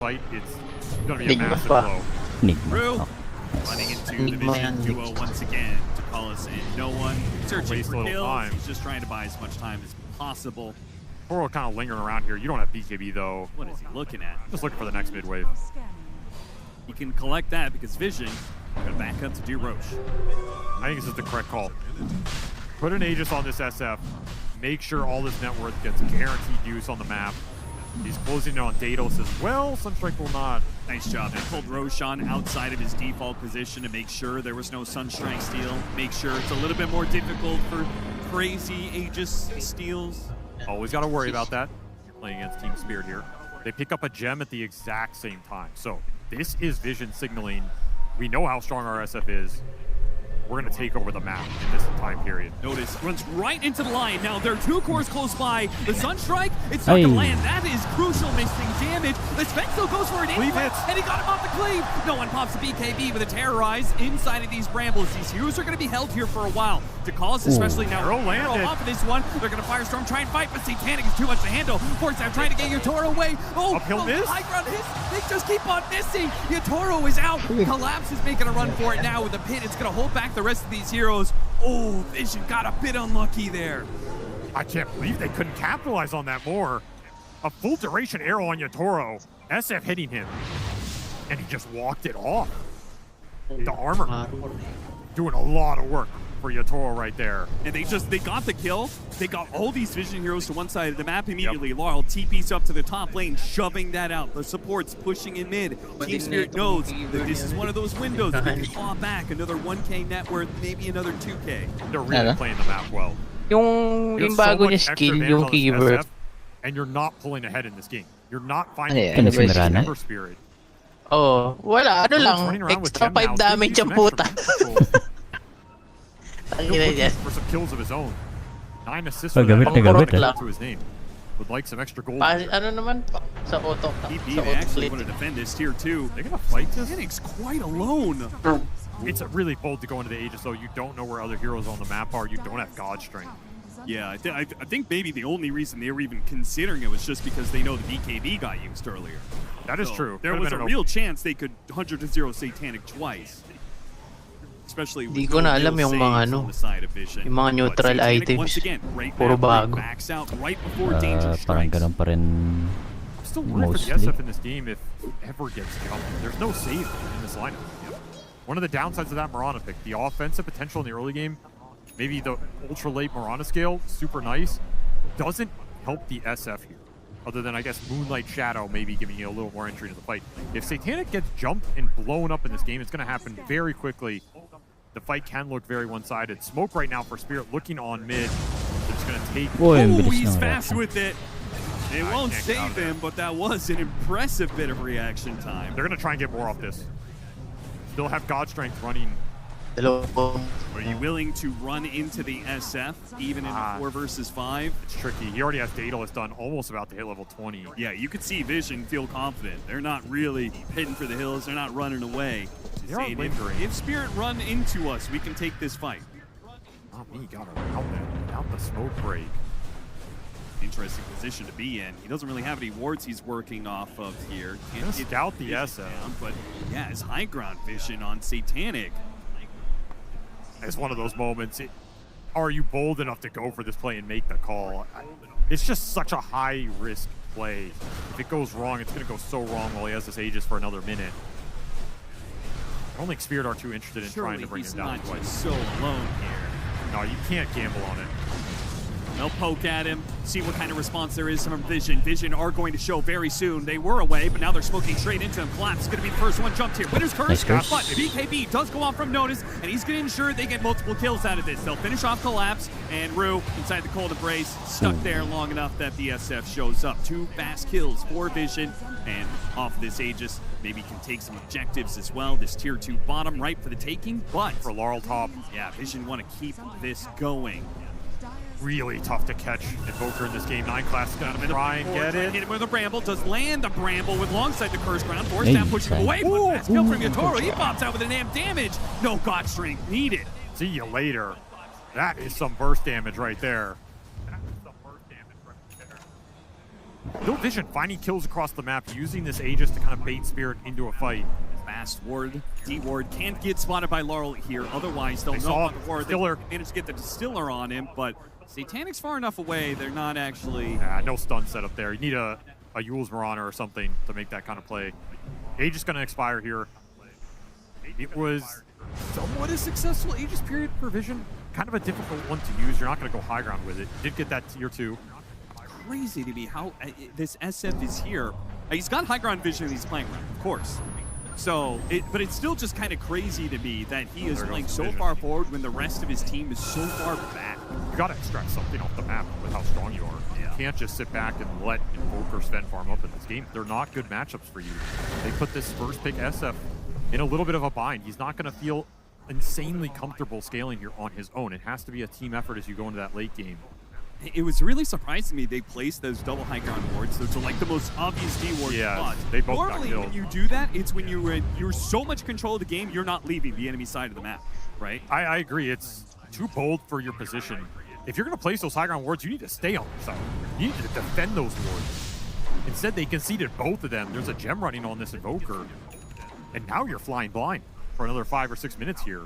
fight, it's going to be a massive blow. Rue running into the Vision duo once again to call us in. No one searching for kills. He's just trying to buy as much time as possible. Toro kind of lingering around here. You don't have BKB though. What is he looking at? Just looking for the next mid wave. He can collect that because Vision going to back up to do Roche. I think this is the correct call. Put an Aegis on this SF. Make sure all this net worth gets guaranteed use on the map. He's closing in on Daedalus as well. Sunstrike will not. Nice job. They pulled Roshan outside of his default position to make sure there was no Sunstrike steal. Make sure it's a little bit more difficult for crazy Aegis steals. Always got to worry about that. You're playing against Team Spirit here. They pick up a gem at the exact same time. So this is Vision signaling. We know how strong our SF is. We're going to take over the map in this time period. Notice, runs right into the line. Now, there are two cores close by. The Sunstrike, it's not going to land. That is crucial, missing damage. The Spec still goes for an anyway, and he got him off the cleave. No one pops the BKB with a Terrorize inside of these brambles. These heroes are going to be held here for a while. To cause, especially now, Arrow off of this one. They're going to Firestorm, try and fight, but Satanic is too much to handle. Fortsap trying to get Yatoro away. Uphill miss. High ground hits. They just keep on missing. Yatoro is out. Collapse is making a run for it now with the pit. It's going to hold back the rest of these heroes. Oh, Vision got a bit unlucky there. I can't believe they couldn't capitalize on that more. A full duration arrow on Yatoro. SF hitting him. And he just walked it off. The armor doing a lot of work for Yatoro right there. And they got the kill. They got all these Vision heroes to one side of the map immediately. Yep. Laurel TP's up to the top lane, shoving that out. The support's pushing in mid. Team Spirit knows that this is one of those windows that can claw back another 1K net worth, maybe another 2K. They're really playing the map well. Yung bago niya skill, yung keyword. And you're not pulling ahead in this game. You're not finding Ember Spirit. Oh, wala. Ano lang, extra 5 damage ang puta. For some kills of his own. 9 assists to his name. Would like some extra gold. Ano naman sa auto. TP, they actually want to defend this tier 2. They're gonna fight this? Phoenix quite alone. It's really bold to go into the Aegis though. You don't know where other heroes on the map are. You don't have God Strength. Yeah, I think maybe the only reason they were even considering it was just because they know the BKB got used earlier. That is true. There was a real chance they could 100-0 Satanic twice. Especially with ko na alam yung mga ano, yung mga neutral items. Puro bago. Parang ganun pa rin. Still worried for the SF in this game if ever gets jumped. There's no save in this lineup. One of the downsides of that Mirana pick, the offensive potential in the early game, maybe the ultra late Mirana scale, super nice, doesn't help the SF here. Other than, I guess, Moonlight Shadow maybe giving you a little more entry into the fight. If Satanic gets jumped and blown up in this game, it's going to happen very quickly. The fight can look very one-sided. Smoke right now for Spirit looking on mid. It's going to take... Oh, he's fast with it. It won't save him, but that was an impressive bit of reaction time. They're going to try and get more off this. Still have God Strength running. Hello. Are you willing to run into the SF, even in 4 versus 5? It's tricky. He already has Daedalus done, almost about to hit level 20. Yeah, you could see Vision feel confident. They're not really heading for the hills. They're not running away. Saying, if Spirit run into us, we can take this fight. Not me, got around it without the smoke break. Interesting position to be in. He doesn't really have any wards he's working off of here. Can't scout the SF. Down, but yeah, his high ground vision on Satanic. It's one of those moments. Are you bold enough to go for this play and make the call? It's just such a high-risk play. If it goes wrong, it's going to go so wrong while he has this Aegis for another minute. I don't think Spirit are too interested in trying to bring him down twice. So alone here. No, you can't gamble on it. They'll poke at him, see what kind of response there is from Vision. Vision are going to show very soon. They were away, but now they're smoking straight into him. Collapse is going to be the first one jumped here. Winner's Curse, but BKB does go off from Notice, and he's going to ensure they get multiple kills out of this. They'll finish off Collapse, and Rue, inside the cold embrace, stuck there long enough that the SF shows up. 2 fast kills for Vision, and off this Aegis, maybe can take some objectives as well. This tier 2 bottom right for the taking, but for Laurel top, yeah, Vision want to keep this going. Really tough to catch Invoker in this game. 9 class is going to try and get it. Hit him with a Bramble. Does land a Bramble with alongside the Curse Ground. Fortsap pushing him away. But fast kill from Yatoro. He pops out with an amp damage. No God Strength needed. See you later. That is some burst damage right there. No Vision finding kills across the map, using this Aegis to kind of bait Spirit into a fight. Fast ward, D-ward can't get spotted by Laurel here. Otherwise, they'll know on the ward. They managed to get the Distiller on him, but Satanic's far enough away. They're not actually. No stun setup there. You need a Eul's Mirana or something to make that kind of play. Aegis going to expire here. It was somewhat a successful Aegis period for Vision. Kind of a difficult one to use. You're not going to go high ground with it. Did get that tier 2. Crazy to me how this SF is here. He's got high ground vision and he's playing around, of course. So, but it's still just kind of crazy to me that he is playing so far forward when the rest of his team is so far back. You got to extract something off the map with how strong you are. You can't just sit back and let Invoker Sven farm up in this game. They're not good matchups for you. They put this first pick SF in a little bit of a bind. He's not going to feel insanely comfortable scaling here on his own. It has to be a team effort as you go into that late game. It was really surprising to me they placed those double high ground wards. Those are like the most obvious D-ward spots. They both Normally, got killed. when you do that, it's when you're so much control of the game, you're not leaving the enemy side of the map, right? I agree. It's too bold for your position. If you're going to place those high ground wards, you need to stay on the side. You need to defend those wards. Instead, they conceded both of them. There's a gem running on this Invoker. And now you're flying blind for another 5 or 6 minutes here.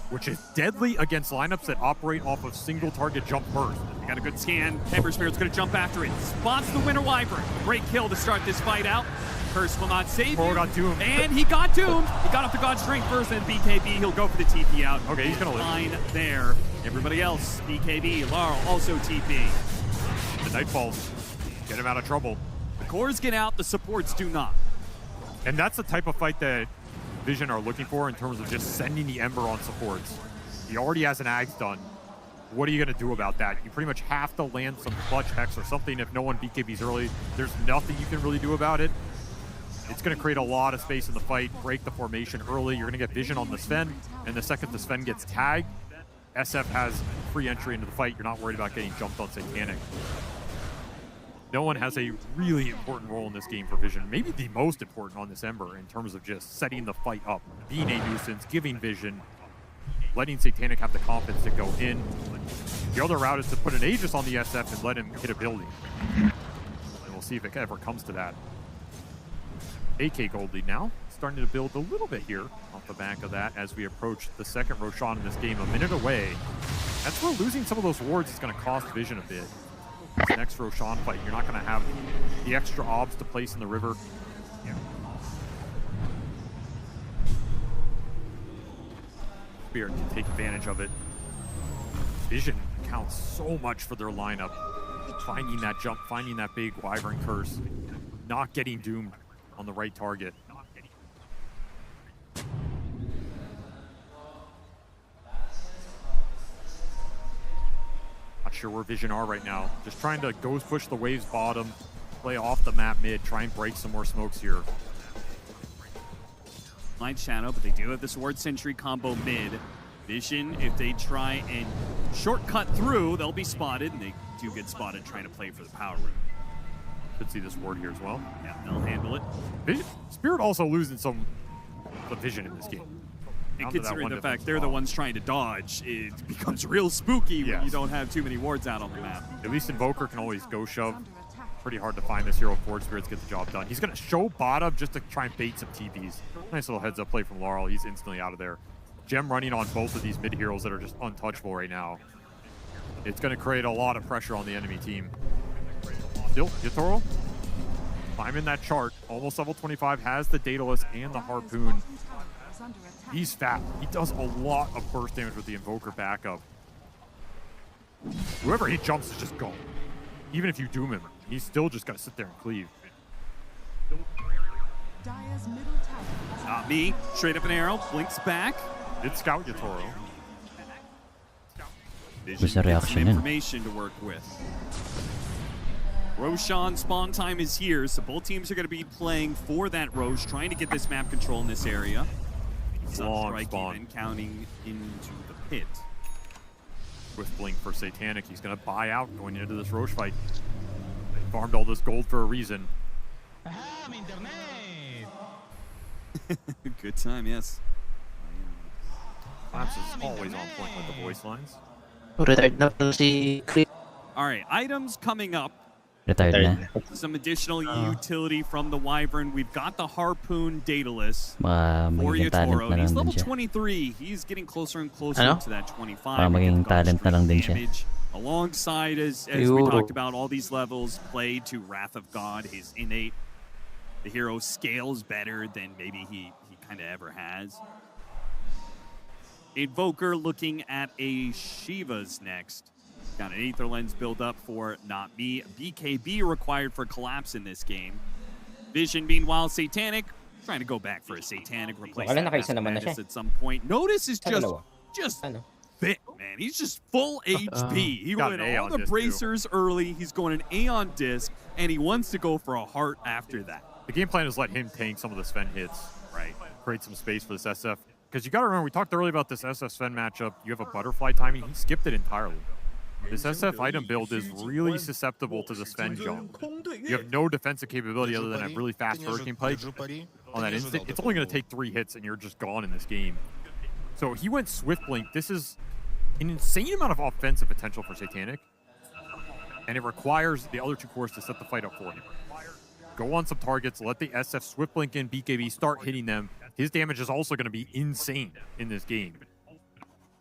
Which is deadly against lineups that operate off of single target jump burst. They got a good scan. Ember Spirit's gonna jump after it. Spots the Winter Wyvern. Great kill to start this fight out. Curse will not save him. Got doomed. And he got doomed. He got off the God's Strength first, and BKB, he'll go for the TP out. Okay, he's gonna live. Fine there. Everybody else, BKB, Laurel also TP. The Nightfalls get him out of trouble. The cores get out, the supports do not. And that's the type of fight that Vision are looking for in terms of just sending the Ember on supports. He already has an Ags done. What are you going to do about that? You pretty much have to land some clutch Hex or something. If no one BKBs early, there's nothing you can really do about it. It's going to create a lot of space in the fight, break the formation early. You're going to get Vision on the Sven, and the second the Sven gets tagged, SF has free entry into the fight. You're not worried about getting jumped on Satanic. No one has a really important role in this game for Vision, maybe the most important on this Ember in terms of just setting the fight up, being a nuisance, giving Vision, letting Satanic have the confidence to go in. The other route is to put an Aegis on the SF and let him hit a building. And we'll see if it ever comes to that. AK Gold lead now, starting to build a little bit here off the back of that as we approach the second Roshan in this game, a minute away. That's where losing some of those wards is going to cost Vision a bit. This next Roshan fight, you're not going to have the extra obs to place in the river. Yeah. Spirit can take advantage of it. Vision counts so much for their lineup. Finding that jump, finding that big Wyvern Curse, not getting doomed on the right target. Not sure where Vision are right now. Just trying to ghost push the waves bottom, play off the map mid, try and break some more smokes here. Light Shadow, but they do have the Sword Sentry combo mid. Vision, if they try and shortcut through, they'll be spotted, and they do get spotted trying to play for the power room. Could see this ward here as well. Yeah, they'll handle it. Spirit also losing some Vision in this game. And considering the fact they're the ones trying to dodge, it becomes real spooky when you don't have too many wards out on the map. At least Invoker can always go shove. Pretty hard to find this hero forward. Spirits get the job done. He's going to show bottom just to try and bait some TPs. Nice little heads up play from Laurel. He's instantly out of there. Gem running on both of these mid heroes that are just untouchable right now. It's going to create a lot of pressure on the enemy team. Still, Yatoro climbing that chart. Almost level 25, has the Daedalus and the Harpoon. He's fat. He does a lot of burst damage with the Invoker backup. Whoever he jumps is just gone. Even if you doom him, he's still just got to sit there and cleave. Not me. Straight up an arrow. Blinks back. Did scout Yatoro. There's a reaction information to work with. Roshan spawn time is here, so both teams are going to be playing for that Rosh, trying to get this map control in this area. Long spawn. And counting into the pit. With Blink for Satanic, he's going to buy out going into this Rosh fight. Farmed all this gold for a reason. Good time, yes. Collapse is always on point with the voice lines. All right, items coming up. Retired na. Some additional utility from the Wyvern. We've got the Harpoon Daedalus Baka for magiging talent Yatoro. na lang He's din level siya. 23. He's getting closer and closer Ano? to that 25. Baka magiging talent na lang din siya. Alongside, as we Siguro. talked about, all these levels played to Wrath of God, his innate. The hero scales better than maybe he kind of ever has. Invoker looking at a Shiva's next. Got an Aether Lens build up for Not Me. BKB required for Collapse in this game. Vision, meanwhile, Satanic trying to go back for a Satanic replace Wala, that nakaisa Master naman na Madness siya. at some point. Notice is Sa dalawa. just Ano? fit, man. He's just full HP. He got went an all Aeon the disc, too. bracers early. He's going an Aeon disc, and he wants to go for a heart after that. The game plan is let him tank some of the Sven hits, right? Create some space for this SF. Because you got to remember, we talked earlier about this SF Sven matchup. You have a butterfly timing. He skipped it entirely. This SF item build is really susceptible to the Sven jump. You have no defensive capability other than a really fast Hurricane Pike on that instant. It's only going to take 3 hits and you're just gone in this game. So he went Swift Blink. This is an insane amount of offensive potential for Satanic. And it requires the other 2 cores to set the fight up for him. Go on some targets, let the SF Swift Blink in, BKB start hitting them. His damage is also going to be insane in this game.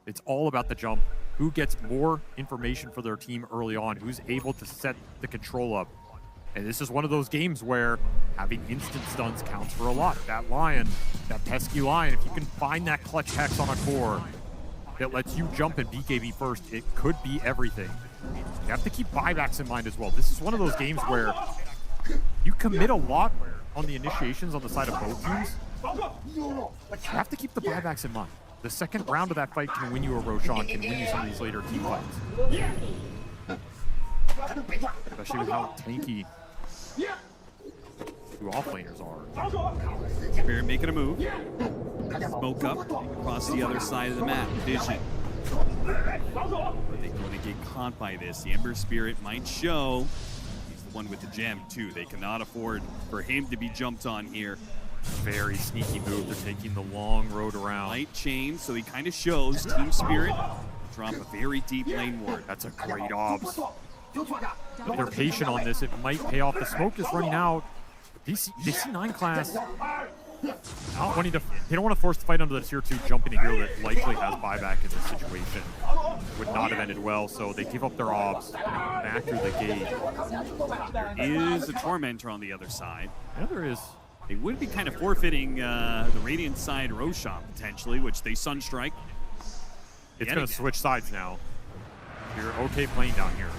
It's all about the jump. Who gets more information for their team early on? Who's able to set the control up? And this is one of those games where having instant stuns counts for a lot. That Lion, that pesky Lion, if you can find that clutch hex on a core that lets you jump and BKB first, it could be everything. You have to keep buybacks in mind as well. This is one of those games where you commit a lot on the initiations on the side of both teams. You have to keep the buybacks in mind. The second round of that fight can win you a Roshan, can win you some of these later team fights. Especially with how tanky 2 offlaners are. Spirit making a move. Smoke up across the other side of the map. Vision. Are they going to get caught by this? The Ember Spirit might show. He's the one with the gem, too. They cannot afford for him to be jumped on here. Very sneaky move. They're taking the long road around. Light chain, so he kind of shows Team Spirit drop a very deep lane ward. That's a great obs. If they're patient on this, it might pay off. The smoke is running out. DC9 class, not wanting to, they don't want to force the fight under the tier 2 jump into hero that likely has buyback in this situation. Would not have ended well, so they give up their obs back through the gate. There is a Tormentor on the other side. Yeah, there is. They would be kind of forfeiting the Radiant side Roshan potentially, which they Sunstrike. It's going to switch sides now. You're okay playing down here.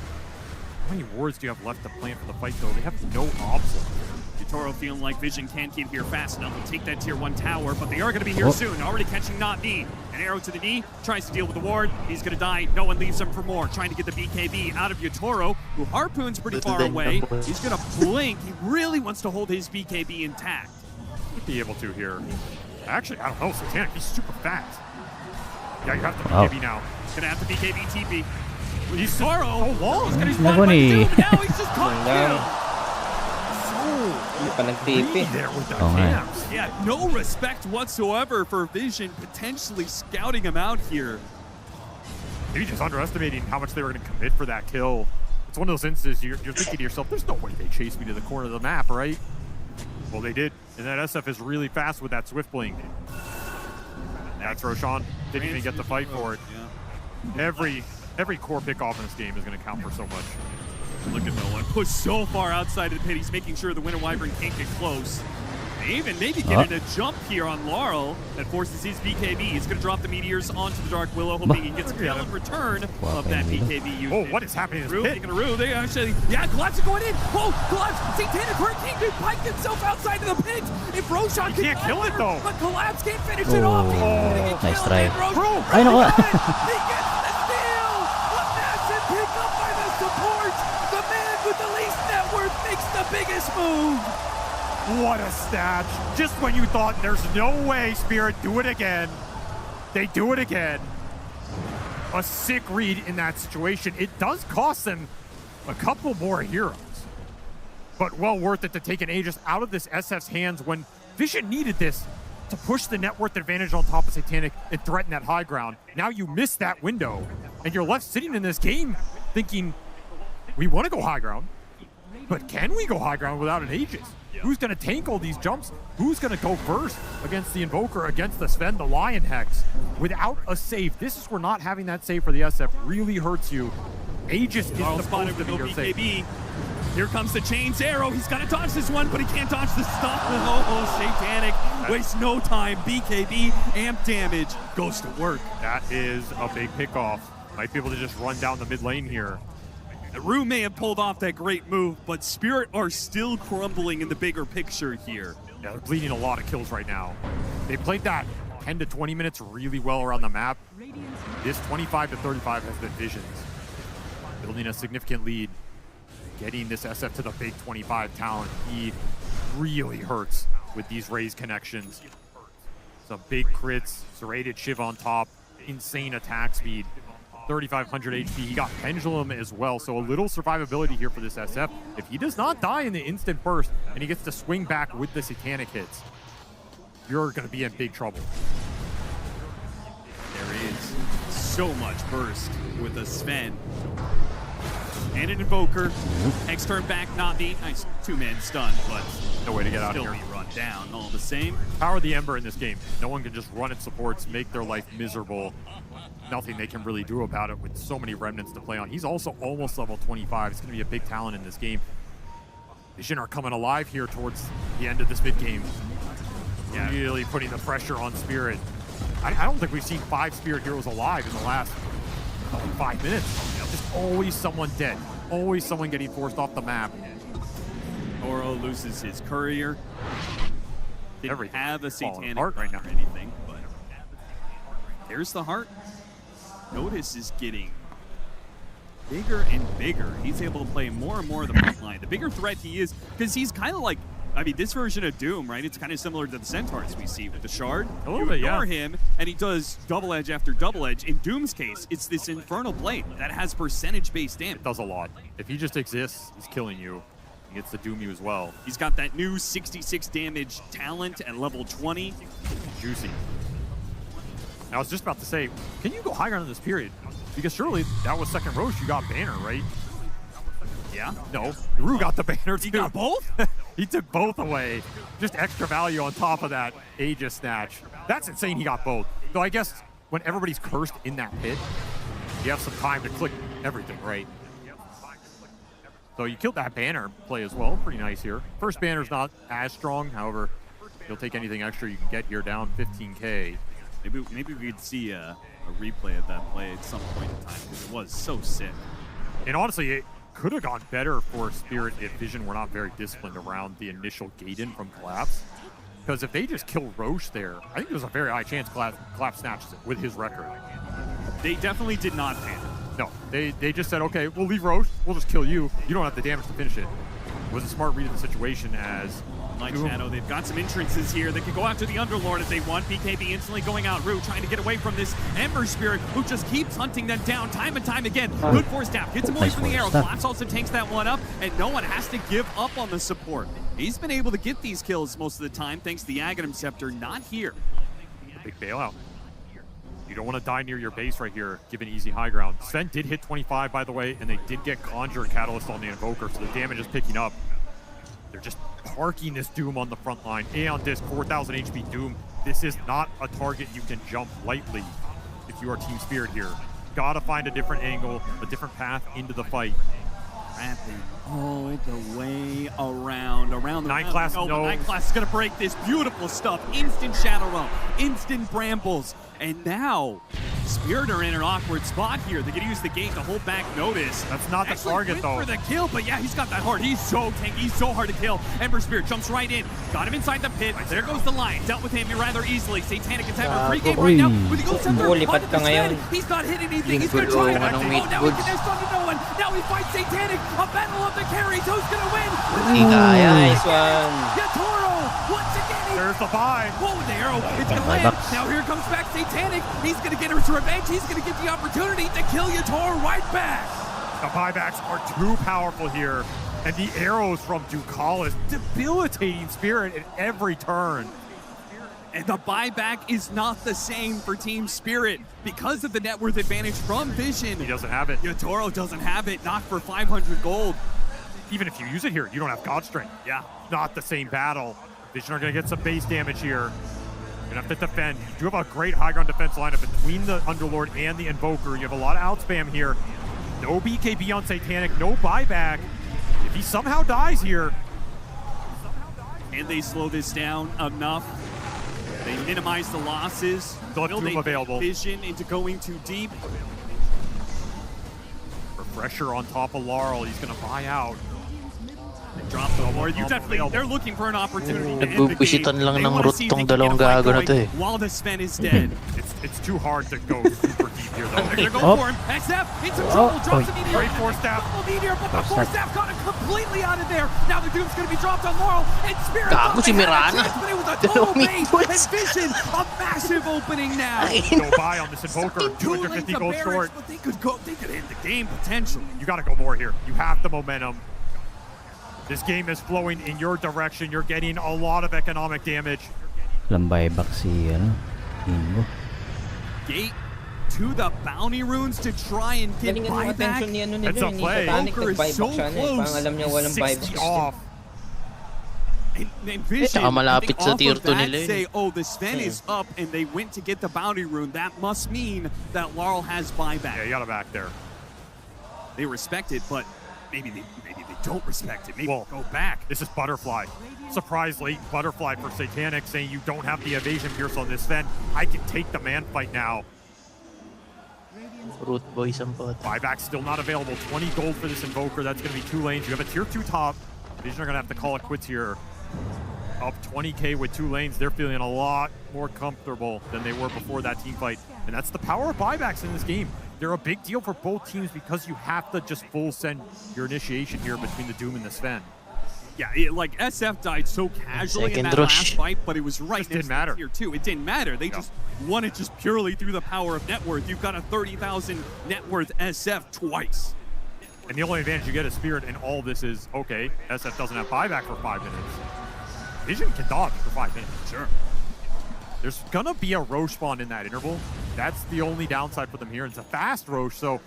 How many wards do you have left to plan for the fight, though? They have no obs left. Yatoro feeling like Vision can't get here fast enough to take that tier 1 tower, but they are going to be here soon. Already catching Not Me. An arrow to the knee, tries to deal with the ward. He's going to die. No one leaves him for more. Trying to get the BKB out of Yatoro, who Harpoon's pretty far away. He's going to blink. He really wants to hold his BKB intact. He'd be able to here. Actually, I don't know. Satanic, he's super fast. Yeah, you have the BKB now. Gonna have the BKB TP. He's Yatoro. Oh, long. He's gonna spawn by the two, but now he's just caught Hindi pa nag-TP. There with the man. camps. Yeah, no respect whatsoever for Vision potentially scouting him out here. Maybe just underestimating how much they were going to commit for that kill. It's one of those instances you're thinking to yourself, there's no way they chased me to the corner of the map, right? Well, they did. And that SF is really fast with that Swift Blink. That's Roshan. Didn't even get the fight for it. Yeah. Every core pick-off in this game is going to count for so much. Look at no one pushed so far outside of the pit. He's making sure the Winter Wyvern can't get close. They even maybe getting a jump here on Laurel that forces his BKB. He's going to drop the meteors onto the Dark Willow, hoping he gets a valid return of that BKB unit. Oh, what is happening in this pit? Taking a Rue. They actually, Collapse is going in. Oh, Collapse. Satanic Hurricane dude piked himself outside of the pit. If Roshan can't kill it, though. But Collapse can't finish it off. Nice try. Ay, naku. He gets the steal. A massive pick up by the support. The man with the least net worth makes the biggest move. What a snatch. Just when you thought there's no way Spirit do it again, they do it again. A sick read in that situation. It does cost them a couple more heroes, but well worth it to take an Aegis out of this SF's hands when Vision needed this to push the net worth advantage on top of Satanic and threaten that high ground. Now you miss that window, and you're left sitting in this game thinking, we want to go high ground. But can we go high ground without an Aegis? Who's going to tank all these jumps? Who's going to go first against the Invoker, against the Sven, the Lion Hex? Without a save, this is where not having that save for the SF really hurts you. Aegis is supposed to be your save. Here comes the Chains arrow. He's got to dodge this one, but he can't dodge the stop. Oh, Satanic wastes no time. BKB, amp damage, goes to work. That is a big pickoff. Might be able to just run down the mid lane here. Rue may have pulled off that great move, but Spirit are still crumbling in the bigger picture here. Yeah, they're bleeding a lot of kills right now. They played that 10 to 20 minutes really well around the map. This 25 to 35 has been Vision's. Building a significant lead. Getting this SF to the big 25 talent, he really hurts with these Raze connections. Some big crits, serrated Shiv on top, insane attack speed, 3,500 HP. He got Pendulum as well, so a little survivability here for this SF. If he does not die in the instant burst and he gets to swing back with the Satanic hits, you're going to be in big trouble. There is so much burst with a Sven. And an Invoker. Hex turn back, Navi. Nice two-man stun, but no way to get out of here. Still be run down all the same. Power the Ember in this game. No one can just run its supports, make their life miserable. Nothing they can really do about it with so many remnants to play on. He's also almost level 25. It's going to be a big talent in this game. Vision are coming alive here towards the end of this mid game. Yeah, really putting the pressure on Spirit. I don't think we've seen 5 Spirit heroes alive in the last 5 minutes. Just always someone dead. Always someone getting forced off the map. Oro loses his courier. Didn't have a Satanic heart right now or anything, but there's the heart. Notice is getting bigger and bigger. He's able to play more and more of the front line. The bigger threat he is, because he's kind of like, I mean, this version of Doom, right? It's kind of similar to the Centaurs we see with the Shard. A little bit, ignore him, and he does double edge after double edge. In Doom's case, it's this Infernal Blade that has percentage-based damage. It does a lot. If he just exists, he's killing you. He gets to doom you as well. He's got that new 66 damage talent at level 20. Juicy. I was just about to say, can you go high ground in this period? Because surely that was second Roche, you got Banner, right? Yeah. No, Rue got the Banner too. He got both? He took both away. Just extra value on top of that Aegis snatch. That's insane he got both. So I guess when everybody's cursed in that pit, you have some time to click everything, right? So you killed that Banner play as well. Pretty nice here. First Banner's not as strong. However, you'll take anything extra you can get here, down 15K. Maybe we could see a replay of that play at some point in time, because it was so sick. And honestly, it could have gone better for Spirit if Vision were not very disciplined around the initial gate-in from Collapse. Because if they just kill Roche there, I think there's a very high chance Collapse snatches it with his record. They definitely did not panic. No, they just said, okay, we'll leave Roche, we'll just kill you. You don't have the damage to finish it. It was a smart read of the situation as Light Shadow, they've got some entrances here. They can go after the Underlord if they want. BKB instantly going out. Rue trying to get away from this Ember Spirit, who just keeps hunting them down time and time again. Good force tap, gets him away from the arrow. Collapse also takes that one up, and no one has to give up on the support. He's been able to get these kills most of the time thanks to the Aghanim Scepter. Not here. Big bailout. You don't want to die near your base right here, given easy high ground. Sven did hit 25, by the way, and they did get Conjure and Catalyst on the Invoker, so the damage is picking up. They're just parking this Doom on the front line. Aeon Disc, 4,000 HP Doom. This is not a target you can jump lightly if you are Team Spirit here. Gotta find a different angle, a different path into the fight. Wrapping all the way around the Night Class, no. Night Class is gonna break this beautiful stuff. Instant Shadow Realm, instant Brambles, and now Spirit are in an awkward spot here. They're gonna use the gate to hold back Notice. That's not the target though. For the kill, but yeah, he's got that heart. He's so tanky, he's so hard to kill. Ember Spirit jumps right in, got him inside the pit. There goes the line, dealt with him rather easily. Satanic is having a free game right now. With the he's not hitting anything. He's gonna try it. Oh, now he connects onto no one. Now he fights Satanic. A battle of the carries. Who's gonna win? Nice one. Yatoro once again. There's the buy. Whoa, the arrow. It's gonna land. Now here comes back Satanic. He's gonna get his revenge. He's gonna get the opportunity to kill Yatoro right back. The buybacks are too powerful here. And the arrows from Ducalis debilitating Spirit at every turn. And the buyback is not the same for Team Spirit because of the net worth advantage from Vision. He doesn't have it. Yatoro doesn't have it, not for 500 gold. even if you use it here, you don't have God Strength. Yeah. Not the same battle. Vision are going to get some base damage here. Gonna have to defend. You do have a great high ground defense lineup between the Underlord and the Invoker. You have a lot of outspam here. No BKB on Satanic, no buyback. If he somehow dies here. And they slow this down enough. They minimize the losses. Still have Doom available. Vision into going too deep. Refresher on top of Laurel. He's gonna buy out. Drop the board. They're looking for an opportunity to end the game. Nagbubusitan lang ng root tong dalawang gago na to eh. While the Sven is dead. It's too hard to go super deep here though. They're gonna go for him. XF into trouble. Drops a meteor. Great force staff. Meteor, but the force staff got him completely out of there. Now the Doom's gonna be dropped on Laurel. And Spirit. Gago si Mirana. But it was a total bait. And Vision, a massive opening now. Go buy on this Invoker. 250 gold short. But they could end the game potentially. You gotta go more here. You have the momentum. This game is flowing in your direction. You're getting a lot of economic damage. Lambay back si Ingo. Gate to the bounty runes to try and get Galing yung buyback. attention ni ano It's nila, a ni play. Satanic, Joker is so nag-buyback siya na eh. close. Parang alam niya walang 60 buyback. off. And Vision, Saka malapit sa off tier of 2 that, nila yun. say, oh, the Sven is up and they went to get the bounty rune. That must mean that Laurel has buyback. Yeah, you got it back there. They respect it, but maybe they don't respect it. Maybe Well, go back. This is Butterfly. Surprise late Butterfly for Satanic saying you don't have the evasion pierce on this Sven. I can take the man fight now. Root boys ang pot. Buyback still not available. 20 gold for this Invoker. That's going to be 2 lanes. You have a tier 2 top. Vision are going to have to call it quits here. Up 20k with 2 lanes. They're feeling a lot more comfortable than they were before that team fight. And that's the power of buybacks in this game. They're a big deal for both teams because you have to just full send your initiation here between the Doom and the Sven. Yeah, like SF died so casually in Second that rush. last fight, but it was right Just didn't next to matter. tier 2. It didn't matter. They just won it just purely through the power of net worth. You've got a 30,000 net worth SF twice. And the only advantage you get as Spirit in all this is, okay, SF doesn't have buyback for 5 minutes. Vision can dodge for 5 minutes. Sure. There's gonna be a Roche spawn in that interval. That's the only downside for them here. It's a fast Roche, so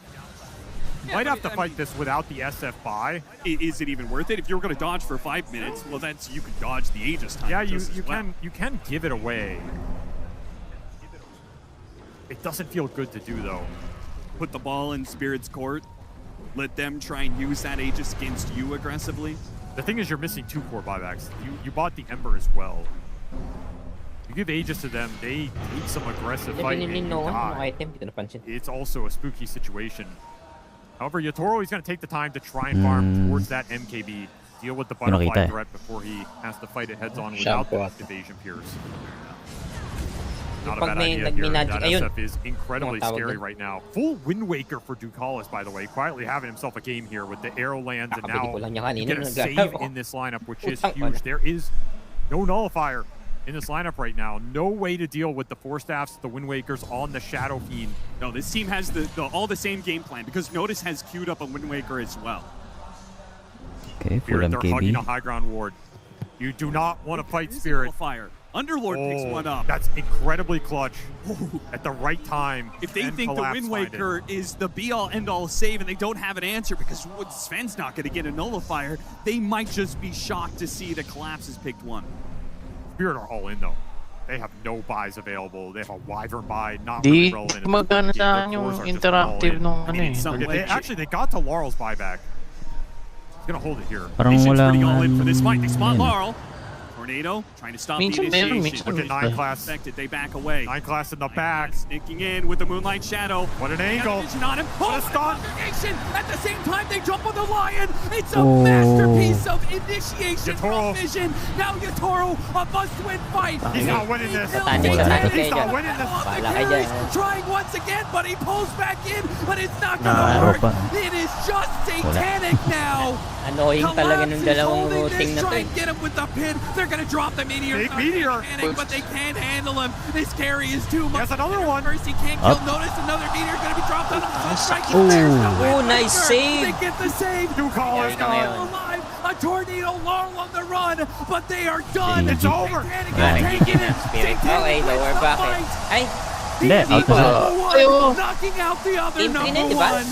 Yeah, might but have to fight this without the SF buy. Is it even worth it? If you're going to dodge for 5 minutes, well, that's you can dodge the Aegis time. Yeah, just as well. you can give it away. It doesn't feel good to do though. Put the ball in Spirit's court. Let them try and use that Aegis against you aggressively. The thing is, you're missing 2 core buybacks. You bought the Ember as well. You give Aegis to them, they take some aggressive fight and you die. item, dito napansin. It's also a spooky situation. However, Yatoro, he's going to take the time to try and farm towards that MKB, deal with the butterfly threat before he has to fight it heads-on without the evasion pierce. Not a bad idea here. That SF is incredibly scary right now. Full Wind Waker for Ducalis, by the way, quietly having himself a game here with the arrow lands, and now you get a save in this lineup, which is huge. There is no nullifier in this lineup right now. No way to deal with the Force Staffs, the Wind Wakers on the Shadow Fiend. No, this team has all the same game plan because Notice has queued up a Wind Waker as well. Okay, full Spirit, they're hugging a MKB. high ground ward. You do not want to fight Spirit. Fire. Underlord picks one up. That's incredibly clutch at the right time. If they and think the Collapse Wind find it. Waker is the be-all, end-all save and they don't have an answer because Sven's not going to get a nullifier, they might just be shocked to see that Collapse has picked one. Spirit are all in though. They have no buys available. They have a Wyvern buy, not Di really relevant. magana Their saan cores yung are just all interactive in. nung ano mean, eh. some- Actually, they got to Laurel's buyback. He's gonna hold it here. Parang Vision's walang pretty all in for this fight. They spot ano. Laurel. Tornado trying to stop Minsan the meron, initiation. minsan Look at 9 class. Affected, they back away. 9 class in the back. Sneaking in with the Moonlight Shadow. What an They got angle. vision on him. What a Oh, stun. initiation. At the same time, they jump on the Lion. It's a Oh. masterpiece of initiation Yatoro. from Vision. Now Yatoro, a must-win fight. He's not winning this. Satanic, Wala. Satanic He's kayo not dyan. winning this. Bahala kayo dyan. Trying once again, but he pulls back in, but it's not Nah, gonna work. pa. It is just Satanic now. Annoying talaga ng dalawang routing na to Try eh. and get him with the pin. They're gonna drop the meteor. Big meteor. Panic, but they can't handle him. This carry is too much. There's another one. First, he can't kill. Up. Notice another meteor gonna be dropped on him. Strike Ooh. There's the Oh, Wind nice Waker. save. They get the save. Ducalis Ayun na ngayon. Alive. A tornado Laurel on the run, but they are done. It's over. Satanic Right. is taking it. Spirit. Satanic Okay, wins lower the bracket. fight. Ay, Hindi, He's out na number sila. one, Ayo. knocking out the other Team number Trinity, di ba? one.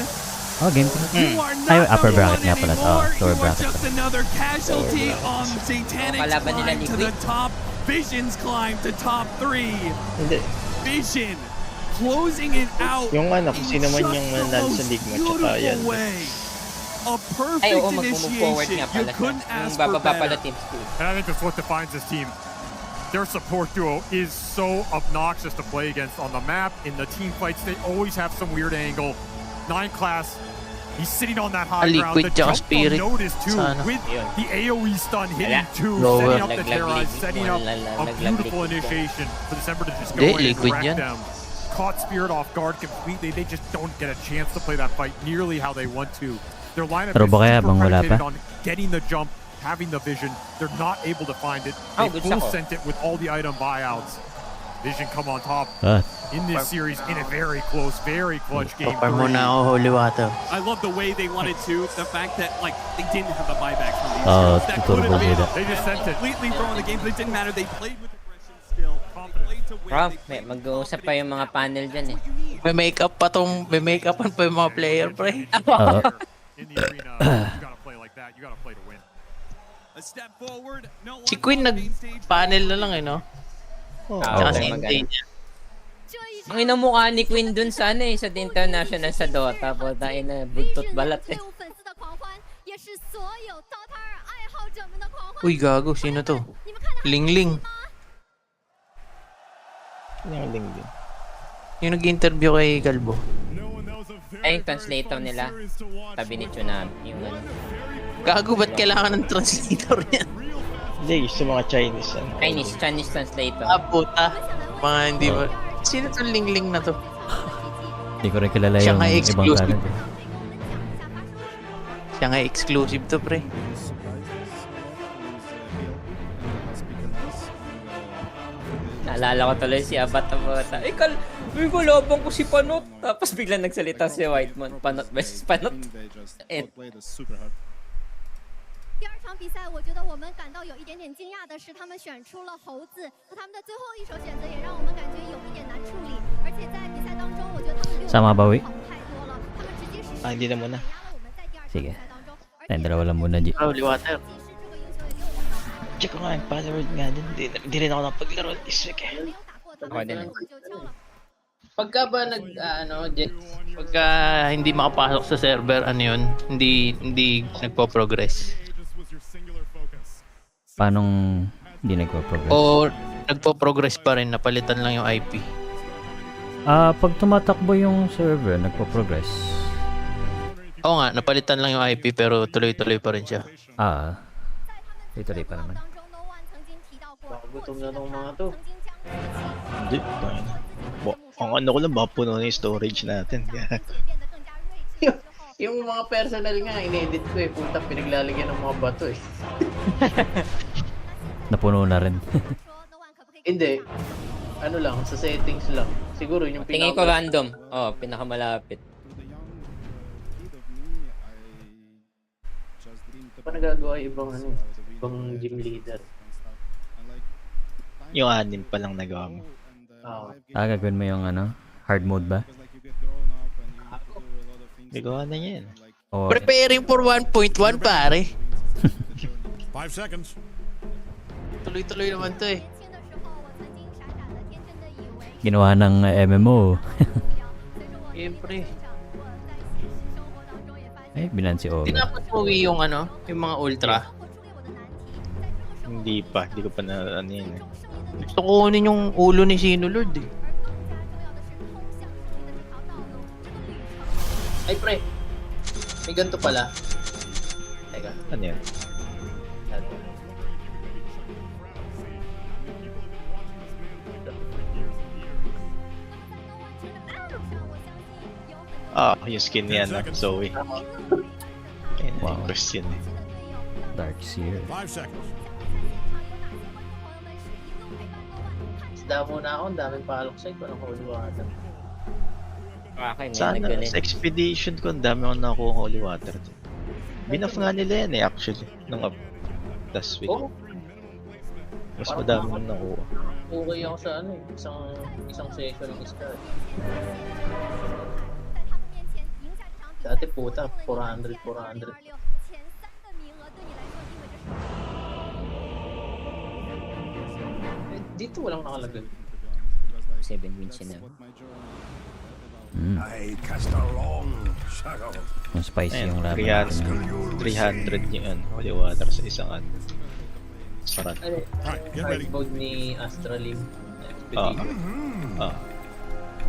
Oh, game ko. You are Ay, not upper number bracket one nga pala. anymore. Oh, lower You are bracket just pala. another casualty on Satanic's Kalaban nila climb to Liquid. the top. Vision's climb to top 3. Hindi. Vision closing it out. Yung ano, kung sino man in yung just mananalo the sa most league match, tsaka yan. beautiful way. A Ay, perfect oo, mag-move forward initiation. nga You pala siya. couldn't Yung ask for bababa pala better. team 2. And I think that's what defines this team. Their support duo is so obnoxious to play against on the map. In the team fights, they always have some weird angle. 9 class, he's sitting on that high ground. Liquid The tsaka jump from Spirit. Notice too, Sana. with Ayun. the AoE stun hitting Wala. too, Lower. setting up the Laglag terrorize, Liquid. setting up a Laglag beautiful Liquid. initiation for December to just go Hindi, in and Liquid wreck yan. them. Caught Spirit off guard completely. They just don't get a chance to play that fight nearly how they want to. Their lineup Pero is ba kaya super bang wala predicated pa? on getting the jump, having the vision. They're not able to find it. Oh, They good full sako. sent it with all the item buyouts. Vision come on top Ah, in this series in a very close, very clutch game. papar muna ako Holy Water. I love the way they wanted to. The fact that like they didn't have the buyback from these Oh, heroes. That tuturo could have ko been sila. They just sent it. completely throwing the game, but it didn't matter. They played with aggression still. They played to win. Rob, They played with mag-uusap pa yung mga panel dyan eh. May makeup pa yung mga player, pre. Oo. In the arena, you gotta play like that. You gotta play to win. a step forward. No Si one Queen on the main stage. nag-panel na lang eh, no? Oh, Ah, Tsaka okay, si maganda. Inday niya. Ang inamukha ni Queen dun sa ano eh, sa international sa Dota. Po, tayo na buntot balat eh. Uy, gago. Sino to? Lingling. yung link din. Yung nag-interview kay Galbo. Ay, yung translator nila. Tabi ni Tsunami. Yung ano. Gago, ba't kailangan ng translator yan? Hindi, gusto mga Chinese. Ano. Chinese translator. Ah, puta. Mga hindi mo... Sino tong Lingling na to? Hindi ko rin kilala Siya yung nga ibang exclusive. talent eh. Siya nga exclusive to, pre. Naalala ko tuloy si Abata. Ikaw, lobong ko si Panot. Tapos bigla nagsalita si Whitemon. Panot versus Panot. 第二场比赛，我觉得我们感到有一点点惊讶的是，他们选出了猴子，和他们的最后一手选择也让我们感觉有一点难处理。而且在比赛当中，我觉得他们比我们 Sama ba, Wi? 好太多了，他们直接实施 Ah, hindi na muna. 碾压了我们在第二场比 Sige. 赛当中。而 Tayong 且 dalawa lang muna, G. Holy Water. 即使这个英雄也没有用到 Check ko nga yung password nga din. Hindi rin ako napaglaro this week eh. 没有打过他 Ako 们， din 所以 eh. 我就敲了。 Pagka ba pagka hindi makapasok sa server, ano yun, hindi nagpo-progress. Paanong hindi nagpo-progress? O nagpo-progress pa rin, napalitan lang yung IP. Pag tumatakbo yung server, nagpo-progress. Oo nga, napalitan lang yung IP pero tuloy-tuloy pa rin siya. Tuloy pa naman. Gutom na tong mga to. Hindi. Ang ano ko lang, baka puno na yung storage natin. Yung mga personal nga, in-edit ko eh. Puta, pinaglalagyan ng mga bato eh. Napuno na rin. Hindi. Ano lang, sa settings lang. Siguro yung Tingin ko random. Oh, pinakamalapit. Pa nagagawa yung ibang ano, ibang gym leader. Yung anim pa lang nagawa mo. Gagawin mo yung hard mode ba? Nagawa na niya yan. O, Preparing for 1.1 pare. 5 seconds. Tuloy-tuloy naman to eh. 年轻的时候，我曾经傻傻的、天真的以为 ginawa ng MMO. 目标，随着我 Siyempre. 掌握在现实生活当中也发现。 Ay, binan si Oro. Tinapos mo yung ano, yung mga ultra. 生活出给我的难题，在这个时候 Hindi pa. Hindi ko pa na ano yun eh. gusto ko kunin yung ulo ni Sinulord eh. 而更加重要的是通向胜利的这条道路，这个旅程。 Ay pre, may ganito pala. Teka. Ano yan? Ah, yung skin niya na, Zoe. Ayun, Wow. yung question eh. Dark Seer. 5 seconds. Isda muna ako, ang daming paloksay ko ng Holy Water. Akin, may Sana, naggaling. sa expedition ko, ang dami akong nakuha ng Holy Water. Binaf nga nila yan eh, actually. Nung last week. Oh, Mas madami akong nakuha. okay ako sa ano eh, isang session ng Star. 在他们面前赢下这场比赛 Dati puta, 400, 400. 前3的名额对你来说意味着什么？ Eh, dito walang nakalagay. 7 wins yun na. I cast a long shadow. Yung spicy Ayan, yung laban natin. 300 yung holy water sa isang ano. Saran. Ano, Alright, get hard ready. mode ni Astralim. Ah. Expedition. Ah,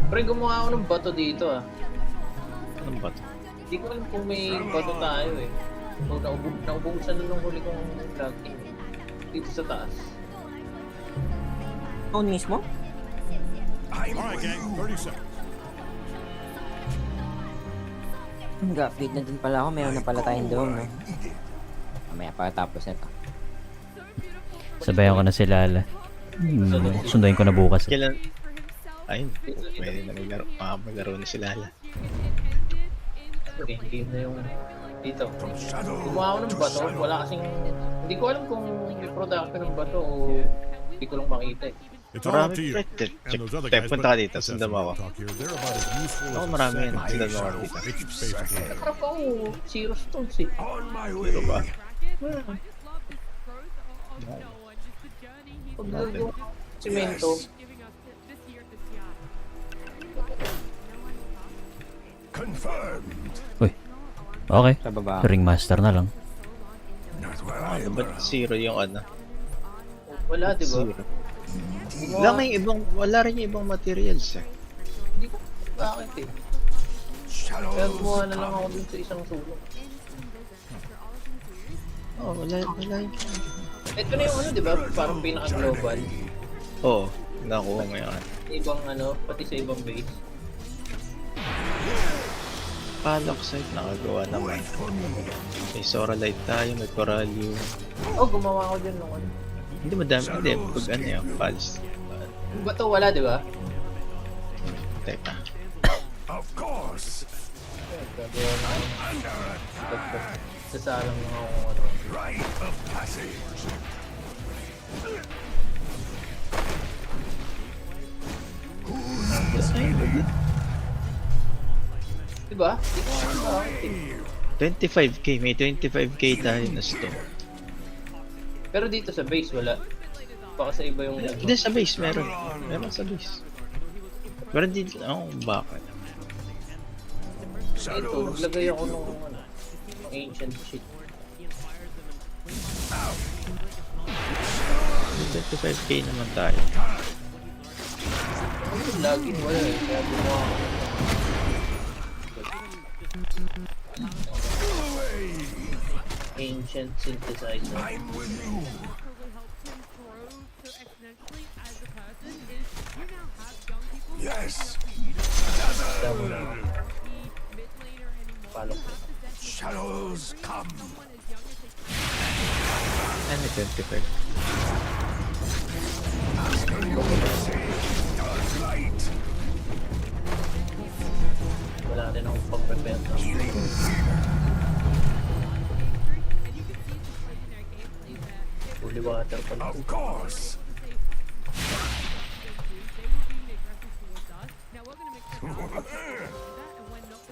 Pre, gumawa ako ng bato dito ah. anong ba to? Hindi ko alam kung may bato tayo eh. So, naubusan na nung huli kong vlog team. Dito sa taas. Phone mismo? Alright, gang, 30 seconds. Nag-update na din pala ako. Meron na pala tayong doon, no? Mamaya pagkatapos nito. Sabayan ko na si Lala. Sunduin ko na bukas. Kailan? Ayun, pwede na maglaro na si Lala. Okay, game na yung dito. Gumawa ako ng bato. Wala kasing... Hindi ko alam kung may production ng bato o hindi ko lang makita eh. It's all up Marami to you. project. And those other Check, guys, punta ka but dito, let's sundan have mo some ako. talk here. They're about as useful Oo, as marami the yan. second Sundan mo shadow ako dito. they keep space to play. Harap ako, zero stones eh. On my Pero ba? way. Pag nagagawa ko simento, Confirmed. Uy. Okay. Sa baba. Ringmaster na lang. Not where I am. Ba't zero yung ano? wala di ba? Zero. Wala rin yung ibang materials eh. Hindi ko bakit eh. Kaya Shadows. gumawa na lang ako dun sa isang sulong. Oh, wala yung... Ito na yung ano di ba? Parang pinaka-global. Oo, nakuha mo yan. Ibang ano, pati sa ibang base. Paloxite, nakagawa naman. May Soralite tayo, may Coralium. Oh, gumawa ako dyan nung ano. Hindi madami, hindi. Pag ano yung Pals. Yung bato wala di ba? Teka. Of course. Gagawa na ako. Sasalang lang ako ano. Rite of passage. Di ba? Di ko alam bakit eh. 25k, may 25k tayo na store. Pero dito sa base wala. Baka sa iba yung... Hindi, sa base meron. Meron sa base. Pero dito, bakit? Ito, naglagay ako nung ano, ng ancient shit. 25k naman tayo. Lagi wala eh, kaya gumawa ako. Ancient synthesizer. I'm with you. Yes. Palo ko. Shadows come. Ano 25? Dark light. Wala rin akong pag-prepare na. Holy water pa Of course.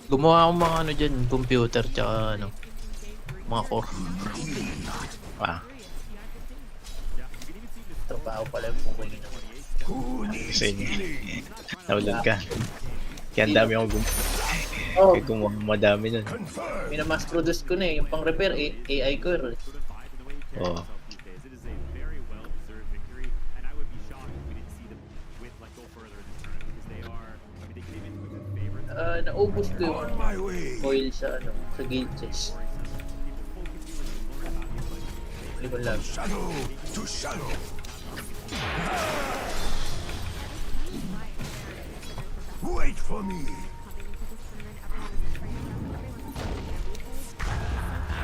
Gumawa akong mga ano dyan, computer tsaka ano, mga core. Ah, Trabaho pala yung bumili naman. kasi naulad ka. Kaya ang dami akong Oh, kaya gumawa madami nun. minamass produce ko na eh, yung pang repair AI core. Oo. Naubos ko yung On my way. oil sa ano, sa gauges. Hindi ko lang. Shadow to shadow. Wait for me.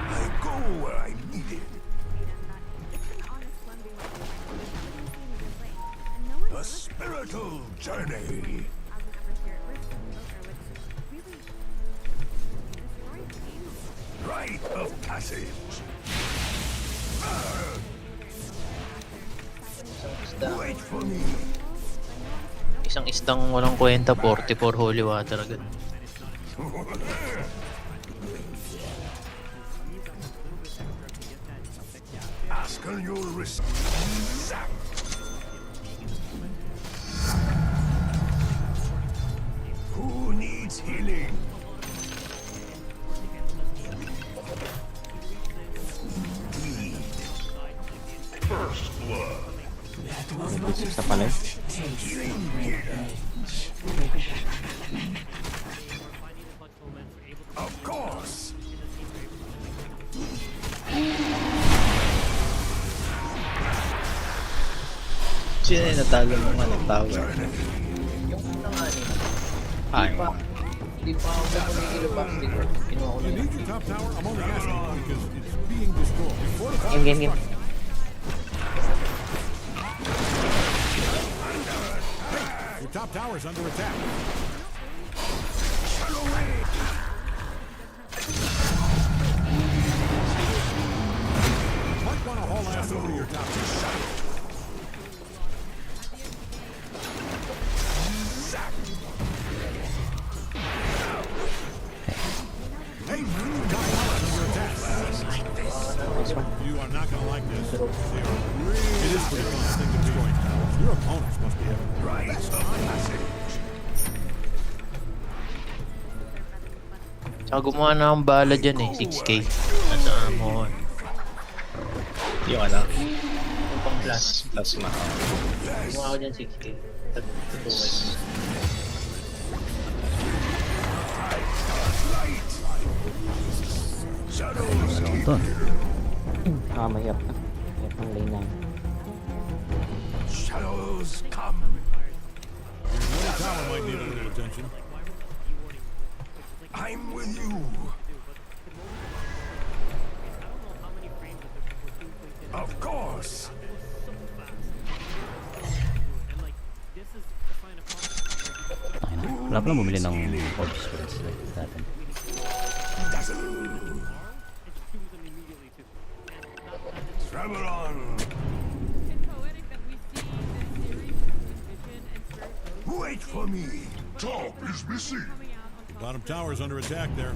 I go where I'm needed. A spiritual journey. Rite of passage. Isang isda. Wait for me. Isang isdang walang kwenta, 44 holy water agad. Ask and you'll receive. Zap. Who needs healing? First blood. Business na pala. Of course. Sino yung natalo mo nga ng tower? Yung una nga nila. Ah, Di pa ako kumikilo backstreet. Kinuha ko na yun. Game. Your top tower's under attack. Might want to haul ass over to your top tower. Hey, top tower's under attack. You are not gonna like this. It is pretty fun thing to destroy towers. Your opponents must be having Tsaka gumawa na akong bala dyan eh, 6k. Nasa ammo. yung ano? Yung pang plus. Plasma. Kinuha ko dyan 6K. Ano to? Mahirap na. Mahirap ang lane namin. Shadows come. Your tower might need a little attention. I'm with you. Of course. Ay na. Wala pa lang bumili ng orbs for this natin. Travel on. Wait for me. Top is missing. Bottom tower's under attack there.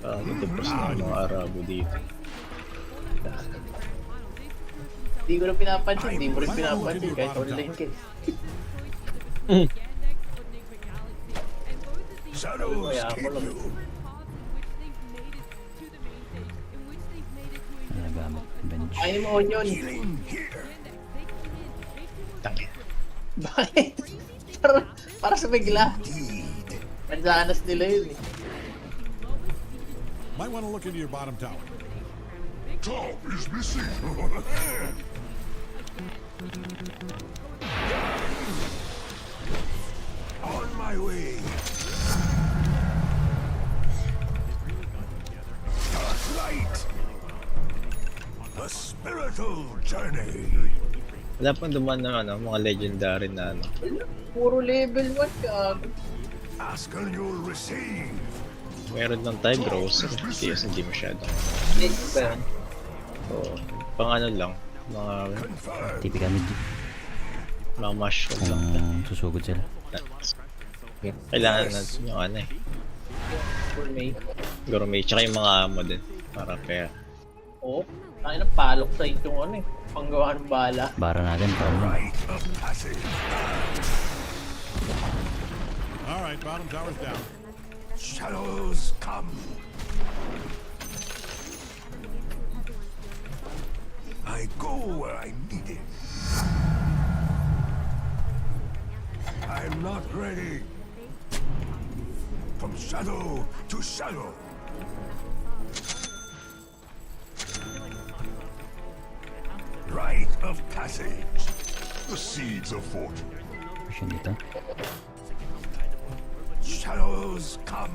Natapos na ang mga Arabo dito. Hindi ko na pinapansin. Hindi mo rin pinapansin. Kahit online ka. Shadows Kaya ako keep lang. you. Ano nagamit? Bench. Ayaw mo onion. Healing here. Tangin. Bakit? para sa bigla. Mandanas nila yun eh. Might want to look into your bottom tower. Top is missing. On my way. Dark light. A spiritual journey. Wala pang duman ng ano, mga legendary na ano. Puro level 1 ka. Ask and you'll receive. Meron ng time browser. Hindi masyado. Next ba? So, pang ano lang. Mga Confirm. Typical mid. mushroom lang. Kung susugod sila. Kailangan na yung ano eh. Gourmet. Gourmet. Tsaka yung mga ammo din. Para pair. Oo. Tayo ng palok sa yung ano eh. Panggawa ng bala. Bara natin, paano yun? Rite of passage. Alright, bottom tower's down. Shadows come. I go where I'm needed. I'm not ready. From shadow to shadow. Rite of passage. The seeds of fortune. Push yun dito. Shadows come.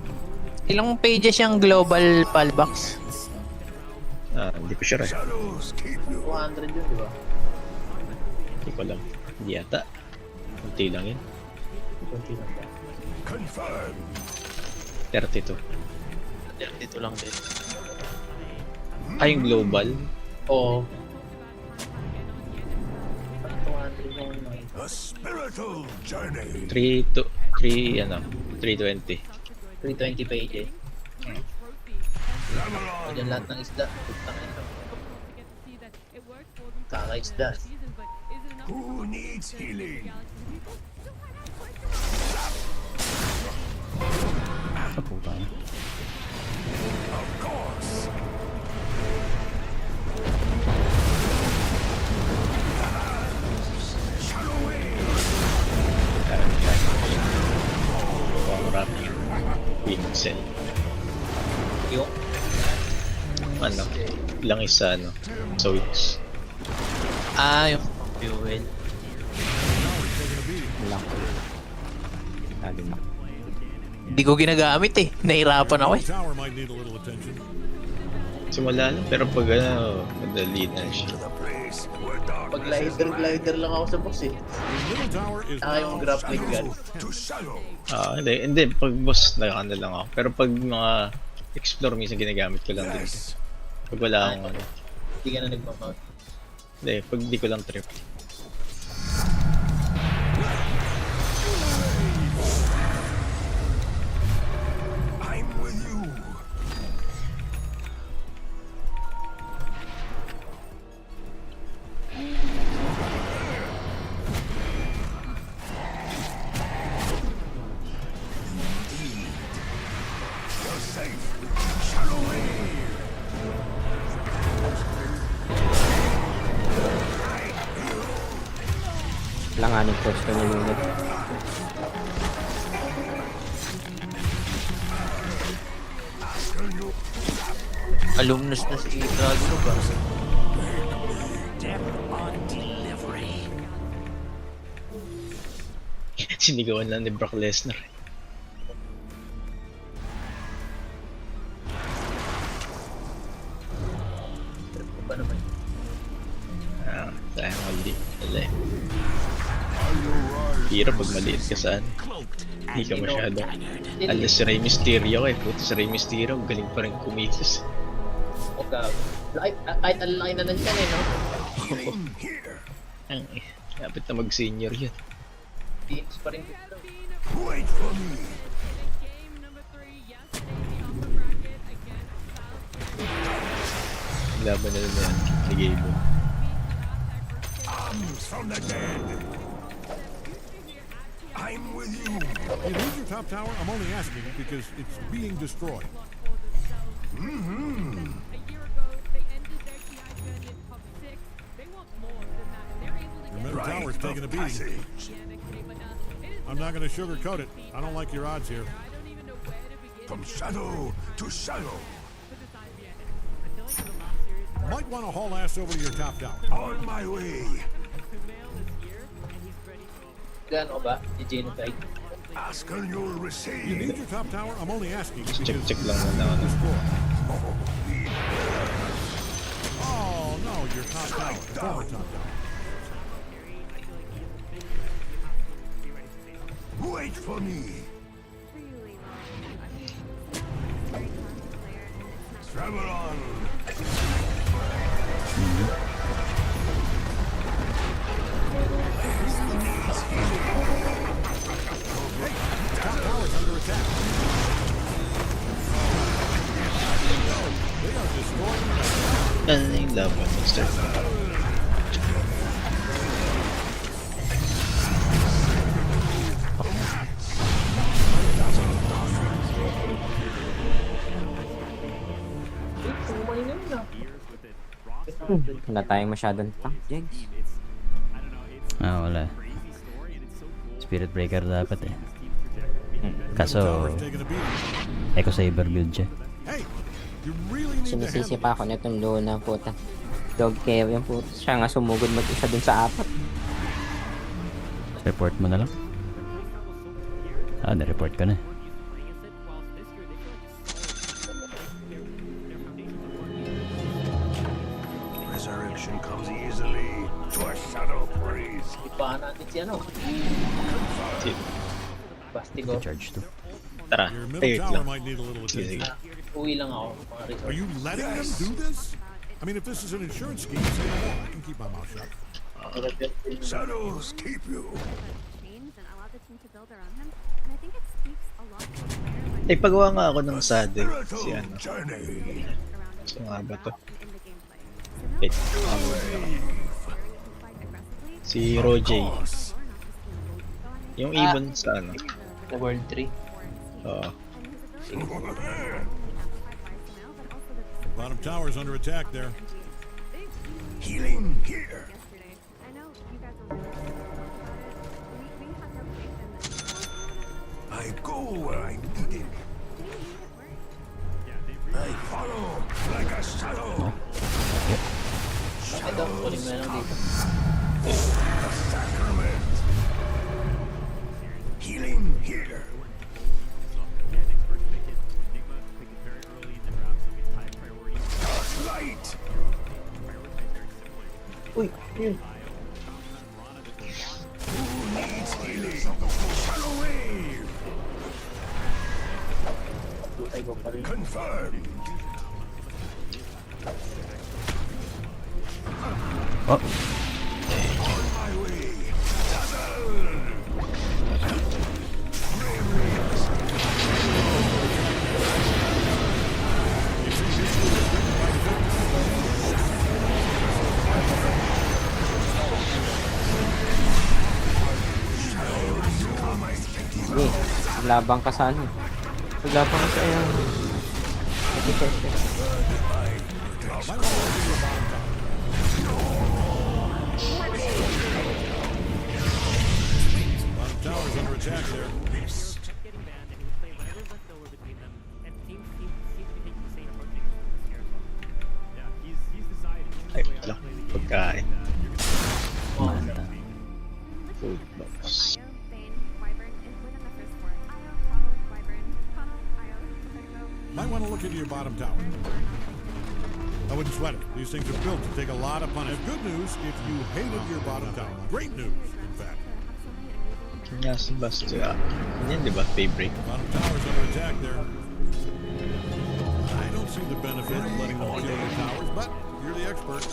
Ilang pages yung global palbox? Hindi ko sure eh. Shadows keep you. 200 yun, di ba? Hindi ko lang. Hindi yata. Kunti lang yun. Confirm. 32. 32 lang din. Yung global. Oo. 200 yung A spiritual journey. 320. 320 pages. Travel on. Diyan lahat ng isda. Putang ina. Kakaisda. Who needs healing? Sa puta. Of course. Maraming pincel. Yung Ano? Ilang isa, ano? Sa weeks. yung fuel. Wala ko. Lagi na. Hindi ko ginagamit eh. Nahirapan ako eh. Tower might need a little attention. Simula lang, pero pag ano, madali na siya. The place where dark Pag glider lang ako sa boss eh. The middle tower is Yung grappling gun. to shadow. Hindi, pag boss na lang ako. Pero pag mga explore minsan ginagamit ko lang din. Pag wala akong ano. Hindi ka na nagmamount. Hindi, pag di ko lang trip. I'm with you. You're safe. Shadow wave. Langanin pwesto ng unit. Alumnus na si Drago ba? Sinigawan lang ni Brock Lesnar. Ba naman? Sayang mali. Wala eh. Hirap pag maliit ka saan. Hindi ka masyado. Alas si Rey Mysterio eh. Puto si Rey Mysterio, galing pa rin kumitos. O gago. Kahit ang laki na nandiyan eh, no? Dapat na mag-senior yun. Teams pa rin dito. Wait for me. Laban na yan. Ligay mo. Arms from the dead. I'm with you. You lose your top tower? I'm only asking because it's being destroyed. Mm-hmm. Your middle tower's taking a beating. Passage. I'm not going to sugarcoat it. I don't like your odds here. From shadow to shadow. Might want to haul ass over to your top tower. On my way. Gano'n ba? I-genocide? Ask and you'll You receive. need your top tower? I'm only asking because Check lang muna ako. destroyed. Oh no, your top tower. Former top tower. Wait for me. Travel on. Top tower's under attack. They are destroying the Ano yung laban? Mag-start na. Sumay na yun ah. Wala tayong masyadong tank, Jegs. Wala. Spirit Breaker dapat eh. Kaso, tower's taking a beating. Echo Saber build siya. Hey, you really need to Sinisisi handle pa ako nitong Luna, puta. Dog care yung puta. Siya nga sumugod mag-isa dun sa apat. Report mo na lang. Na-report ka na. Resurrection comes easily to a shadow praise. Ipahan natin si ano. Bastigo. Charge to. Tara, Your middle wait tower lang. might need a little attention. Uwi lang ako. Mga Are resort. you letting them do this? I mean, if this is an insurance scheme, say no more. I can keep my mouth shut. Shadows keep you. Eh, pagawa nga ako ng saddle. Si Spiritual ano. journey. Sa nga ba to? Wait, Si Roger. Yung ibon sa ano? Sa World 3. Oo. Bottom tower's under attack there. Healing here. I go where I'm needed. I follow like a shadow. Ito, kunin mo na lang dito. Sacrament. Healing here. Dark light. Uy, yun. Who needs healing? Shadow wave. Tutay ko pa rin. Confirmed. Oh, On my way. Dazzle. Sige, labang ka sa ano. Labang ka sa ayun. Bottom tower's under attack there. Ay, lang. Pagkain. Manta. Food box. Might want to look into your bottom tower. I wouldn't sweat it. These things are built to take a lot of punishment. Good news if you hated your bottom tower. Great news, in fact. Kanya si Bastia. Yan di ba favorite? Bottom tower's under attack there. I don't see the benefit of letting them kill your towers, but you're the expert.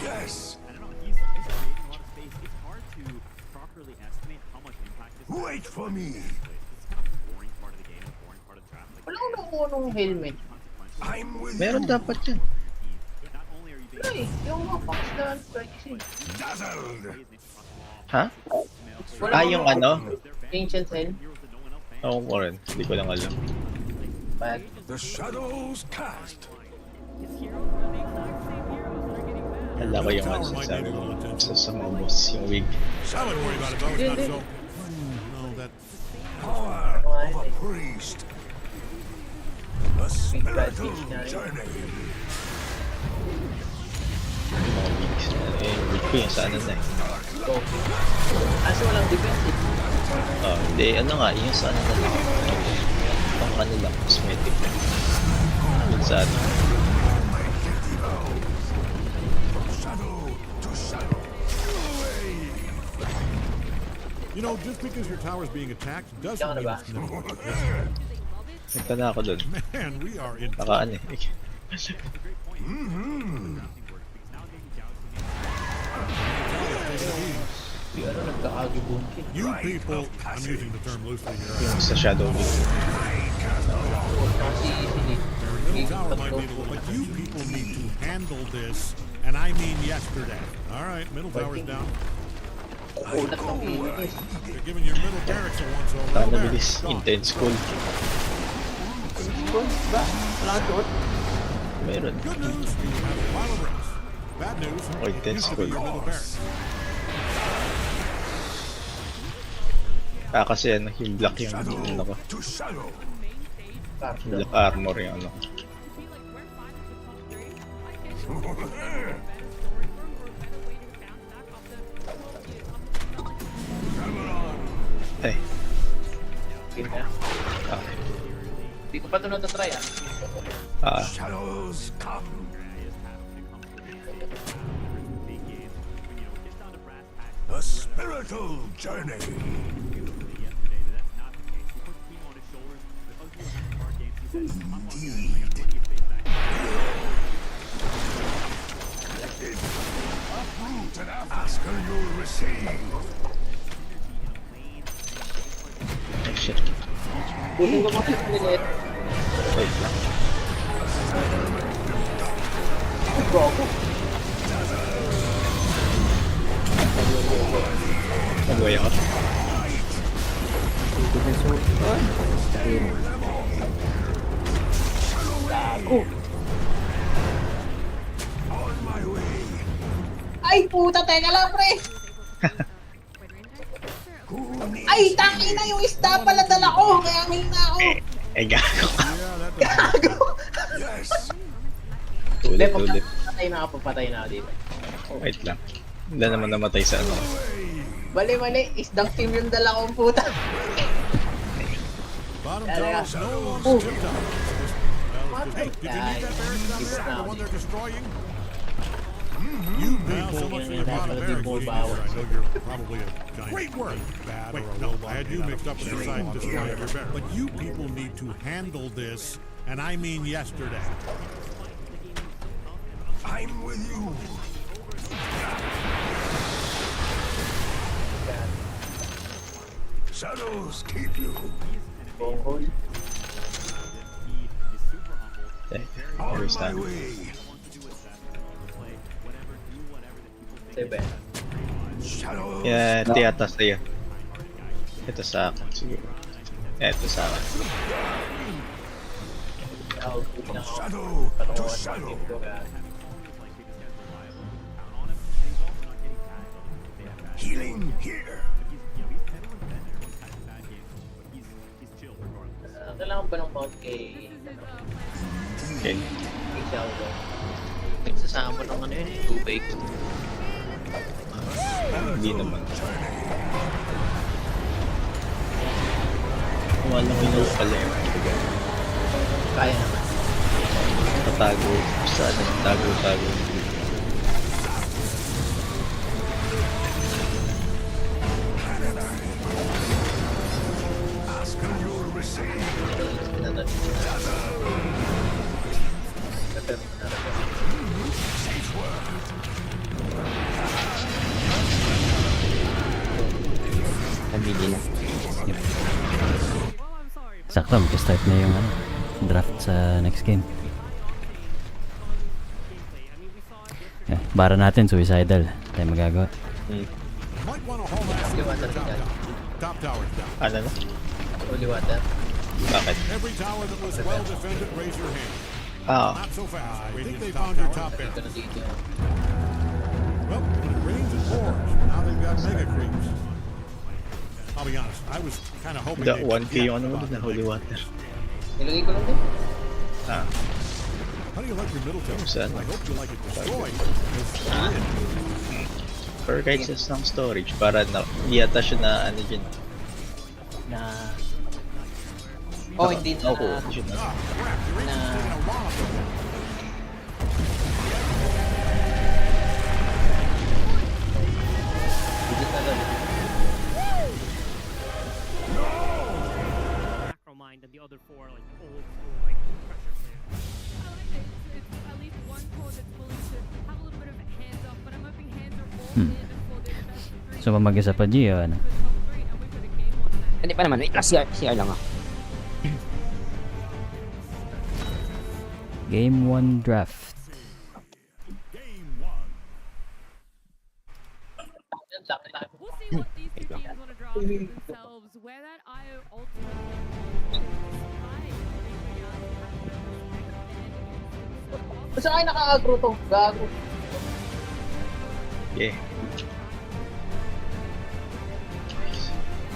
Yes. I don't know, he's creating a lot of space. It's hard to properly estimate how much impact this has. Wait for me. It's kind of a boring part of the game, a boring part of the draft. Like, Wala ko nakuha nung helmet. I'm with Meron you. dapat yan. not only are you being Wala eh, yung mga box na strike kasi. Dazzled. Ha? Wala Ah, ko yung nung ano? Ancient Hell. Ako ko rin. Hindi ko lang alam. Bad. The shadows cast. Kala ko yung ano sabi mo sa mga boss, yung wig. I wouldn't worry about it though. It's not so. No, that power of a priest. A spiritual journey. Mga wigs. Eh, wig ko yung sa ano na eh. Kaso walang defensive. Oh, hindi, ano nga, yung sa ano na lang. Pang ano lang, cosmetic. Yung sa ano. You know, just because your tower is being attacked doesn't mean it's no. Nagta na ako doon. Man, we are in. Naka ano eh. Di ano, nagkakagibunkin. You people, I'm using the term loosely here. Yung sa Shadow Wig. Kasi Middle tower might need a little, but you people need to handle this, and I mean yesterday. All right, middle tower's down. ulat ng inis. They're giving your middle barracks a once over. Taka There. nabilis. Intense cool. Ba? Wala kang suot? Meron. Good news, you have a pile of bricks. Bad news, Oh, it intense used to be cool. your middle barracks. Ah, kasi ano, yung black yung ano ko. To shadow. Yung black armor yung ano ko. Ay. Game na. Okay. Hindi ko pa ito natatry ah. Ah, Shadows come. A spiritual journey. Indeed. Uproot and ask and you'll receive. oh shit. Kunin ko mga minute. Wait lang. Go ako. Nag-way ako. Defense mo. Ay, puta, teka lang, pre! Ay, tangina yung isda pala dala ko, kaya may na ako. Gago ka. Gago! Ulit, ulit. Papatay na ako dito. Wait lang. Hindi naman namatay sa ano. Mali, isdang team yung dala kong puta. Bottom Talaga. tower, no tip top. Hey, did you Ay, need that bear ibig stuff? na The ako one dito. they're destroying? You people so much for your bottom Dapat bear di po exposure. bawal. I know you're probably a giant. Great work. Bad Wait, no, I had you mixed up with the side destroying your bear. But you people need to handle this, and I mean yesterday. I'm with you. Shadows keep you. Bonghol. Where's that? way. Seven. Shadows. Yeah, ito yata sa'yo. Ito sa akin, siguro. Ito sa akin. Shadow to shadow. Healing here. Kailangan ba ng mount kay... Okay. kay Xiaodo? Nagsasama ng ano yun, tubig. Hindi naman. Walang ilaw pala yun. Kaya naman. Tatago. Saan? Tago. Nabili na. Sakto, mag-start na yung draft sa next game. Bara natin, suicidal. Tayo magagawa. Might want to haul ass Liwater to the ka dyan. top tower's down. Ano na? Holy water. Bakit? Every tower that was well defended, raise your hand. Not so fast. I think they found your top Ito barrel. na dito. Well, when it rains, it pours. Now they've got mega creeps. I'll be honest, I was kind of hoping The they'd 1K forget yung ano about na the holy mega water. Nilagay ko lang din. Ah, How do you like your middle tower? Saan? I hope you like it destroyed. for kahit sa isang storage, para na, hindi yata siya na ano dyan. Na... Oh, hindi na... Ako, hindi siya na. Ah, crap, your na... agent's taking a wallop of it. Hindi na lang. Macromind and the other four like old school like pressure players. I like it. It's at least one core that's willing to have a little bit of hands up, but I'm hoping hands are all in for this best of three. So, mag-isa pa G, ano? For top three, and we've got a game on that. Hindi pa naman. Wait lang, CR lang ah. Game 1 draft. We'll see what these two teams want to draw for themselves. Where that IO ultimate Basta kayo naka-agro to. Gago. Yeah.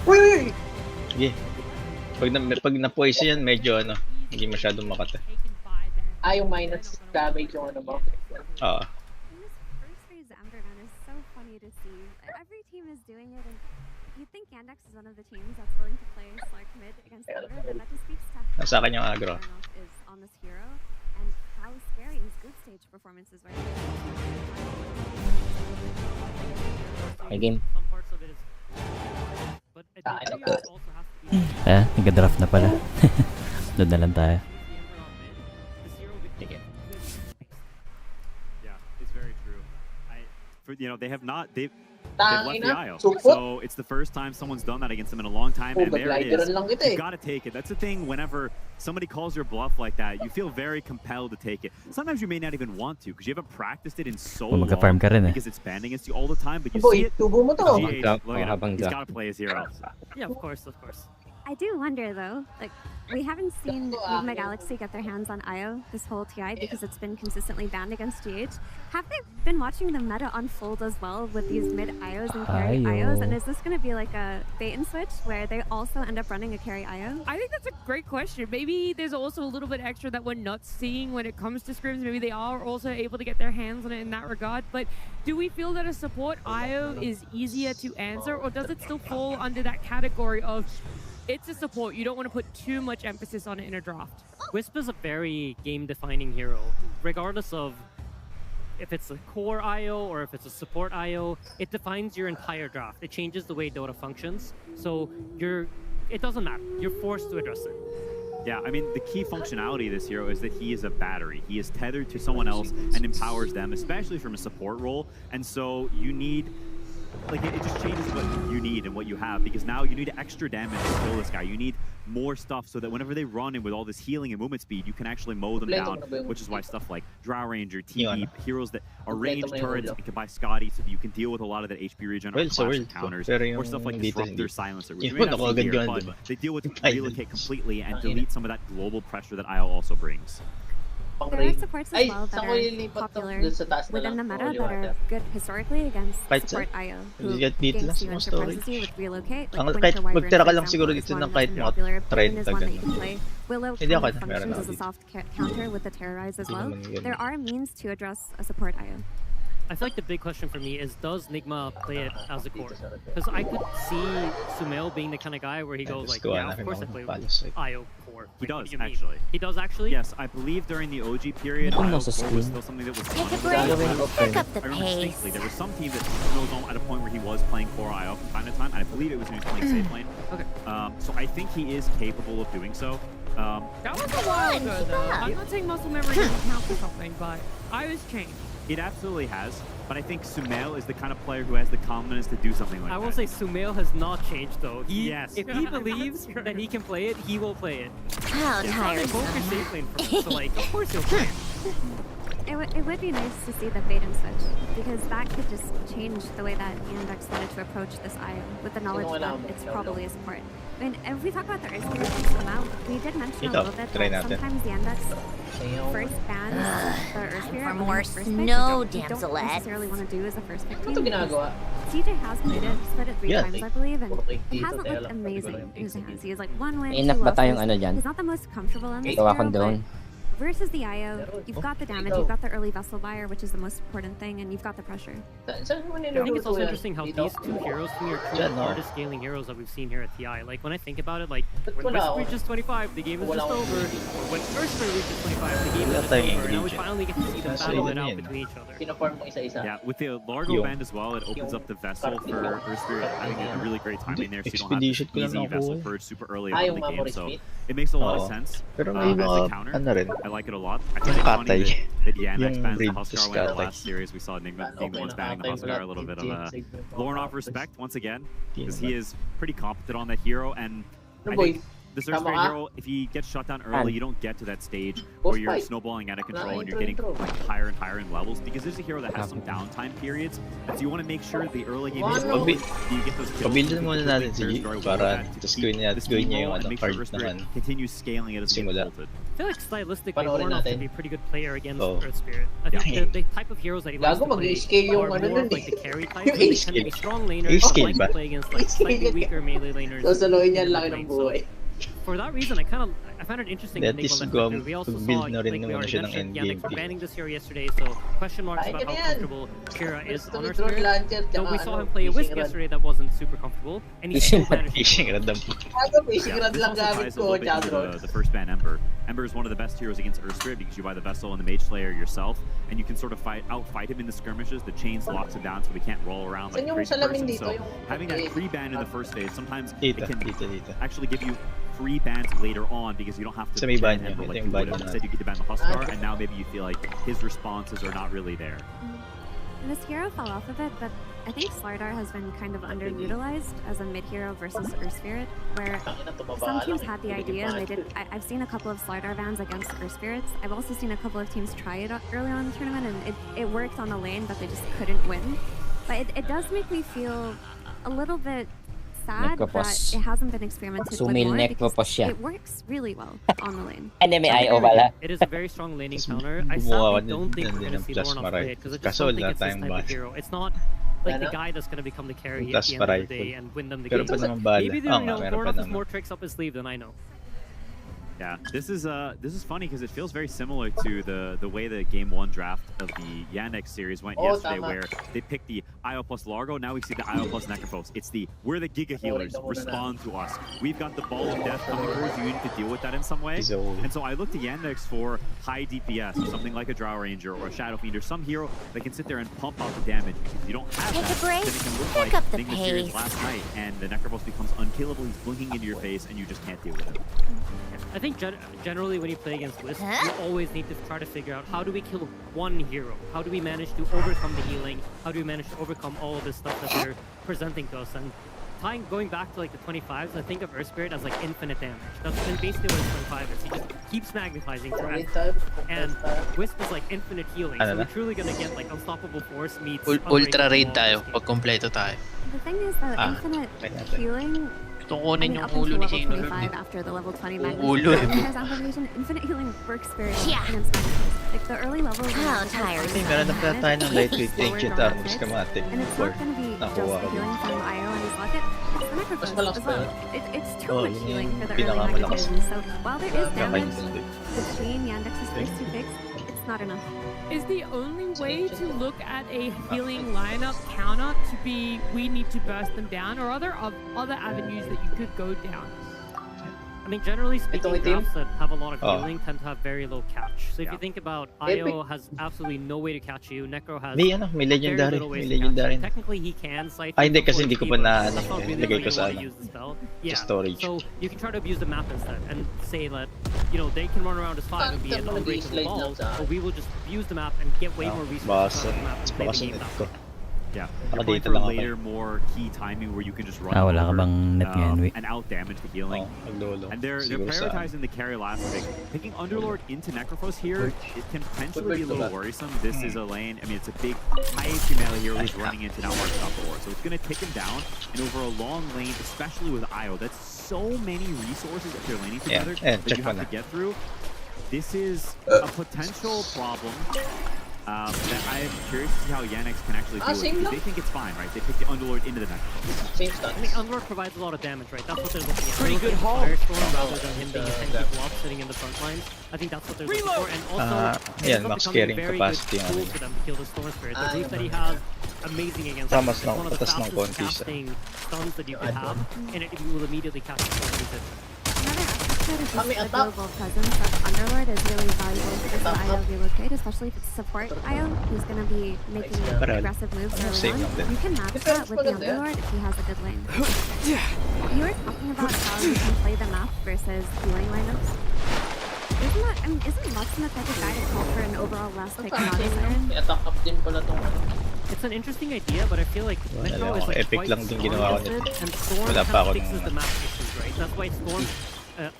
Uy! Yeah. Pag na-poison yan, medyo ano, hindi masyadong makata. Yung minus damage yung ano mo. Oo. In this first phase Amberman is so funny to see. Every team is doing it, and you'd think Yandex is one of the teams that's willing to play Slark mid against Thunder, but that just speaks to how Nasa kanyang agro. Arnold is on this hero and how scary his good stage performance is right now. May game. Some parts of it is but it also has to be Nag-draft na pala. Doon na lang tayo. Yeah, it's very true. They have not. left the IO. So it's the first time someone's done that against him in a long time, and there it is. You gotta take it. That's the thing. Whenever somebody calls your bluff like that, you feel very compelled to take it. Sometimes you may not even want to because you haven't practiced it in so long because it's banned against you all the time. But you see it. GH, look at him. He's gotta play his hero. Yeah, of course, of course. I do wonder though, like we haven't seen Enigma Galaxy get their hands on IO this whole TI because it's been consistently banned against GH. Have they been watching the meta unfold as well with these mid IOs and carry IOs? And is this going to be like a bait and switch where they also end up running a carry IO? I think that's a great question. Maybe there's also a little bit extra that we're not seeing when it comes to scrims. Maybe they are also able to get their hands on it in that regard. But do we feel that a support IO is easier to answer, or does it still fall under that category of it's a support, you don't want to put too much emphasis on it in a draft? Wisp is a very game-defining hero. Regardless of if it's a core IO or if it's a support IO, it defines your entire draft. It changes the way Dota functions. So it doesn't matter. You're forced to address it. Yeah, I mean, the key functionality of this hero is that he is a battery. He is tethered to someone else and empowers them, especially from a support role. And so you need... Like, it just changes what you need and what you have, because now you need extra damage to kill this guy. You need more stuff so that whenever they run in with all this healing and movement speed, you can actually mow them down, which is why stuff like Drow Ranger, TP, heroes that are ranged turrets and can buy Scotty so that you can deal with a lot of that HP regen or flash counters, or stuff like Disruptor, Silencer, which you may not see here, but they deal with Relocate completely and delete some of that global pressure that IO also brings. There are supports as well that are popular within the meta that are good historically against support IO, who games you and surprises you with Relocate. Like Winter Wyvern, for example, is one that's very popular. Bane is one that you can play. Willow kind of functions as a soft counter with the Terrorize as well. There are means to address a support IO. I feel like the big question for me is, does Nigma play it as a core? Because I could see Sumail being the kind of guy where he goes like, yeah, of course I play with IO core. He does, actually. He does actually? Yes, I believe during the OG period, IO core was still something that was Pick up the pace. There was some team that knows at a point where he was playing core IO from time to time, and I believe it was when he was playing safe lane. Okay. So I think he is capable of doing so. That was a while ago, though. I'm not saying muscle memory doesn't count for something, but IO's changed. It absolutely has, but I think Sumail is the kind of player who has the confidence to do something like that. I will say Sumail has not changed though. If he believes that he can play it, he will play it. How tired. Safe lane for him, so like, of course he'll play it. It would be nice to see the bait and switch, because that could just change the way that Yandex wanted to approach this IO, with the knowledge that it's probably a support. I mean, if we talk about the Earth Spirit come out, we did mention a little bit that sometimes Yandex first bans the Earth Spirit for more snow, damselette. You don't necessarily want to do as a first pick team. CJ has played it, split it 3 times, I believe, and it hasn't looked amazing in his hands. He has like 1 win, 2 losses. He's not the most comfortable in this hero, but versus the IO, you've got the damage, you've got the early vessel buyer, which is the most important thing, and you've got the pressure. I think it's also interesting how these 2 heroes to me are 2 of the hardest scaling heroes that we've seen here at TI. Like, when I think about it, like, when Whisper reaches 25, the game is just over. When Earthspray reaches 25, the game is just over. Now we finally get to see them battle it out between each other. Yeah, with the Largo band as well, it opens up the vessel for Earthspirit having a really great timing there, so you don't have this easy vessel purge super early on in the game, so it makes a lot of sense as a counter. I like it a lot. I think it's funny that Yandex bans the Huskar when in the last series we saw Nigma being the ones banning the Huskar. A little bit of a Lornoff respect once again, because he is pretty competent on that hero, and I think the Earthspirit hero, if he gets shut down early, you don't get to that stage where you're snowballing out of control and you're getting like higher and higher in levels, because there's a hero that has some downtime periods, and so you want to make sure the early game is low, you get those kills. Pabildan muna natin si G para tapos gawin niya yung card naman. Continue scaling it as it gets ulted. I feel like stylistically, Lornoff can be a pretty good player against Earthspirit. I think the type of heroes that he likes to play are more of like the carry type. They tend to be strong laners, like to play against like slightly weaker melee laners. For that reason, I found it interesting that we also saw, like we already mentioned, Yandex were banning this hero yesterday, so question marks about how comfortable Kira is on Earthspirit. Though we saw him play a Wisp yesterday that wasn't super comfortable, and he still managed to play. The first ban Ember. Ember is one of the best heroes against Earthspirit because you buy the Vessel and the Mage Slayer yourself, and you can sort of outfight him in the skirmishes. The chains locks him down so he can't roll around like a crazy person. So having that free ban in the first phase, sometimes it can actually give you free bans later on because you don't have to ban him like you would have. Instead you get to ban the Huskar, and now maybe you feel like his responses are not really there. And this hero fell off a bit, but I think Slardar has been kind of underutilized as a mid hero versus Earth Spirit, where some teams had the idea and they did. I've seen a couple of Slardar bans against Earth Spirits. I've also seen a couple of teams try it early on in the tournament, and it worked on the lane, but they just couldn't win. But it does make me feel a little bit sad that it hasn't been experimented with more because it works really well on the lane. May IO pala. It is a very strong laning counter. I sadly don't think we're going to see Lorna play it because I just don't think it's this type of hero. It's not like the guy that's going to become the carry at the end of the day and win them the game. Maybe Lorna has more tricks up his sleeve than I know. Yeah, this is funny because it feels very similar to the way the Game 1 draft of the Yandex series went yesterday, where they picked the IO plus Largo. Now we see the IO plus Necrophos. It's we're the Giga Healers. Respond to us. We've got the Ball of Death coming through, so you need to deal with that in some way. And so I looked to Yandex for high DPS, or something like a Drow Ranger or a Shadow Fiend, or some hero that can sit there and pump out the damage. Because if you don't have that, then it can look like Thing the series last night, and the Necrophos becomes unkillable. He's blinking into your face, and you just can't deal with it. I think generally when you play against Wisp, you always need to try to figure out how do we kill one hero? How do we manage to overcome the healing? How do we manage to overcome all of this stuff that they're presenting to us? And going back to like the 25s, I think of Earth Spirit as like infinite damage. That's basically what his 25 is. He just keeps magnetizing through. And Wisp is like infinite healing. So we're truly gonna get like unstoppable force meets Ultra raid tayo pag kompleto tayo. The thing is that infinite healing. Gusto ko kunin yung up ulo until ni level Shane. 25 after the level 20 Ulo eh. There's amplification, infinite healing works very well against Magnetos. Like the early levels. Meron na pala tayo ng lightweight tank kit armors kamate. And it's not going to be just the healing from IO and his bucket. It's the Necrophos as well. It's too much healing for the early Magnetism. So while there is damage between Yandex's first two picks, it's not enough. Is the only way to look at a healing lineup counter to be we need to burst them down, or are there other avenues that you could go down? I mean, generally speaking, drafts that have a lot of healing tend to have very low catch. So if you think about IO has absolutely no way to catch you, Necro has may legendary, very little ways to catch you. Technically, he can sight. Hindi kasi hindi ko pa na that's not really lagay ko sa storage. So you can try to abuse the map instead and say that, you know, they can run around as 5 and be an unbreakable ball, but we will just abuse the map and get way more resources out of the map and play the game that way. Yeah, they're going for later, more key timing where you can just run over wala ka bang net ngayon, and out-damage the healing. And they're prioritizing the carry last pick. Picking Underlord into Necrophos here, it can potentially be a little worrisome. This is a lane, I mean, it's a big high HP melee hero who's running into now Unstoppable War. So it's going to take him down, and over a long lane, especially with IO, that's so many resources if they're laning together that you have to get through. This is a potential problem. That I'm curious to see how Yandex can actually deal with it, because they think it's fine, right? They pick the Underlord into the next. I think Underlord provides a lot of damage, right? That's what they're looking at. Pretty good haul. Firestorm rather than him being a 10 people up sitting in the front lines. I think that's what they're looking for. And also, it's becoming a very good tool for them to kill the Storm Spirit. The boost that he has, amazing against him. It's one of the fastest casting stuns that you can have, and it will immediately catch the Storm. The global presence of Underlord is really valuable for this IO relocate, especially if it's support IO who's going to be making aggressive moves early on. You can match that with the Underlord if he has a good lane. You were talking about how you can play the map versus healing lineups. Isn't Lux the type of guy to call for an overall last pick not a Siren? It's an interesting idea, but I feel like Necro is like quite strong against it, and Storm kind of fixes the map issues, right? That's why Storm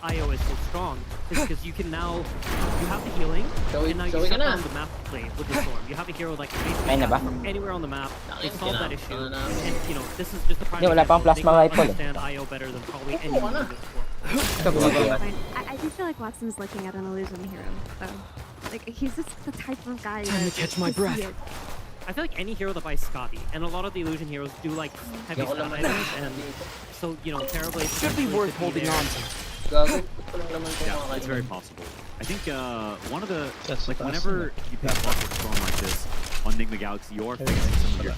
IO is so strong, is because you can now, you have the healing, and now you shut down the map play with the Storm. You have a hero that can basically from anywhere on the map, they solve that issue, and you know, this is just the prime example. They can understand IO better than probably anyone in this world. I do feel like Watson's looking at an illusion hero, though. Like, he's just the type of guy Time to catch my breath. I feel like any hero that buys Scotty, and a lot of the illusion heroes do like heavy stat items, and so, you know, Terrorblade should be worth holding on to. Yeah, it's very possible. I think one of the, like, whenever you pick up a storm like this on Enigma Galaxy, you're facing some of your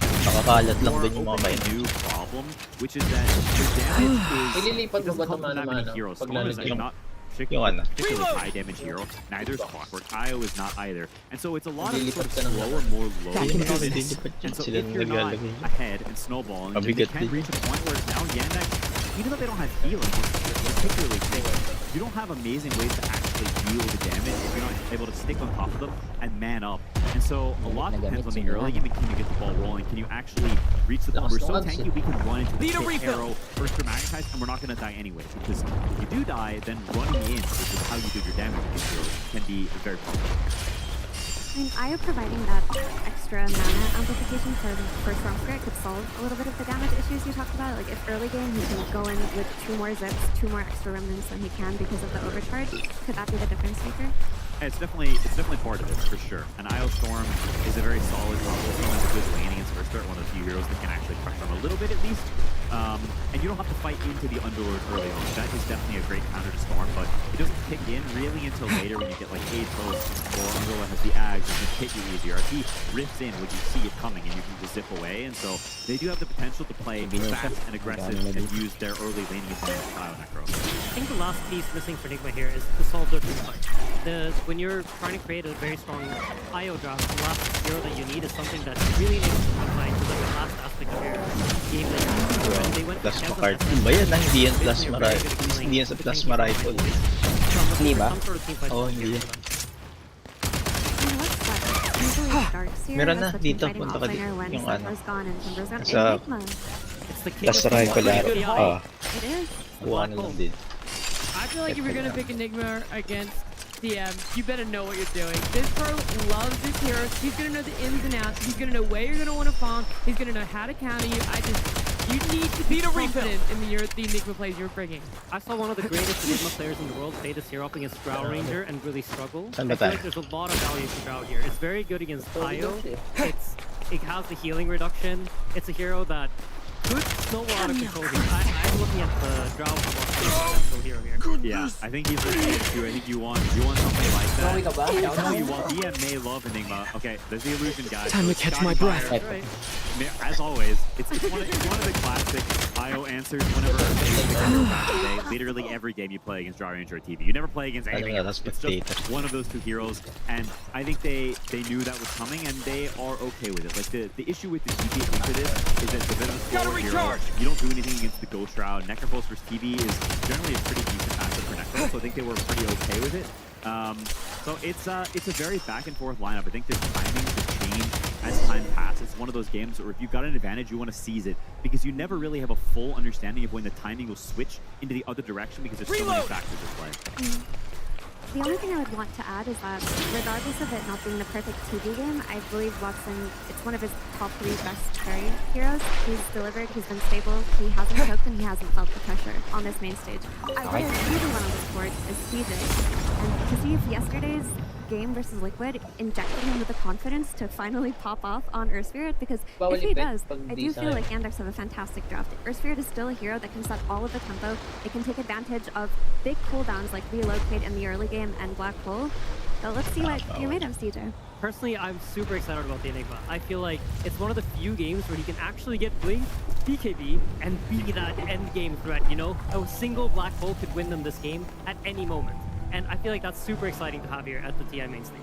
new problem, which is that your damage is, it doesn't come from that many heroes. Storm is not particularly high damage hero. Neither is Clockwork. IO is not either. And so it's a lot of sort of slower, more low damage. And so if you're not ahead and snowballing, then you can reach a point where now Yandex, even though they don't have healing, particularly you don't have amazing ways to actually deal the damage if you're not able to stick on top of them and man up. And so a lot depends on the early game and can you get the ball rolling? Can you actually reach the point? We're so tanky we can run into the quick arrow first magnetize and we're not going to die anyway. Because if you do die, then running in, which is how you do your damage against heroes, can be very powerful. I mean, Io providing that extra mana amplification for Storm Spirit could solve a little bit of the damage issues you talked about. Like if early game he can go in with 2 more zips, 2 more extra remnants than he can because of the overcharge, could that be the difference maker? It's definitely part of it, for sure. And Io Storm is a very solid combo. Storm has a good lane against First Start, one of the few heroes that can actually pressure him a little bit at least. And you don't have to fight into the Underlord early on. That is definitely a great counter to Storm, but it doesn't kick in really until later when you get like Aethos or Underlord has the Ags, it can hit you easier. If he rips in when you see it coming and you can just zip away, and so they do have the potential to play fast and aggressive and use their early laning advantage with Io Necro. I think the last piece missing for Nigma here is to solve their team fight. When you're trying to create a very strong IO draft, the last hero that you need is something that really needs to be playing to the last aspect of your game that you and they went Plasma card. Ba yan? Hindi yan plasma rifle. Hindi yan sa plasma rifle. Hindi ba? Oo, hindi yan. Meron na dito. Punta ka dito. Yung ano. Sa plasma rifle aro. Kuha na lang din. I feel like if you're gonna pick Enigma against DM, you better know what you're doing. This pro loves his heroes. He's gonna know the ins and outs. He's gonna know where you're gonna want to farm. He's gonna know how to counter you. You need to be confident in the Enigma plays you're bringing. I saw one of the greatest Enigma players in the world play this hero up against Drow Ranger and really struggle. I feel like there's a lot of value to Drow here. It's very good against Io. It has the healing reduction. It's a hero that could snowball out of control here. I'm looking at the Drow hero here. Yeah, I think he's looking at you. I think you want something like that. No, you want DM may love Enigma. Okay, there's the illusion, guys. Time to catch my breath. As always, it's one of the classic IO answers whenever they literally every game you play against Drow Ranger or TV. You never play against anything else. It's just one of those 2 heroes, and I think they knew that was coming, and they are okay with it. Like the issue with the TV into this is that it's a bit of a slower hero. You don't do anything against the Ghost Shroud. Necrophos versus TV is generally a pretty decent matchup for Necrophos, so I think they were pretty okay with it. So it's a very back and forth lineup. I think there's timing to change as time passes. It's one of those games where if you've got an advantage, you want to seize it because you never really have a full understanding of when the timing will switch into the other direction because there's so many factors at play. The only thing I would want to add is that regardless of it not being the perfect TV game, I believe Watson, it's one of his top 3 best carry heroes. He's delivered, he's been stable, he hasn't choked, and he hasn't felt the pressure on this main stage. I really want to look forward is CJ. And to see if yesterday's game versus Liquid injected him with the confidence to finally pop off on Earth Spirit, because if he does, I do feel like Yandex have a fantastic draft. Earth Spirit is still a hero that can set all of the tempo. It can take advantage of big cooldowns like Relocate in the early game and Black Hole. So let's see what you made of, CJ. Personally, I'm super excited about the Enigma. I feel like it's one of the few games where you can actually get Blink, BKB, and be that end game threat, you know? A single Black Hole could win them this game at any moment. And I feel like that's super exciting to have here at the TI main stage.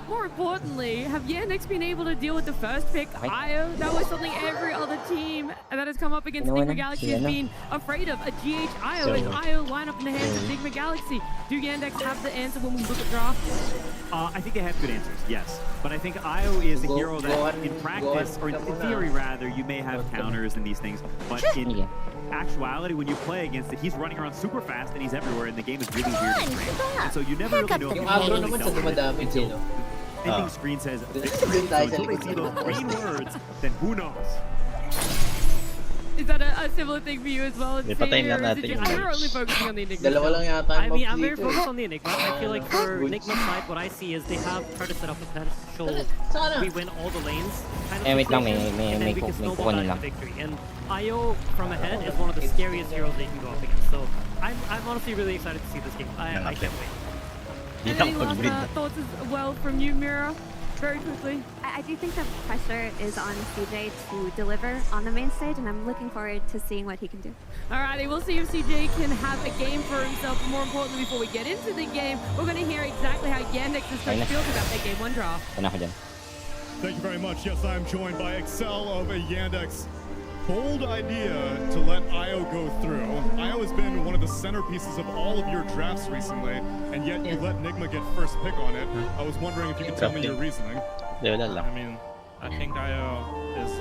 More importantly, have Yandex been able to deal with the first pick, Io? That was something every other team that has come up against Enigma Galaxy has been afraid of. A GH Io and Io line up in the hands of Enigma Galaxy. Do Yandex have the answer when we look at draft? I think they have good answers, yes. But I think Io is a hero that in practice, or in theory rather, you may have counters and these things, but in actuality, when you play against it, he's running around super fast and he's everywhere, and the game is really weird and strange. And so you never really know if you until ending screen says victory. So until they see those green words, then who knows? Is that a similar thing for you as well? You're only focusing on the Enigma. I mean, I'm very focused on the Enigma. I feel like for Enigma's side, what I see is they have tried to set up a potential we win all the lanes kind of situation, and then we can snowball back to victory. And Io from ahead is one of the scariest heroes they can go up against. So I'm honestly really excited to see this game. I can't wait. And any last thoughts as well from you, Mira? Very quickly. I do think the pressure is on CJ to deliver on the main stage, and I'm looking forward to seeing what he can do. Alrighty, we'll see if CJ can have a game for himself. But more importantly, before we get into the game, we're going to hear exactly how Yandex's coach feels about that game 1 draw. Thank you very much. Yes, I'm joined by Excel of Yandex. Bold idea to let Io go through. Io has been one of the centerpieces of all of your drafts recently, and yet you let Nigma get first pick on it. I was wondering if you could tell me your reasoning. I mean, I think IO is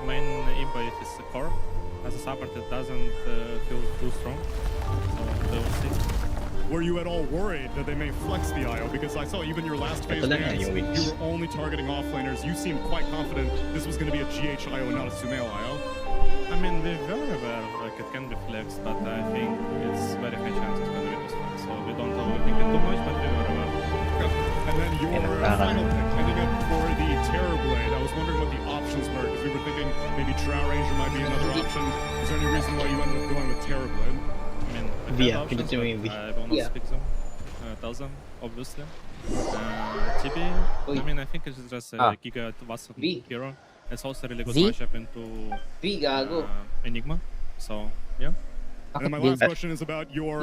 main imba is the core. As a support, it doesn't feel too strong. So we'll see. Were you at all worried that they may flex the IO? Because I saw even your last phase games, you were only targeting offlaners. You seemed quite confident this was going to be a GH IO, not a Sumail IO. I mean, we're very aware, like it can be flexed, but I think it's very high chance it's going to be this one. So we don't overthink it too much, but we were aware. And then your final pick, ending up for the Terrorblade. I was wondering what the options were, because we were thinking maybe Drow Ranger might be another option. Is there any reason why you ended up going with Terrorblade? I mean, I bonus pick them, tell them, obviously. TP, I mean, I think it's just a Giga Vassal hero. It's also a really good matchup into Enigma. So, yeah. And my last question is about your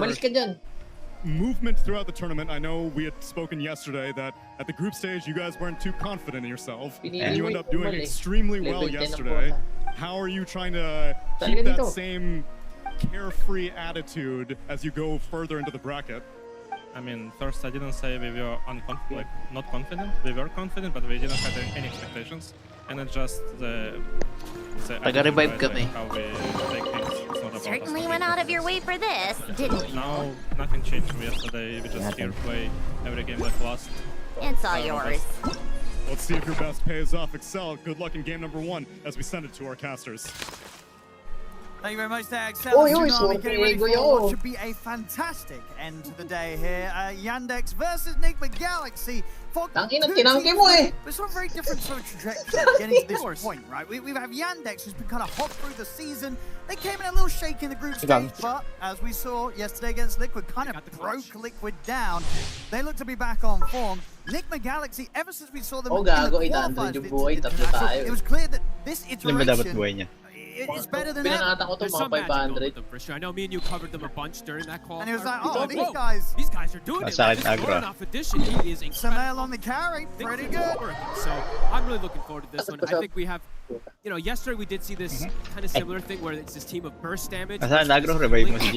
movement throughout the tournament. I know we had spoken yesterday that at the group stage you guys weren't too confident in yourself, and you end up doing extremely well yesterday. How are you trying to keep that same carefree attitude as you go further into the bracket? I mean, first I didn't say we were not confident. We were confident, but we didn't have any expectations. And it's just the Taga-revive kami. how we take things. It's not about Certainly went out of your way for this, didn't you? Now, nothing changed from yesterday. We just here play every game like last. It's all yours. Let's see if your best pays off. Excel, good luck in game number 1 as we send it to our casters. Thank you very much there, Excel. Tsunami getting ready for what should be a fantastic end to the day here. Yandex versus Nigma Galaxy. But it's not very different sort of trajectory getting to this point, right? We have Yandex, who's been kind of hot through the season. They came in a little shaky in the group stage, but as we saw yesterday against Liquid, kind of broke Liquid down. They look to be back on form. Nigma Galaxy, ever since we saw them in the qualifiers, it was clear that this iteration it's better than ever. There's some magic with them for sure. I know me and you covered them a bunch during that call. And he was like, oh, these guys are doing it. This Off addition, he is incredible. Sumail on the carry, pretty good. So I'm really looking forward to this one. I think we have, you know, yesterday we did see this kind of similar thing where it's this team of burst damage.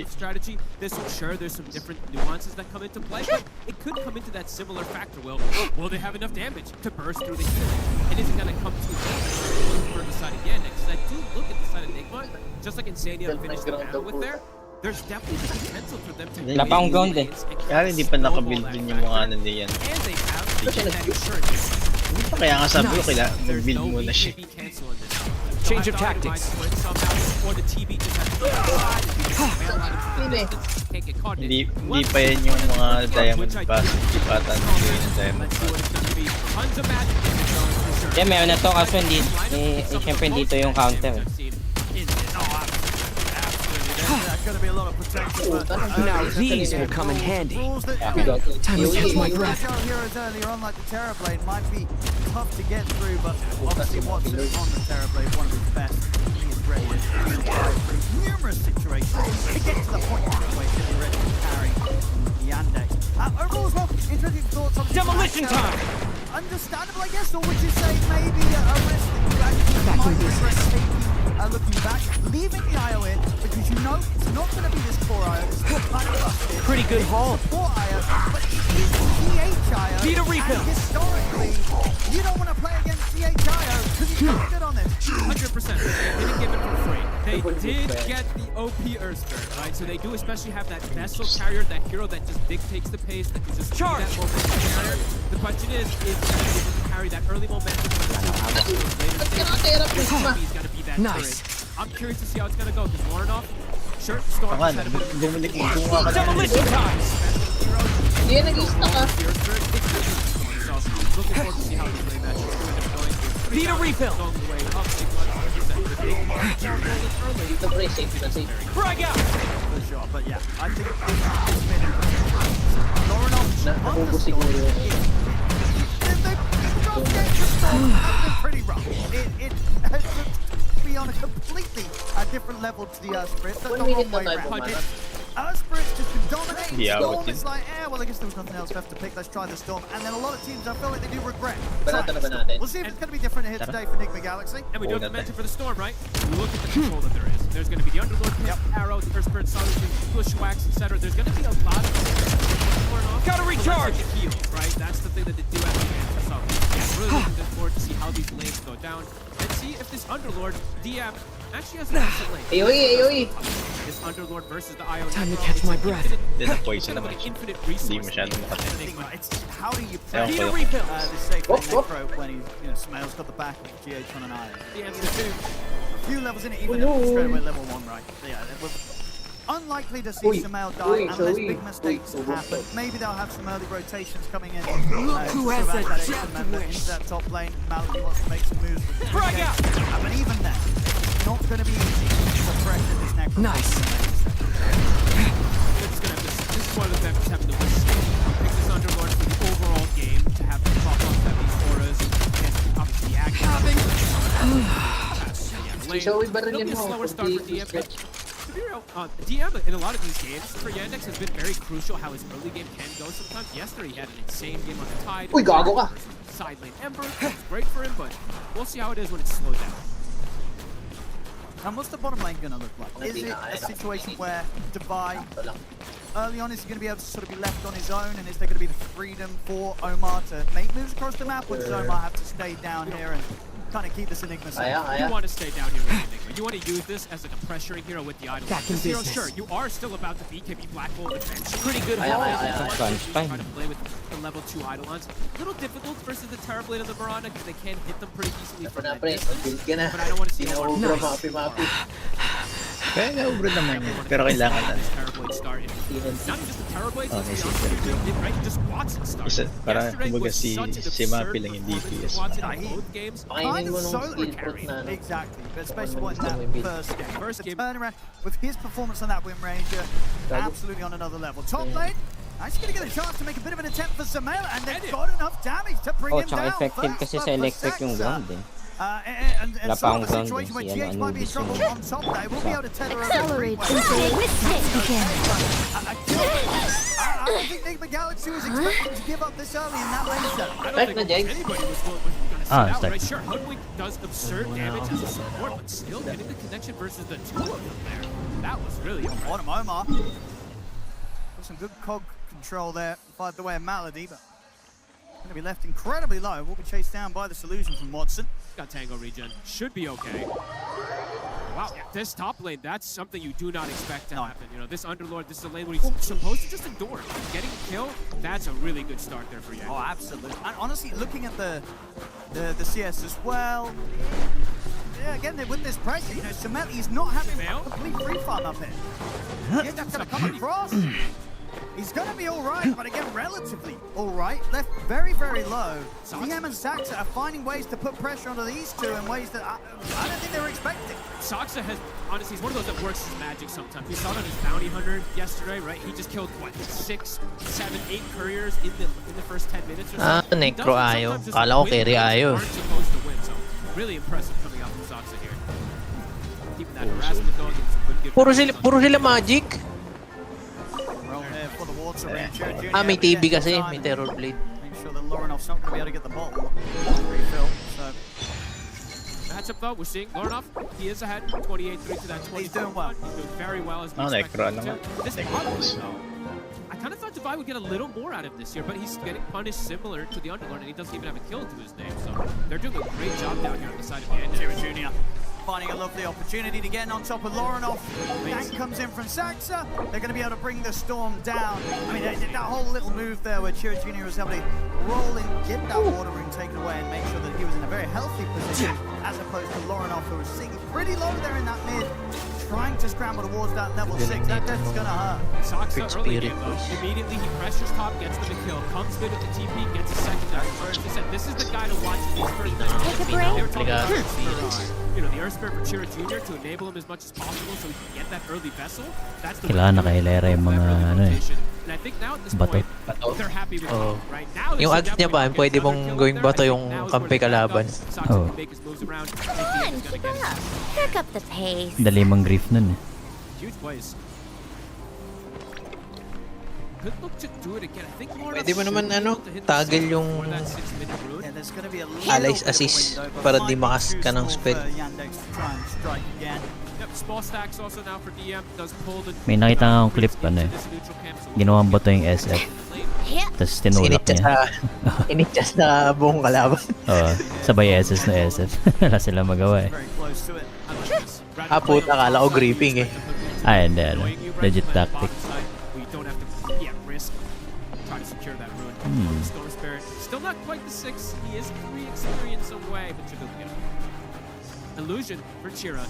Strategy. This one, sure, there's some different nuances that come into play, but it could come into that similar factor. Will they have enough damage to burst through the healing? And is it going to come to for the side again? Because I do look at the side of Nigma, just like Insania finished the battle with there. There's definitely the potential for them to wala pa akong ground eh. Kaya hindi pa nakabuild din yung mga ano diyan. Hindi pa kaya nga sabi ko mag-build muna siya. Change of tactics. Hindi pa yan yung mga Diamond Pass. Hindi pa tanong yung Diamond Pass. Yeah, meron na to kaso hindi, siyempre dito yung counter. Now these will come in handy. Time to catch my breath. Heroes earlier on, like the Terrorblade, might be tough to get through, but obviously Watson on the Terrorblade, one of his best. He is ready to fly through numerous situations to get to the point where he's be ready to carry Yandex. Overall as well, interesting thoughts on demolition time. Understandable, I guess, or would you say maybe a risk that you actually might regret taking looking back, leaving the IO in, because you know it's not going to be this core IO, it's still kind of busted. Pretty good haul. Core IO, but it is CH IO. Need a refill. And historically, you don't want to play against CH IO because he's not good on this. 100%. They didn't give it for free. They did get the OP Earthstern, right? So they do especially have that vessel carrier, that hero that just dictates the pace, that can just charge that momentum carrier. The question is that able to carry that early momentum for the he's got to be that nice. I'm curious to see how it's going to go, because Warnoff, sure, Storm had a bit of demolition time! Hindi, nag-i-stuck ah. Looking forward to see how this play match is going. Need a refill! Frag out! For sure, but yeah, I think this minute, Warnoff understood. They've pretty rough. It has to be on a completely different level to the Earthsprit. That's the wrong way around. Earthsprit's just been dominating. Storm is like, well, I guess there was nothing else left to pick. Let's try the Storm. And then a lot of teams, I feel like they do regret. We'll see if it's going to be different here today for Nigma Galaxy. And we do have to mention for the Storm, right? Look at the control that there is. There's going to be the Underlord, Arrow, the Earthsprit, Solitude. Bushwhacks, etc. There's going to be a lot of... Gotta recharge! Heals, right? That's the thing that they do have to answer. So, yeah, really looking forward to see how these lanes go down. And see if this Underlord, DM, actually has an decent lane. AoE! This Underlord versus the Io. Time to catch my breath. Kind of an infinite resource. It's how do you play this safe lane necro when he's, Smail's got the back of GH on an Io? The answer is A few levels in it, even if it's straight away level 1, right? Yeah, we're unlikely to see Smail die unless big mistakes happen. Maybe they'll have some early rotations coming in. Who has a into that top lane. Malady wants to make some moves. But even then, it's not going to be easy to pressure this necro. Nice. This is one of them just having to pick this Underlord for the overall game to have the pop up that these auras and obviously the action. It'll be a slower start for DM, but to be real, DM in a lot of these games for Yandex has been very crucial how his early game can go sometimes. Yesterday he had an insane game on the Tide. Side lane Ember, it's great for him, but we'll see how it is when it's slowed down. And what's the bottom lane going to look like? Is it a situation where Dubai, early on, is he going to be able to sort of be left on his own, and is there going to be the freedom for Omar to make moves across the map, or does Omar have to stay down here and kind of keep this Enigma safe? You want to stay down here with the Enigma. You want to use this as like a pressuring hero with the idol. Zero, sure, you are still about to BKB Black Hole defense. Pretty good trying to play with the level 2 Eidolons. A little difficult versus the Terrorblade and the Mirana because they can hit them pretty easily from that distance. But I don't want to see no Kaya na-ubro naman yun. Pero kailangan Not just the Terrorblade, right? Just Watson start. Para kumbaga si Mappy lang yung DPS. Kind of solo carry. Exactly, but especially in that first game. Turnaround with his performance on that Wind Ranger, absolutely on another level. Top lane, actually going to get a chance to make a bit of an attempt for Sumail, and they've got enough damage to bring him down. Effective kasi sa electric yung ground eh. And sort of a situation where GH might be in trouble on top there. We'll be able to tether over. Accelerate I don't think Enigma Galaxy was expecting to give up this early in that lane set. I don't think anybody was going to sit out, stuck. right? Sure, Hoodwink does absurd damage as a support, but still getting the connection versus the two of them there. That was really impressive. Omar. Got some good cog control there by the way of Malady, but going to be left incredibly low. Will be chased down by the solution from Watson. Got Tango regen. Should be okay. Wow, this top lane, that's something you do not expect to happen. You know, this Underlord, this is a lane where he's supposed to just endure. Getting a kill, that's a really good start there for you. Oh, absolutely. And honestly, looking at the CS as well, yeah, again, with this pressure, Sumail, he's not having a complete free farm up here. He's just going to come across. He's going to be all right, but again, relatively all right. Left very, very low. DM and Saxa are finding ways to put pressure onto these two in ways that I don't think they were expecting. Saxa has, honestly, he's one of those that works his magic sometimes. We saw it on his bounty hunter yesterday, right? He just killed, what, 6, 7, 8 couriers in the first 10 minutes or so. Necro Ayo. Kala ko carry Ayo. Supposed to win, so really impressive coming out from Saxa here. Keeping that harassment going. Puro sila magic. May TB kasi, may Terrorblade. Make sure that Lorenoff's not going to be able to get the ball. Refill, so. Matchup though, we're seeing Lorenoff, he is ahead, 28-3 to that 20. He's doing well. He's doing very well as we expected him to. This Underlord though, I kind of thought Dubai would get a little more out of this year, but he's getting punished similar to the Underlord, and he doesn't even have a kill to his name, so they're doing a great job down here on the side of the end. Jr. finding a lovely opportunity to get on top of Lorenoff. Gank comes in from Saxa. They're going to be able to bring the Storm down. I mean, that whole little move there where Chira Jr. was able to roll in, get that water ring taken away, and make sure that he was in a very healthy position, as opposed to Lorenoff, who was sitting pretty low there in that mid, trying to scramble towards that level 6. That death is going to hurt. Saxa early game, though. Immediately he pressures top, gets them a kill, comes mid with the TP, gets a second. As I said, this is the guy to watch in these first minutes. They were talking about the Earth Spirit for Chira Jr. to enable him as much as possible so he can get that early vessel. That's the kailangan nakailera yung mga and I think now at this point, they're happy with it. Right now, yung ads niya ba, pwede mong gawing bato yung kampi kalaban. Come on, keep up. Pick up the pace. Dali mang grief nun eh. Huge plays. Could look to do it again. I think more pwede mo naman tagel yung allies assist para di makas ka ng spell. Small stacks also now for DM. Does pull the. May nakita nga akong clip, ano eh. Ginawang bato yung SF. Tapos tinulak niya. Initchas na buong kalaban. Oo, sabay SS na SF. Wala silang magawa eh. Puta, akala ko gripping eh. Hindi, ano. Legit tactic. Storm Spirit. Still not quite the 6. He is 3 experience away, but Chira doesn't get it. Illusion for Chira.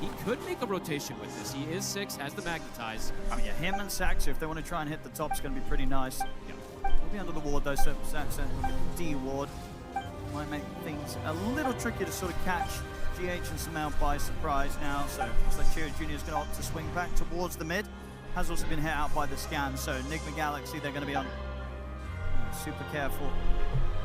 He could make a rotation with this. He is 6, has the magnetize. Oh yeah, him and Saxo, if they want to try and hit the top, it's going to be pretty nice. We'll be under the ward though, so Saxo D ward might make things a little tricky to sort of catch GH and Samel by surprise now. So looks like Chira Jr. is going to opt to swing back towards the mid. Has also been hit out by the scan, so Enigma Galaxy, they're going to be on super careful.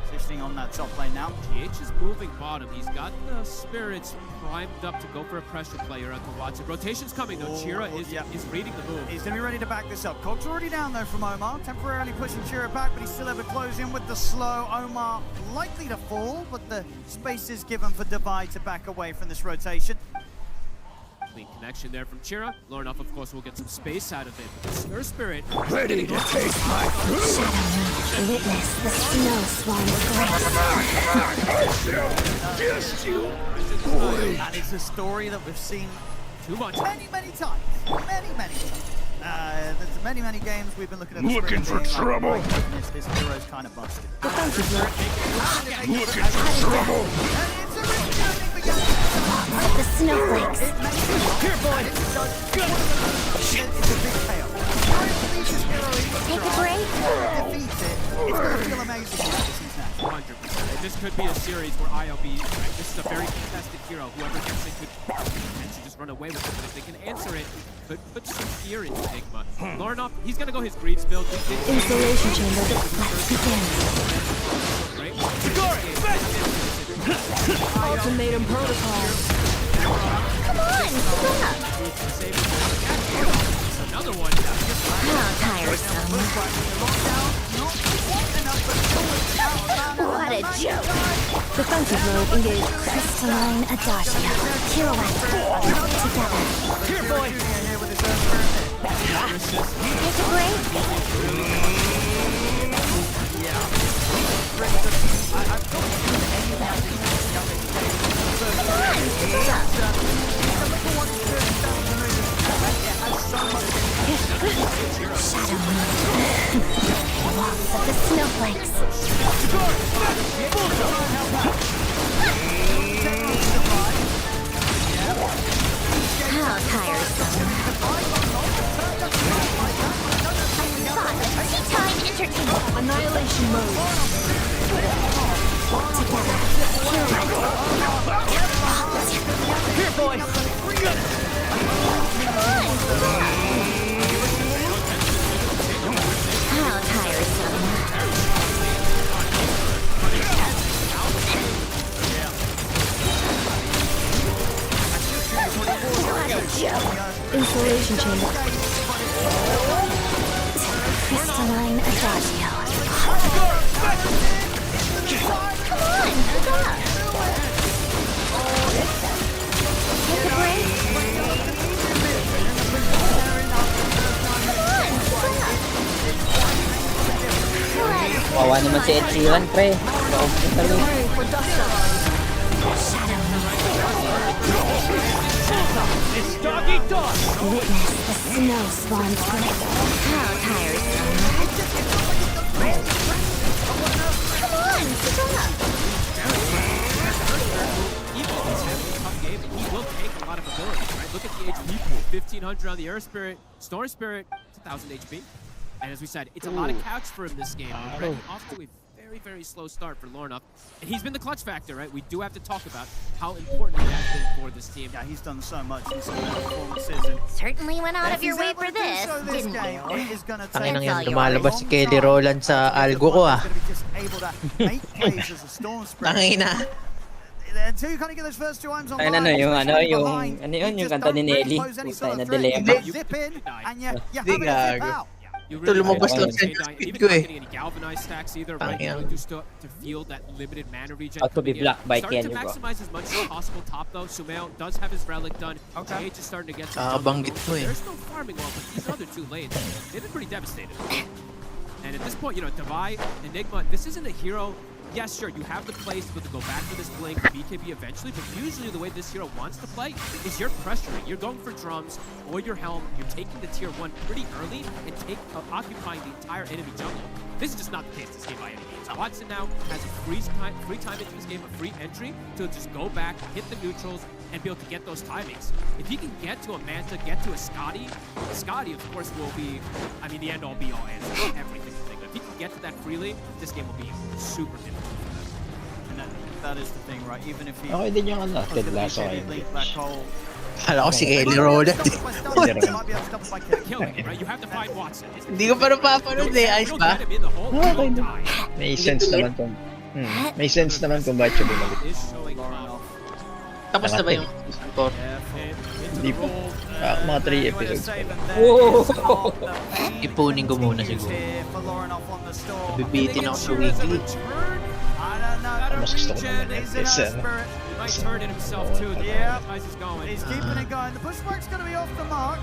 Positioning on that top lane now. GH is moving bottom. He's got the spirits primed up to go for a pressure player at the Watson. Rotation's coming though. Chira is reading the move. He's going to be ready to back this up. Cogs already down though from Omar. Temporarily pushing Chira back, but he's still able to close in with the slow. Omar likely to fall, but the space is given for Divide to back away from this rotation. Clean connection there from Chira. Lornoff, of course, will get some space out of it. Stir Spirit. Ready to take my food. Witness the snow swan's Yes, you boy. That is a story that we've seen too much. Many times. Many times. There's many games we've been looking at. Looking for trouble. Like, oh my goodness, this hero's kind of busted. Looking for trouble. the snowflakes. Here, boy. It's a big payoff. Take a break. Defeats it. It's going to feel amazing. 100%. This could be a series where IOB, right, this is a very contested hero. Whoever gets it could potentially just run away with it. But if they can answer it, could put some fear into Enigma. Lornoff, he's going to go his Greaves build. Installation chamber. Let's begin. Right? Ultimatum protocol. Come on, stop. Another one. How tiresome. What a joke. Defensive mode engaged. Crystalline Adagio. Pirouette. Together. Here, boy. Take a break. Walks of the snowflakes. How tiresome. Tea time entertainment. Annihilation mode. Together. Here, boy. How tiresome. What a joke. Installation chamber. Crystalline Adagio. Come on, stop. Take a break. Wawa naman si Ed Sheeran, pre. Witness the snow swan's grip. How tiresome. Come on, stop. He will take a lot of abilities, right? Look at the HP pool. 1500 on the Earth Spirit. Storm Spirit, it's 1000 HP. And as we said, it's a lot of couch for him this game. Already off to a very, very slow start for Lornoff. And he's been the clutch factor, right? We do have to talk about how important he has been for this team. Yeah, he's done so much in some of the performances. And certainly went out of your way for this, didn't you? Ang inang yan, lumalabas si Kelly Rowland sa algo ko ah. Tangina. Until you kind of get those first two items on yung kanta ni Nelly. Puta na dilemma. Zip in and you have Di it zip gago. out. You Ito, lumabas lang can't sa die. speed Even ko not eh. getting any galvanized stacks either, right? Tangina. You do still to feel that limited mana regen. Out to be coming in. black by Starting to Ken, bro. maximize as much as possible top though. Sumail does have his relic done. Okay. GH is starting to get some Kakabanggit jump mo going. eh. There's no farming well, but these other two lanes, they've been pretty devastated. And at this point, you know, Divide, Enigma, this isn't a hero. Yes, sure, you have the place to go back to this blink, BKB eventually, but usually the way this hero wants to play is you're pressuring. You're going for drums or your helm, you're taking the tier 1 pretty early and occupying the entire enemy jungle. This is just not the case this game by any means. Watson now has a free time into this game, a free entry to just go back, hit the neutrals, and be able to get those timings. If he can get to a Manta, get to a Scotty of course will be, I mean, the end all be all answer for everything. If he can get to that freely, this game will be super difficult for them. And that is the thing, right? Even if he... Okay din yung ano, Ted Lasso ay black hole. Kala ko si Ellie Roland. You have to find Watson. Hindi ko pa napapanood eh. Ayos ba? Okay na. May sense naman kung... May sense naman kung bakit siya bumalik. Tapos na ba yung score? Hindi po. Mga 3 episodes pa lang. Ipunin ko muna siguro. Bibitin ako sa weekly. Mas gusto ko naman Netflix. Might turn it himself too. The franchise is going. He's keeping it going. The pushback's going to be off the mark.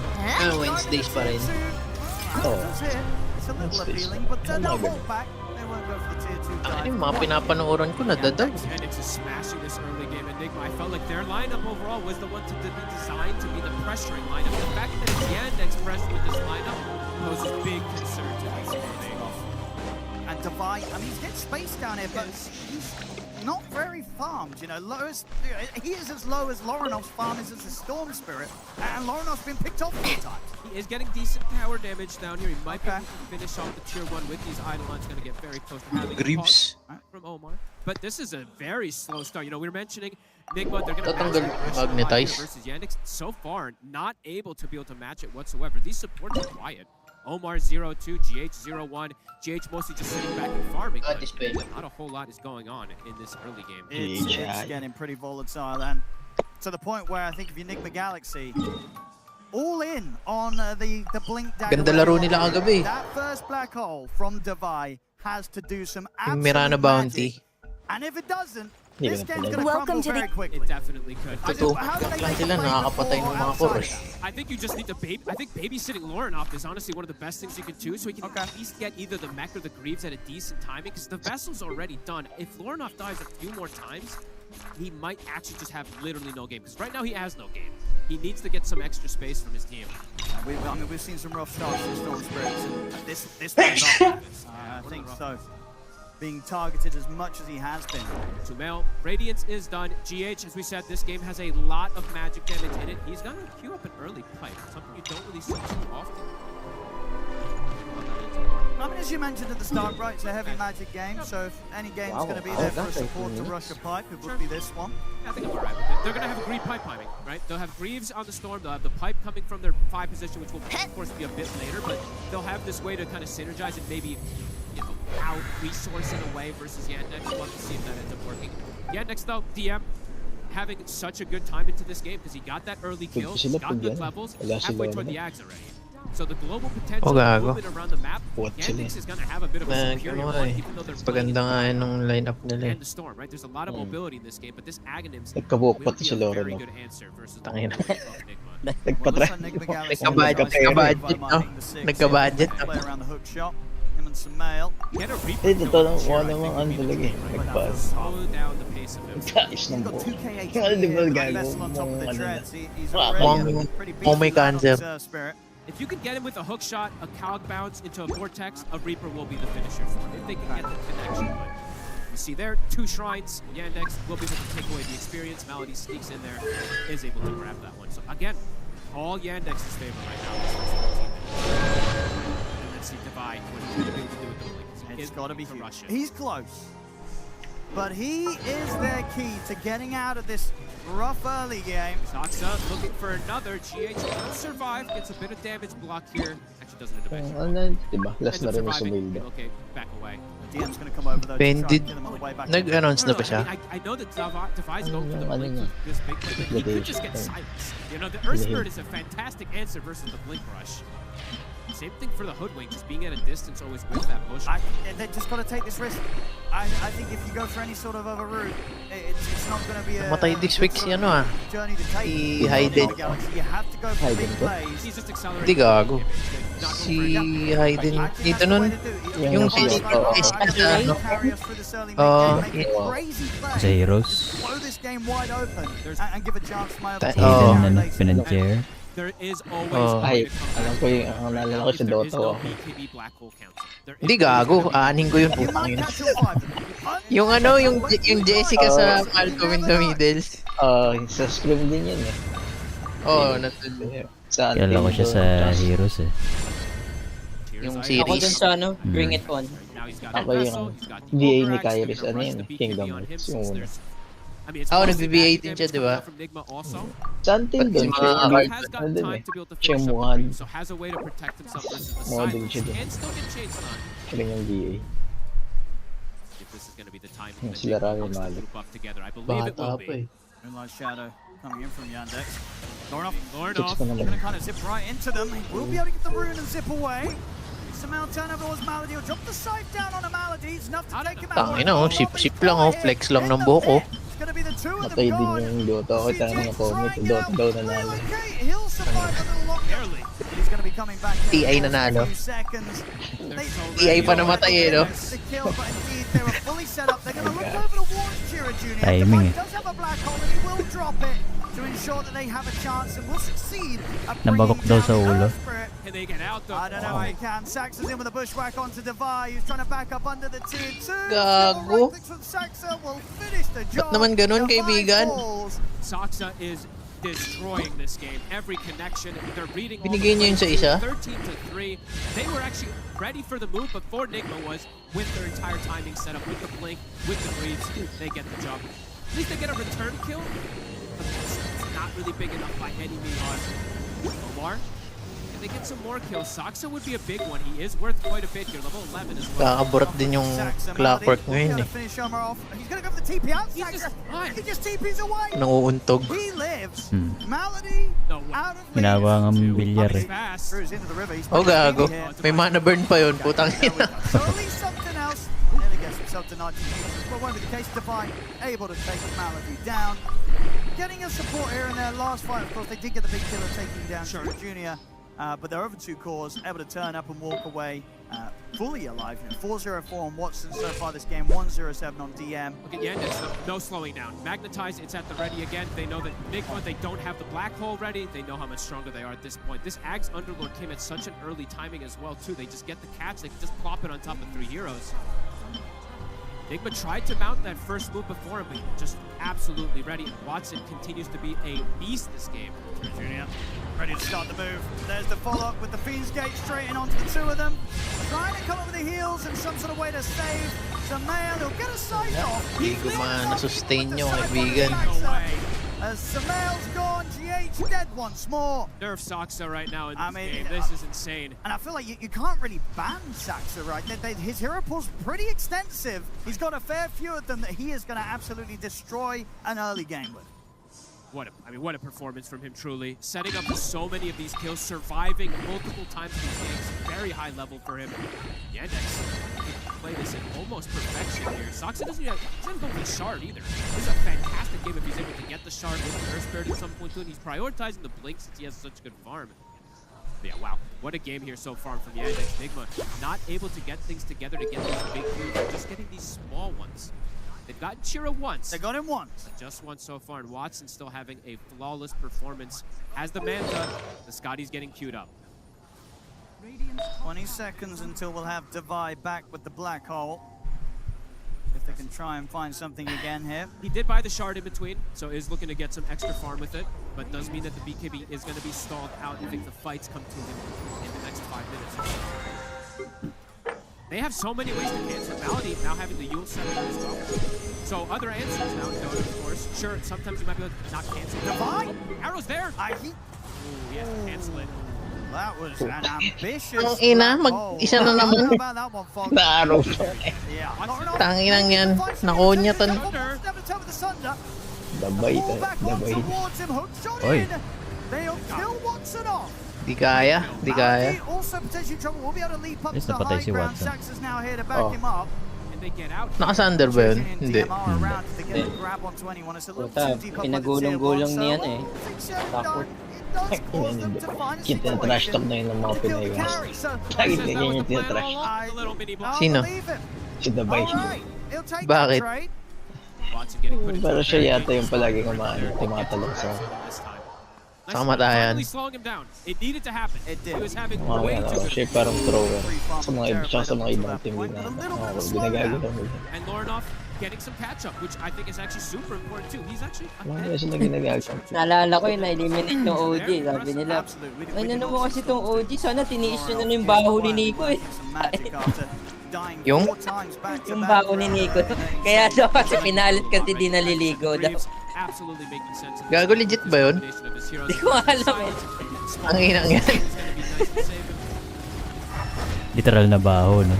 Wednesdays pa rin. It's a little appealing, but they'll hold back. They won't go for the tier 2 dive. Ay, mga pinapanooran ko nadadaw. Yandex is smashing this early game. Enigma, I felt like their lineup overall was the one to be designed to be the pressuring lineup. The fact that it's Yandex pressed with this lineup poses big concern to this game. And Divide, I mean, he's getting space down here, but he's not very farmed. You know, he is as low as Loronov's farm is as a Storm Spirit, and Loronov's been picked off 3 times. He is getting decent tower damage down here. He might be able to finish off the tier 1 with these Eidolons. Going to get very close to having a pause from Omar. But this is a very slow start. You know, we were mentioning Enigma, they're going to magnetize versus Yandex. So far, not able to be able to match it whatsoever. These supports are quiet. Omar 0-2, GH 0-1. GH mostly just sitting back and farming. Not a whole lot is going on in this early game. It's getting pretty volatile, and to the point where I think if Enigma Galaxy all in on the Blink Dagger. Ganda laro nila kagabi. That first black hole from Divide has to do some absolute Mirana Bounty. And if it doesn't, this game's going to crumble very quickly. It definitely could. I think you just need to I think babysitting Loronoff is honestly one of the best things you can do, so he can at least get either the mech or the Greaves at a decent timing, because the vessel's already done. If Loronoff dies a few more times, he might actually just have literally no game, because right now he has no game. He needs to get some extra space from his team. We've seen some rough starts from Storm Spirits, and this one's up. I think so. Being targeted as much as he has been. Sumail, Radiance is done. GH, as we said, this game has a lot of magic damage in it. He's going to queue up an early pipe, something you don't really see too often. I mean, as you mentioned at the start, right, it's a heavy magic game, so if any game's going to be there for a support to rush a pipe, it would be this one. I think I'm alright with it. They're going to have a Greave pipe piping, right? They'll have Greaves on the Storm, they'll have the pipe coming from their 5 position, which will, of course, be a bit later, but they'll have this way to kind of synergize and maybe, you know, out-resource in a way versus Yandex. We'll have to see if that ends up working. Yandex, though, DM, having such a good time into this game because he got that early kill, he's got good levels, halfway toward the Ags already. So the global potential movement around the map, Yandex is going to have a bit of a superior one, even though they're playing and the Storm, right? There's a lot of mobility in this game, but this Aghanims will be a very good answer versus the Enigma. Nagka-budget. Play around the hook shot. Him and some mail. Ito lang mga ano talaga eh. Nagpas. Slow down the pace of him. Kais ng buo. Di ba gago mong may cancer. If you can get him with a hook shot, a Cog bounce into a Vortex, a Reaper will be the finisher for him. If they can get the connection. But you see there, 2 shrines. Yandex will be able to take away the experience. Melody sneaks in there, is able to grab that one. So again, all Yandex's favor right now. And let's see Divide what he's going to be able to do with the Blink. It's got to be huge. He's close. But he is their key to getting out of this rough early game. Saksa looking for another. GH will survive, gets a bit of damage block here. Actually doesn't end up actually. Diba? Last na rin yung sumilda. Okay, back away. DM's gonna come over though. Bendit. Nag-announce na ba siya? I know that Divide's going for the Blink. This big play, but he could just get silenced. You know, the Earth Spirit is a fantastic answer versus the Blink Rush. Same thing for the Hoodwink, just being at a distance always with that push. They just got to take this risk. I think if you go for any sort of other route, it's not going to be a Matay this week si ano ah. journey to take. Si Hayden. You have to go for big plays. He's just Hindi gago. Si Hayden. Dito nun. Yung si ano. Sa Heroes. Blow this game wide open and give a chance to my other Hayden na pinanchair. There is always Ay, alam ko yung naalala ko sa Dota ko. Hindi gago, aanin ko yun putang ina. Yung ano, yung Jessica sa Malcolm in the Middle. Sa scrim din yun eh. Nandun. Kilala ko siya sa Heroes eh. Yung Ako dun series. sa ano, Bring It On. Ako yung VA ni Kairis, ano yun, Kingdom Hearts, yung una. Nag-BBA din siya, di ba? Something dun, ano dun eh. Siya yung mukha, model siya dun. Siya rin yung VA. Sila Rami Malek. Bata pa eh. Moonlight Shadow coming in from Yandex. Lornoff, Chicks pa naman. gonna kind of zip right into them. He will be able to get the rune and zip away. Samel turnover was Malady. He'll drop the scythe down on a Malady. It's enough to take him out. Tangina oh, sip lang oh, flex lang ng buhok oh. It's gonna be the two of them Matay din gone. yung Dota ko, tayo mga comment, Dota daw nanalo. Okay, he'll survive a little longer. He's gonna be coming back in TI in nanalo. a few seconds. TI pa namatay eh, no? The kill, but indeed they were fully set up. They're gonna look over towards Jira Jr. Timing The fight does have a black hole and he will drop it to ensure that they have a chance and will succeed at Nabagok bringing daw down sa the ulo. Earth Spirit. Can they get out though? I don't know if he can. Sax is in with a bushwhack onto Divide. He's trying to back up under the tier 2. Gago. Saxa will finish the job. Ba't naman ganun, Divide kaibigan? falls. Saxa is destroying this game. Every connection, they're reading all Binigay niya yun sa the isa? plays. 13-3. They were actually ready for the move before Nigma was, with their entire timing set up, with the blink, with the breeds. They get the job. At least they get a return kill, but it's not really big enough by any means. Omar, if they get some more kills, Saxa would be a big one. He is worth quite a bit here, level 11 as well. Kakaburat din yung clockwork ngayon eh. Finish Omar off. He's gonna go for the TP out. Saxa. He just TPs away. Nanguuntog. He lives. Malady out of Ginagawa ng bilyar eh. Screws into the river. He's Oh gago, may mana burn pa yun, putang ina. surely something else. Nearly gets himself to 19. But won't be the case. Divine able to take Malady down. Getting a support here in their last fight. Of course, they did get the big killer taking down Shura Jr. But their other two cores able to turn up and walk away fully alive. 4-0-4 on Watson so far this game, 1-0-7 on DM. Look at Yandex, no slowing down. Magnetize, it's at the ready again. They know that Nigma, they don't have the black hole ready. They know how much stronger they are at this point. This Ags Underlord came at such an early timing as well, too. They just get the catch, they can just plop it on top of 3 heroes. Nigma tried to mount that first move before him, but just absolutely ready. Watson continues to be a beast this game. Junior ready to start the move. There's the follow-up with the Fiend's Gate straight in onto the two of them. Trying to come up with the heals and some sort of way to save Samael. He'll get a sight off. Hindi ko ma-sustain nyo, kaibigan. As Samael's gone, GH dead once more. Nerf Saxa right now in this game. This is insane. And I feel like you can't really ban Saxa, right? His hero pool's pretty extensive. He's got a fair few of them that he is going to absolutely destroy an early game with. What a performance from him, truly. Setting up so many of these kills, surviving multiple times in these games. Very high level for him. Yandex can play this in almost perfection here. Saxa doesn't go for the shard either. This is a fantastic game if he's able to get the shard with the Earth Spirit at some point too, and he's prioritizing the blink since he has such good farm. But yeah, wow. What a game here so far from Yandex. Nigma not able to get things together to get these big moves, just getting these small ones. They've gotten Chira once. They got him once. Just once so far, and Watson still having a flawless performance. As the Manta, the Scotty's getting queued up. 20 seconds until we'll have Divide back with the black hole. If they can try and find something again here. He did buy the shard in between, so is looking to get some extra farm with it, but does mean that the BKB is going to be stalled out if the fights come to him in the next 5 minutes. They have so many ways to cancel Malady, now having the Yule scepter as well. So other answers now in Dota, of course. Sure, sometimes you might be able to not cancel. Divide? Arrow's there! He has to cancel it. That was an ambitious. Ang ina, mag-isa na naman. Naaro. Tanginang yan, nakonyatan. Dabay. Oy. They'll kill Watson off. Di kaya. Also potentially trouble. We'll be able to leap up Yes, to the napatay high si ground. Watson. Sax is now here to back him up. Naka-Sander ba yun? Hindi. Puta, pinagulong-gulong niyan eh. Takot. Kita trash talk na yun ng mga Pinoy. Lagi na yun yung tinatrash. Sino? Si Dabay. Bakit? Pero siya yata yung palaging tumatalong sa kamatayan. Siya parang thrower sa mga ibang team na ginagagawa mo. Getting some catch up, which I think is actually super important too. He's actually Naalala ko yung na-eliminate ng OG. Sabi nila, ano mo kasi itong OG? Sana tiniis nyo na yung baho ni Nico eh. Yung baho ni Nico. Kaya daw kasi pinalit kasi di naliligo daw. Gago, legit ba yun? Di ko alam eh. Ang inang yan. Literal na baho, no?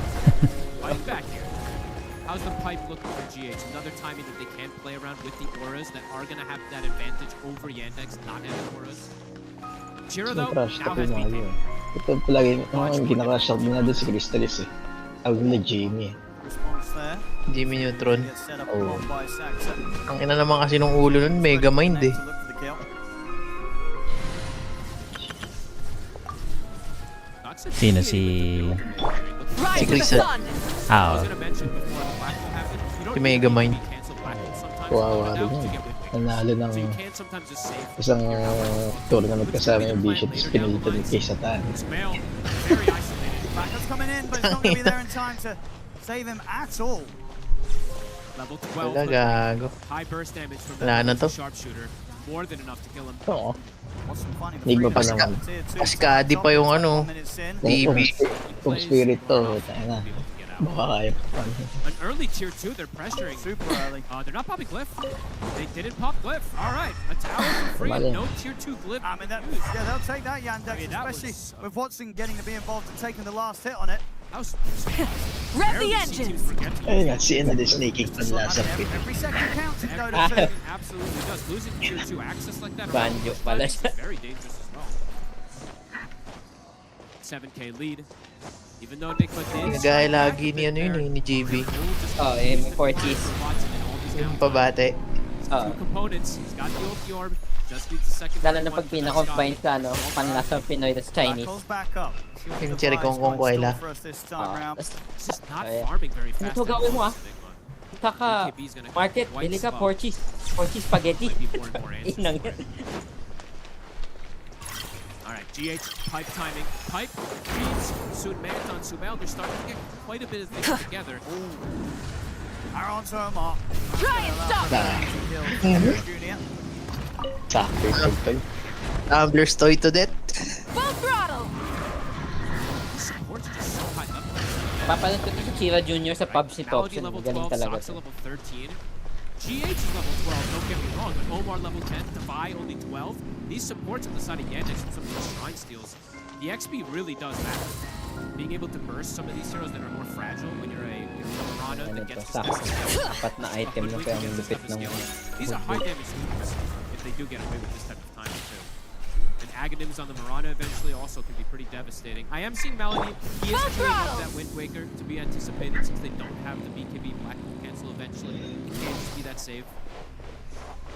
How's the pipe looking for GH? Another timing that they can't play around with the auras that are going to have that advantage over Yandex, not having auras. Jiro though, now has BKB. Ito palagi, ang ginaka-crash out nila doon si Crystalis eh. Tawag nila Jamie eh. Jimmy Neutron. Ang ina naman kasi nung ulo nun, Megamind eh. Sino si Chris? Ah, si Megamind. Kawawa rin yun. Nanalo ng isang tournament kasama yung Bishop tapos pinilitan ni Kay Satan. Wala, gago. Wala na to. Oo. Hindi ba pa naman? Kaskadi pa yung ano. DB. Kung spirit to, tayo na. Baka kaya pa. An early tier 2, they're pressuring. Super early. They're not popping Glyph. They didn't pop Glyph. Alright, a tower for free. No tier 2 Glyph. I mean, they'll take that, Yandex, especially with Watson getting to be involved and taking the last hit on it. Rev the engines! Ayun nga, si Anna the Snaking panlasa. Every second counts in Dota 2. Absolutely does. Losing tier 2 access like that Banjo pala siya. very dangerous as well. 7k lead. Even though Nick did. Nagaya lagi ni ano yun eh, ni JB. Oh, eh, may 40s. Yung pabate. Components. He's got the ulti orb. Just needs the second. Lalo na pag pinakombine sa ano, panlasang Pinoy tas Chinese. Yung cherry kong kuwaila. Ito gawin mo ah. Kaka, market, bili ka 40s. 40s spaghetti. Inang yan. Alright, GH, pipe timing. Pipe reads Soon Marathon Sumail. They're starting to get quite a bit of things together. Aaron Tomar. Try and stop! Sakto yung pagtay. Tumbler's toy to death. Full throttle! Papalit ko si Chira Jr. sa pub si Thompson. Galing talaga. GH is level 12, don't get me wrong, but Omar level 10, Defy only 12. These supports on the side of Yandex and some of these shrine steals, the XP really does matter. Being able to burst some of these heroes that are more fragile when you're a Mirana that gets to apat na item na kaya ang lupit ng these are high damage schemes if they do get away with this type of timing too. And Aghanims on the Mirana eventually also can be pretty devastating. I am seeing Melody. He is pulling up that Wind Waker to be anticipated since they don't have the BKB Black Hole cancel eventually. It can't just be that safe.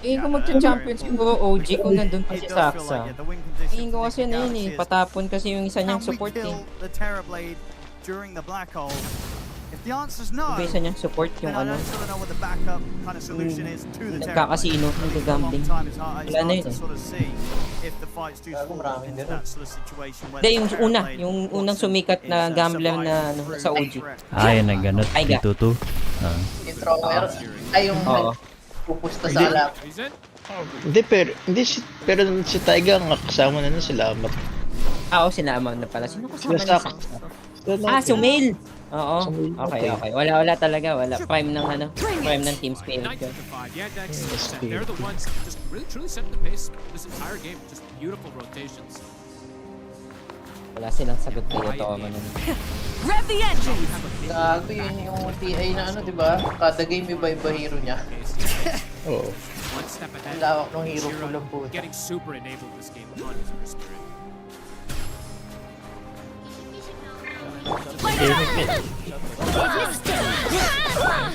Kung magcha-champion siguro OG kung nandun pa si Saksa. Ko kasi na yun eh, patapon kasi yung isa niyang support eh. During the black hole. If the answer's no, yung isa niyang support yung ano. Nagkakasino, nag-gambling. Wala na yun eh. Hindi, yung unang sumikat na gambler na ano, sa OG. yan na ganun. Itutu. Introver. Ay, yung pupusta sa alam. Hindi, pero si Taiga ang kasama na nun sila. Oo, sinama na pala. Sino kasama na? Sumail! Oo. Okay. Wala talaga. Wala. Prime ng ano. Prime ng Team Spirit. They're the ones just really truly setting the pace this entire game. Just beautiful rotations. Wala silang sagot kayo to. Rev the engine! Gago yun yung TI na ano, diba? Kada game iba-iba hero niya. Oo. One step ahead. Ang lawak ng hero ko lang po. Getting super enabled this game on Spirit.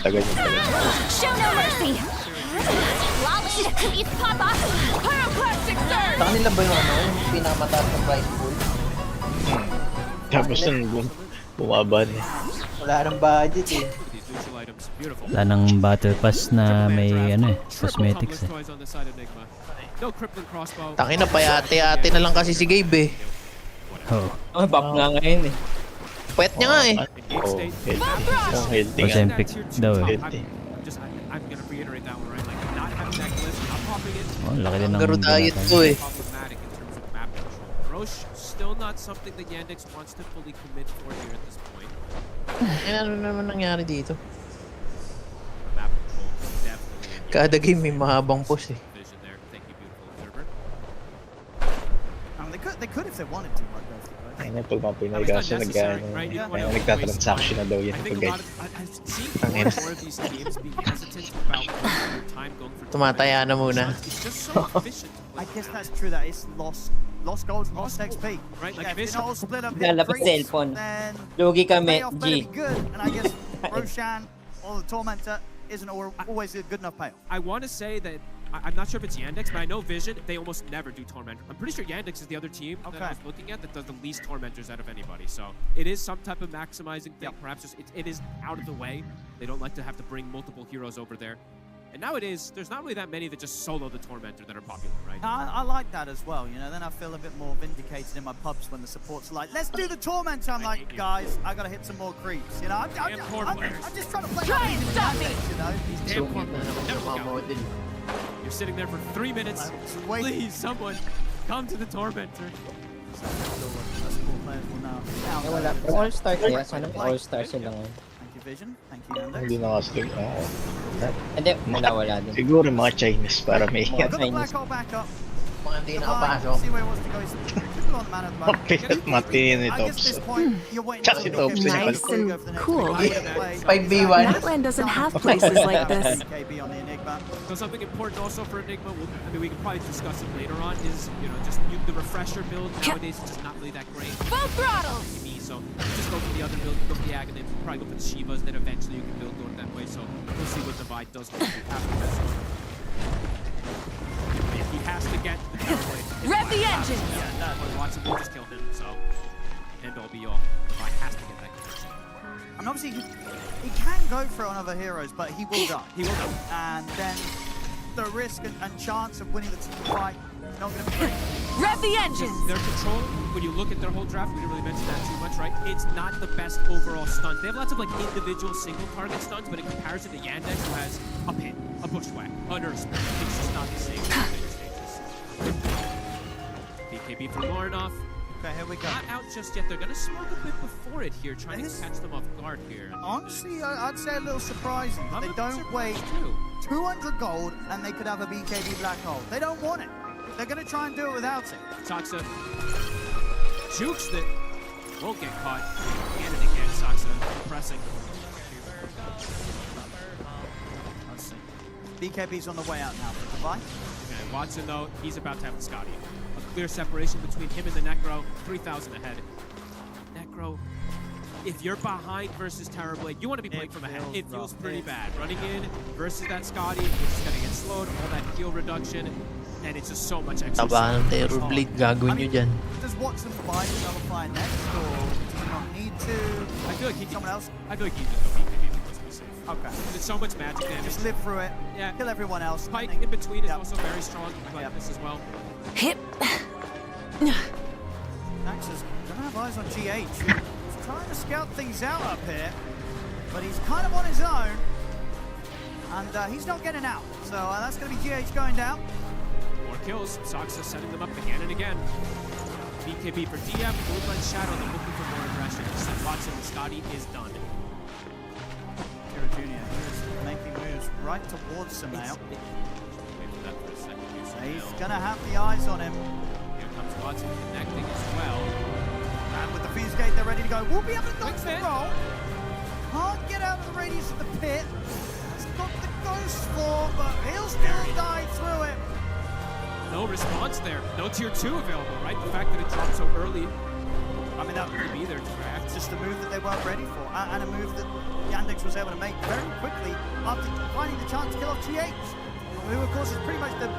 Tagal yung tagal. Show no mercy. Sa kanila ba yung pinakamataas ng price pool? Tapos nun, bumaban eh. Wala nang budget eh. Wala nang battle pass na may cosmetics eh. Tangin na, payate-ate na lang kasi si Gabe eh. Oo. Buff nga ngayon eh. Pwet niya nga eh. Oo, healthy nga. Ozempic daw eh. Healthy. Oh, laki din ng Garo diet ko eh. Roche, still not something that Yandex wants to fully commit for here at this point. Ano naman nangyari dito? Kada game may mahabang push eh. They could if they wanted to, like that. Ay na, pag mga Pinoy kasi nagtatransaction na daw yan. Tangin. Tumataya na muna. I guess that's true. That is lost gold, lost XP. Right, Yeah, if you're not all split up Lalabas in cellphone. then Lugi the kami, payoff better G. be good. And I guess Roshan or the Tormentor isn't always a good enough payoff. I want to say that I'm not sure if it's Yandex, but I know Vision, they almost never do Tormentor. I'm pretty sure Yandex is the other team that I was looking at that does the least Tormentors out of anybody. So it is some type of maximizing thing. Perhaps just, it is out of the way. They don't like to have to bring multiple heroes over there. And nowadays, there's not really that many that just solo the Tormentor that are popular, right? I like that as well, you know, then I feel a bit more vindicated in my pubs when the support's like, let's do the Tormentor. I'm like, guys, I gotta hit some more creeps, you know? I'm just trying to play you know? Damn Corp. You're sitting there for 3 minutes. Please, someone, come to the Tormentor. Eh, wala. All-star kaya. Sana all-star sila ngayon. Thank you, Vision. Thank you, Yandex. Hindi na kasi. Hindi, wala din. Siguro mga Chinese para may Got the black hole back up. Mga hindi nakapasok. See where he wants to go. He's triple on mana at the moment. Matinin ni I guess Tops. this point, you're waiting Kasi Tops for niya Nice and cool. 5v1. Natland doesn't have places like this. KB on the Enigma. So something important also for Enigma, I mean, we can probably discuss it later on, is, you know, just the refresher build nowadays is just not really that great. Full throttle! So just go for the other build, go for the Aghanim, probably go for the Shivas, then eventually you can build going that way. So we'll see what Divide does after this one. If he has to get the Terrorblade. Rev the engine! Yeah, Watson will just kill him, so end all be all. Divide has to get that connection. And obviously, he can go for it on other heroes, but he will die. He will die. And then the risk and chance of winning the team fight not going to be great. Rev the engine! Their control, when you look at their whole draft, we didn't really mention that too much, right? It's not the best overall stun. They have lots of like individual single target stuns, but in comparison to Yandex, who has a pin, a bushwhack, a nurse, it's just not the same in the later stages. BKB for Lorinov. Okay, here we go. Not out just yet. They're going to smoke a bit before it here, trying to catch them off guard here. Honestly, I'd say a little surprising that they don't wait 200 gold and they could have a BKB black hole. They don't want it. They're going to try and do it without it. Soxa jukes that won't get caught. Again and again, Soxa pressing. Let's see. BKB's on the way out now for Dubai. Okay, Watson, though, he's about to have the Scotty. A clear separation between him and the Necro, 3,000 ahead. Necro, if you're behind versus Terrorblade, you want to be playing from ahead. It feels pretty bad. Running in versus that Scotty, which is going to get slowed, all that heal reduction, and it's just so much extra. Taba ng Terrorblade, gagawin nyo dyan. Does Watson buy another fire next, or does he not need to? I feel like he someone else. I feel like he just go BKB to be safe. Okay. There's so much magic damage. Just live through it. Yeah. Kill everyone else. Pike in between is also very strong. I like this as well. Hip. Nax is gonna have eyes on GH. He's trying to scout things out up here, but he's kind of on his own, and he's not getting out. So that's gonna be GH going down. More kills. Soxa setting them up again and again. BKB for DM. Moonlight Shadow. They're looking for more aggression. Set Watson and Scotty is done. Kira Jr. is making moves right towards Sumail. Wait for that for a second. He's gonna have the eyes on him. Here comes Watson connecting as well. And with the fuse gate, they're ready to go. We'll be able to dodge the roll. Can't get out of the radius of the pit. He's got the ghost form, but he'll still die through it. No response there. No tier 2 available, right? The fact that it dropped so early. I mean, that would be their draft. Just a move that they weren't ready for, and a move that Yandex was able to make very quickly after finding the chance to kill off GH, who of course is pretty much the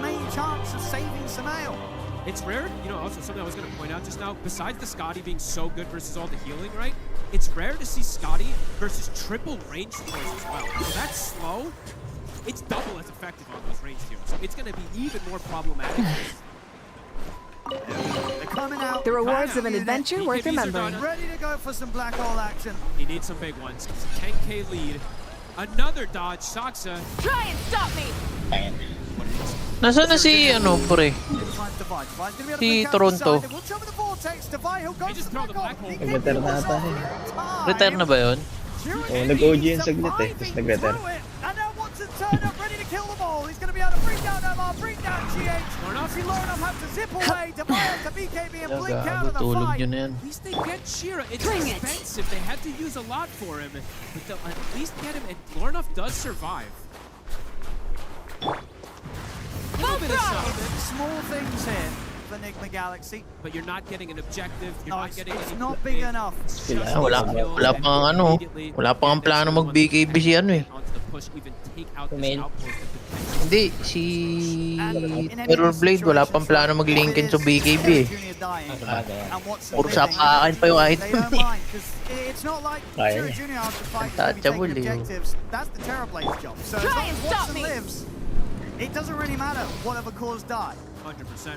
main chance of saving Sumail. It's rare, you know, also something I was going to point out just now, besides the Scotty being so good versus all the healing, right? It's rare to see Scotty versus triple range heroes as well. So that's slow. It's double as effective on those ranged heroes. So it's going to be even more problematic. They're coming out. The rewards of an adventure worth remembering. Ready to go for some black hole action. He needs some big ones. 10k lead. Another dodge. Saksa. Try and stop me. Nasaan na si ano pre? Si Toronto. Nag-retire na ata eh. Retire na ba yun? Oo, nag-OG yun saglit eh. Tapos nag-retire. Turn up, ready to kill them all. He's going to be able to bring down Omar, bring down GH. Lornoff has to zip away. Defiance to BKB and blink out of the fight. At least they get Shira. It's expensive. They had to use a lot for him, but they'll at least get him. And Lornoff does survive. Small things here for Enigma Galaxy, but you're not getting an objective. You're not getting. It's not big enough. Wala pang plano mag-BKB si ano eh. Hindi, si Terror Blade wala pang plano mag-linkin sa BKB eh. Puro sapakan pa yung item eh. Kaya niya. Untouchable eh. That's the Terror Blade's job. So as long as Watson lives, it doesn't really matter whatever cause die. 100%.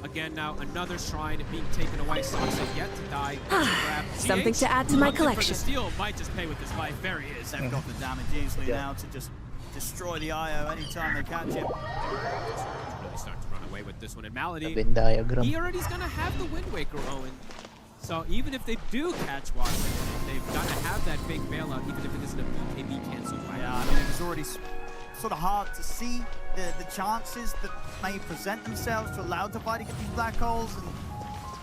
Again now, another shrine being taken away. Saksa yet to die. Something to add to my collection. The steal might just pay with his life. There he is. They've got the damage easily now to just destroy the IO anytime they catch him. Really start to run away with this one. And Malady, he already's gonna have the Wind Waker Owen. So even if they do catch Watson, they've got to have that big bailout, even if it isn't a BKB cancelled. Yeah, I mean, it was already sort of hard to see the chances that may present themselves to allow Divide to get these black holes, and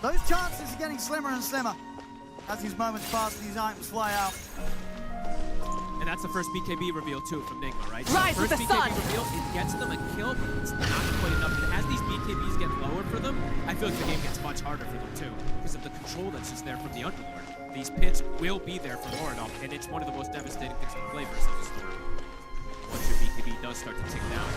those chances are getting slimmer and slimmer as these moments pass and these items fly out. And that's the first BKB reveal too from Nigma, right? Rise so with the first BKB sun. reveal, it gets them a kill, but it's not quite enough. And as these BKBs get lower for them, I feel like the game gets much harder for them too, because of the control that's just there from the Underlord. These pits will be there for Lornoff, and it's one of the most devastating things to play versus the Storm. Once your BKB does start to tick down.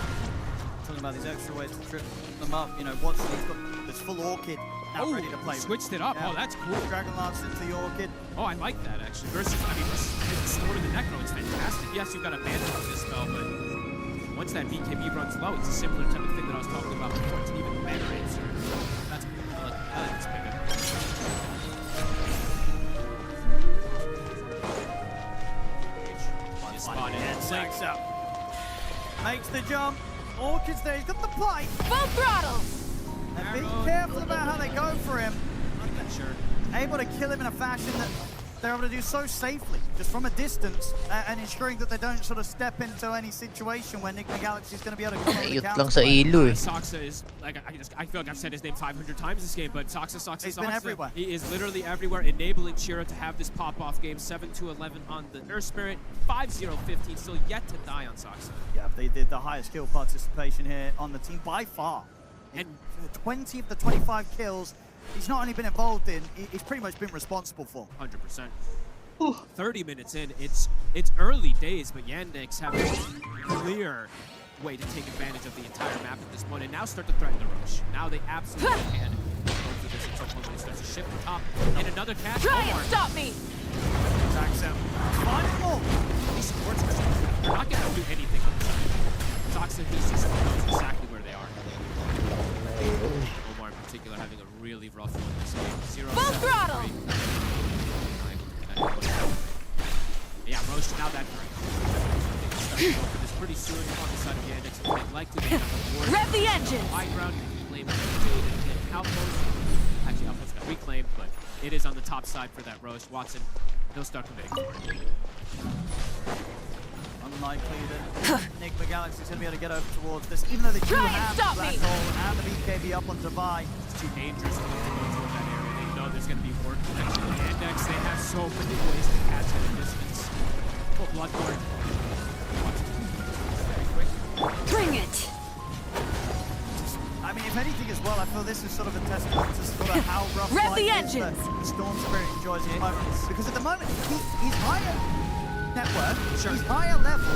Talking about these extra ways to trip them up, you know, Watson's got this full Orchid now ready to play. Switched it up. Yeah. Oh, that's cool. Dragon Lance into the Orchid. Oh, I like that actually. Versus, I mean, this Sword of the Necro is fantastic. Yes, you've got a mana on this spell, but once that BKB runs low, it's a similar type of thing that I was talking about before. It's an even better answer. That's cool. I like this pickup. Sinks up. Makes the jump. Orchid's there. He's got the plate. Full throttle. And be careful about how they go for him. Sure. Able to kill him in a fashion that they're able to do so safely, just from a distance, and ensuring that they don't sort of step into any situation where Enigma Galaxy is going to be able to come over the counter. Saksa is, like, I feel like I've said his name 500 times this game, but Saksa. He's been everywhere. He is literally everywhere, enabling Shira to have this pop-off game. 7-11 on the Earth Spirit, 5-0-15, still yet to die on Saksa. Yeah, they did the highest kill participation here on the team by far. And 20 of the 25 kills he's not only been involved in, he's pretty much been responsible for. 100%. 30 minutes in, it's early days, but Yandex have a clear way to take advantage of the entire map at this point, and now start to threaten the Roche. Now they absolutely can. Go for this until Pokemon starts to shift the top, and another catch. Try and stop me! Attacks out. Final! These supports they're not going to do anything on the side. Toxic, he just knows exactly where they are. Omar in particular having a really rough one this game. 0-7-3. Full throttle! Yeah, Roche, now that this pretty soon on the side of Yandex. They'd like to get rev the engine! High ground, reclaim and Outpost. Actually, Outpost got reclaimed, but it is on the top side for that Roche. Watson, he'll start committing for it. Unlikely that Enigma Galaxy is going to be able to get over towards this, even though they do have the Black Hole and the BKB up on Divide. It's too dangerous to go toward that area. They know there's going to be more connection with Yandex. They have so many ways to catch at a distance. Oh, Bloodborne. Bring it! I mean, if anything as well, I feel this is sort of a testament to sort of how rough life is that Storm Spirit enjoys at the moment. Because at the moment, he's higher net worth, he's higher level,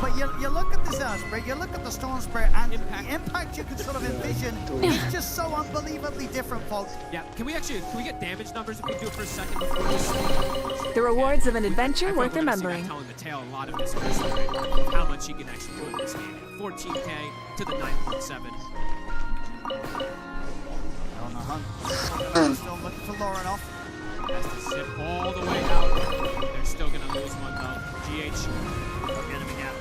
but you look at this Earthbreak, you look at the Storm Spirit, and the impact you can sort of envision is just so unbelievably different, folks. Yeah, can we get damage numbers if we do it for a second before this? The rewards of an adventure worth remembering. Telling the tale a lot of this Earthbreak, how much he can actually do in this game. 14k to the 9.7. On the hunt. Still looking for Lauren off. Has to zip all the way out. They're still going to lose one though. GH, enemy out.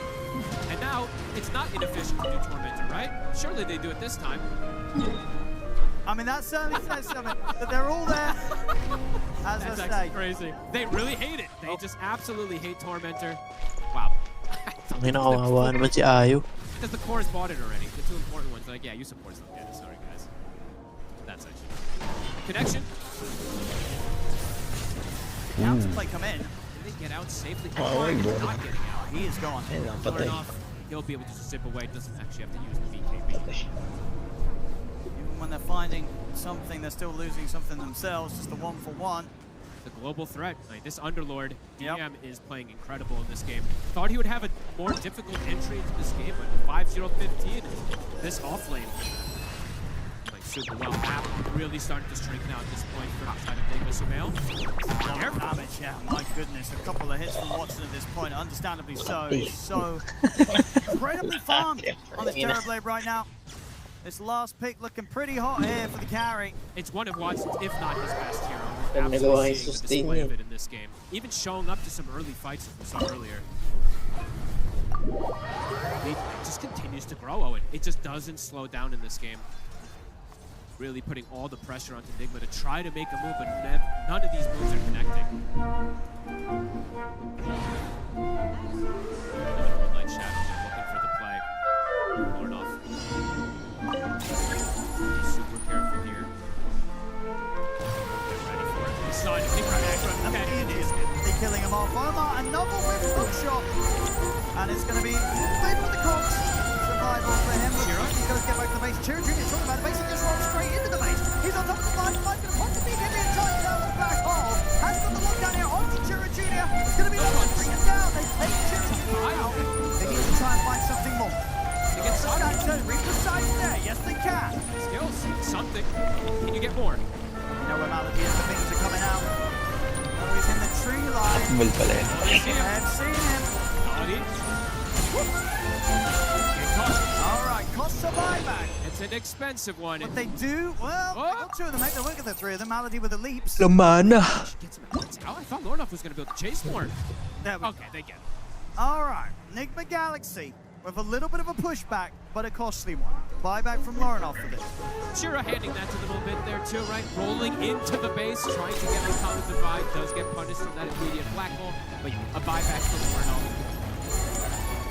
And now, it's not inefficient to do Tormentor, right? Surely they do it this time. I mean, that certainly says something. That they're all there. As That's I actually say. crazy. They really hate it. They just absolutely hate Tormentor. Wow. May nakawawa naman si Ayo. Because the core's bought it already. The two important ones. Like, yeah, you support them. Yeah, sorry, guys. That's actually. Connection. Now to play come in. Did they get out safely? Oh, Not boy. getting out. He is gone. Patay. He'll be able to just zip away. Doesn't actually have to use the BKB. Even when they're finding something, they're still losing something themselves. Just the 1-for-1. The global threat. Like, this Underlord, DM is playing incredible in this game. Thought he would have a more difficult entry into this game, but 5-0-15 this offlane. Like, super well mapped. Really starting to strengthen out at this point for the side of Enigma Sumail. Careful damage, yeah, my goodness. A couple of hits from Watson at this point, understandably so. He's so incredibly farmed on this Terrorblade right now. This last pick looking pretty hot here for the carry. It's one of Watson's, if not his best hero. Absolutely seeing the display of it in this game. Even showing up to some early fights as we saw earlier. It just continues to grow, Owen. It just doesn't slow down in this game. Really putting all the pressure onto Enigma to try to make a move, but none of these moves are connecting. Another Moonlight Shadow looking for the play. Lornoff. He's super careful here. Get ready for it. He's starting to pick right back. They're killing him off. Omar, another whip hook shot. And it's going to be played with the Cox. Survival for him. He goes to get back to the base. Chiro Jr. talking about the base. He just rolls straight into the base. He's on top of the line. Going to punch the BKB and try to down the black hole. Has got the look down here onto Chiro Jr. It's going to be the one bring him down. They take Chiro Jr. out. They need to try and find something more. They get something. Read the size there. Yes, they can. Skills. Something. Can you get more? You know where Malady is. The things are coming out. Oh, he's in the tree line. Well pala yan. I've seen him. Malady. Alright, costs a buyback. It's an expensive one. What they do, well, they got two of them. They look at the three of them. Malady with the leaps. Lamana. Gets him out. I thought Lornoff was going to be able to chase more. Okay, they get it. Alright, Enigma Galaxy with a little bit of a pushback, but a costly one. Buyback from Lornoff for this. Shira handing that to them a little bit there too, right? Rolling into the base, trying to get on top of the divide. Does get punished from that immediate black hole, but a buyback from Lornoff.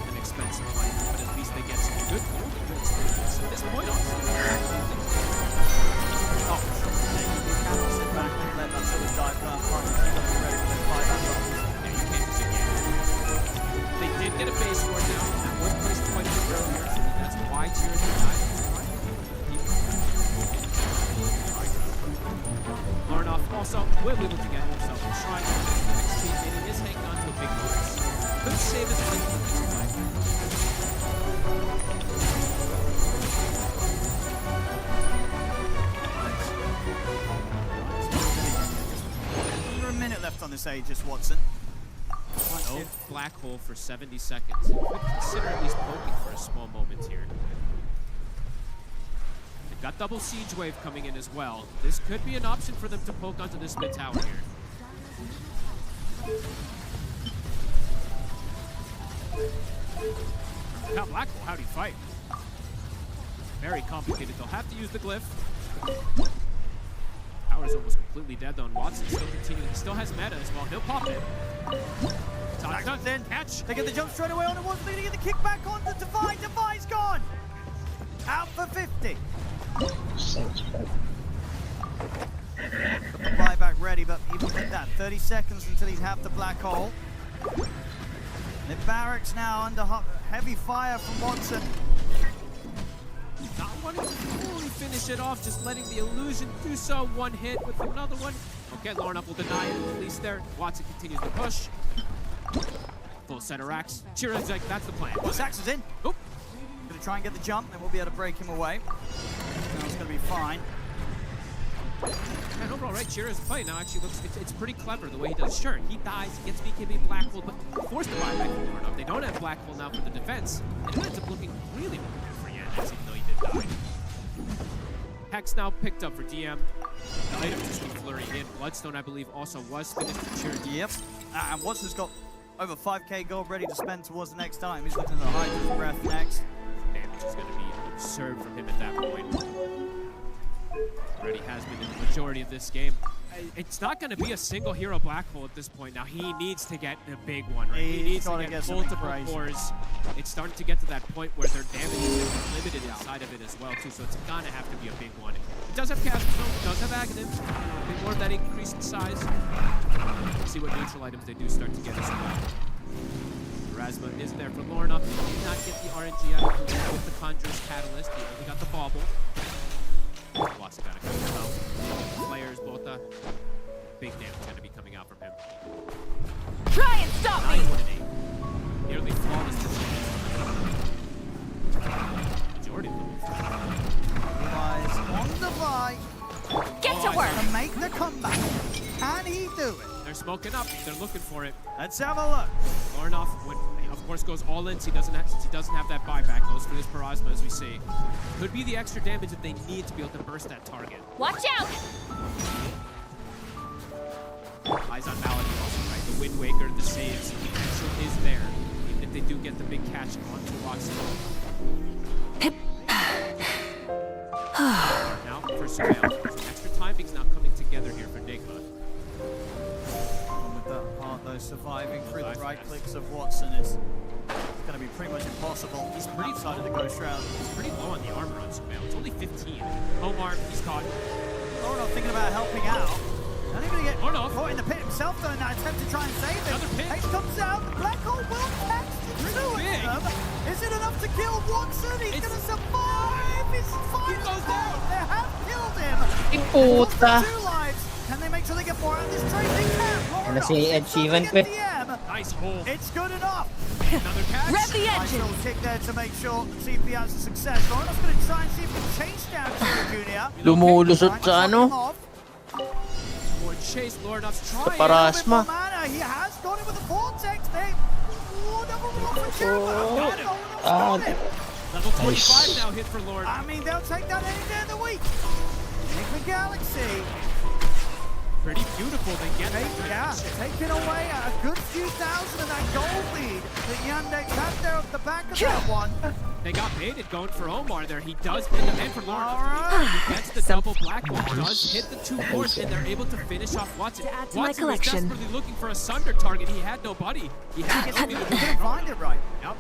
An expensive one, but at least they get some good experience at this point. You cannot sit back and let that sort of dive down front. You got to be ready for this buyback. Yeah, you can't sit yet. They did get a base score down. That was placed quite a bit earlier, so that's why Cheers are diving. Lornoff also will be able to get himself a shrine. Next team meeting is hanging on to a big bonus. Could save his life for this time. Under a minute left on this Aegis, Watson. No black hole for 70 seconds. Could consider at least poking for a small moment here. They've got double siege wave coming in as well. This could be an option for them to poke onto this mid tower here. Now black hole, how do you fight? Very complicated. They'll have to use the glyph. Tower's almost completely dead though, and Watson still continuing. He still has meta as well. He'll pop it. Back comes in. Catch. They get the jump straight away on it. Watson leading the kick back on the Divide. Divide's gone. Out for 50. The buyback ready, but even with that, 30 seconds until he's half the black hole. The barracks now under heavy fire from Watson. Not wanted to fully finish it off, just letting the illusion do so. One hit with another one. Okay, Lornoff will deny it, at least there. Watson continues to push. Full center axe. Chira's like, that's the plan. Well, Sax is in. Oop. Gonna try and get the jump, then we'll be able to break him away. It's gonna be fine. And overall, right, Chira's play now actually looks, it's pretty clever the way he does. Sure, he dies, he gets BKB Black Hole, but forced to buy back from Lornoff. They don't have Black Hole now for the defense, and it ends up looking really good for Yandex, even though he did die. Hex now picked up for DM. The item just been flurried in. Bloodstone, I believe, also was finished for Chira. Yep. And Watson's got over 5k gold ready to spend towards the next time. He's looking at the Hydra's Breath next. Damage is going to be absurd from him at that point. Already has been in the majority of this game. It's not going to be a single hero Black Hole at this point. Now he needs to get the big one, right? He needs to get multiple cores. It's starting to get to that point where their damage is limited inside of it as well, too. So it's going to have to be a big one. It does have Cast, it does have Aghanim. A bit more of that increase in size. Let's see what neutral items they do start to get as well. Erasma is there for Lornoff. He did not get the RNG out with the Conjurer's Catalyst. He only got the Bauble. Watson got a couple of players, both big damage going to be coming out from him. Try and stop me! 9-1-8. Nearly flawless decision. Majority of them. Otherwise, on the fly. Get to work! To make the comeback. Can he do it? They're smoking up. They're looking for it. Let's have a look. Lornoff, of course, goes all in. Since he doesn't have that buyback. Goes for this Parasma, as we see. Could be the extra damage that they need to be able to burst that target. Watch out! Eyes on Malady also, right? The Wind Waker, the saves, the potential is there. Even if they do get the big catch onto Watson. Now for Surveil. Extra timing's now coming together here for Nigma. With that part, though, surviving through the right clicks of Watson is going to be pretty much impossible. He's pretty outside of the Ghost Shroud. He's pretty low on the armor on Surveil. It's only 15. Omar, he's caught. Lornoff thinking about helping out. Not even going to get Lornoff caught in the pit himself, though, in that attempt to try and save him. Another pit. Hex comes out. The Black Hole will catch the two of them. Is it enough to kill Watson? He's going to survive. He's fine. He goes down. They have killed him. Puta. 2 lives. Can they make sure they get more out of this trade? They can. Ano si Ed Sheeran ko? Nice hole. It's good enough. Another catch. Rev the Nice engine! little kick there to make sure CP has a success. Lornoff's going to try and see if he can chase down Chira Jr. Lumulusot sa ano? More chase. Lornoff's trying. Parasma. He has got it with the vortex. Double roll for Chira. Level 25 now hit for Lord. I mean, they'll take that any day of the week. Enigma Galaxy. Pretty beautiful. They get it. Taking away a good few thousand of that gold lead that Yandex had there at the back of that one. They got baited going for Omar there. He does hit the man for Lord. Right. He gets the double Black Hole, does hit the 2 cores, and they're able to finish off Watson. To add to my Watson was collection. desperately looking for a Sunder target. He had nobody. He had to be He couldn't find it right. Yep.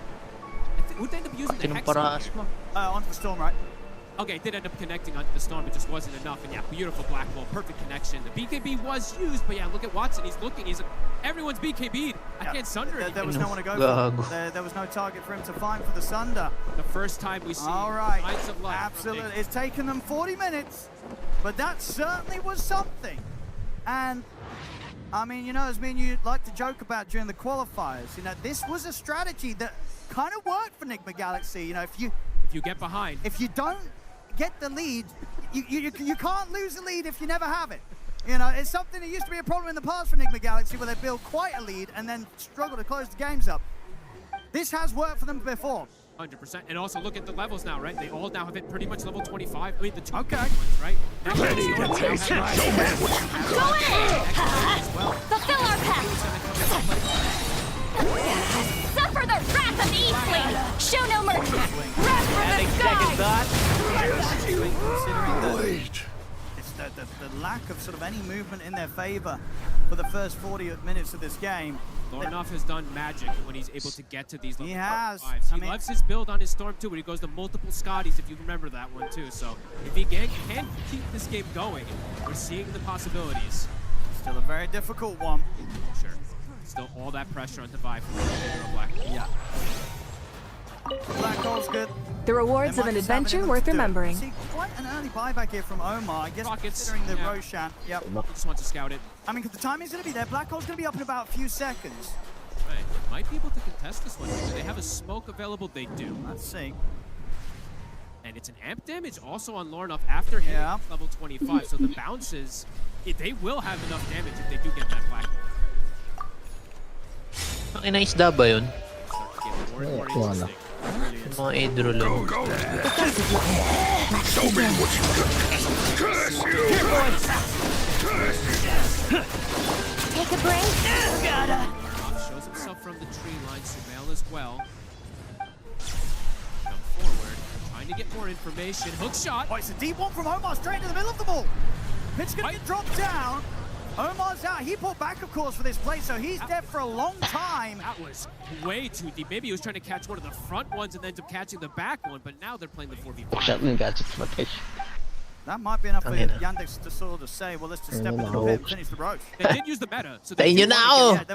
Would they end up using the Hex on here? Onto the Storm, right? Okay, did end up connecting onto the Storm, but just wasn't enough. And yeah, beautiful Black Hole, perfect connection. The BKB was used, but yeah, look at Watson. He's looking. Everyone's BKB'd. I can't Sunder it. There was no one to go for. There was no target for him to find for the Sunder. The first time we see Knights of Light. Absolutely. It's taken them 40 minutes, but that certainly was something. And I mean, you know, as me and you like to joke about during the qualifiers, you know, this was a strategy that kind of worked for Enigma Galaxy. You know, if you get behind, if you don't get the lead, you can't lose the lead if you never have it. You know, it's something that used to be a problem in the past for Enigma Galaxy, where they build quite a lead and then struggle to close the games up. This has worked for them before. 100%. And also look at the levels now, right? They all now have hit pretty much level 25. I mean, the 2 okay. ones, right? Now Ready to taste my sandwich. Go in! Fulfill our pact! Suffer the wrath of Eastling! Show no mercy! Wrath from the sky! It's the lack of sort of any movement in their favor for the first 40 minutes of this game. Lornoff has done magic when he's able to get to these level 5s. He loves his build on his Storm too, but he goes to multiple Scotties, if you remember that one too. So if he can keep this game going, we're seeing the possibilities. Still a very difficult one. Sure. Still all that pressure on Divide from Black. Yeah. Black hole's good. The rewards of an adventure worth remembering. See, quite an early buyback here from Omar. I guess considering the Roshan. Yep. He just wants to scout it. I mean, because the timing's going to be there. Black hole's going to be up in about a few seconds. Right. Might be able to contest this one. Do they have a smoke available? They do. Let's see. And it's an amp damage also on Lornoff after hitting level 25. So the bounces, they will have enough damage if they do get that black hole. Ang ina-isda ba yun? Wala. Mga hydrolog. Show me what you got. Curse you! Take a break. Shows himself from the tree line. Sumail as well. Jump forward, trying to get more information. Hook shot. Oh, it's a deep one from Omar straight into the middle of the ball. Pitch gonna get dropped down. Omar's out. He pulled back, of course, for this play, so he's dead for a long time. That was way too deep. Maybe he was trying to catch one of the front ones and ends up catching the back one, but now they're playing the 4v5. That might be enough for Yandex to sort of say, well, let's just step into the pit and finish the roach. They did use the meta, so they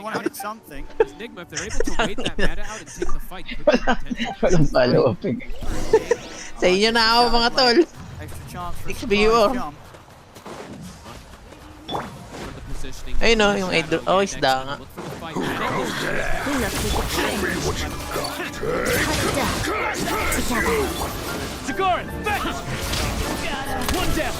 want to hit something. Nigma, if they're able to wait that meta out and take the fight, Walang follow-up. Sa inyo na ako, mga tol. Extra chance for XBO. Ayun o, yung hydro. Oh, isda nga. Zagora, one down.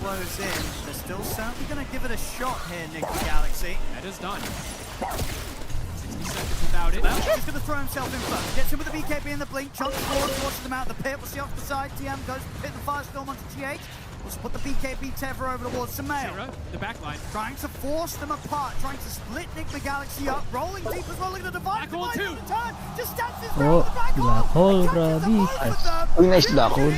Close in. They're still certainly going to give it a shot here, Nick Galaxy. That is done. 60 seconds without it. He's going to throw himself in first. Gets him with the BKB in the blink. Chunks forward, forces them out of the pit. We'll see off the side. TM goes to pit the firestorm onto GH. Let's put the BKB Tether over towards Sumail. The back line. Trying to force them apart, trying to split Nick Galaxy up, rolling deep as well, looking at the divide. Black hole 2. Just stands his Oh, black hole, grabe. Uy, nice black hole.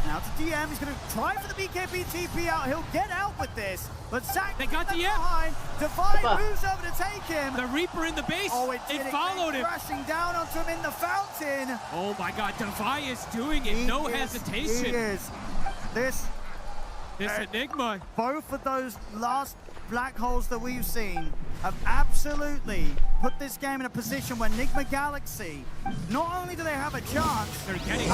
Now to DM, he's going to try for the BKB TP out. He'll get out with this, but Zac they got the behind. Divide moves over to take him. The Reaper in the base. Oh, it followed him. Crashing down onto him in the fountain. Oh my God, Devi is doing it. No hesitation. He is. This Enigma. Both of those last black holes that we've seen have absolutely put this game in a position where Nigma Galaxy, not only do they have a chance, they're getting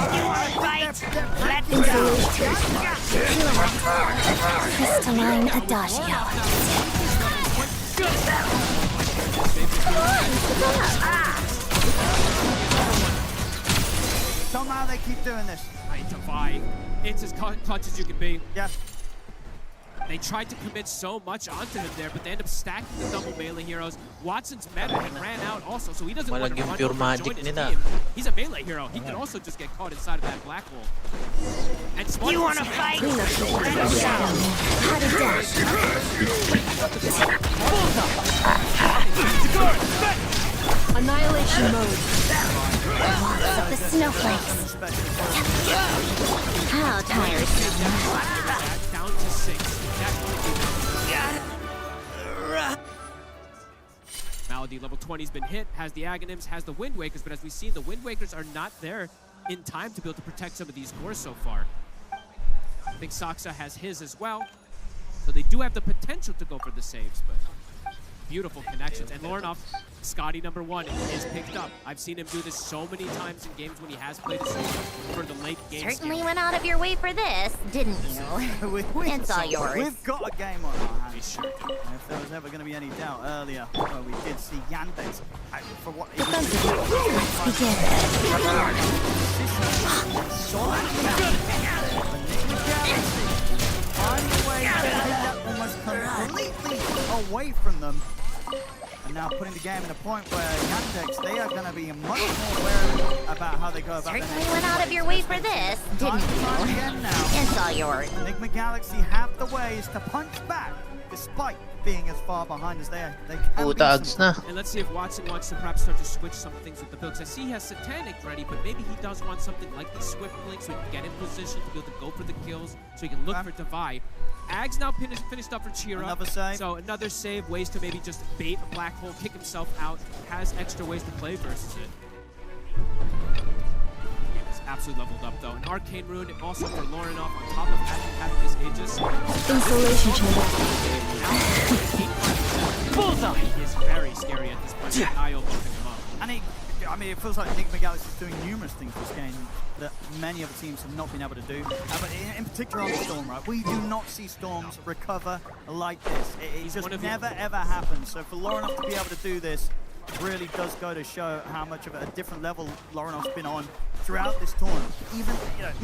Crystalline Adagio. Somehow they keep doing this. Right, Devi. It's as clutch as you can be. Yes. They tried to commit so much onto him there, but they end up stacking the double melee heroes. Watson's meta had ran out also, so he doesn't want to run over and join his team. He's a melee hero. He can also just get caught inside of that black hole. And you want to fight? Annihilation mode. The snowflakes. How tiresome. Down to 6. Malady level 20's been hit, has the Aghanims, has the Wind Wakers, but as we've seen, the Wind Wakers are not there in time to be able to protect some of these cores so far. I think Saksa has his as well, so they do have the potential to go for the saves, but beautiful connections. And Lornoff, Scotty #1 is picked up. I've seen him do this so many times in games when he has played a solo for the late game. Certainly went out of your way for this, didn't you? It's all yours. We've got a game on our hands. If there was ever going to be any doubt earlier, where we did see Yandex for what he was doing. Find a way to take that almost completely away from them. And now putting the game in a point where Yandex, they are going to be much more wary about how they go about it. Certainly went out of your way for this, didn't you? It's all yours. Enigma Galaxy have the ways to punch back, despite being as far behind as they can be. And let's see if Watson wants to perhaps start to switch some things with the builds. I see he has Satanic ready, but maybe he does want something like the Swift Blink so he can get in position to be able to go for the kills, so he can look for Devi. Ag's now finished up for Chira. Another save. So another save, ways to maybe just bait a black hole, kick himself out, has extra ways to play versus it. It's absolutely leveled up though. An Arcane Rune also for Lornoff on top of having this Aegis. Insulation chamber. Bullseye! He is very scary at this point. Io bumping him up. And he I mean, it feels like Enigma Galaxy is doing numerous things this game that many other teams have not been able to do. But in particular on the Storm, right? We do not see Storms recover like this. It just never, ever happens. So for Lorinoff to be able to do this really does go to show how much of a different level Lorinoff's been on throughout this tournament. Even,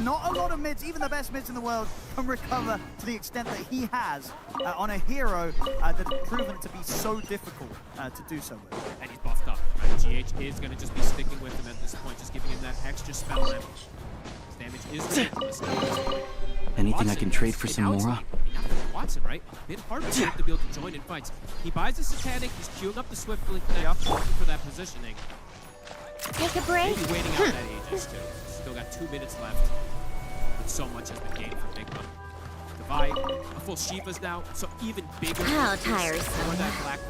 not a lot of mids, even the best mids in the world, can recover to the extent that he has on a hero that has proven to be so difficult to do so with. And he's buffed up. Right? GH is going to just be sticking with him at this point, just giving him that extra spell damage. His damage is ridiculous now at this point. Anything Watson I can trade for is some out. Mora? Watson, right? A bit hard for him to be able to join in fights. He buys the Satanic, he's queuing up the Swift Blink now, looking for that positioning. Take a break. Maybe waiting out that Aegis too. Still got 2 minutes left. But so much has been gained from Enigma. Divide, a full Shiva's now, so even bigger. How tiresome. For that Black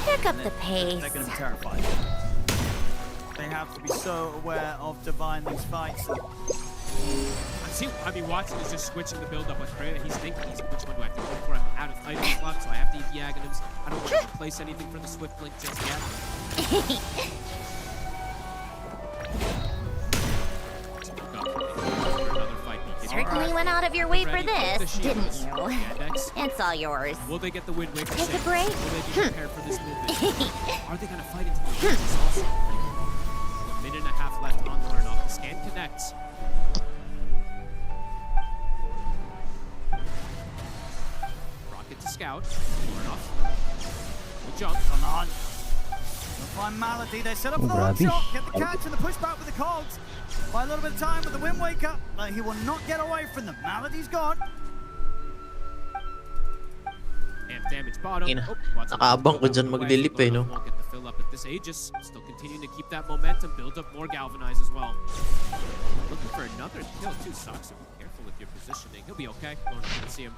Pick up the pace. They're going to be terrified. They have to be so aware of Divine these fights. I mean, Watson is just switching the build-up with Freya. He's thinking, which one do I have to go for? I'm out of items left, so I have to use the Aghanims. I don't want to replace anything from the Swift Blink just yet. Certainly went out of your way for this, didn't you? It's all yours. Will they get the Wind Waker? Take a break. Will they be prepared for this movement? Are they going to fight into the Aegis also? A minute and a half left on Lorinoff. The scan connects. Rocket to scout. Lorinoff. Will jump. Come on. They'll find Malady. They set up for the hook shot. Get the catch and the pushback with the cogs. By a little bit of time with the Wind Waker. He will not get away from them. Malady's gone. Amp damage bottom. Nakaabang ko dyan maglilip eh, no? Won't get the fill up at this Aegis. Still continuing to keep that momentum, build up more Galvanize as well. Looking for another kill too, Sox. So be careful with your positioning. He'll be okay. Going to see him.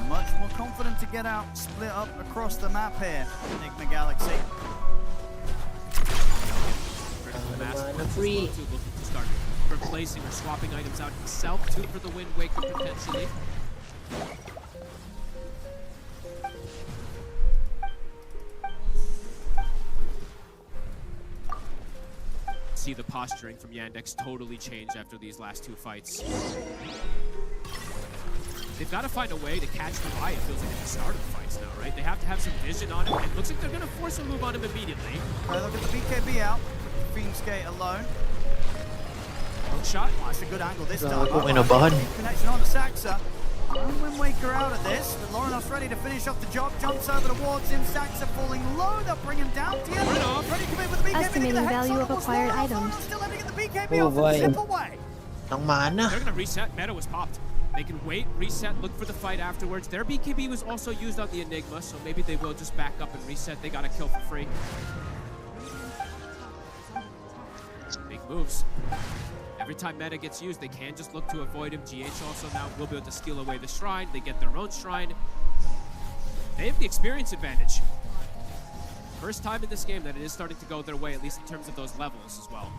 Much more confident to get out, split up across the map here, Enigma Galaxy. Free. Looking to start replacing or swapping items out himself too for the Wind Waker potentially. See the posturing from Yandex totally change after these last 2 fights. They've got to find a way to catch the eye, it feels like, at the start of the fights now, right? They have to have some vision on him, and it looks like they're going to force a move on him immediately. Look at the BKB out. Fiendskate alone. Hook shot. Oh, that's a good angle this time. Kinabahan. Connection on to Saxa. Wind Waker out of this, but Lorinoff's ready to finish off the job. Jumps over towards him. Saxa falling low. They'll bring him down. Tiana ready to come in with the BKB. Estimating the value of acquired items. Still having the BKB off and zip away. Ang mana. They're going to reset. Meta was popped. They can wait, reset, look for the fight afterwards. Their BKB was also used on the Enigma, so maybe they will just back up and reset. They got a kill for free. Big moves. Every time Meta gets used, they can just look to avoid him. GH also now will be able to steal away the shrine. They get their own shrine. They have the experience advantage. First time in this game that it is starting to go their way, at least in terms of those levels as well.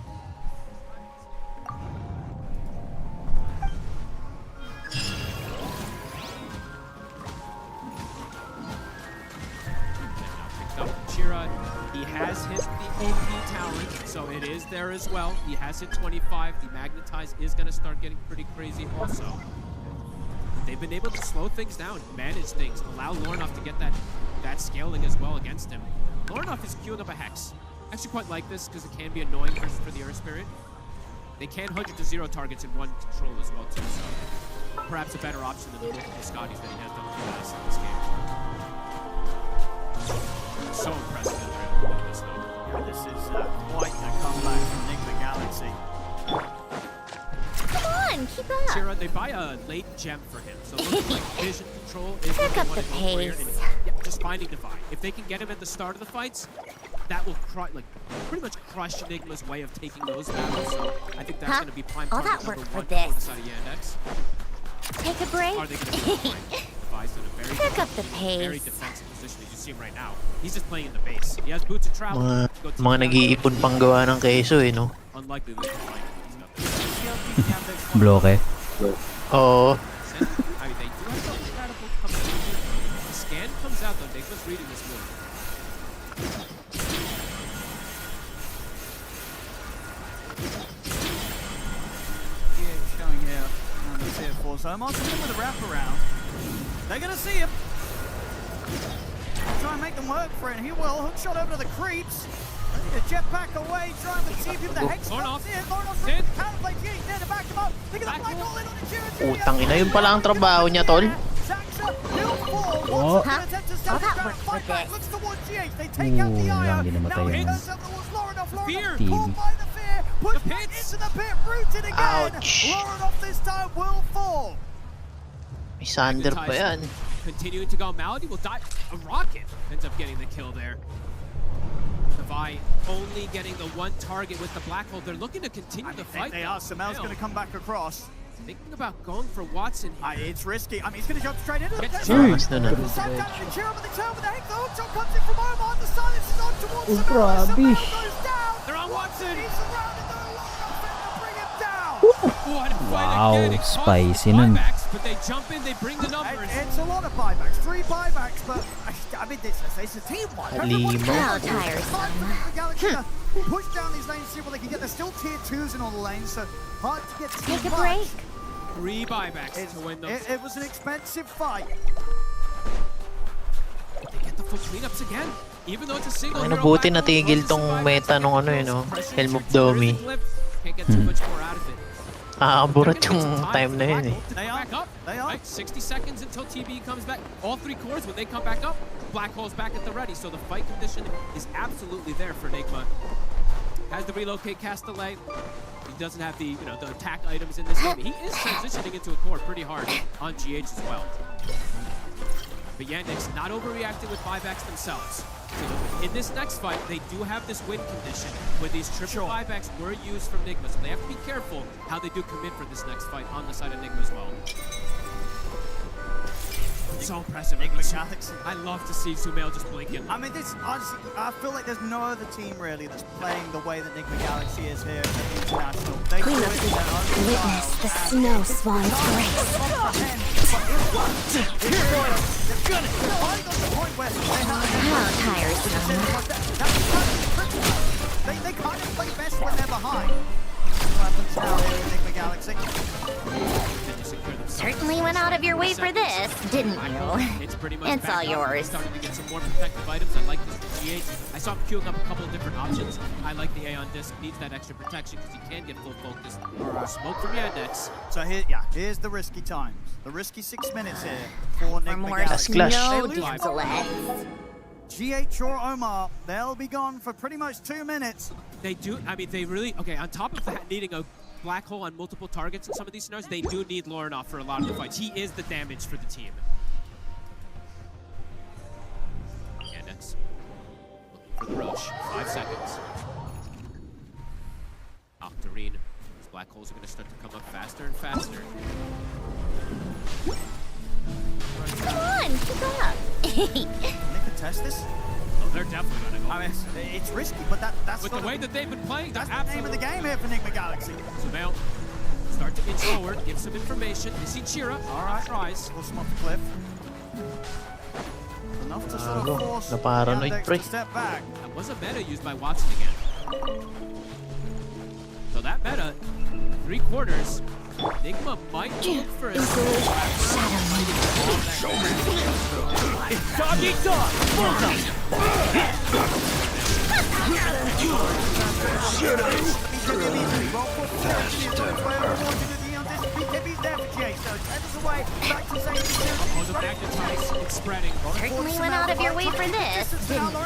Chira, he has hit the OP talent, so it is there as well. He has hit 25. The Magnetize is going to start getting pretty crazy also. They've been able to slow things down, manage things, allow Lorinoff to get that scaling as well against him. Lorinoff is queuing up a Hex. Actually quite like this because it can be annoying for the Earth Spirit. They can 100 to 0 targets in one control as well too, so perhaps a better option than the multiple Scotties that he has done in the past in this game. So impressive that they're able to win this though. Yeah, this is quite a comeback from Enigma Galaxy. Come on, keep up. Chira, they buy a late gem for him, so it looks like vision control is Pick up the pace. pace. Yeah, just finding Divine. If they can get him at the start of the fights, that will pretty much crush Enigma's way of taking those battles. So I think that's going to be prime All target that work number for 1 this. for the side of Yandex. Take a break. Are they going to be Devi's in a very Pick up the very pace. defensive position as you see him right now. He's just playing in the base. He has boots of travel. Mga nag-iipon pang gawa ng keso eh, no? Unlikely they can find him. Bloke. Oo. I mean, they do have some incredible combinations. out though, Nigma's reading this move. Yeah, showing here on the tier 4. So Omar coming with a wraparound. They're gonna see him. Try and make them work for it. He will. Hook shot over to the creeps. The jetpack away, trying to see if the Hex comes in. Lornoff in. Counterplay G, there to back him up. Look at the black hole in on the Jira. Utang ina, yun pala ang trabaho niya, tol. Zaxa, he'll fall. Wants to attempt to stand his ground. Fight back, looks towards GH. They take out the Io. Now he turns up towards Lornoff. Lornoff caught by the fear. Pushed back into the pit, rooted again. Lornoff this time will fall. May Sander pa yan. Continuing to go, Malady will die. A rocket ends up getting the kill there. Devi only getting the one target with the black hole. They're looking to continue the fight. They are. Samel's going to come back across. Thinking about going for Watson here. It's risky. I mean, he's going to jump straight into the Jeez. Sat down in the chair with the turn with the Hex. The hook shot comes in from Omar. The silence is on towards Samel. Samel goes down. They're on Watson. He's surrounded. They're going to bring him down. Wow, spicy nun. But they jump in, they bring the numbers. It's a lot of buybacks, 3 buybacks, but I mean, it's a team one. How tiresome. Push down these lanes, see what they can get. There's still tier 2s in all the lanes, so hard to get too Take a much. break. 3 buybacks to win those. It was an expensive fight. They get the full cleanups again. Even though it's a single Ano, buti natigil tong meta nung ano yun, no? Helm of Domi. Can't get too much more out of it. Aburat yung time na yun eh. They are back up. Right, 60 seconds until TB comes back. All 3 cores, when they come back up, Black Hole's back at the ready. So the fight condition is absolutely there for Nigma. Has the relocate cast delay. He doesn't have the the attack items in this game. He is transitioning into a core pretty hard on GH as well. But Yandex not overreacting with buybacks themselves. So in this next fight, they do have this win condition where these triple buybacks were used from Nigma, so they have to be careful how they do commit for this next fight on the side of Nigma as well. It's so impressive. I love to see Sumail just blinking. I mean, this honestly, I feel like there's no other team really that's playing the way that Nigma Galaxy is here at the International. They do it in their own Witness the style. snow swan's grace. How tiresome. They kind of play best when they're behind. What happens now here in Nigma Galaxy? Certainly went out of your way for this, didn't you? It's all yours. Starting to get some more protective items. I like this for GH. I saw him queuing up a couple of different options. I like the Aeon Disc. Needs that extra protection because he can get full focus. Smoke from Yandex. So here's the risky times. The risky 6 minutes here for Nigma More Galaxy. snow damselets. GH or Omar, they'll be gone for pretty much 2 minutes. They do, I mean, they really, okay, on top of that, needing a black hole on multiple targets in some of these scenarios, they do need Lornoff for a lot of the fights. He is the damage for the team. Yandex looking for the Roche. 5 seconds. Octarine. These black holes are going to start to come up faster and faster. Come on, keep up. They could test this. Oh, they're definitely going to go. I mean, it's risky, but that's with the way that they've been playing. That's the name of the game here for Nigma Galaxy. So they'll start to inch forward, give some information. They see Chira. All right, tries. We'll come off the cliff. Enough to sort of force Yandex to step back. That was a meta used by Watson again. So that meta, 3 quarters. Nigma might look for it. It's dog eat dog! BKB's there for Jay, so tethers away, back to safety. It's spreading. Certainly went out of your way for this, didn't you?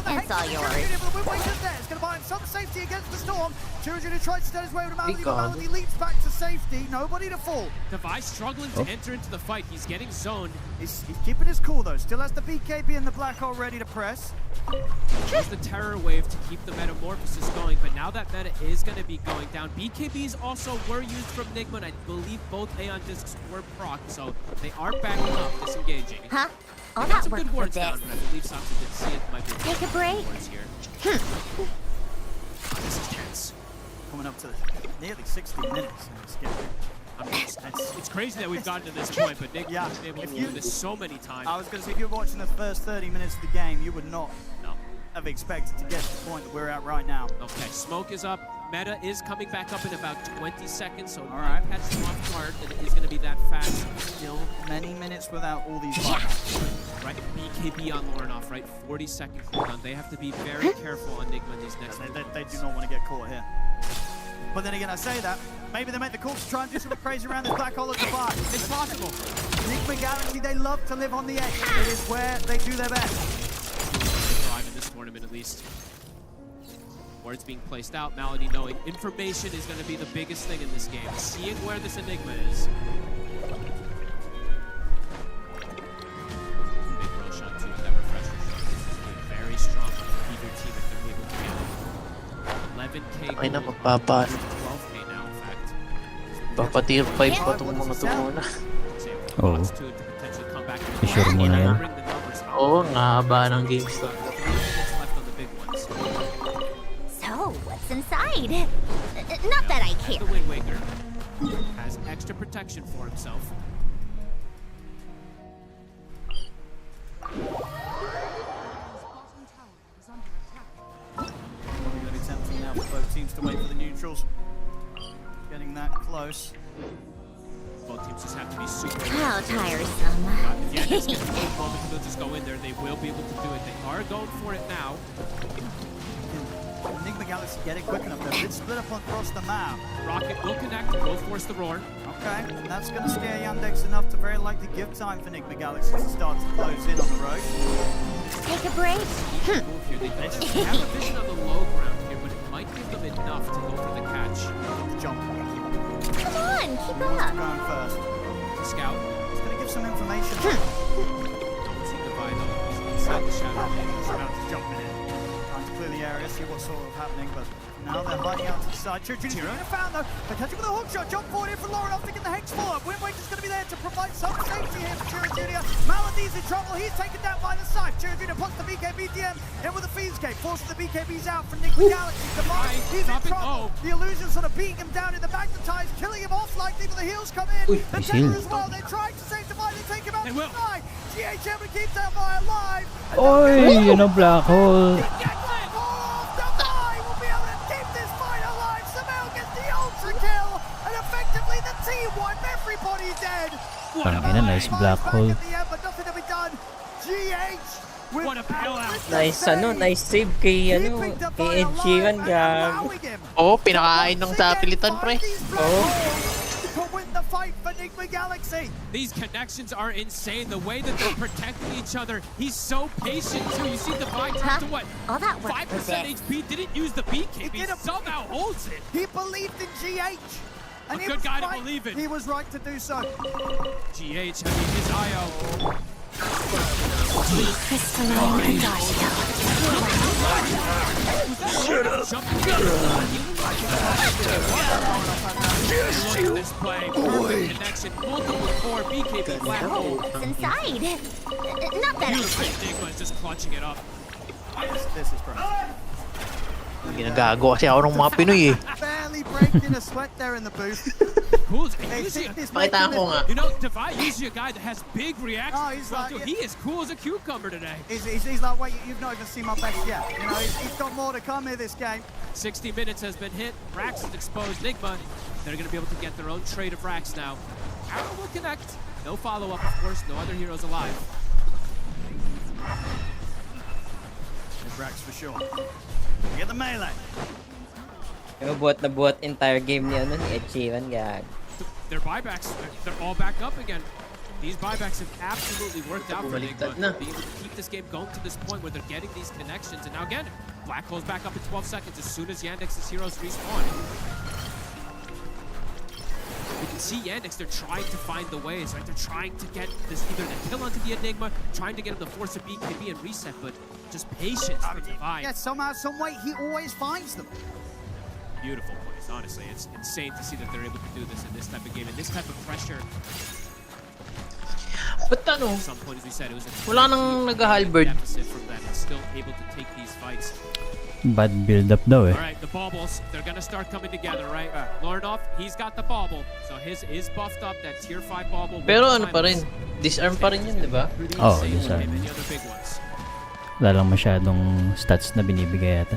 It's all yours. It's going to buy him some safety against the storm. Chirujinu tries to stand his way with Malady, but Malady leaps back to safety. Nobody to fall. Devi struggling to enter into the fight. He's getting zoned. He's keeping his cool though. Still has the BKB and the black hole ready to press. Just the terror wave to keep the metamorphosis going, but now that meta is going to be going down. BKBs also were used from Nigma, and I believe both Aeon Discs were proc, so they are backing up, disengaging. Huh? All that some work good for words this. down, but I believe Samson did see it. Might be Take a break. Here. This is tense. Coming up to nearly 60 minutes in this game. I mean, it's crazy. crazy that we've gotten to this point, but Nick has been able to do this so many times. I was going to say, if you were watching the first 30 minutes of the game, you would not have expected to get to the point that we're at right now. Okay, smoke is up. Meta is coming back up in about 20 seconds, so it might catch them off guard that it is going to be that fast. Still many minutes without all these buttons. Right, BKB on Lorinoff, right? 40-second cooldown. They have to be very careful on Nigma in these next They do not want to get caught here. But then again, I say that, maybe they make the call to try and do something crazy around this black hole at the bar. It's possible. Nigma Galaxy, they love to live on the edge. It is where they do their best. Thrive in this tournament, at least. Words being placed out, Malady knowing information is going to be the biggest thing in this game. Seeing where this Enigma is. Big Roshan too, with that refresher shot. This is a very strong for either team if they're able to get it. 11K Ay na, gold, magpapa. 12K now, in fact. Papatier 5 pa itong mga ito muna. Oo. I-sure mo na yan. Oo, nga haba ng game stop. So, what's inside? Not that I care. The Wind Waker has extra protection for himself. Probably going to be tempting now for both teams to wait for the neutrals. Getting that close. Both teams just have to be super. How tiresome. Yeah, it's going to be a moment they'll just go in there. They will be able to do it. They are going for it now. Enigma Galaxy get it quick enough. They're a bit split up across the map. Rocket will connect, will force the roar. Okay, and that's going to scare Yandex enough to very likely give time for Enigma Galaxy to start to close in on the road. Take a break. They have a vision on the low ground here, but it might give them enough to go for the catch. Jump. Come on, keep up. Going first. The scout. He's going to give some information. Don't see Divide though. He's inside the shadow. He's about to jump in. Trying to clear the area, see what's sort of happening, but now they're hiding out to the side. Junior found though. They're catching with a hook shot. Jump forward here for Lorinoff to get the hex forward. Wind Waker's going to be there to provide some safety here for Chira Junior. Malady's in trouble. He's taken down by the side. Chira Junior puts the BKB DM in with the Fiends Gate. Forces the BKBs out from Enigma Galaxy. Divide, he's in trouble. The illusion sort of beating him down in the magnetize, killing him off likely, but the heals come in. The Tether as well. They're trying to save Divide. They take him out to the side. GHM keeps that fire alive. Oy, yun ang black hole. Parang nice black hole. Nice nice save kay kay Ed Sheeran gag. Oh, pinakain ng sapilitan pre. Oh. These connections are insane. The way that they're protecting each other. He's so patient too. You see the Divide drop to what? 5% HP. Didn't use the BKB. Somehow holds it. He believed in GH. And a good guy to believe in. He was right to do so. GH having his eye out. Crystalline Adagio. Shut up. This play. Perfect connection. Multiple core BKB black hole. What's inside? Not that I care. Enigma is just clutching it up. This is great. Ginagago kasi ako ng mga Pinoy eh. Barely breaking a sweat there in the booth. Pakita ko nga. You know, Divide usually a guy that has big reactions. He is cool as a cucumber today. He's like, wait, you've not even seen my best yet. You know, he's got more to come here this game. 60 minutes has been hit. Rax is exposed. Nigma, they're going to be able to get their own trade of Rax now. Arrow will connect. No follow-up, of course. No other heroes alive. There's Rax for sure. Get the melee. Buhat na buhat entire game niya ni Ed Sheeran gag. Their buybacks, they're all back up again. These buybacks have absolutely worked out for Enigma. Being able to keep this game going to this point where they're getting these connections. And now again, Black Hole's back up in 12 seconds as soon as Yandex's heroes respawn. You can see Yandex, they're trying to find the ways, right? They're trying to get this either the kill onto the Enigma, trying to get him to force a BKB and reset, but just patience for Divide. Yeah, somehow, some way, he always finds them. Beautiful plays, honestly. It's insane to see that they're able to do this in this type of game, in this type of pressure. Ba't ano? At some point, as we said, it was a Wala nang nag-halberd. deficit from them and still able to take these fights. Bad build up daw eh. All right, the baubles, they're gonna start coming together, right? Lornov, he's got the bauble, so his is buffed up, that tier 5 bauble. Pero ano pa rin, disarm pa rin yun, di ba? Oo, disarm. Wala lang masyadong stats na binibigay yata.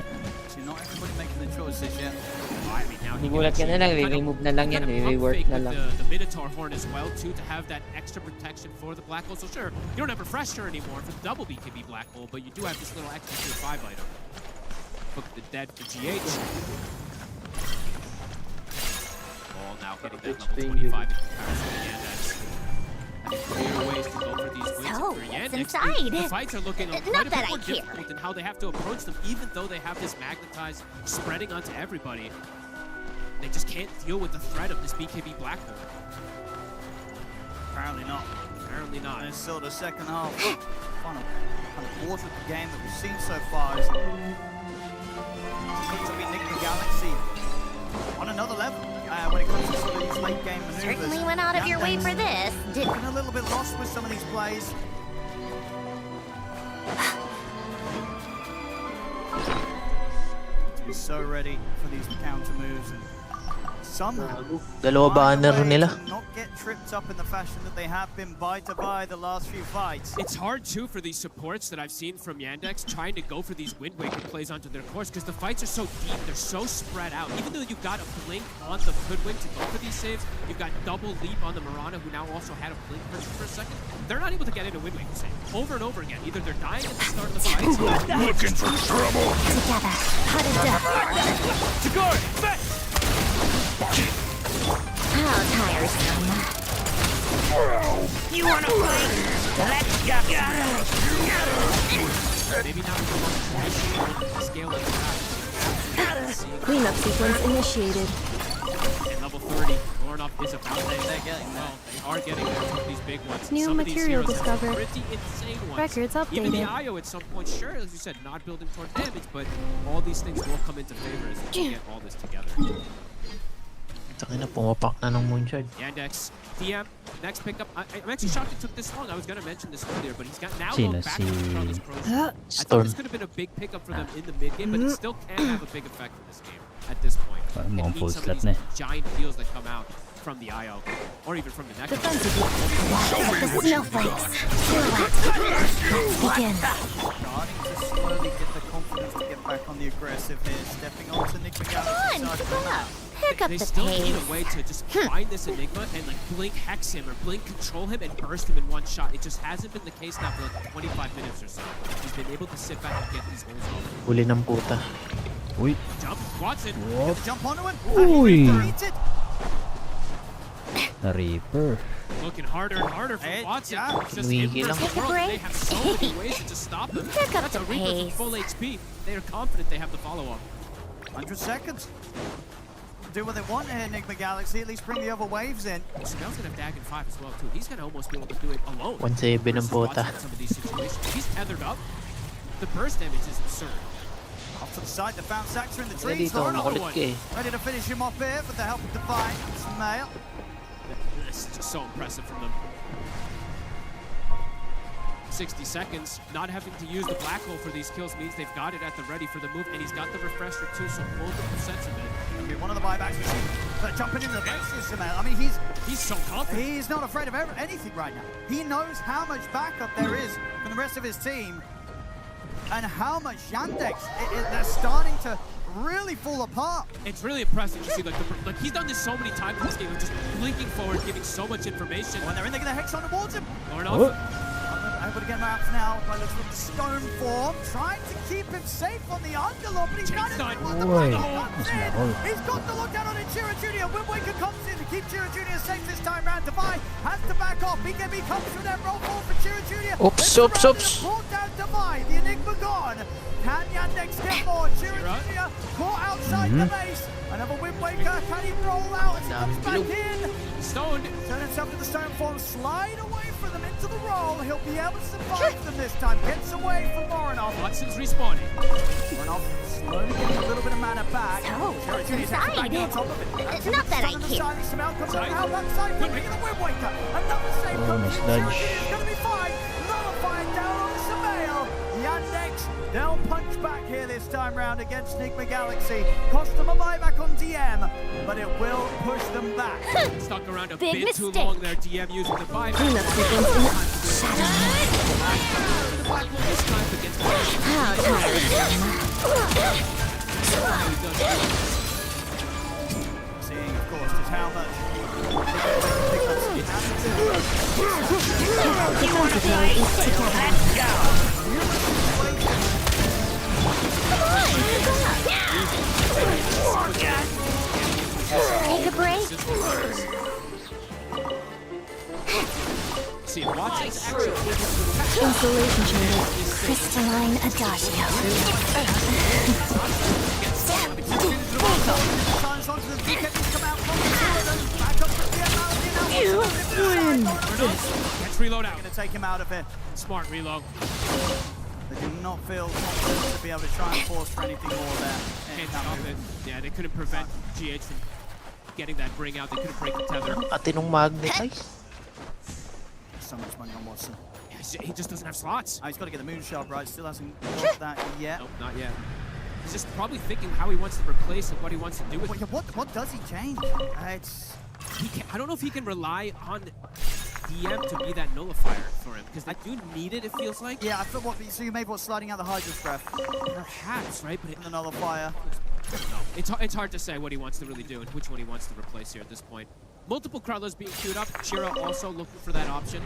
Nagulat ka na lang, re-remove na lang yan, re-rework na lang. The Minotaur horn as well, too, to have that extra protection for the Black Hole. So sure, you don't have Refresher anymore for the double BKB Black Hole, but you do have this little extra tier 5 item. Hook the dead for GH. Ball now hitting that level 25 in comparison to Yandex. Clear ways to go for these wins for Yandex. The fights are looking quite a bit more difficult in how they have to approach them, even though they have this magnetized spreading onto everybody. They just can't deal with the threat of this BKB Black Hole. Apparently not. Apparently not. And it's still the second half. Kind of quarter of the game that we've seen so far is looks to be Enigma Galaxy on another level when it comes to sort of these late game maneuvers. Certainly went out of your way for this. Been a little bit lost with some of these plays. To be so ready for these counter moves and somehow Dalawa banner nila. not get tripped up in the fashion that they have been by the last few fights. It's hard too for these supports that I've seen from Yandex trying to go for these Wind Waker plays onto their course because the fights are so deep, they're so spread out. Even though you've got a blink on the Hoodwink to go for these saves, you've got double leap on the Mirana who now also had a blink for a second. They're not able to get into Wind Waker save over and over again. Either they're dying at the start of the fight. Looking for trouble. Together, hot as death. Tagore, bet! How tiresome. You wanna fight? Let's go! Maybe not the scale like that. Cleanup sequence initiated. And level 30, Lornov is about to they're getting well. They are getting there with these big ones. New Some material of these heroes discovered. have pretty insane ones. Records updated. Even the IO at some point, sure, as you said, not building toward damage, but all these things will come into favor as we get all this together. Taki na, pumapak na ng Moonshard. Yandex, DM, next pickup. I'm actually shocked it took this long. I was going to mention this earlier, but he's got now Sino back to the Strongest Pros. I Storm. thought this could have been a big pickup for them in the mid game, but it still can have a big effect in this game at this point. Parang It mukhang full needs some of slot na these giant heals that come out from the IO, or even from the next one. The snowflakes. Silhouette. Let's begin. Starting to slowly get the confidence to get back on the aggressive here, stepping onto Enigma Galaxy side of the map. Pick up They the still need pace. a way to just find this Enigma and like blink hex him or blink control him and burst him in one shot. It just hasn't been the case now for like 25 minutes or so. He's been able to sit back and get these holes off. Huli ng puta. Uy. Jump, Watson. Jump onto him. Uy. Defeated. The Reaper. Looking harder and harder for Watson. It's just Wiggy lang. in versus world. They have so many ways to just stop him. Pick up That's a the Reaper pace. with full HP. They are confident they have the follow-up. 100 seconds. Do what they want here, Enigma Galaxy. At least bring the other waves in. Snell's gonna have Dagon 5 as well too. He's gonna almost be able to do it alone. 1-7 ng versus puta. Watson in some of these situations. He's tethered up. The burst damage is absurd. Off to the side, they found Saxer in the Ready trees. to Another makulit one. ka eh. Ready to finish him off here with the help of Divine. Smail. This is just so impressive from them. 60 seconds, not having to use the black hole for these kills means they've got it at the ready for the move, and he's got the refresher too, so multiple sets of it. Gonna be one of the buybacks we see. But jumping into the base system, I mean, he's so confident. He's not afraid of anything right now. He knows how much backup there is from the rest of his team, and how much Yandex they're starting to really fall apart. It's really impressive to see, like he's done this so many times in this game, of just blinking forward, giving so much information. When they're in, they're gonna hex on towards him. Lornov. Able to get him out now by looks from the stone form, trying to keep him safe on the underlord, but he's done it. He's got the lockdown on it. Chira Jr. Wind Waker comes in to keep Chira Jr. safe this time round. Divine has to back off. BKB comes through that roll call for Chira Jr. Oops. Pulled down Divine. The Enigma gone. Can Yandex get more? Chira Jr. caught outside the base. Another Wind Waker. Can he roll out as he comes back in? Stoned. Turn himself to the stone form. Slide away for them into the roll. He'll be able to survive them this time. Gets away from Voronov. Watson's respawning. Voronov slowly getting a little bit of mana back. So, what's inside? It's not that I care. Smell comes out that side. Picking the Wind Waker. Another save comes in. It's going to be fine. Nullifying down on the Samael. Yandex, they'll punch back here this time round against Enigma Galaxy. Cost them a buyback on DM, but it will push them back. Stuck around a bit too long there. DM using the buyback. How tired Seeing, of course, just how much. Take a break. See, Watson's actually Insulation chamber. Crystalline Adagio. Let's reload out. Going to take him out of here. Smart reload. They do not feel confident to be able to try and force for anything more there. Can't stop it. Yeah, they couldn't prevent GH from getting that bring out. They couldn't break the tether. Atinong magnetize. So much money on Watson. Yeah, he just doesn't have slots. He's got to get the moonshot right. Still hasn't got that yet. Nope, not yet. He's just probably thinking how he wants to replace and what he wants to do with it. What does he change? I don't know if he can rely on DM to be that nullifier for him, because they do need it, it feels like. Yeah, I thought so you maybe sliding out the Hydra's breath. Perhaps, right? But the nullifier. No, it's hard to say what he wants to really do and which one he wants to replace here at this point. Multiple Krellas being queued up. Shira also looking for that option.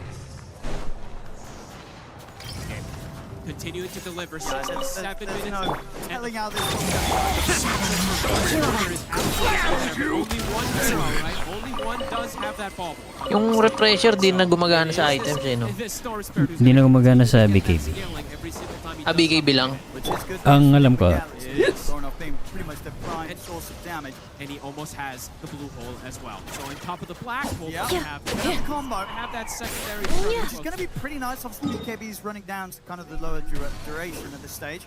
Okay. Continuing to deliver. 7 minutes. No telling how this Only one hero, right? Only one does have that bauble. Yung refresher din na gumagana sa items eh, no? Hindi na gumagana sa BKB. BKB lang? Ang alam ko. And he almost has the blue hole as well. So on top of the black hole, have that secondary. Which is going to be pretty nice. Obviously, BKB is running down to kind of the lower duration at this stage.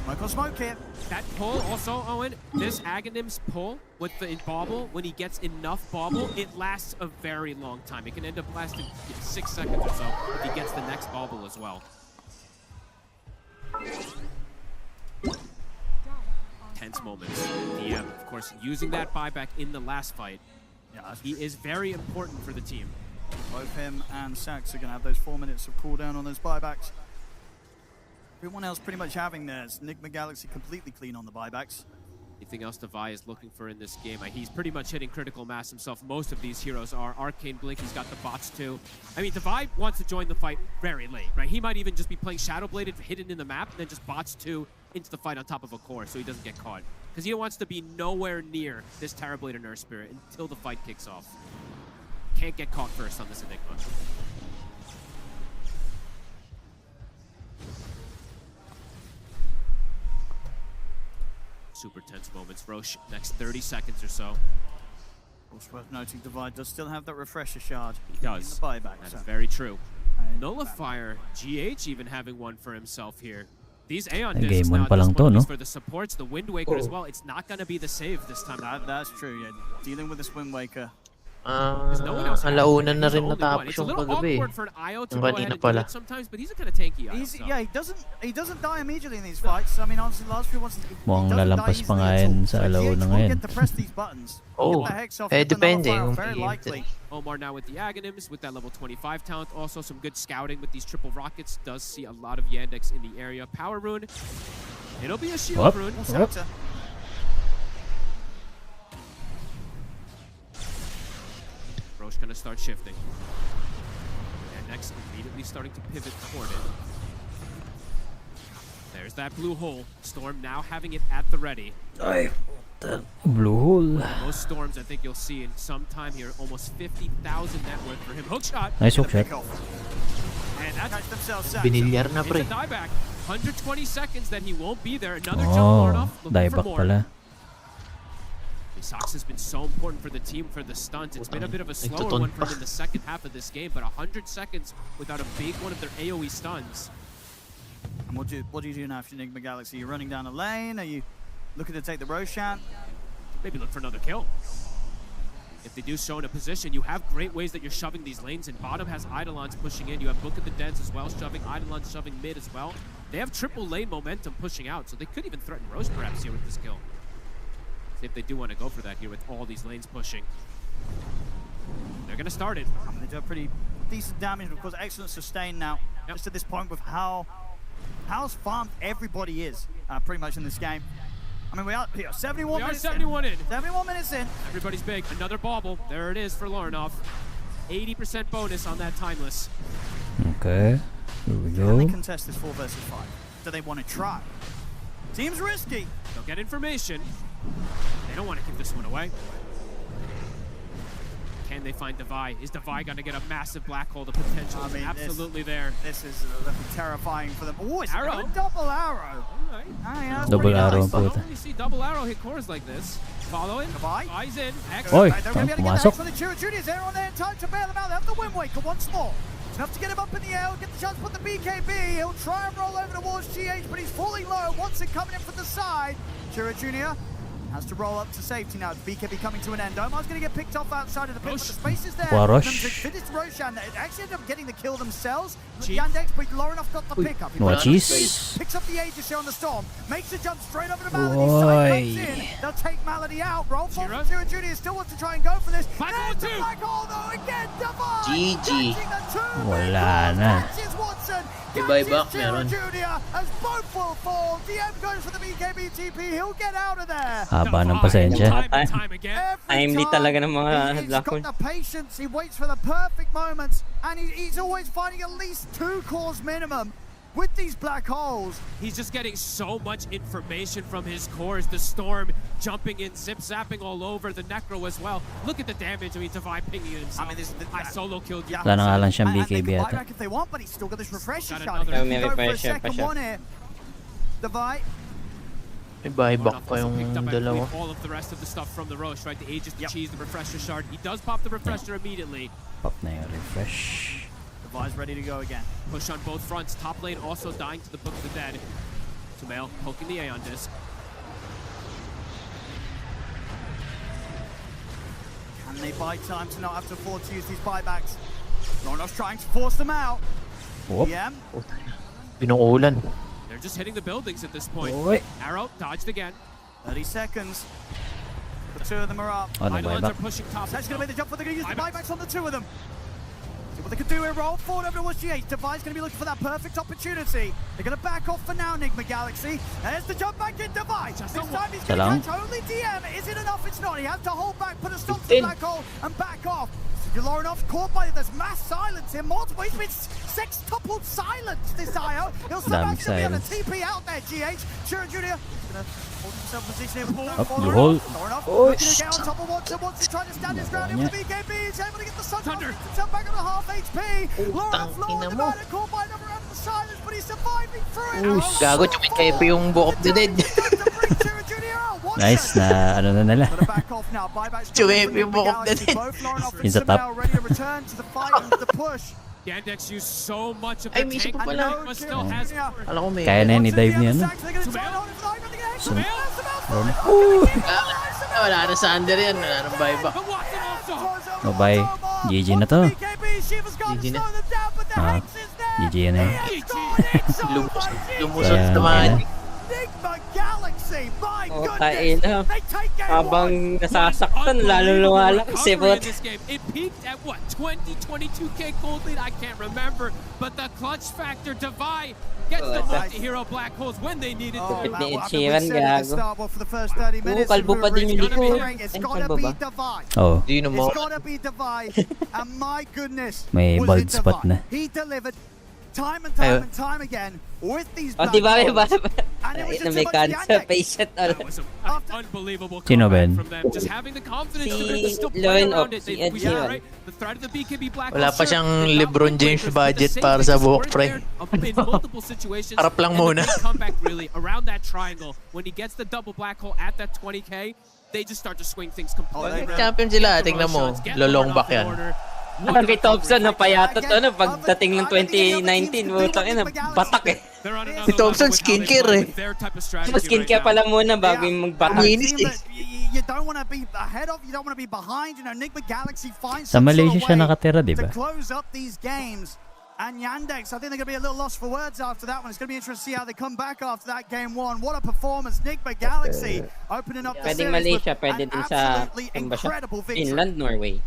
Michael Smoke here. That pull also, Owen, this Aghanim's pull with the bauble, when he gets enough bauble, it lasts a very long time. It can end up lasting 6 seconds or so if he gets the next bauble as well. Tense moments. DM, of course, using that buyback in the last fight. Yeah, he is very important for the team. Both him and Sax are going to have those 4 minutes of cooldown on those buybacks. Everyone else pretty much having theirs. Enigma Galaxy completely clean on the buybacks. Anything else Devi is looking for in this game? He's pretty much hitting critical mass himself. Most of these heroes are. Arcane Blink, he's got the bots too. I mean, Devi wants to join the fight very late, right? He might even just be playing Shadowbladed hidden in the map and then just bots too into the fight on top of a core so he doesn't get caught. Because he wants to be nowhere near this Terrablader Nurse Spirit until the fight kicks off. Can't get caught first on this Enigma. Super tense moments. Roche, next 30 seconds or so. Also worth noting, Divide does still have that refresher shard. He does. In the buyback. That is very true. Nullifier, GH even having one for himself here. These Aeon discs now for the supports, the Wind Waker as well. It's not going to be the save this time. That's true, yeah. Dealing with this Wind Waker. Alaunan na rin natapos yung kagabi. Yung kanina pala. Sometimes, but he's a kind of tanky Yeah, he doesn't die immediately in these fights. I mean, honestly, last few ones mukhang lalampas pa nga yan sa alaw na ngayon. Depende. Omar now with the Aghanims, with that level 25 talent. Also some good scouting with these triple rockets. Does see a lot of Yandex in the area. Power rune. It'll be a shield rune. Roche gonna start shifting. And next, immediately starting to pivot toward it. There's that blue hole. Storm now having it at the ready. The blue hole. Most storms I think you'll see in some time here. Almost 50,000 net worth for him. Hook shot. Nice hook shot. And that's Binilyar na pre. It's a dieback. 120 seconds that he won't be there. Another jump Lord off. Dieback pala. Sox has been so important for the team for the stunt. It's been a bit of a slower one for them in the second half of this game, but 100 seconds without a big one of their AoE stuns. And what do you do now for Enigma Galaxy? You're running down the lane? Are you looking to take the Roshan? Maybe look for another kill. If they do show in a position, you have great ways that you're shoving these lanes in. Bottom has Eidolons pushing in. You have Book of the Deads as well, shoving Eidolons, shoving mid as well. They have triple lane momentum pushing out, so they could even threaten Rose perhaps here with this kill. See if they do want to go for that here with all these lanes pushing. They're going to start it. They do a pretty decent damage, of course, excellent sustain now. Yep. Just at this point with how farmed everybody is pretty much in this game. I mean, we are 71 minutes 71 in. 71 minutes in. Everybody's big. Another bauble. There it is for Larinov. 80% bonus on that timeless. Okay, here we Can they go. contest this 4 versus 5? Do they want to try? Seems risky. They'll get information. They don't want to give this one away. Can they find Devi? Is Devi going to get a massive black hole? The potential is absolutely there. This is terrifying for them. Oh, it's Arrow. a double arrow. Right. Double arrow ang I puta. only see double arrow hit cores like this. Following. Eyes in. Oy, They're going to be able to get pumasok. for the Chirachudis. They're on there in time to bail them out. They have the Wind Waker once more. It's enough to get him up in the air. Get the chance to put the BKB. He'll try and roll over towards GH, but he's falling low. Wants it coming in from the side. Chira Jr. has to roll up to safety now. The BKB coming to an end. Omar's going to get picked off outside of the pit, but the space is there. Warosh. Finish Roshan. They actually ended up getting the kill themselves. Yandex, but Larinov got the pickup. He Wachis. picks up the Aegis here on the Storm. Makes the jump straight over to Malady. Side goes in. They'll take Malady out. Roll for Chira Jr. Still wants to try and go for this. There's the black hole though. Again, Devi. GG. Wala na. Watson. Iba-iba, meron. Jr. as both will fall. DM goes for the BKB TP. He'll get out of there. Haba ng pasensya. Timely talaga ng mga He's black hole. got the patience. He waits for the perfect moments, and he's always finding at least 2 cores minimum with these black holes. He's just getting so much information from his cores. The Storm jumping in, zip-zapping all over. The Necro as well. Look at the damage. I mean, Devi pinging it himself. I mean, I solo killed you. Wala na nga lang siyang And BKB they can ata. buy back if they want, but he's still got this refresher Got shot. another- He can go for a refresher, second one here. Devi. May buyback pa yung Picked up, I dalawa. believe, all of the rest of the stuff from the Roche, right? The Aegis, the Cheese, the refresher shard. He does pop the refresher immediately. Pop na yung refresh. Devi's ready to go again. Push on both fronts. Top lane also dying to the Book of the Dead. Sumail poking the Aeon disc. Can they buy time to not have to afford to use these buybacks? Larinov trying to force them out. Whoop. DM. Pinuulan. They're just hitting the buildings at this point. Oy. Arrow dodged again. 30 seconds. The 2 of them are up. Oh, Eidolons nag-buyback. are pushing top. That's going to make the jump, but they're going to use the buybacks on the 2 of them. See what they can do here. Roll forward over towards GH. Devi's going to be looking for that perfect opportunity. They're going to back off for now, Enigma Galaxy. There's the jump back in Devi. This time he's going to catch only DM. Is it enough? It's not. He has to hold back, put a stop to the black hole, and back off. Larinov caught by it. There's mass silence here. Multiple. He's been sextupled silence, this IO. He'll somehow be able to TP out there, GH. Chira Jr. Gonna hold himself in position here. Up, you hold. Larinov Oh, looking to get on top of Watson. Watson trying to stand his ground here with the BKB. He's able to get the Thunder. Himself back on a half HP. Larinov low on the man and caught by another round of the silence, but he's surviving through it. Gago, chumikay pa yung Book of the Dead. Nice na ano na nila. Chumikay yung Book of the Dead. He's a top. Ready to return to the fight and the push. Yandex used so much of the Ay, may isa tank, pa pala. but still has Alam ko may... Kaya na ni dive niya, no? Wala na sa under yan. Wala na buyback. Bye-bye. GG na to. GG na. Ah, GG na yun. Lumusot naman. Oh, tain na. Habang nasasaktan, lalo lumalakas eh, bot. It peaked at what, 22k gold lead? I can't remember, but the clutch factor, Devi gets the multi-hero black holes when they need it. Ni Sheeran, gago. Kalbo pa din yung likod. Ay, kalbo ba? Oh. It's gotta be Devi. And my goodness, May was bald it spot Devi. na. He delivered time and time and time again with these Oh, black di ba may holes. ba? And it was Na just may too much cancer Yandex. patient. That was an unbelievable Sino, Ben? comeback from them. Just having the confidence Si to still play Loin around of it. si They, we saw, Edgehill. right? The threat of the BKB black Wala hole, pa sure, siyang without LeBron the James Lakers, but budget the para safeties sa buhok, weren't pre. there in multiple situations. Harap lang And the muna. big comeback really around that triangle when he gets the double black hole at that 20k. they just start to swing things completely. Champion sila, tingnan mo. Lolong back yan. Kay Thompson, no, payatot, ano, pagdating ng 2019, butang ina, batak eh. Si Thompson, skincare eh. Skincare pala muna bago yung magbatak. You don't want to be ahead of, you don't want to be behind. You know, Enigma Galaxy finds Sa Malaysia siya nakatira, di to ba? close up these games. And Yandex, I think they're going to be a little lost for words after that one. It's going to be interesting to see how they come back after that game one. What a performance. Enigma Galaxy opening up the Pwedeng series Malaysia, with pwede an din sa absolutely incredible victory. Finland, Norway.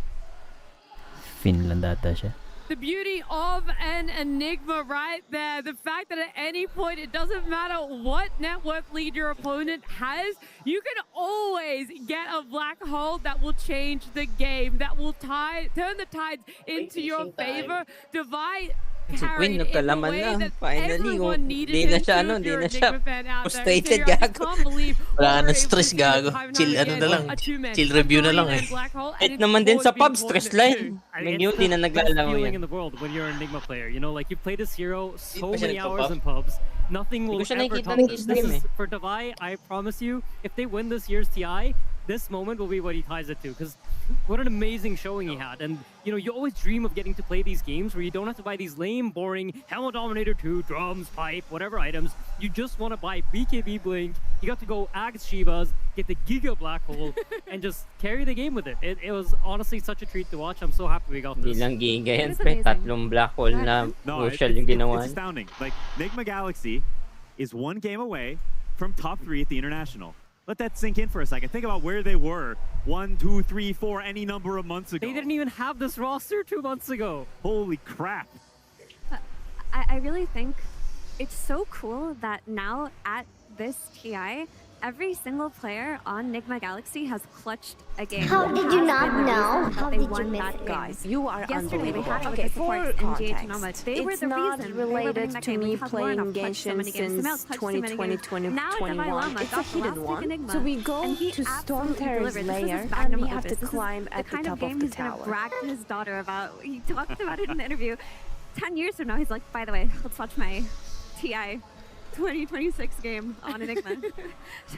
Finland ata siya. The beauty of an Enigma right there. The fact that at any point, it doesn't matter what net worth lead your opponent has, you can always get a black hole that will change the game, that will turn the tides into your favor. Divide Si Queen nagkalaman na. Finally, di na siya, frustrated, gago. Wala na stress, gago. Chill, ano na lang. Chill review na lang eh. Kahit naman din sa pub, stress line. Yung di na naglalaro feeling yan. in the world when you're an Enigma player. You know, like you play this hero so many hours in pubs. Nothing will ever top this. This is for Divide. I promise you, if they win this year's TI, this moment will be what he ties it to. Because what an amazing showing he had. And, you know, you always dream of getting to play these games where you don't have to buy these lame, boring Helmet Dominator 2, drums, pipe, whatever items. You just want to buy BKB Blink. You got to go Ags Shivas, get the Giga Black Hole, and just carry the game with it. It was honestly such a treat to watch. I'm so happy we got this. Hindi lang Giga yan, pre. Tatlong Black Hole na crucial yung ginawa. It's astounding. Like, Enigma Galaxy is one game away from top 3 at the International. Let that sink in for a second. Think about where they were 1, 2, 3, 4, any number of months ago. They didn't even have this roster 2 months ago. Holy crap. I really think it's so cool that now at this TI, every single player on Enigma Galaxy has clutched a game. How did you not know? How did you miss it, guys? You are Yesterday we had okay, the supports for in GH context, Noma. They were it's the not reason related to me playing Genshin since 2020-2021. It's a hidden one. So we go to Stormterror's lair and we have to climb at the top of the tower. He's gonna brag to his daughter about. He talked about it in the interview. 10 years from now, he's like, by the way, let's watch my TI 2026 game on Enigma.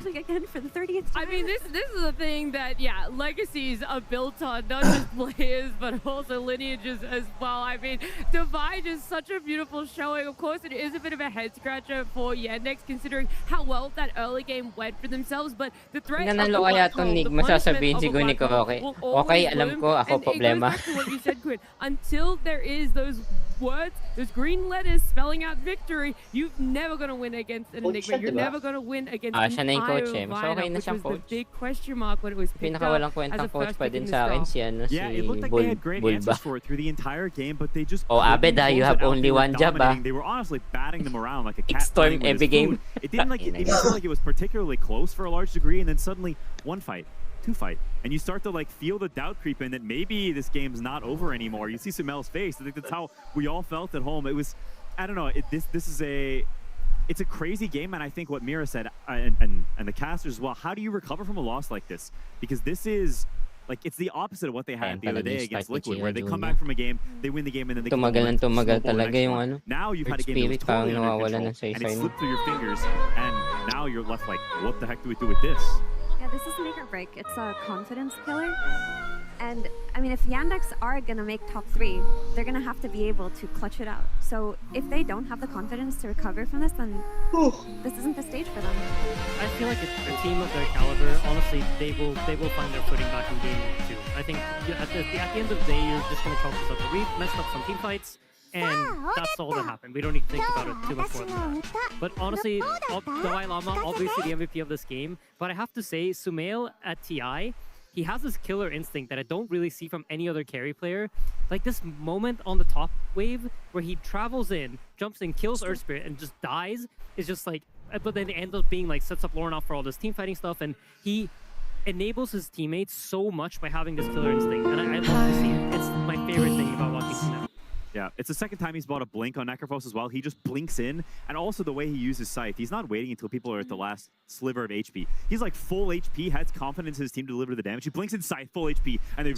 Like again for the 30th time. I mean, this is a thing that, yeah, legacies are built on, not just players, but also lineages as well. I mean, Divide is such a beautiful showing. Of course, it is a bit of a head-scratcher for Yandex, considering how well that early game went for themselves, but the threat of the black hole, the punishment of a black hole will always alam ko, ako and problema. it goes back to what you said, Quinn. Until there is those words, those green letters spelling out victory, you're never going to win against an Enigma. You're never going to win against an siya na yung coach IO eh. Mas okay na which siyang was the coach. big question mark when it was picked Pinakawalang up as kwentang a coach first pa pick din in the sa akin draft. si ano, Yeah, it looked like they had great answers for it through the entire game, but they just Abed, you have only one job, They were honestly batting them around like a cat Storm playing with every his game. food. It didn't like it didn't feel like it was particularly close for a large degree, and then suddenly one fight, 2 fight, and you start to like feel the doubt creep in that maybe this game's not over anymore. You see Sumel's face. I think that's how we all felt at home. It was, I don't know. This is it's a crazy game, and I think what Mira said and the casters as well. How do you recover from a loss like this? Because this is like it's the opposite of what they had the other day against Liquid, where they come back from a game, they win the game, and then they tumagal talaga yung ano. Now you've had a game that was totally under control, and it slipped through your fingers, and now you're left like, what the heck do we do with this? Yeah, this is make or break. It's a confidence killer. And I mean, if Yandex are gonna make top 3, they're gonna have to be able to clutch it out. So if they don't have the confidence to recover from this, then this isn't the stage for them. I feel like a team of their caliber, honestly, they will find their footing back in game 2. I think at the end of the day, you're just gonna chalk this up. We messed up some team fights, and that's all that happened. We don't need to think about it too much more than that. But honestly, Dalai Lama, obviously the MVP of this game. But I have to say, Sumail at TI, he has this killer instinct that I don't really see from any other carry player. Like this moment on the top wave where he travels in, jumps in, kills Earth Spirit, and just dies is just like, but then it ends up being like, sets up Lauren off for all this team fighting stuff, and he enables his teammates so much by having this killer instinct, and I love to see it. It's my favorite thing about watching Sumail. Yeah, it's the second time he's bought a blink on Necrophos as well. He just blinks in, and also the way he uses Scythe. He's not waiting until people are at the last sliver of HP. He's like full HP, has confidence in his team to deliver the damage. He blinks in Scythe, full HP, and they're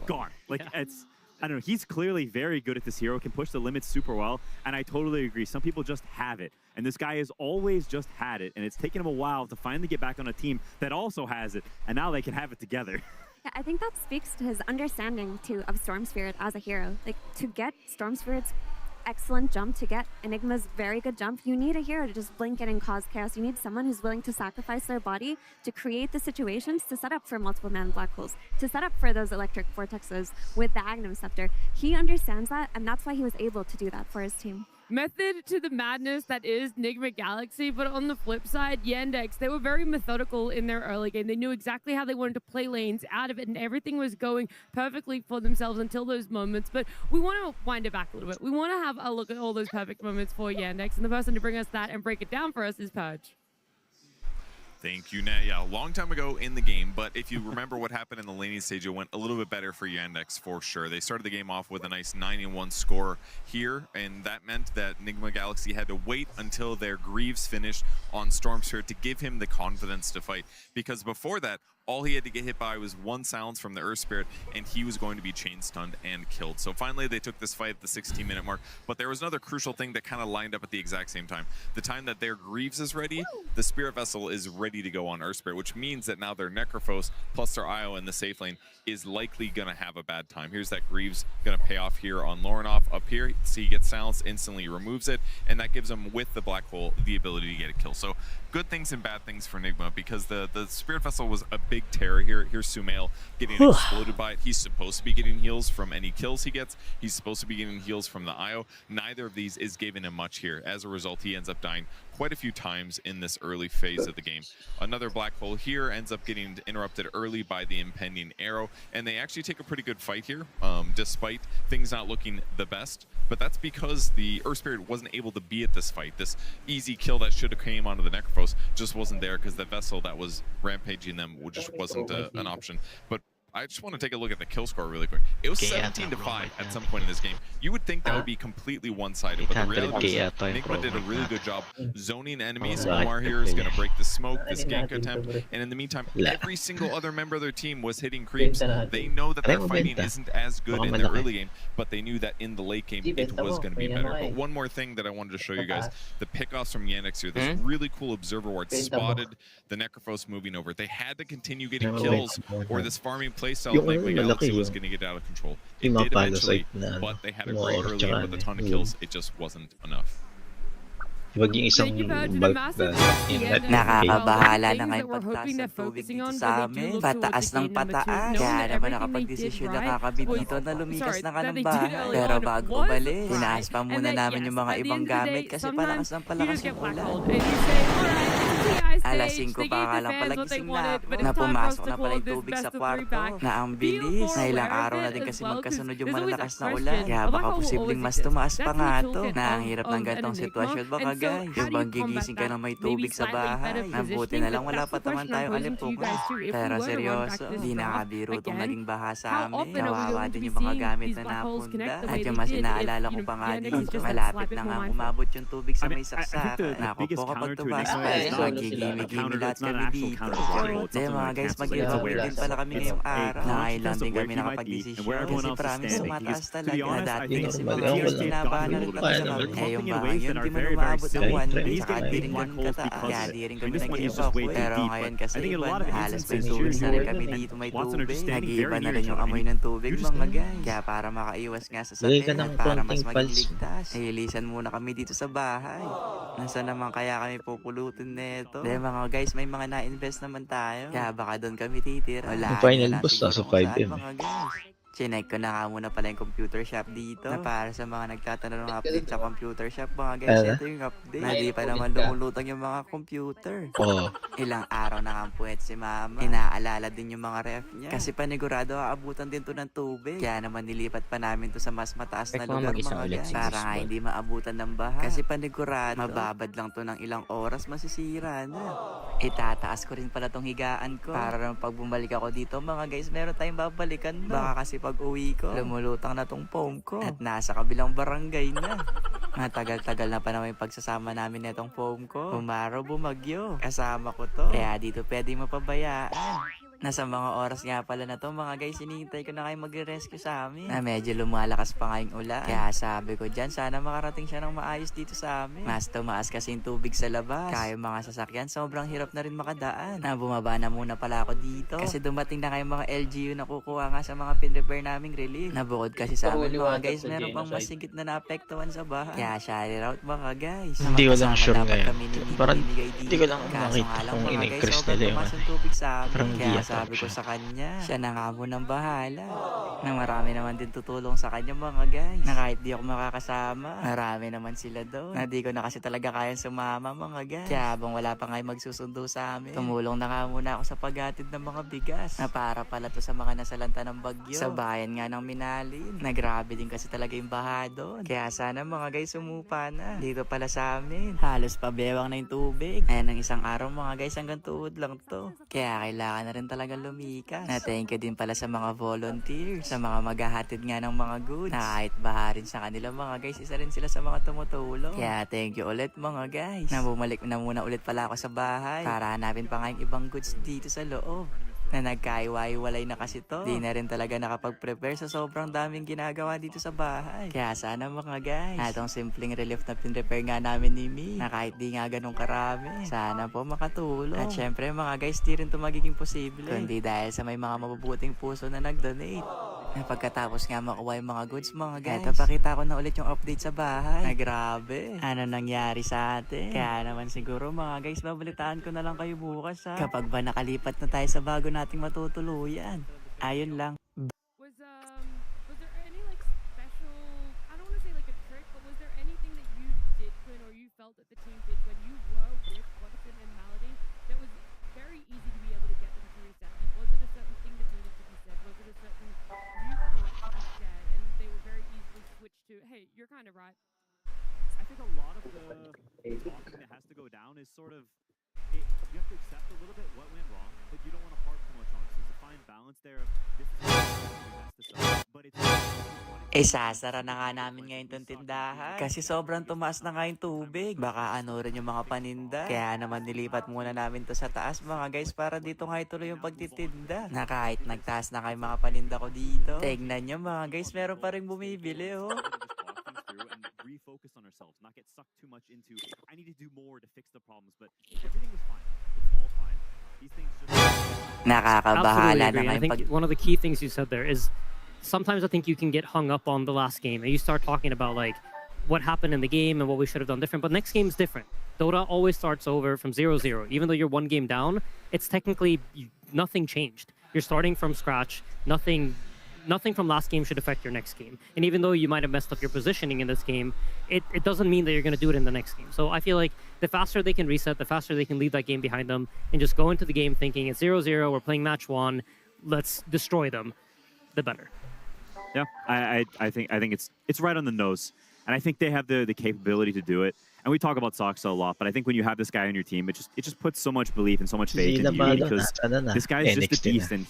gone. Like, it's I don't know, he's clearly very good at this hero, can push the limits super well, and I totally agree. Some people just have it, and this guy has always just had it, and it's taken him a while to finally get back on a team that also has it, and now they can have it together. Yeah, I think that speaks to his understanding too of Storm Spirit as a hero. Like, to get Storm Spirit's excellent jump, to get Enigma's very good jump, you need a hero to just blink in and cause chaos. You need someone who's willing to sacrifice their body to create the situations to set up for multiple man black holes, to set up for those electric vortexes with the Aghanim Scepter. He understands that, and that's why he was able to do that for his team. Method to the madness that is Nigma Galaxy, but on the flip side, Yandex, they were very methodical in their early game. They knew exactly how they wanted to play lanes out of it, and everything was going perfectly for themselves until those moments. But we want to wind it back a little bit. We want to have a look at all those perfect moments for Yandex, and the person to bring us that and break it down for us is Purge. Thank you, Nat. Yeah, a long time ago in the game, but if you remember what happened in the laning stage, it went a little bit better for Yandex for sure. They started the game off with a nice 9-1 score here, and that meant that Nigma Galaxy had to wait until their Greaves finished on Storm Spirit to give him the confidence to fight. Because before that, all he had to get hit by was one silence from the Earth Spirit, and he was going to be chain stunned and killed. So finally, they took this fight at the 16-minute mark. But there was another crucial thing that kind of lined up at the exact same time. The time that their Greaves is ready, the Spirit Vessel is ready to go on Earth Spirit, which means that now their Necrophos plus their Io in the safe lane is likely going to have a bad time. Here's that Greaves going to pay off here on Lorinov up here. See, he gets silenced, instantly removes it, and that gives him, with the Black Hole, the ability to get a kill. So good things and bad things for Nigma, because the Spirit Vessel was a big terror here. Here's Sumail getting exploded by it. He's supposed to be getting heals from any kills he gets. He's supposed to be getting heals from the Io. Neither of these is giving him much here. As a result, he ends up dying quite a few times in this early phase of the game. Another Black Hole here ends up getting interrupted early by the impending arrow, and they actually take a pretty good fight here, despite things not looking the best. But that's because the Earth Spirit wasn't able to be at this fight. This easy kill that should have came onto the Necrophos just wasn't there, because the vessel that was rampaging them just wasn't an option. But I just want to take a look at the kill score really quick. It was 17-5 at some point in this game. You would think that would be completely one-sided, but the reality is Nigma did a really good job zoning enemies. Omar here is going to break the smoke, this gank attempt, and in the meantime, every single other member of their team was hitting creeps. They know that their fighting isn't as good in the early game, but they knew that in the late game it was going to be better. But one more thing that I wanted to show you guys, the pickoffs from Yandex here. This really cool observer ward spotted the Necrophos moving over. They had to continue getting kills, or this farming playstyle of Nigma Galaxy was going to get out of control. It did eventually, but they had a great early game with a ton of kills. It just wasn't enough. Yung isang bulk na nakakabahala na ngayon pagtaas ng tubig dito sa amin. Pataas ng pataas. Kaya naman nakapag-desisyon na kakabit dito na lumikas na ka ng bahay. Pero bago umalis, tinaas pa muna namin yung mga ibang gamit kasi palakas ng palakas yung ulan. Alas 5 pa lang pala gising na pumasok na pala yung tubig sa kwarto. Na ang bilis. Na ilang araw na din kasi magkasunod yung malalakas na ulan. Kaya baka posibleng mas tumaas pa nga to. Na ang hirap ng gantong sitwasyon baka guys. Yung bang gigising ka na may tubig sa bahay. Nabuti na lang wala pa naman tayong alimpukan. Pero seryoso, di nakabiro itong naging baha sa amin. Kawawa din yung mga gamit na napunda. At yung mas inaalala ko pa nga dito, malapit na nga umabot yung tubig sa may saksakan. Naku po kapag tubas pa, magigimig-gimig lahat kami dito. Dahil mga guys, mag-i-roll din pala kami ngayong araw. Nakailan din kami nakapag-desisyon kasi promise tumataas talaga. Na dati kasi mga years tinabahan na rin kami sa kami. Eh yung bahay yun, di man umabot ng 1 week, saka di rin ganun kataas. Kaya di rin kami nag-evacuate. Pero ngayon kasi iba, halos may tubig na rin kami dito may tubig. Nag-iiba na rin yung amoy ng tubig mga guys. Kaya para makaiwas nga sa sakit at para mas maging ligtas, ilisan muna kami dito sa bahay. Nasaan naman kaya kami pupulutin neto? Dahil mga guys, may mga na-invest naman tayo. Kaya baka doon kami titira. Wala, final boss sa 5M. Mga guys. Chinek ko na nga muna pala yung computer shop dito. Na para sa mga nagtatanong ng update sa computer shop, mga guys, ito yung update. Na di pa naman lumulutang yung mga computer. Ilang araw na nga puwet si mama. Inaalala din yung mga ref niya. Kasi panigurado aabutan din to ng tubig. Kaya naman nilipat pa namin to sa mas mataas na lugar, mga guys. Para nga hindi maabutan ng baha. Kasi panigurado, mababad lang to ng ilang oras, masisira na. Itataas ko rin pala tong higaan ko. Para naman pag bumalik ako dito, mga guys, meron tayong babalikan na. Baka kasi pag uwi ko, lumulutang na tong foam ko. At nasa kabilang barangay na. Matagal-tagal na pa naman yung pagsasama namin netong foam ko. Bumaraw, bumagyo. Kasama ko to. Kaya dito pwede mapabayaan. Nasa mga oras nga pala na to mga guys, hinihintay ko na kayo mag-rescue sa amin. Na medyo lumalakas pa ngayong ulan. Kaya sabi ko dyan, sana makarating siya ng maayos dito sa amin. Mas tumaas kasi yung tubig sa labas. Kaya yung mga sasakyan, sobrang hirap na rin makadaan. Na bumaba na muna pala ako dito. Kasi dumating na kayo mga LGU na kukuha nga sa mga pin-repair naming relief. Nabukod kasi sa amin mga guys, meron pang masigit na naapektuhan sa bahay. Kaya share out mga guys. Hindi ko lang sure ngayon. Parang hindi ko lang makita kung in-increase nila yung tubig sa amin. Parang Kaya sabi ko sa kanya, siya na nga munang bahala. Na marami naman din tutulong sa kanya mga guys. Na kahit di ako makakasama, marami naman sila doon. Na di ko na kasi talaga kayang sumama mga guys. Kaya habang wala pa ngayon magsusundo sa amin, tumulong na nga muna ako sa paghatid ng mga bigas. Na para pala to sa mga nasalanta ng bagyo. Sa bayan nga ng Minalin. Na grabe din kasi talaga yung baha doon. Kaya sana mga guys sumupa na. Dito pala sa amin, halos pabewang na yung tubig. Ayan, ng isang araw mga guys hanggang tuhod lang to. Kaya kailangan na rin talaga lumikas. Na thank you din pala sa mga volunteers, sa mga maghahatid nga ng mga goods. Na kahit baha rin sa kanila mga guys, isa rin sila sa mga tumutulong. Kaya thank you ulit mga guys. Na bumalik na muna ulit pala ako sa bahay para hanapin pa nga yung ibang goods dito sa loob. Na nagkaiwa-iwalay na kasi to. Di na rin talaga nakapag-prepare sa sobrang daming ginagawa dito sa bahay. Kaya sana mga guys, atong simpleng relief na pin-repair nga namin ni Mi, na kahit di nga ganun karami, sana po makatulong. At syempre mga guys, di rin to magiging posible kundi dahil sa may mga mabubuting puso na nag-donate. Na pagkatapos nga makuha yung mga goods mga guys, eto pakita ko na ulit yung update sa bahay. Na grabe, ano nangyari sa atin. Kaya naman siguro mga guys, babalitaan ko na lang kayo bukas ha. Kapag ba nakalipat na tayo sa bago nating matutuluyan. Ayun lang. Was there any like special, I don't want to say like a trick, but was there anything that you did, Quinn, or you felt that the team did when you were with Watson and Malady that was very easy to be able to get them to reset? Like, was it a certain thing that needed to be said? Was it a certain viewpoint to be said? And they were very easily switched to, hey, you're kind of right. I think a lot of the talking that has to go down is sort of, you have to accept a little bit what went wrong, but you don't want to harp too much on it. So there's a fine balance there of this is that's the stuff, but it's Sasara na nga namin ngayon itong tindahan. Kasi sobrang tumaas na nga yung tubig. Baka ano rin yung mga paninda. Kaya naman nilipat muna namin to sa taas mga guys para dito nga ituloy yung pagtitinda. Na kahit nagtaas na kayo mga paninda ko dito, tignan nyo mga guys, meron pa rin bumibili oh. refocus on ourselves, not get sucked too much into I need to do more to fix the problems, but everything was fine. It's all fine. These things just Nakakabahala na I think one of the key things you said there is sometimes I think you can get hung up on the last game and you start talking about like what happened in the game and what we should have done different, but next game's different. Dota always starts over from 0-0. Even though you're one game down, it's technically nothing changed. You're starting from scratch. Nothing from last game should affect your next game. And even though you might have messed up your positioning in this game, it doesn't mean that you're going to do it in the next game. So I feel like the faster they can reset, the faster they can leave that game behind them and just go into the game thinking it's 0-0, we're playing match 1, let's destroy them, the better. Yeah, I think it's right on the nose. And I think they have the capability to do it. And we talk about Soxa a lot, but I think when you have this guy on your team, it just puts so much belief and so much faith in you because this guy is just a beast and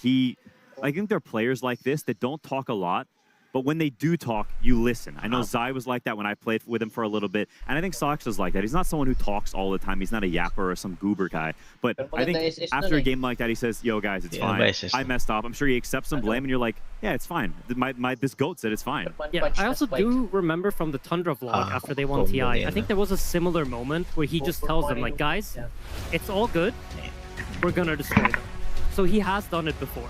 I think there are players like this that don't talk a lot, but when they do talk, you listen. I know Zai was like that when I played with him for a little bit, and I think Sox is like that. He's not someone who talks all the time. He's not a yapper or some goober guy. But I think after a game like that, he says, yo, guys, it's fine. I messed up. I'm sure he accepts some blame, and you're like, yeah, it's fine. This GOAT said it's fine. Yeah, I also do remember from the Tundra vlog after they won TI, I think there was a similar moment where he just tells them, like, guys, it's all good. We're going to destroy them. So he has done it before.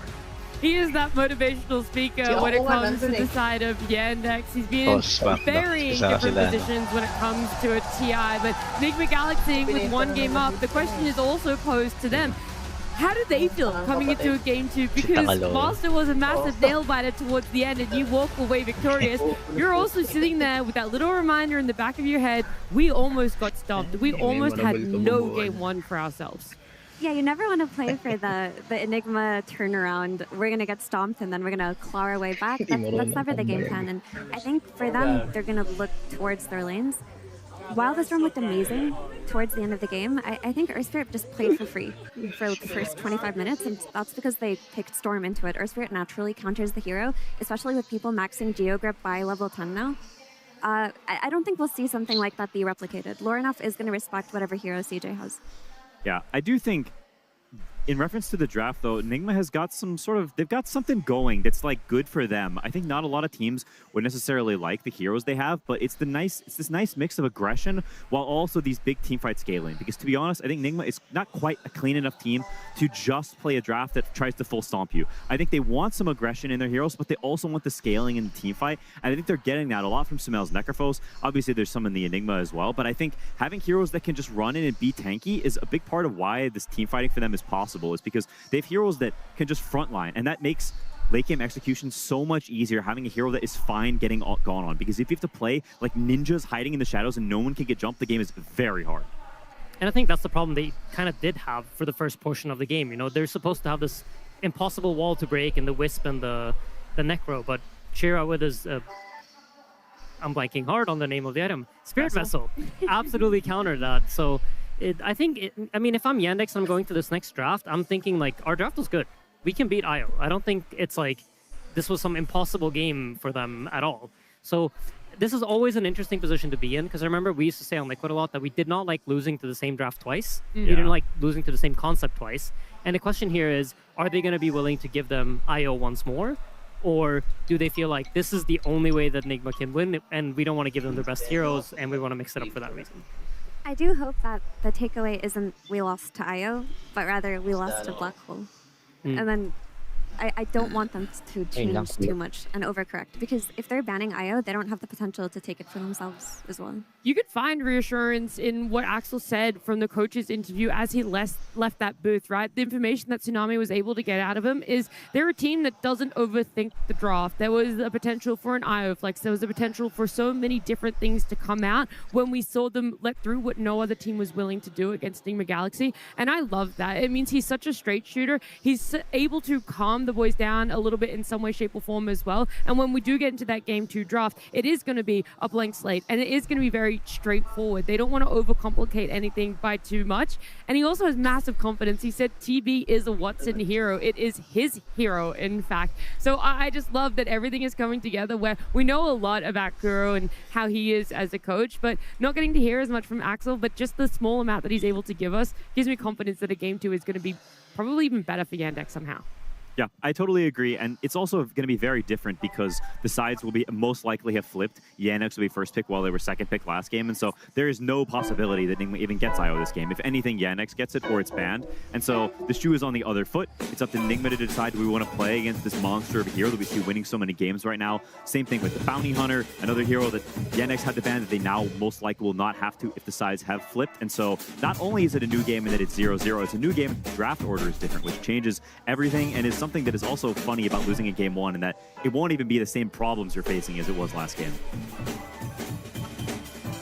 He is that motivational speaker when it comes to the side of Yandex. He's been in varying different positions when it comes to a TI. But Enigma Galaxy with one game up, the question is also posed to them. How do they feel coming into a game 2? Because whilst it was a massive nail-biter towards the end and you walk away victorious, you're also sitting there with that little reminder in the back of your head, we almost got stomped. We almost had no game 1 for ourselves. Yeah, you never want to play for the Enigma turnaround. We're going to get stomped and then we're going to claw our way back. That's never the game plan. And I think for them, they're going to look towards their lanes. While this room looked amazing towards the end of the game, I think Earthspirit just played for free for the first 25 minutes, and that's because they picked Storm into it. Earthspirit naturally counters the hero, especially with people maxing Geogrip by level 10 now. I don't think we'll see something like that be replicated. Lorenov is going to respect whatever hero CJ has. Yeah, I do think in reference to the draft, though, Nigma has got some they've got something going that's like good for them. I think not a lot of teams would necessarily like the heroes they have, but it's this nice mix of aggression while also these big team fight scaling. Because to be honest, I think Nigma is not quite a clean enough team to just play a draft that tries to full stomp you. I think they want some aggression in their heroes, but they also want the scaling in the team fight. And I think they're getting that a lot from Sumail's Necrophos. Obviously, there's some in the Enigma as well, but I think having heroes that can just run in and be tanky is a big part of why this team fighting for them is possible. Is because they have heroes that can just frontline, and that makes late game execution so much easier having a hero that is fine getting gone on. Because if you have to play like ninjas hiding in the shadows and no one can get jumped, the game is very hard. And I think that's the problem they kind of did have for the first portion of the game. You know, they're supposed to have this impossible wall to break in the Wisp and the Necro, but Shira with his I'm blanking hard on the name of the item. Spirit Vessel absolutely countered that. So I mean, if I'm Yandex and I'm going to this next draft, I'm thinking like, our draft was good. We can beat IO. I don't think it's like this was some impossible game for them at all. So this is always an interesting position to be in, because I remember we used to say on Liquid a lot that we did not like losing to the same draft twice. We didn't like losing to the same concept twice. And the question here is, are they going to be willing to give them IO once more? Or do they feel like this is the only way that Nigma can win, and we don't want to give them their best heroes, and we want to mix it up for that reason? I do hope that the takeaway isn't we lost to IO, but rather we lost to Black Hole. And then I don't want them to change too much and overcorrect, because if they're banning IO, they don't have the potential to take it for themselves as well. You could find reassurance in what Axel said from the coach's interview as he left that booth, right? The information that Tsunami was able to get out of him is they're a team that doesn't overthink the draft. There was a potential for an IO flex. There was a potential for so many different things to come out when we saw them let through what no other team was willing to do against Nigma Galaxy. And I love that. It means he's such a straight shooter. He's able to calm the boys down a little bit in some way, shape, or form as well. And when we do get into that Game 2 draft, it is going to be a blank slate, and it is going to be very straightforward. They don't want to overcomplicate anything by too much. And he also has massive confidence. He said TB is a Watson hero. It is his hero, in fact. So I just love that everything is coming together, where we know a lot about Kuro and how he is as a coach, but not getting to hear as much from Axel, but just the small amount that he's able to give us gives me confidence that a Game 2 is going to be probably even better for Yandex somehow. Yeah, I totally agree. And it's also going to be very different because the sides will be most likely have flipped. Yandex will be first pick while they were second pick last game. And so there is no possibility that Nigma even gets IO this game. If anything, Yandex gets it or it's banned. And so the shoe is on the other foot. It's up to Nigma to decide, do we want to play against this monster of a hero that we see winning so many games right now? Same thing with the Bounty Hunter, another hero that Yandex had to ban that they now most likely will not have to if the sides have flipped. And so not only is it a new game and that it's 0-0, it's a new game. The draft order is different, which changes everything and is something that is also funny about losing in Game 1, and that it won't even be the same problems you're facing as it was last game.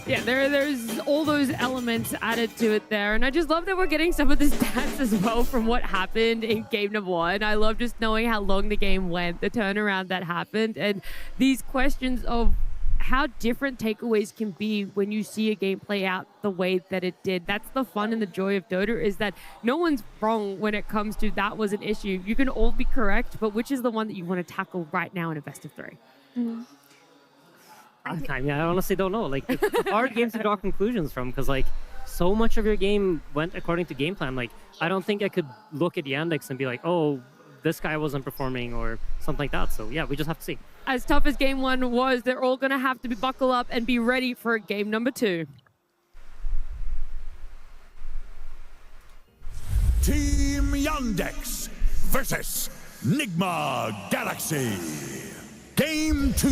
Yeah, there's all those elements added to it there, and I just love that we're getting some of the stats as well from what happened in Game number 1. I love just knowing how long the game went, the turnaround that happened, and these questions of how different takeaways can be when you see a game play out the way that it did. That's the fun and the joy of Dota, is that no one's wrong when it comes to that was an issue. You can all be correct, but which is the one that you want to tackle right now in a best of 3? I mean, I honestly don't know. Like, it's hard games to draw conclusions from, because like so much of your game went according to game plan. Like, I don't think I could look at Yandex and be like, oh, this guy wasn't performing or something like that. So yeah, we just have to see. As tough as Game 1 was, they're all going to have to buckle up and be ready for Game number 2. Team Yandex versus Nigma Galaxy. Game 2.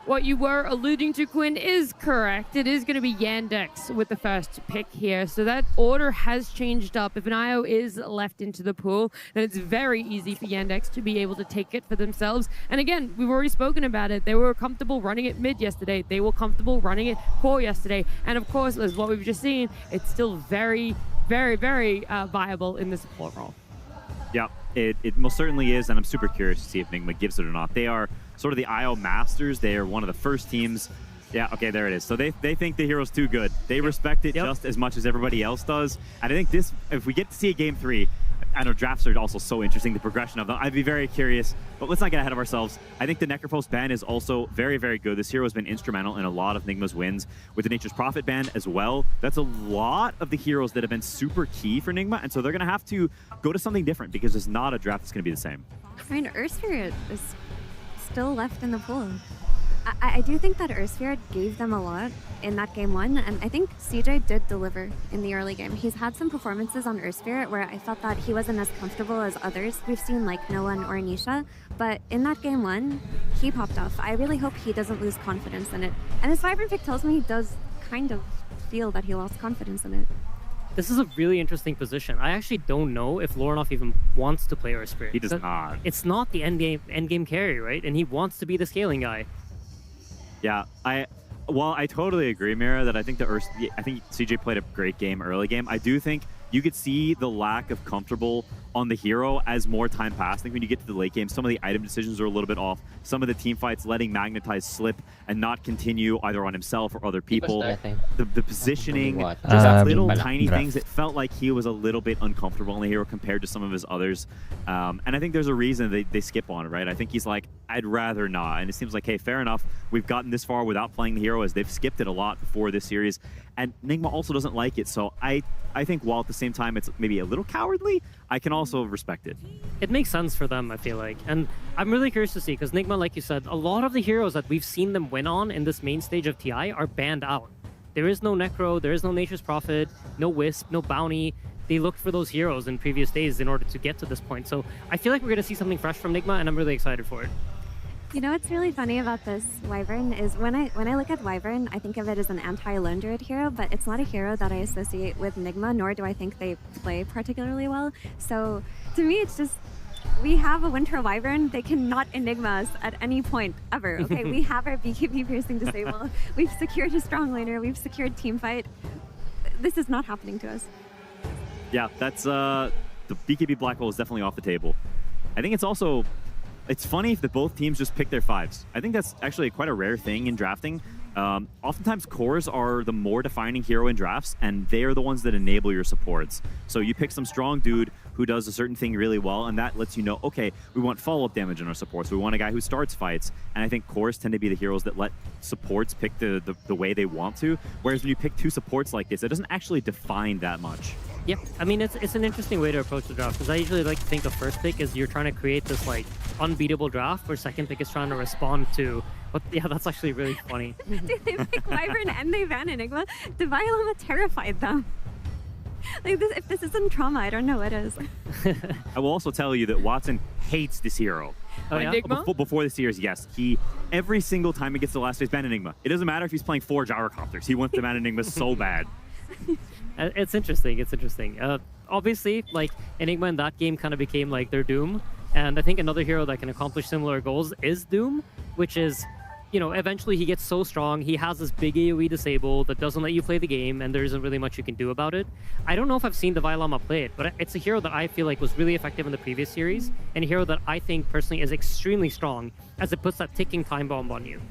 What you were alluding to, Quinn, is correct. It is going to be Yandex with the first pick here. So that order has changed up. If an IO is left into the pool, then it's very easy for Yandex to be able to take it for themselves. And again, we've already spoken about it. They were comfortable running it mid yesterday. They were comfortable running it core yesterday. And of course, as what we've just seen, it's still very, very, very viable in the support role. Yeah, it most certainly is. And I'm super curious to see if Nigma gives it or not. They are sort of the IO masters. They are one of the first teams. Yeah, okay, there it is. So they think the hero's too good. They respect it just as much as everybody else does. And I think this, if we get to see a Game 3, I know drafts are also so interesting, the progression of them. I'd be very curious, but let's not get ahead of ourselves. I think the Necrophos ban is also very, very good. This hero has been instrumental in a lot of Nigma's wins. With the Nature's Prophet ban as well, that's a lot of the heroes that have been super key for Nigma, and so they're going to have to go to something different because there's not a draft that's going to be the same. I mean, Earthsphere is still left in the pool. I do think that Earthsphere gave them a lot in that game 1, and I think CJ did deliver in the early game. He's had some performances on Earthsphere where I felt that he wasn't as comfortable as others we've seen, like Nolan or Nisha, but in that game 1, he popped off. I really hope he doesn't lose confidence in it. And this Vibrant pick tells me he does kind of feel that he lost confidence in it. This is a really interesting position. I actually don't know if Lorinov even wants to play Earthsphere. He does not. It's not the endgame carry, right? And he wants to be the scaling guy. Yeah, I totally agree, Mira, that I think I think CJ played a great game early game. I do think you could see the lack of comfortable on the hero as more time passed. I think when you get to the late game, some of the item decisions are a little bit off. Some of the team fights letting Magnetize slip and not continue either on himself or other people. The positioning, just little tiny things. It felt like he was a little bit uncomfortable on the hero compared to some of his others. And I think there's a reason they skip on it, right? I think he's like, I'd rather not. And it seems like, hey, fair enough. We've gotten this far without playing the hero, as they've skipped it a lot before this series. And Nigma also doesn't like it. So I think while at the same time it's maybe a little cowardly, I can also respect it. It makes sense for them, I feel like. And I'm really curious to see, because Nigma, like you said, a lot of the heroes that we've seen them win on in this main stage of TI are banned out. There is no Necro, there is no Nature's Prophet, no Wisp, no Bounty. They looked for those heroes in previous days in order to get to this point. So I feel like we're going to see something fresh from Nigma, and I'm really excited for it. You know what's really funny about this Wyvern is when I look at Wyvern, I think of it as an anti-Lone Druid hero, but it's not a hero that I associate with Nigma, nor do I think they play particularly well. So to me, it's just, we have a Winter Wyvern. They cannot Enigma us at any point ever. Okay, we have our BKB piercing disable. We've secured a strong laner. We've secured team fight. This is not happening to us. Yeah, that's the BKB Black Hole is definitely off the table. I think it's also, it's funny if both teams just pick their 5s. I think that's actually quite a rare thing in drafting. Oftentimes cores are the more defining hero in drafts, and they are the ones that enable your supports. So you pick some strong dude who does a certain thing really well, and that lets you know, okay, we want follow-up damage in our supports. We want a guy who starts fights, and I think cores tend to be the heroes that let supports pick the way they want to, whereas when you pick 2 supports like this, it doesn't actually define that much. Yep, I mean, it's an interesting way to approach the draft, because I usually like to think of first pick as you're trying to create this like unbeatable draft, where second pick is trying to respond to. But yeah, that's actually really funny. Dude, they pick Wyvern and they ban Enigma. Devilama terrified them. Like this, if this isn't trauma, I don't know what is. I will also tell you that Watson hates this hero. Oh, yeah? Before the series, yes. He, every single time he gets to the last phase, ban Enigma. It doesn't matter if he's playing 4 gyrocopters. He wants to ban Enigma so bad. It's interesting. It's interesting. Obviously, like Enigma in that game kind of became like their Doom, and I think another hero that can accomplish similar goals is Doom, which is, you know, eventually he gets so strong, he has this big AoE disable that doesn't let you play the game, and there isn't really much you can do about it. I don't know if I've seen Devilama play it, but it's a hero that I feel like was really effective in the previous series, and a hero that I think personally is extremely strong, as it puts that ticking time bomb on you.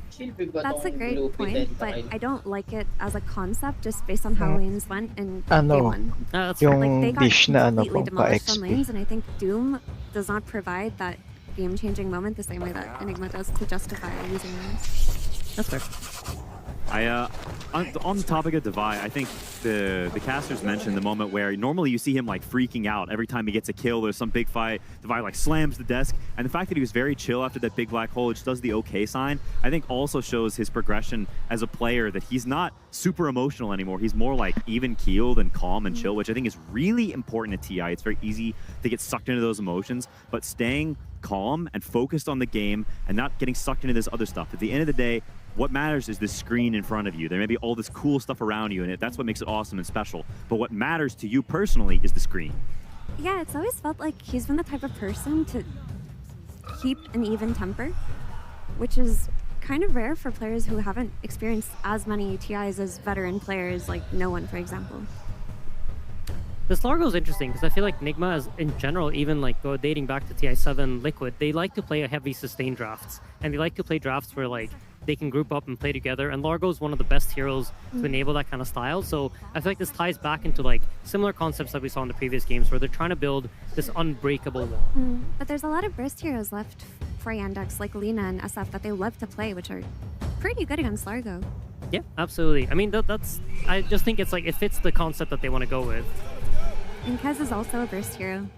That's a great point, but I don't like it as a concept just based on how lanes went in game 1. Yung like, they got dish na completely demolished on pa-XP. lanes, and I think Doom does not provide that game-changing moment the same way that Enigma does to justify using lanes. That's fair. On the topic of Devi, I think the casters mentioned the moment where normally you see him like freaking out every time he gets a kill. There's some big fight. Devi like slams the desk, and the fact that he was very chill after that big black hole, which does the okay sign, I think also shows his progression as a player, that he's not super emotional anymore. He's more like even keeled and calm and chill, which I think is really important at TI. It's very easy to get sucked into those emotions, but staying calm and focused on the game and not getting sucked into this other stuff. At the end of the day, what matters is this screen in front of you. There may be all this cool stuff around you, and that's what makes it awesome and special. But what matters to you personally is the screen. Yeah, it's always felt like he's been the type of person to keep an even temper, which is kind of rare for players who haven't experienced as many TIs as veteran players, like No One, for example. This Largo is interesting because I feel like Nigma is, in general, even like dating back to TI7 Liquid, they like to play a heavy sustain drafts, and they like to play drafts where like they can group up and play together. And Largo is one of the best heroes to enable that kind of style. So I feel like this ties back into like similar concepts that we saw in the previous games, where they're trying to build this unbreakable wall. But there's a lot of burst heroes left for Yandex, like Lina and SF, that they love to play, which are pretty good against Largo. Yeah, absolutely. I mean, that's. I just think it's like it fits the concept that they want to go with. And Kez is also a burst hero.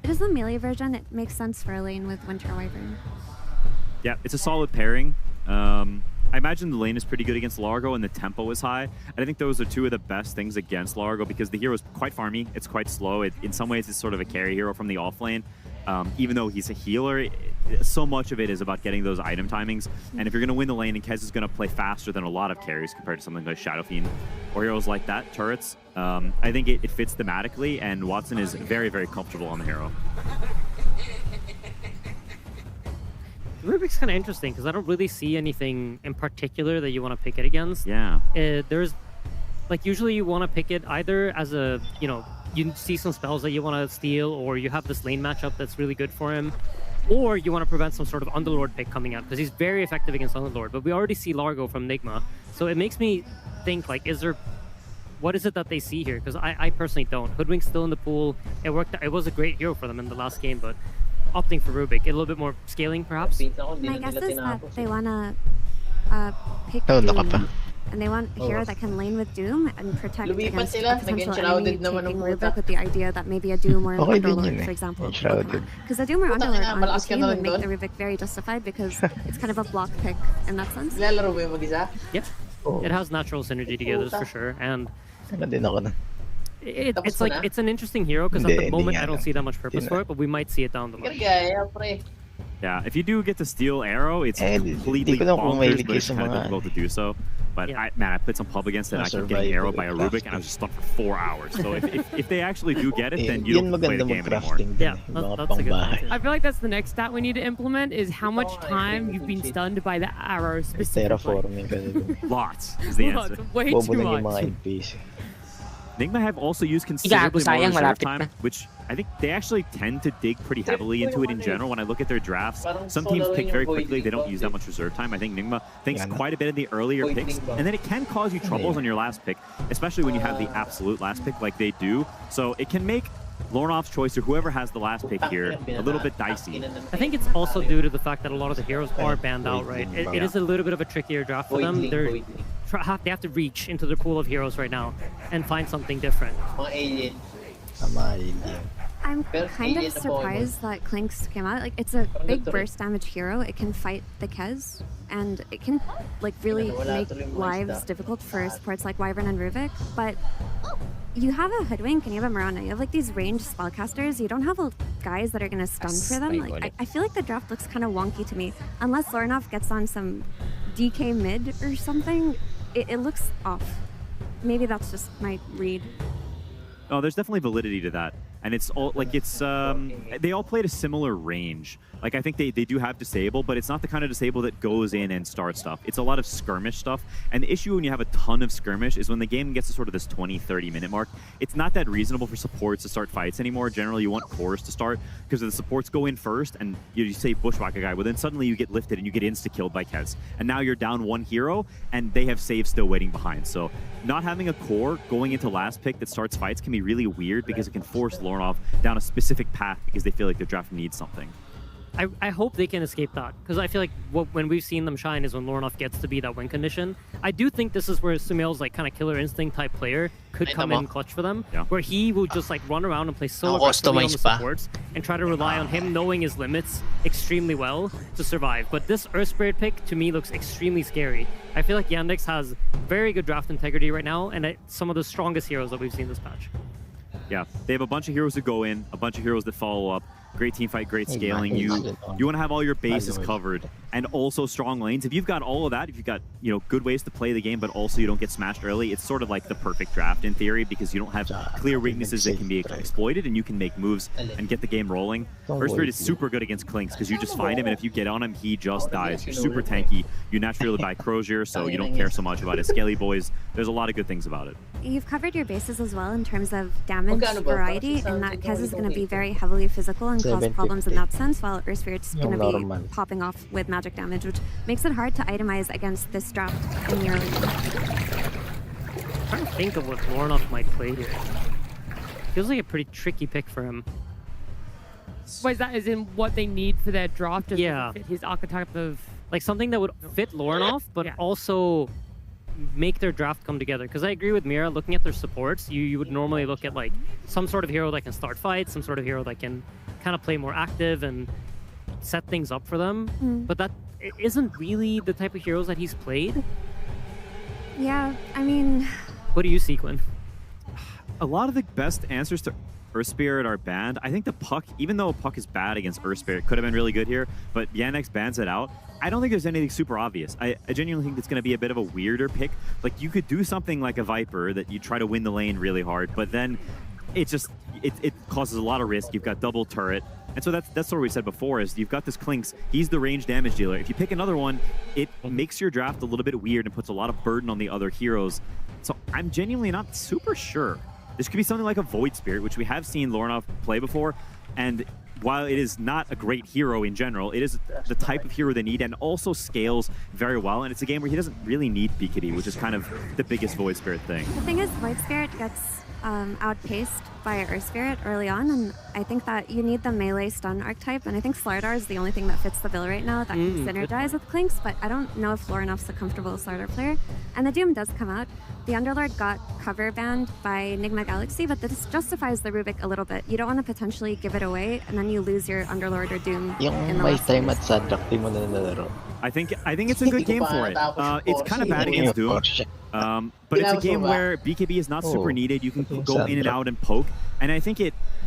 It is the melee version. It makes sense for a lane with Winter Wyvern. Yeah, it's a solid pairing. I imagine the lane is pretty good against Largo and the tempo is high. And I think those are two of the best things against Largo because the hero is quite farmy. It's quite slow. In some ways, it's sort of a carry hero from the off lane. Even though he's a healer, so much of it is about getting those item timings. And if you're going to win the lane, and Kez is going to play faster than a lot of carries compared to something like Shadow Fiend or heroes like that, turrets, I think it fits thematically, and Watson is very, very comfortable on the hero. Rubik's kind of interesting because I don't really see anything in particular that you want to pick it against. Yeah. There's, like, usually you want to pick it either as a, you know, you see some spells that you want to steal, or you have this lane matchup that's really good for him, or you want to prevent some sort of Underlord pick coming out because he's very effective against Underlord. But we already see Largo from Nigma, so it makes me think, like, what is it that they see here? Because I personally don't. Hoodwink's still in the pool. It worked. It was a great hero for them in the last game, but opting for Rubik, a little bit more scaling, perhaps. My guess is that they want to pick Doom, and they want a hero that can lane with Doom and protect against a potential enemy taking Rubik, with the idea that maybe a Doom or an Underlord, for example. Because a Doom or Underlord on the team would make the Rubik very justified because it's kind of a block pick in that sense. Yep. It has natural synergy together, for sure, and it's like it's an interesting hero because at the moment I don't see that much purpose for it, but we might see it down the line. Yeah, if you do get to steal Arrow, it's completely bonkers, but it's kind of difficult to do so. But I played some pub against it, and I kept getting arrowed by a Rubik, and I was just stuck for 4 hours. So if they actually do get it, then you don't play the game anymore. Yeah, that's a good point. I feel like that's the next stat we need to implement, is how much time you've been stunned by the arrow specifically. Lots is the answer. Way too much. Nigma have also used considerably more reserve time, which I think they actually tend to dig pretty heavily into it in general. When I look at their drafts, some teams pick very quickly. They don't use that much reserve time. I think Nigma thinks quite a bit in the earlier picks, and then it can cause you troubles on your last pick, especially when you have the absolute last pick like they do. So it can make Lornoff's choice, or whoever has the last pick here, a little bit dicey. I think it's also due to the fact that a lot of the heroes are banned out, right? It is a little bit of a trickier draft for them. They have to reach into the pool of heroes right now and find something different. I'm kind of surprised that Clinkz came out. Like, it's a big burst damage hero. It can fight the Kez, and it can like really make lives difficult for supports like Wyvern and Rubik. But you have a Hoodwink and you have a Mirana. You have like these ranged spellcasters. You don't have guys that are gonna stun for them. Like, I feel like the draft looks kind of wonky to me. Unless Lornoff gets on some DK mid or something, it looks off. Maybe that's just my read. Oh, there's definitely validity to that. And it's all like they all played a similar range. Like, I think they do have disable, but it's not the kind of disable that goes in and starts stuff. It's a lot of skirmish stuff. And the issue when you have a ton of skirmish is when the game gets to sort of this 20-30 minute mark, it's not that reasonable for supports to start fights anymore. Generally, you want cores to start because the supports go in first and you say bushwhack a guy, well then suddenly you get lifted and you get insta-killed by Kez. And now you're down one hero and they have saves still waiting behind. So not having a core going into last pick that starts fights can be really weird because it can force Lornoff down a specific path because they feel like their draft needs something. I hope they can escape that, because I feel like when we've seen them shine is when Lornoff gets to be that win condition. I do think this is where Sumail's like kind of killer instinct type player could come in clutch for them, where he will just like run around and play so aggressively on the supports and try to rely on him knowing his limits extremely well to survive. But this Earth Spirit pick to me looks extremely scary. I feel like Yandex has very good draft integrity right now, and some of the strongest heroes that we've seen this patch. Yeah, they have a bunch of heroes that go in, a bunch of heroes that follow up. Great team fight, great scaling. You want to have all your bases covered and also strong lanes. If you've got all of that, if you've got good ways to play the game, but also you don't get smashed early, it's sort of like the perfect draft in theory because you don't have clear weaknesses that can be exploited and you can make moves and get the game rolling. Earth Spirit is super good against Clinkz because you just find him and if you get on him, he just dies. You're super tanky. You naturally buy Crozier, so you don't care so much about his Skelly boys. There's a lot of good things about it. You've covered your bases as well in terms of damage variety, and that Kez is going to be very heavily physical and cause 750. problems in that sense, while Earth Spirit's Yung going to normal. be popping off with magic damage, which makes it hard to itemize against this draft in the early game. I'm trying to think of what Lornoff might play here. Feels like a pretty tricky pick for him. Why is that? As in what they need for their draft? Just Yeah. to fit his archetype of... Like something that would fit Lornoff, but also make their draft come together. Because I agree with Mira, looking at their supports, you would normally look at like some sort of hero that can start fights, some sort of hero that can kind of play more active and set things up for them. But that isn't really the type of heroes that he's played. Yeah, I mean... What do you see, Quinn? A lot of the best answers to Earth Spirit are banned. I think the Puck, even though Puck is bad against Earth Spirit, could have been really good here, but Yandex bans it out. I don't think there's anything super obvious. I genuinely think it's going to be a bit of a weirder pick. Like, you could do something like a Viper that you try to win the lane really hard, but then it causes a lot of risk. You've got double turret. And so that's what we said before, is you've got this Klinks. He's the range damage dealer. If you pick another one, it makes your draft a little bit weird and puts a lot of burden on the other heroes. So I'm genuinely not super sure. This could be something like a Void Spirit, which we have seen Lornoff play before. And while it is not a great hero in general, it is the type of hero they need and also scales very well. And it's a game where he doesn't really need BKB, which is kind of the biggest Void Spirit thing. The thing is, Void Spirit gets outpaced by Earth Spirit early on, and I think that you need the melee stun archetype, and I think Slardar is the only thing that fits the bill right now that can synergize with Klinks, but I don't know if Lornoff's a comfortable Slardar player. And the Doom does come out. The Underlord got cover banned by Nigma Galaxy, but this justifies the Rubik a little bit. You don't want to potentially give it away, and then you lose your Underlord or Doom in the May last time at phase. Sadrak, di mo na nalaro. I think it's a good game for it. It's kind of bad against Doom, but it's a game where BKB is not super needed. You can go in and out and poke, and I think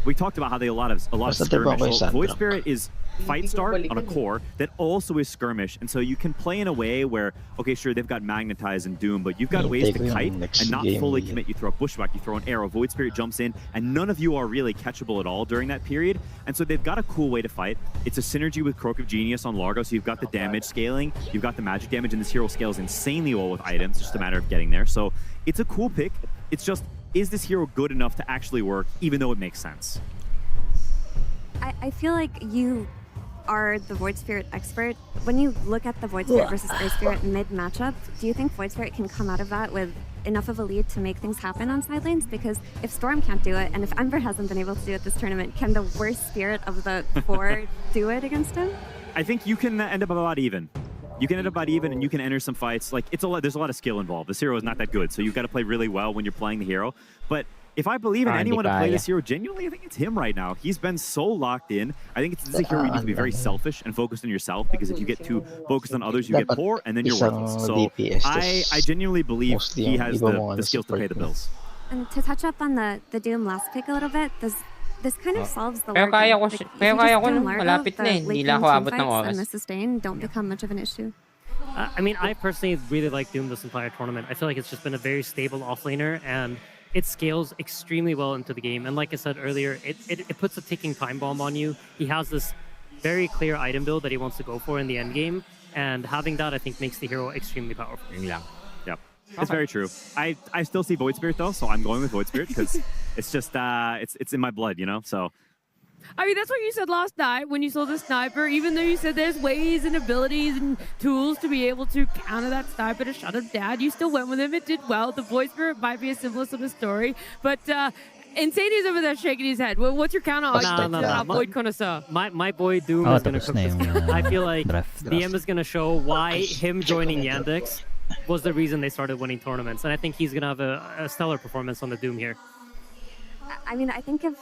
we talked about how they a lot of skirmish. So Void Spirit is fight start on a core that also is skirmish, and so you can play in a way where, okay, sure, they've got Magnetize and Doom, but you've got ways to kite and not fully commit. You throw a Bushwhack, you throw an arrow, Void Spirit jumps in, and none of you are really catchable at all during that period, and so they've got a cool way to fight. It's a synergy with Croak of Genius on Largo, so you've got the damage scaling, you've got the magic damage, and this hero scales insanely well with items, just a matter of getting there. So it's a cool pick. It's just, is this hero good enough to actually work, even though it makes sense? I feel like you are the Void Spirit expert. When you look at the Void Spirit versus Earth Spirit mid-matchup, do you think Void Spirit can come out of that with enough of a lead to make things happen on side lanes? Because if Storm can't do it, and if Ember hasn't been able to do it this tournament, can the worst spirit of the four do it against him? I think you can end up about even. You can end up about even, and you can enter some fights. Like, there's a lot of skill involved. This hero is not that good, so you've got to play really well when you're playing the hero. But if I believe in anyone to play this hero genuinely, I think it's him right now. He's been so locked in. I think it's a hero you need to be very selfish and focused on yourself, because if you get too focused on others, you get poor, and then you're worthless. So I genuinely believe he has the skills to pay the bills. And to touch up on the Doom last pick a little bit, this kind of solves the Pero kaya ko, Largo, malapit na eh. Hindi lang ako abot ng oras. And the sustain don't become much of an issue. I mean, I personally really like Doom this entire tournament. I feel like it's just been a very stable offlaner, and it scales extremely well into the game. And like I said earlier, it puts a ticking time bomb on you. He has this very clear item build that he wants to go for in the end game, and having that, I think, makes the hero extremely powerful. Yep. It's very true. I still see Void Spirit though, so I'm going with Void Spirit because it's just it's in my blood, you know. So I mean, that's what you said last night when you saw the sniper. Even though you said there's ways and abilities and tools to be able to counter that sniper to shut him down, you still went with him. It did well. The Void Spirit might be a similar sort of story, but Insane is over there shaking his head. What's your counter on Void Connoisseur? My boy Doom is going to cook this game. I feel like DM is going to show why him joining Yandex was the reason they started winning tournaments, and I think he's going to have a stellar performance on the Doom here. I mean, I think if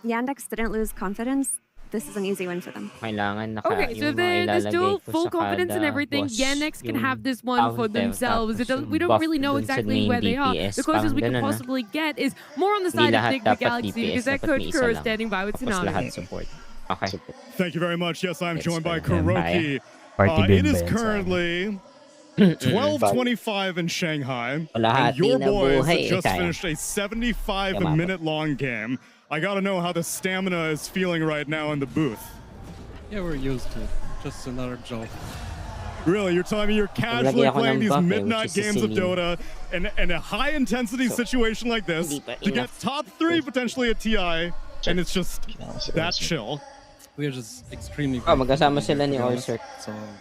Yandex didn't lose confidence, this is an easy win for them. Okay, so if there's still full confidence in everything, Yandex can have this one for themselves. We don't really know exactly where they are. The closest we can possibly get is more on the side of Nigma Galaxy, because their coach Kuro is standing by with Tsunami. Okay. Thank you very much. Yes, I'm joined by Kuroki. It is currently 12:25 in Shanghai, and your boys have just finished a 75-minute-long game. I gotta know how the stamina is feeling right now in the booth. Yeah, we're used to it. Just another job. Really? You're telling me you're casually playing these midnight games of Dota in a high-intensity situation like this to get top 3 potentially at TI, and it's just that chill? we are just extremely magkasama sila ni Orser.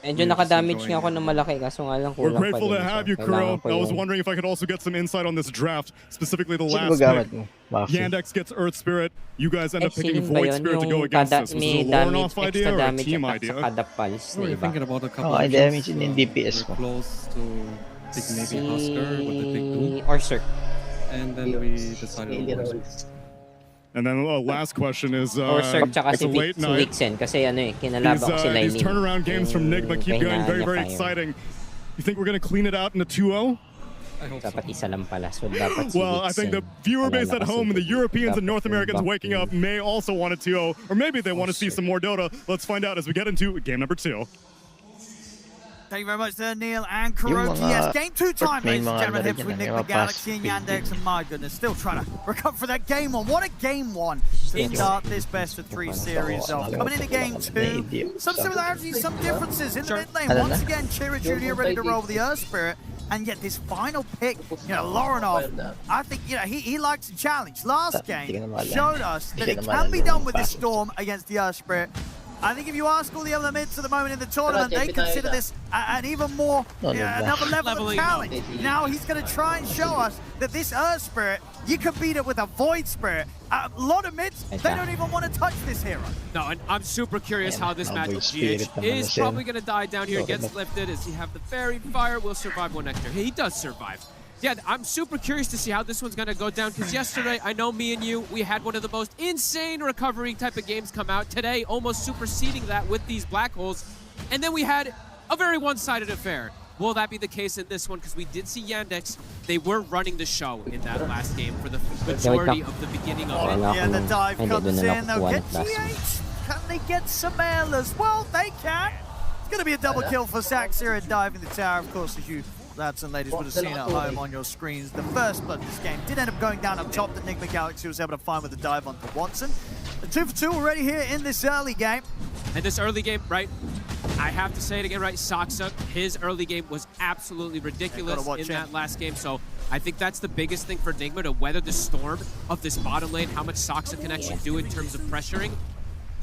Medyo naka-damage nga ako ng malaki kaso nga lang We're kulang pa grateful to din have siya. you, Kuro. Kailangan ko I was yung- wondering if I could also get some insight on this draft, specifically the Sino last gamit pick. mo? Mafia. Yandex gets Earth Spirit. You guys end up picking Sinin ba Void yun? Spirit to Yung go against kada, this. Was may it a damage, Lornoff idea extra or a damage team at idea? sa kada pulse We were na iba. thinking about a couple Okay, of damage options. in DPS We're ko. close to pick maybe Husker with the big Doom. Orser. And then we decided on Orser. And then last question is, Orser tsaka it's si a late night. Vixen kasi kinalaban ko sila These turnaround games from Nigma keep going very, very exciting. You think we're going to clean it out in a 2-0? Dapat isa lang pala. So dapat si Well, I think the viewer base at home and the Europeans and North Americans waking up may also want a 2-0, or maybe they want to see some more Dota. Let's find out as we get into game number 2. Thank you very much there, Neil and Kuroki. Yes, game 2 time, ladies and gentlemen, here between Nigma Galaxy and Yandex, and my goodness, still trying to recover for that game 1. What a game 1 to start this best of 3 series off. Coming into game 2, some similarities, some differences in the mid lane. Once again, Chira Jr. ready to roll with the Earth Spirit. And yet this final pick, Lorinov, I think, he likes a challenge. Last game showed us that it can be done with this Storm against the Earth Spirit. I think if you ask all the other mids at the moment in the tournament, they consider this an even more, another level of challenge. Now he's going to try and show us that this Earth Spirit, you can beat it with a Void Spirit. A lot of mids, they don't even want to touch this hero. No, and I'm super curious how this match GH is probably going to die down here. Gets lifted. Does he have the Fairy Fire? Will survive 1 extra. He does survive. Yeah, I'm super curious to see how this one's going to go down, because yesterday, I know me and you, we had one of the most insane recovery type of games come out. Today, almost superseding that with these black holes. And then we had a very one-sided affair. Will that be the case in this one? Because we did see Yandex, they were running the show in that last game for the majority of the beginning of it. Yeah, the dive comes in, they'll get GH. Can they get Sumail as well? They can. It's going to be a double kill for Saxir and diving the tower, of course, as you lads and ladies would have seen at home on your screens. The first blood of this game did end up going down up top that Nigma Galaxy was able to find with the dive onto Watson. The 2 for 2 already here in this early game. And this early game, right, I have to say it again, right, Saksa, his early game was absolutely ridiculous in that last game. So I think that's the biggest thing for Nigma, to weather the storm of this bottom lane, how much Saksa can actually do in terms of pressuring.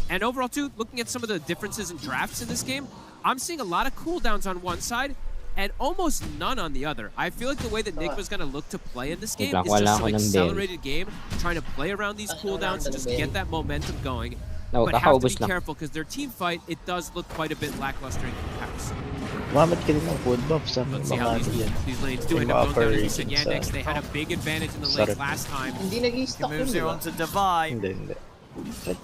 And overall, too, looking at some of the differences in drafts in this game, I'm seeing a lot of cooldowns on one side and almost none on the other. I feel like the way that Nigma's going to look to play in this game is just an accelerated game, trying to play around these cooldowns and just get that momentum going. But have to be careful, because their team fight, it does look quite a bit lackluster in comparison. Let's see how these lanes do end up going down. As you said, Yandex, they had a big advantage in the lanes last time. He moves here onto Divide.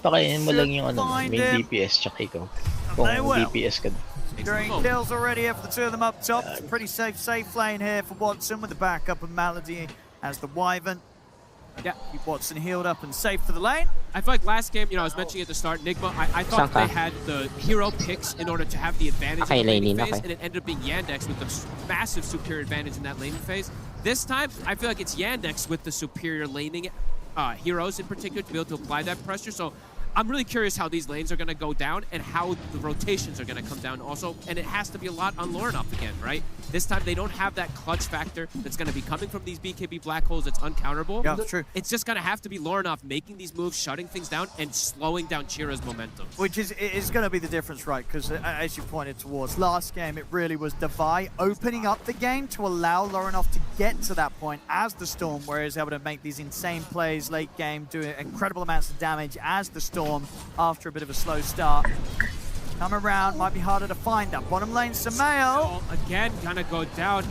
Pakainin mo lang yung may DPS tsaka ikaw. Kung DPS ka. Securing kills already here for the 2 of them up top. It's a pretty safe lane here for Watson with the backup of Malady as the Wyvern. Yeah, keep Watson healed up and safe for the lane. I feel like last game, I was mentioning at the start, Nigma, I thought they had the hero picks in order to have the advantage in the laning phase, and it ended up being Yandex with the massive superior advantage in that laning phase. This time, I feel like it's Yandex with the superior laning heroes in particular to be able to apply that pressure. So I'm really curious how these lanes are going to go down and how the rotations are going to come down also. And it has to be a lot on Lorinoff again, right? This time they don't have that clutch factor that's going to be coming from these BKB black holes that's uncounterable. Yeah, that's true. It's just going to have to be Lorinoff making these moves, shutting things down, and slowing down Chira's momentum. Which is going to be the difference, right? Because as you pointed towards, last game it really was Divide opening up the game to allow Lorinoff to get to that point as the Storm, where he was able to make these insane plays late game, doing incredible amounts of damage as the Storm after a bit of a slow start. Come around, might be harder to find that. Bottom lane, Sumail. Again, gonna go down.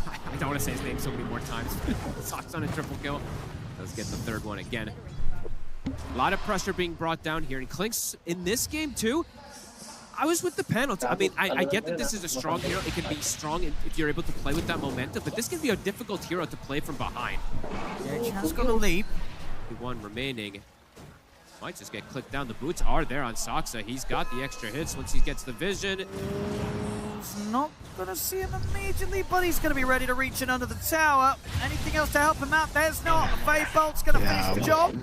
I don't want to say his name so many more times. Socks on a triple kill. Let's get the third one again. A lot of pressure being brought down here. And Clinkz in this game too, I was with the panel too. I mean, I get that this is a strong hero. It can be strong if you're able to play with that momentum, but this can be a difficult hero to play from behind. Yeah, Chan's got a leap. 1 remaining. Might just get clicked down. The boots are there on Saksa. He's got the extra hits once he gets the vision. He's not going to see him immediately, but he's going to be ready to reach in under the tower. Anything else to help him out? There's not. The Fade Bolt's going to finish the job.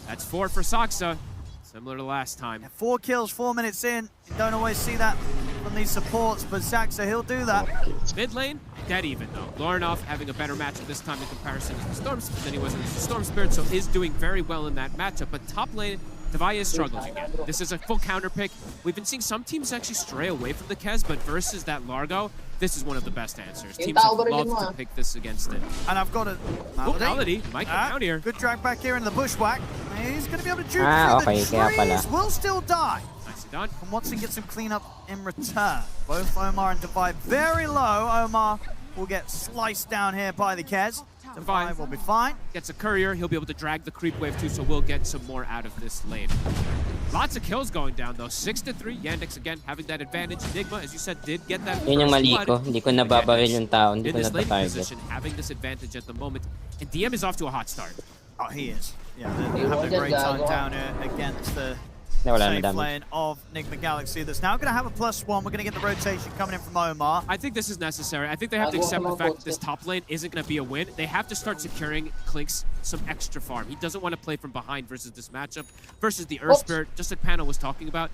That's 4 for Saksa. Similar to last time. 4 kills, 4 minutes in. You don't always see that from these supports, but Saksa, he'll do that. Mid lane, dead even though. Lorinoff having a better matchup this time in comparison to the Storm Spirit than he was in the Storm Spirit, so is doing very well in that matchup. But top lane, Devi is struggling again. This is a full counter pick. We've been seeing some teams actually stray away from the Kez, but versus that Largo, this is one of the best answers. Teams have loved to pick this against it. And I've got a Malady might come out here. Good drag back here in the bushwhack. He's going to be able to juke through the trees. Will still die. Nicely done. And Watson gets some cleanup in return. Both Omar and Devi very low. Omar will get sliced down here by the Kez. Devi will be fine. Gets a courier. He'll be able to drag the creep wave too, so we'll get some more out of this lane. Lots of kills going down though. 6-3. Yandex again having that advantage. Enigma, as you said, did get that. Yun yung mali ko. Hindi ko nababaril yung tao. Hindi in ko this lane natatarget. position, having this advantage at the moment. And DM is off to a hot start. Oh, he is. Yeah, they're having a great time down here against the safe lane of Enigma Galaxy that's now going to have a +1. We're going to get the rotation coming in from Omar. I think this is necessary. I think they have to accept the fact that this top lane isn't going to be a win. They have to start securing Clinkz some extra farm. He doesn't want to play from behind versus this matchup, versus the Earth Spirit, just like Pano was talking about.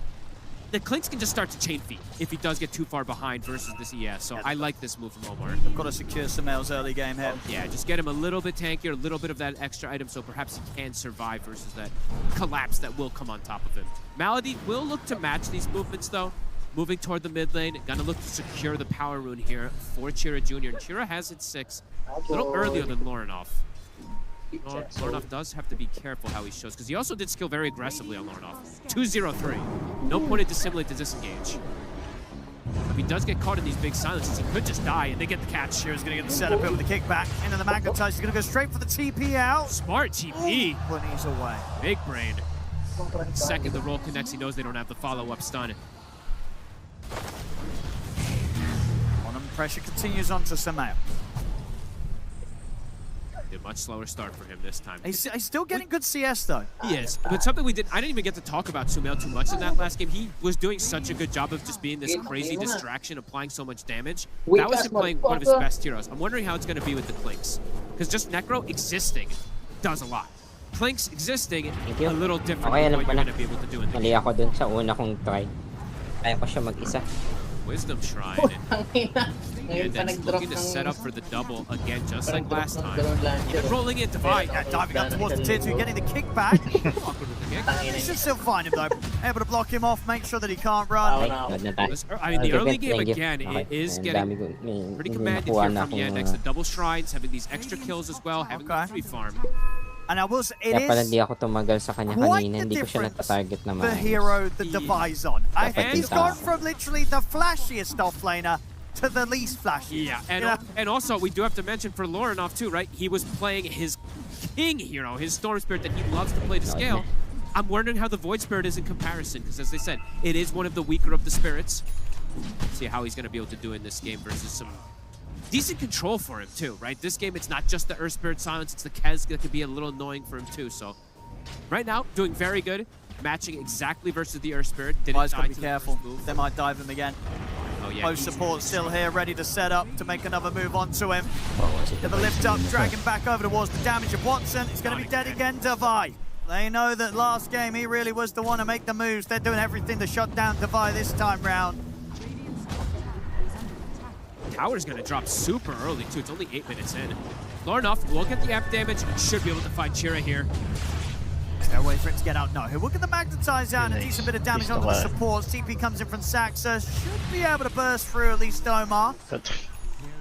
The Clinkz can just start to chain feed if he does get too far behind versus this ES. So I like this move from Omar. They've got to secure Sumail's early game here. Yeah, just get him a little bit tankier, a little bit of that extra item, so perhaps he can survive versus that collapse that will come on top of him. Malady will look to match these movements though. Moving toward the mid lane, gonna look to secure the power rune here for Chira Jr. And Chira has hit 6, a little earlier than Lorinov. Lorinov does have to be careful how he shows, because he also did skill very aggressively on Lorinov. 2-0-3. No point to dissimulate to disengage. If he does get caught in these big silences, he could just die, and they get the catch. Shira's going to get the setup here with the kickback into the Magnetize. He's going to go straight for the TP out. Smart TP. But he's away. Big brain. Second, the roll connects. He knows they don't have the follow-up stun. Pressure continues on to Sumail. A much slower start for him this time. He's still getting good CS though. He is, but something I didn't even get to talk about Sumail too much in that last game. He was doing such a good job of just being this crazy distraction, applying so much damage. That was him playing one of his best heroes. I'm wondering how it's going to be with the Clinkz, because just Necro existing does a lot. Clinkz existing a little different than what you're going to be able to do in the game. Mali ako dun sa una kong try. Kaya ko siya mag-isa. Wisdom Shrine. And then looking to set up for the double again, just like last time. Even rolling it, Devi. Diving up towards the tier 2, getting the kickback. He should still find him though. Able to block him off, make sure that he can't run. I mean, the early game again is getting pretty commanded here from Yandex. The double shrines, having these extra kills as well, having the free farm. And I will say, it Kaya pala hindi ako tumagal sa kanya kanina, hindi ko siya natatarget na the hero that Devi's on. I think he's gone from literally the flashiest offlaner to the least flashy. Yeah, and also we do have to mention for Lorinov too, right? He was playing his king hero, his Storm Spirit that he loves to play to scale. I'm wondering how the Void Spirit is in comparison, because as they said, it is one of the weaker of the spirits. See how he's going to be able to do in this game versus some decent control for him too, right? This game, it's not just the Earth Spirit silence, it's the Kez that could be a little annoying for him too. So right now, doing very good, matching exactly versus the Earth Spirit. Didn't die to be careful. They might dive him again. Oh yeah. Post support still here, ready to set up to make another move onto him. Get the lift up, drag him back over towards the damage of Watson. He's going to be dead again, Devi. They know that last game he really was the one to make the moves. They're doing everything to shut down Devi this time round. Tower's going to drop super early too. It's only 8 minutes in. Lorinov will get the amp damage. Should be able to find Chira here. No way for it to get out. No, he'll look at the Magnetize out and a decent bit of damage onto the support. TP comes in from Saxa. Should be able to burst through at least Omar.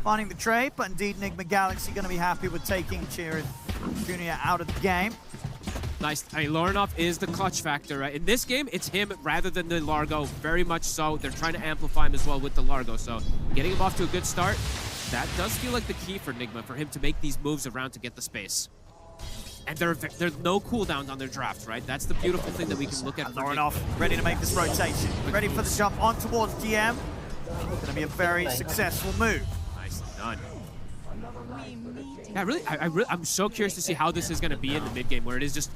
Finding the trade, but indeed Enigma Galaxy going to be happy with taking Chira Jr. out of the game. Nice. I mean, Lorinov is the clutch factor, right? In this game, it's him rather than the Largo. Very much so. They're trying to amplify him as well with the Largo. So getting him off to a good start, that does feel like the key for Enigma, for him to make these moves around to get the space. And there's no cooldown on their draft, right? That's the beautiful thing that we can look at. Lorinov ready to make this rotation. Ready for the jump on towards DM. Going to be a very successful move. Nicely done. Yeah, I'm so curious to see how this is going to be in the mid game, where it is just.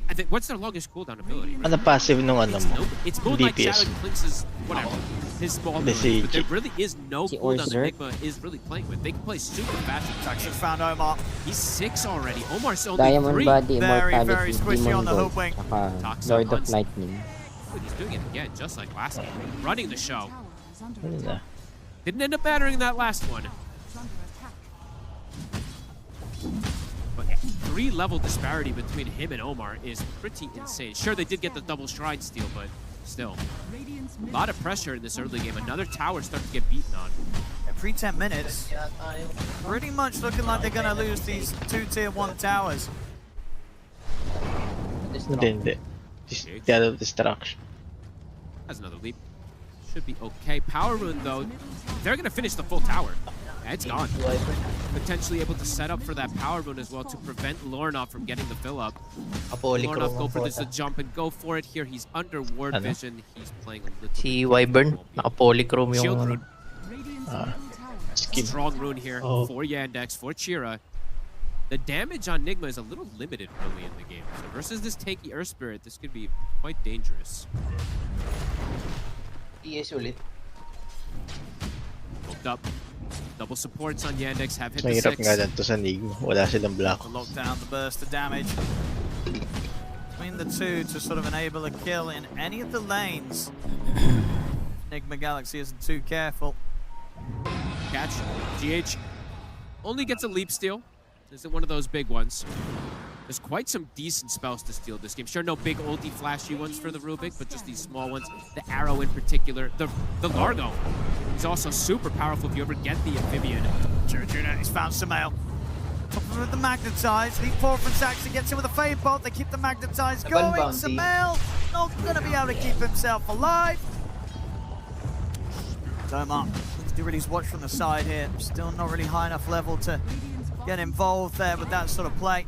I think, what's their longest cooldown ability? Right? Ano passive nung ano mo? It's more like Shadow Clinkz's whatever, his small ability, but there really is no cooldown that Enigma is really playing with. They can play super fast. Actually found Omar. He's 6 already. Omar's only Diamond 3. Body, very squishy on the hook wing. Lord of Lightning. He's doing it again, just like last game. Running the show. Didn't end up battering that last one. But 3-level disparity between him and Omar is pretty insane. Sure, they did get the double shrine steal, but still. A lot of pressure in this early game. Another tower starting to get beaten on. Every 10 minutes, pretty much looking like they're going to lose these 2 tier 1 towers. Hindi. Just destruction. That's another leap. Should be okay. Power Rune, though, they're going to finish the full tower. It's gone. Potentially able to set up for that Power Rune as well to prevent Lornov from getting the fill up. Lornov go for this jump and go for it here. He's under ward vision. He's playing a little Si Wyvern, naka-polychrome Shield yung... rune. Strong rune here for Yandex, for Chira. The damage on Nigma is a little limited early in the game. So versus this tanky Earth Spirit, this could be quite dangerous. Yes, ulit. Hooked up. Double supports on Yandex have hit the Mahirap 6. nga dito sa Nigma. Wala silang block. Lock down the burst of damage between the two to sort of enable a kill in any of the lanes. Nigma Galaxy isn't too careful. Catch. GH only gets a leap steal. Isn't one of those big ones. There's quite some decent spells to steal this game. Sure, no big ulti flashy ones for the Rubik, but just these small ones. The arrow in particular. The Largo is also super powerful if you ever get the amphibian. Chirajuna, he's found Sumail. Top of him with the Magnetize. Leap forward from Saxon, gets him with a Fade Bolt. They keep the Magnetize going. Sumail not going to be able to keep himself alive. Tomar, let's do really his watch from the side here. Still not really high enough level to get involved there with that sort of play.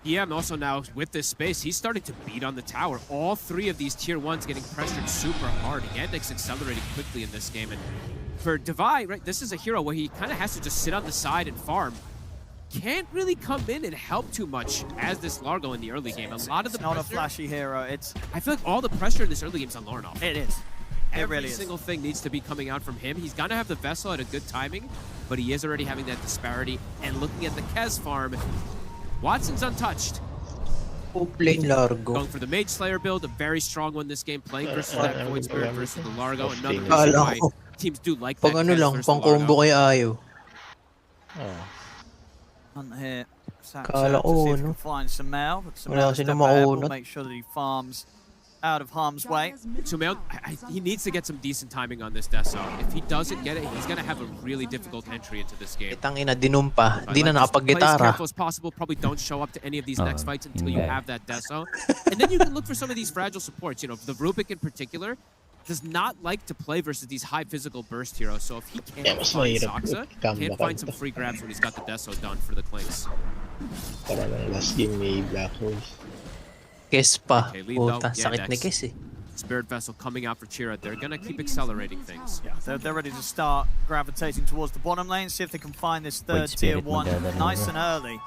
Yeah, and also now with this space, he's starting to beat on the tower. All 3 of these tier 1s getting pressured super hard. Yandex accelerating quickly in this game. And for Divide, right, this is a hero where he kind of has to just sit on the side and farm. Can't really come in and help too much as this Largo in the early game. A lot of the not pressure, a flashy hero. I feel like all the pressure in this early game is on Lornov. It is. Every single thing needs to be coming out from him. He's gonna have the Vessel at a good timing, but he is already having that disparity. And looking at the Kez farm, Watson's untouched. Lane Largo. Going for the Mage Slayer build, a very strong one this game. Playing versus that Void Spirit versus the Largo. Another reason why teams do like that. Pag ano lang, pang combo kay Ayo. On here, Kala ko, no? Find Sumail, but Wala kasi na maunat. make sure that he farms out of harm's way. Sumail, he needs to get some decent timing on this Deso. If he doesn't get it, he's going to have a really difficult entry into this game. Itang ina, dinumpa. Di na Play as nakapag-gitara. careful as possible. Probably don't show up to any of these next fights until you have that Deso. And then you can look for some of these fragile supports. You know, the Rubik in particular does not like to play versus these high physical burst heroes. So if he can't find Saksa, can't find some free grabs when he's got the Deso done for the Clinks. Para lang last game may Black Hole. Kes pa. Okay, lead though, Puta, sakit ni Yandex. Kes eh. Spirit Vessel coming out for Chira. They're going to keep accelerating things. Yeah, they're ready to start gravitating towards the bottom lane, see if they can find this third tier 1 nice and early.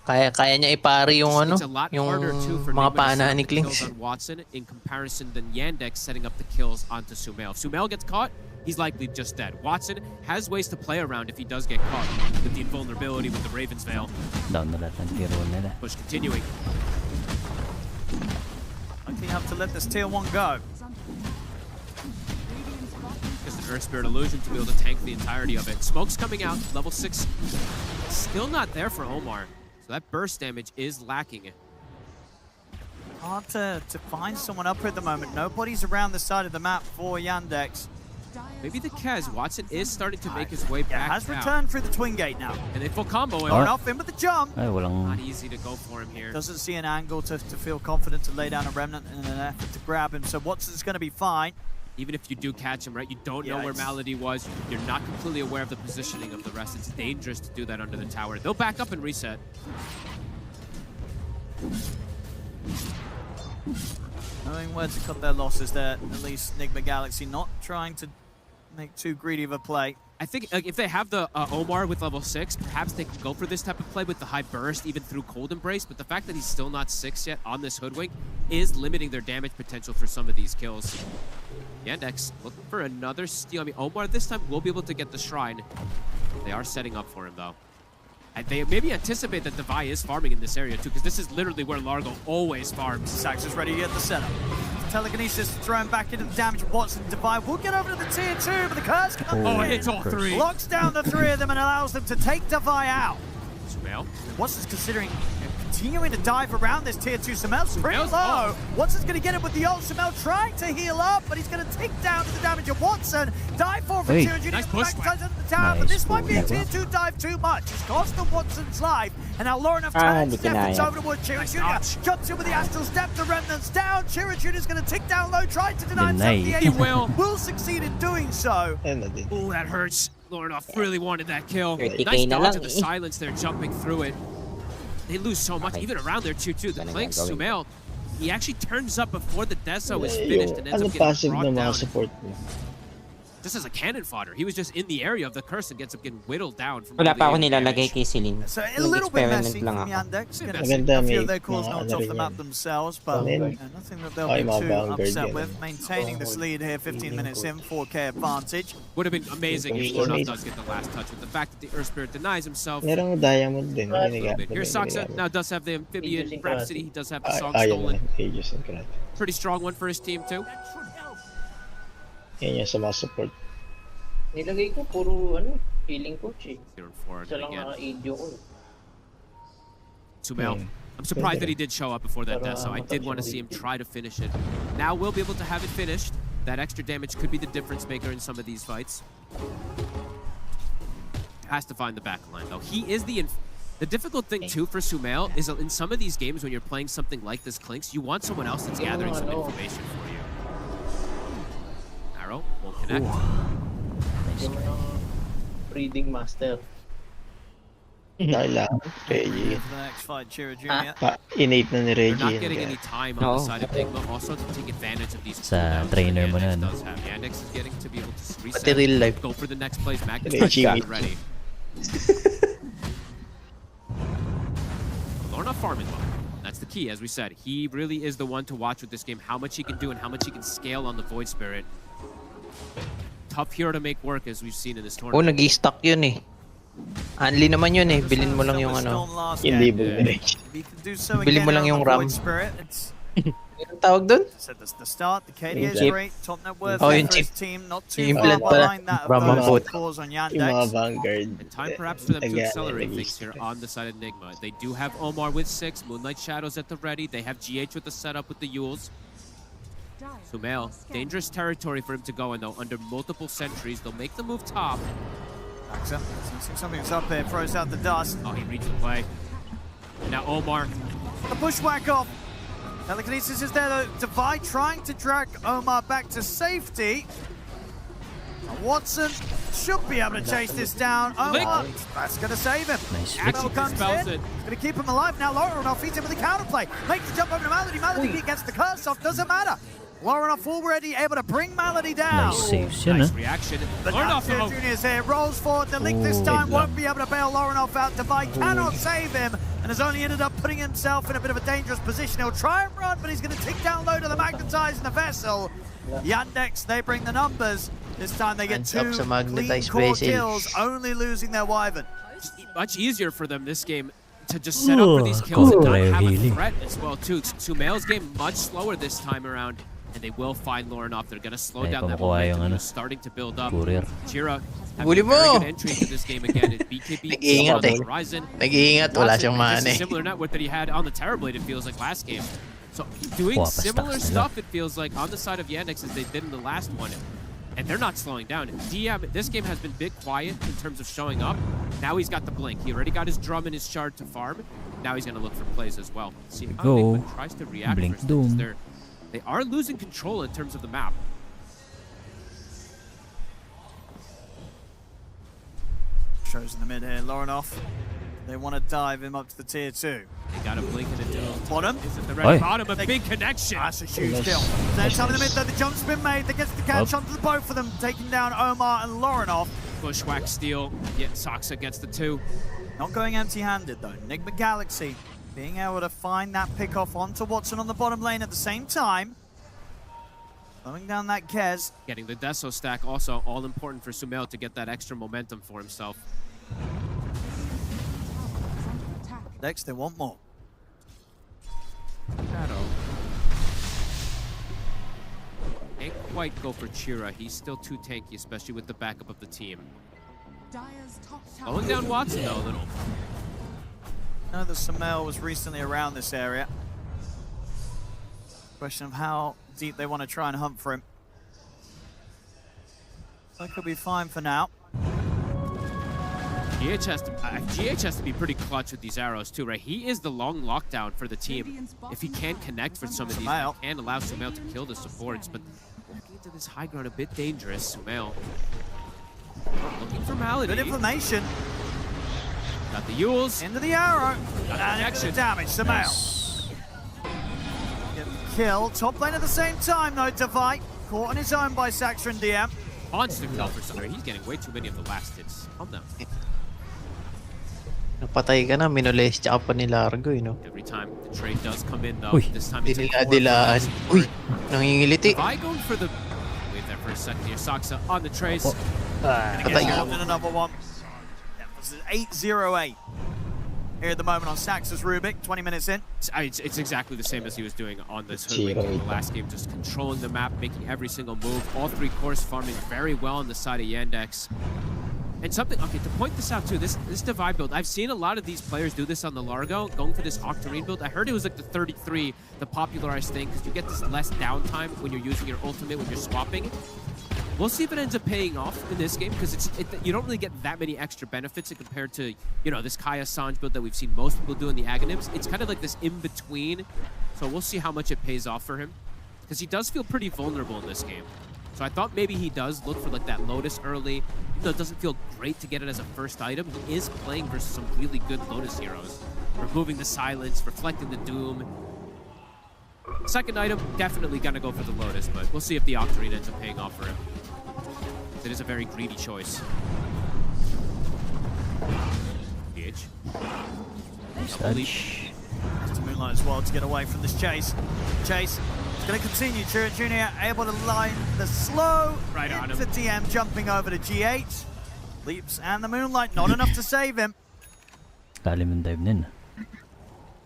Kaya niya ipari yung ano, It's a lot yung harder too for mga Nigma to set pana up ni the kills Klinks. on Watson in comparison than Yandex setting up the kills onto Sumail. If Sumail gets caught, he's likely just dead. Watson has ways to play around if he does get caught with the invulnerability with the Raven's Veil. Down na lahat ng tiro nila. Push continuing. Likely have to let this tier 1 go. Just an Earth Spirit Illusion to be able to tank the entirety of it. Smoke's coming out, level 6. Still not there for Omar. So that burst damage is lacking. Hard to find someone up here at the moment. Nobody's around the side of the map for Yandex. Maybe the Kez. Watson is starting to make his way back has down. returned through the Twin Gate now. And they full combo him. Going off in with the jump. Ay, walang... Not easy to go for him here. Doesn't see an angle to feel confident to lay down a remnant in an effort to grab him. So Watson's going to be fine. Even if you do catch him, right, you don't know where Malady was. You're not completely aware of the positioning of the rest. It's dangerous to do that under the tower. They'll back up and reset. Knowing where to cut their losses there, at least Nigma Galaxy not trying to make too greedy of a play. I think if they have the Omar with level 6, perhaps they can go for this type of play with the high burst, even through Cold Embrace, but the fact that he's still not 6 yet on this Hoodwink is limiting their damage potential for some of these kills. Yandex looking for another steal. I mean, Omar this time will be able to get the Shrine. They are setting up for him, though. And they maybe anticipate that Devi is farming in this area, too, because this is literally where Largo always farms. Sax is ready to get the setup. Telekinesis thrown back into the damage. Watson, Devi will get over to the tier 2, but the curse comes in. It's all 3. Locks down the 3 of them and allows them to take Devi out. Sumail. Watson's considering continuing to dive around this tier 2. Sumail's pretty low. Watson's going to get it with the ult. Sumail trying to heal up, but he's going to take down the damage of Watson. Dive for Tier Junior. Nice push back to the tower, but this might be a tier 2 dive too much. It's cost them Watson's life, and now Laurinov turns Stephens over towards Chira Jr. Jumps in with the Astral Step, the Remnants down. Chira Jr. is going to tick down low, trying to deny himself the He will succeed in doing so. Oh, that hurts. Laurinov really wanted that kill. Dirty Nice na dodge lang of the eh. silence there, jumping through it. They lose so much, even around their 2-2. The Clinks, Sumail, he actually turns up before the Deso is finished and ends up getting brought down. Support Just as a cannon fodder. He was just in the area of the curse and gets up getting whittled down. From Wala pa ako nilalagay kay Celine. So a little bit messy from lang ako. Yandex. A few of their calls knocked off the map themselves, but nothing that they'll be too upset with. Maintaining this lead here, 15 minutes in, 4K advantage. Would have been amazing if Laurinov does get the last touch. With the fact that the Earth Spirit denies himself. Merong diamond din. Here Saksa now does have the amphibian Rhapsody. He does have the song stolen. Pretty strong one for his team too. Yan yung sa mga support. Nilagay ko puro healing coach eh. Isa lang Sumail. I'm surprised that he did show up before that death, so I did want to see him try to finish it. Now we'll be able to have it finished. That extra damage could be the difference maker in some of these fights. Has to find the back line though. He is the difficult thing too for Sumail is in some of these games when you're playing something like this Clinks, you want someone else that's gathering some information for you. Arrow won't connect. Breeding master. Kailangan, Reggie. Innate na ni They're Reggie. not getting any time on the side of Nigma also to take advantage of these Sa trainer mo na, no? Yandex is getting to be able to reset. Pati real life. Go for the next place. Magnus Reggie tries to get ready. Laurinov farming low. That's the key, as we said. He really is the one to watch with this game. How much he can do and how much he can scale on the Void Spirit. Tough hero to make work, as we've seen in this tournament. Oh, nag-i-stock yun eh. Anli naman yun eh. Bilin mo lang yung ano. Yung label ni Reggie. Bilin mo lang yung RAM. Anong tawag dun? The start, the KDA is great. Top net worth Oh, yung for chip. his team, not too Yung far implant pala. behind that RAM ang of boot. those calls on Yung mga Yandex. Vanguard. And time perhaps for them to accelerate things here on the side of Enigma. They do have Omar with 6, Moonlight Shadows at the ready. They have GH with the setup with the Yules. Sumail, dangerous territory for him to go in though. Under multiple sentries, they'll make the move top. Something's up there, throws out the dust. Oh, he reads the play. And now Omar. A bushwhack off. Telekinesis is there though. Divide trying to drag Omar back to safety. And Watson should be able to chase this down. Omar, that's going to save him. Nice. Axel comes in. Going to keep him alive. Now Laurinov feeds him with the counterplay. Makes the jump over to Malady. Malady gets the curse off. Doesn't matter. Laurinov already able to bring Malady down. Nice saves yun, Nice reaction. But now Tier Junior's here, rolls forward. The Link this time won't be able to bail Laurinov out. Divide cannot save him and has only ended up putting himself in a bit of a dangerous position. He'll try and run, but he's going to tick down low to the magnetized in the vessel. Yandex, they bring the numbers. This time they get two clean core kills, only losing their Wyvern. Much easier for them this game to just set up for these kills and not have a threat as well too. Sumail's game much slower this time around. And they will find Laurinov. They're going to slow down that momentum. He's starting to build up. Jira having a very good entry into this game again. BKB on the horizon. Nag-iingat, wala siyang Watson, mana eh. similar network that he had on the Terrorblade, it feels like, last game. So doing similar stuff, it feels like, on the side of Yandex as they did in the last one. And they're not slowing down. DM, this game has been a bit quiet in terms of showing up. Now he's got the blink. He already got his drum and his shard to farm. Now he's going to look for plays as well. See how Enigma tries to react Blink first. Doom. They are losing control in terms of the map. Shows in the mid here, Laurinov. They want to dive him up to the tier 2. They got a blink and a duel. Bottom. Is it the red bottom? A big connection. That's a huge kill. There's time in the mid though. The jump's been made. That gets the catch onto the both of them, taking down Omar and Laurinov. Bushwhack steal. Yet Saksa gets the 2. Not going empty-handed though. Enigma Galaxy being able to find that pick off onto Watson on the bottom lane at the same time. Slowing down that Kez. Getting the Deso stack also all important for Sumail to get that extra momentum for himself. Next, they want more. Shadow. Can't quite go for Chira. He's still too tanky, especially with the backup of the team. Slowing down Watson though a little. I know that Sumail was recently around this area. Question of how deep they want to try and hunt for him. That could be fine for now. GH has to be pretty clutch with these arrows too, right? He is the long lockdown for the team. If he can't connect for some of these, he can allow Sumail to kill the supports, but walking into this high ground a bit dangerous. Sumail looking for Malady. Good information. Got the Yules. Into the arrow. And into the damage. Sumail. Get the kill. Top lane at the same time though, Devi. Caught on his own by Saxtra and DM. Monster kill for Sumail. He's getting way too many of the last hits. Calm down. Napatay ka na, minolest tsaka pa ni Largo, no? Every time the trade does come in though, this time it's Dila-dilaan. Uy, nangingiliti. Devi going for the... Wait there for a second here. Saksa on the trace. Patay. And another one. Yeah, this is 8-0-8. Here at the moment on Sax's Rubik, 20 minutes in. It's exactly the same as he was doing on this Hoodwink in the last game, just controlling the map, making every single move. All three cores farming very well on the side of Yandex. And something, okay, to point this out too, this Devi build, I've seen a lot of these players do this on the Largo, going for this Octarine build. I heard it was like the 33, the popularized thing, because you get this less downtime when you're using your ultimate, when you're swapping. We'll see if it ends up paying off in this game, because you don't really get that many extra benefits compared to, you know, this Kaya Sanj build that we've seen most people do in the Aghanims. It's kind of like this in-between, so we'll see how much it pays off for him, because he does feel pretty vulnerable in this game. So I thought maybe he does look for like that Lotus early, even though it doesn't feel great to get it as a first item. He is playing versus some really good Lotus heroes. Removing the silence, reflecting the doom. Second item, definitely gonna go for the Lotus, but we'll see if the Octarine ends up paying off for him. It is a very greedy choice. PH. To Moonlight as well to get away from this chase. Chase is going to continue. Chira Jr. able to line the slow right on him. The DM jumping over to GH. Leaps and the Moonlight, not enough to save him.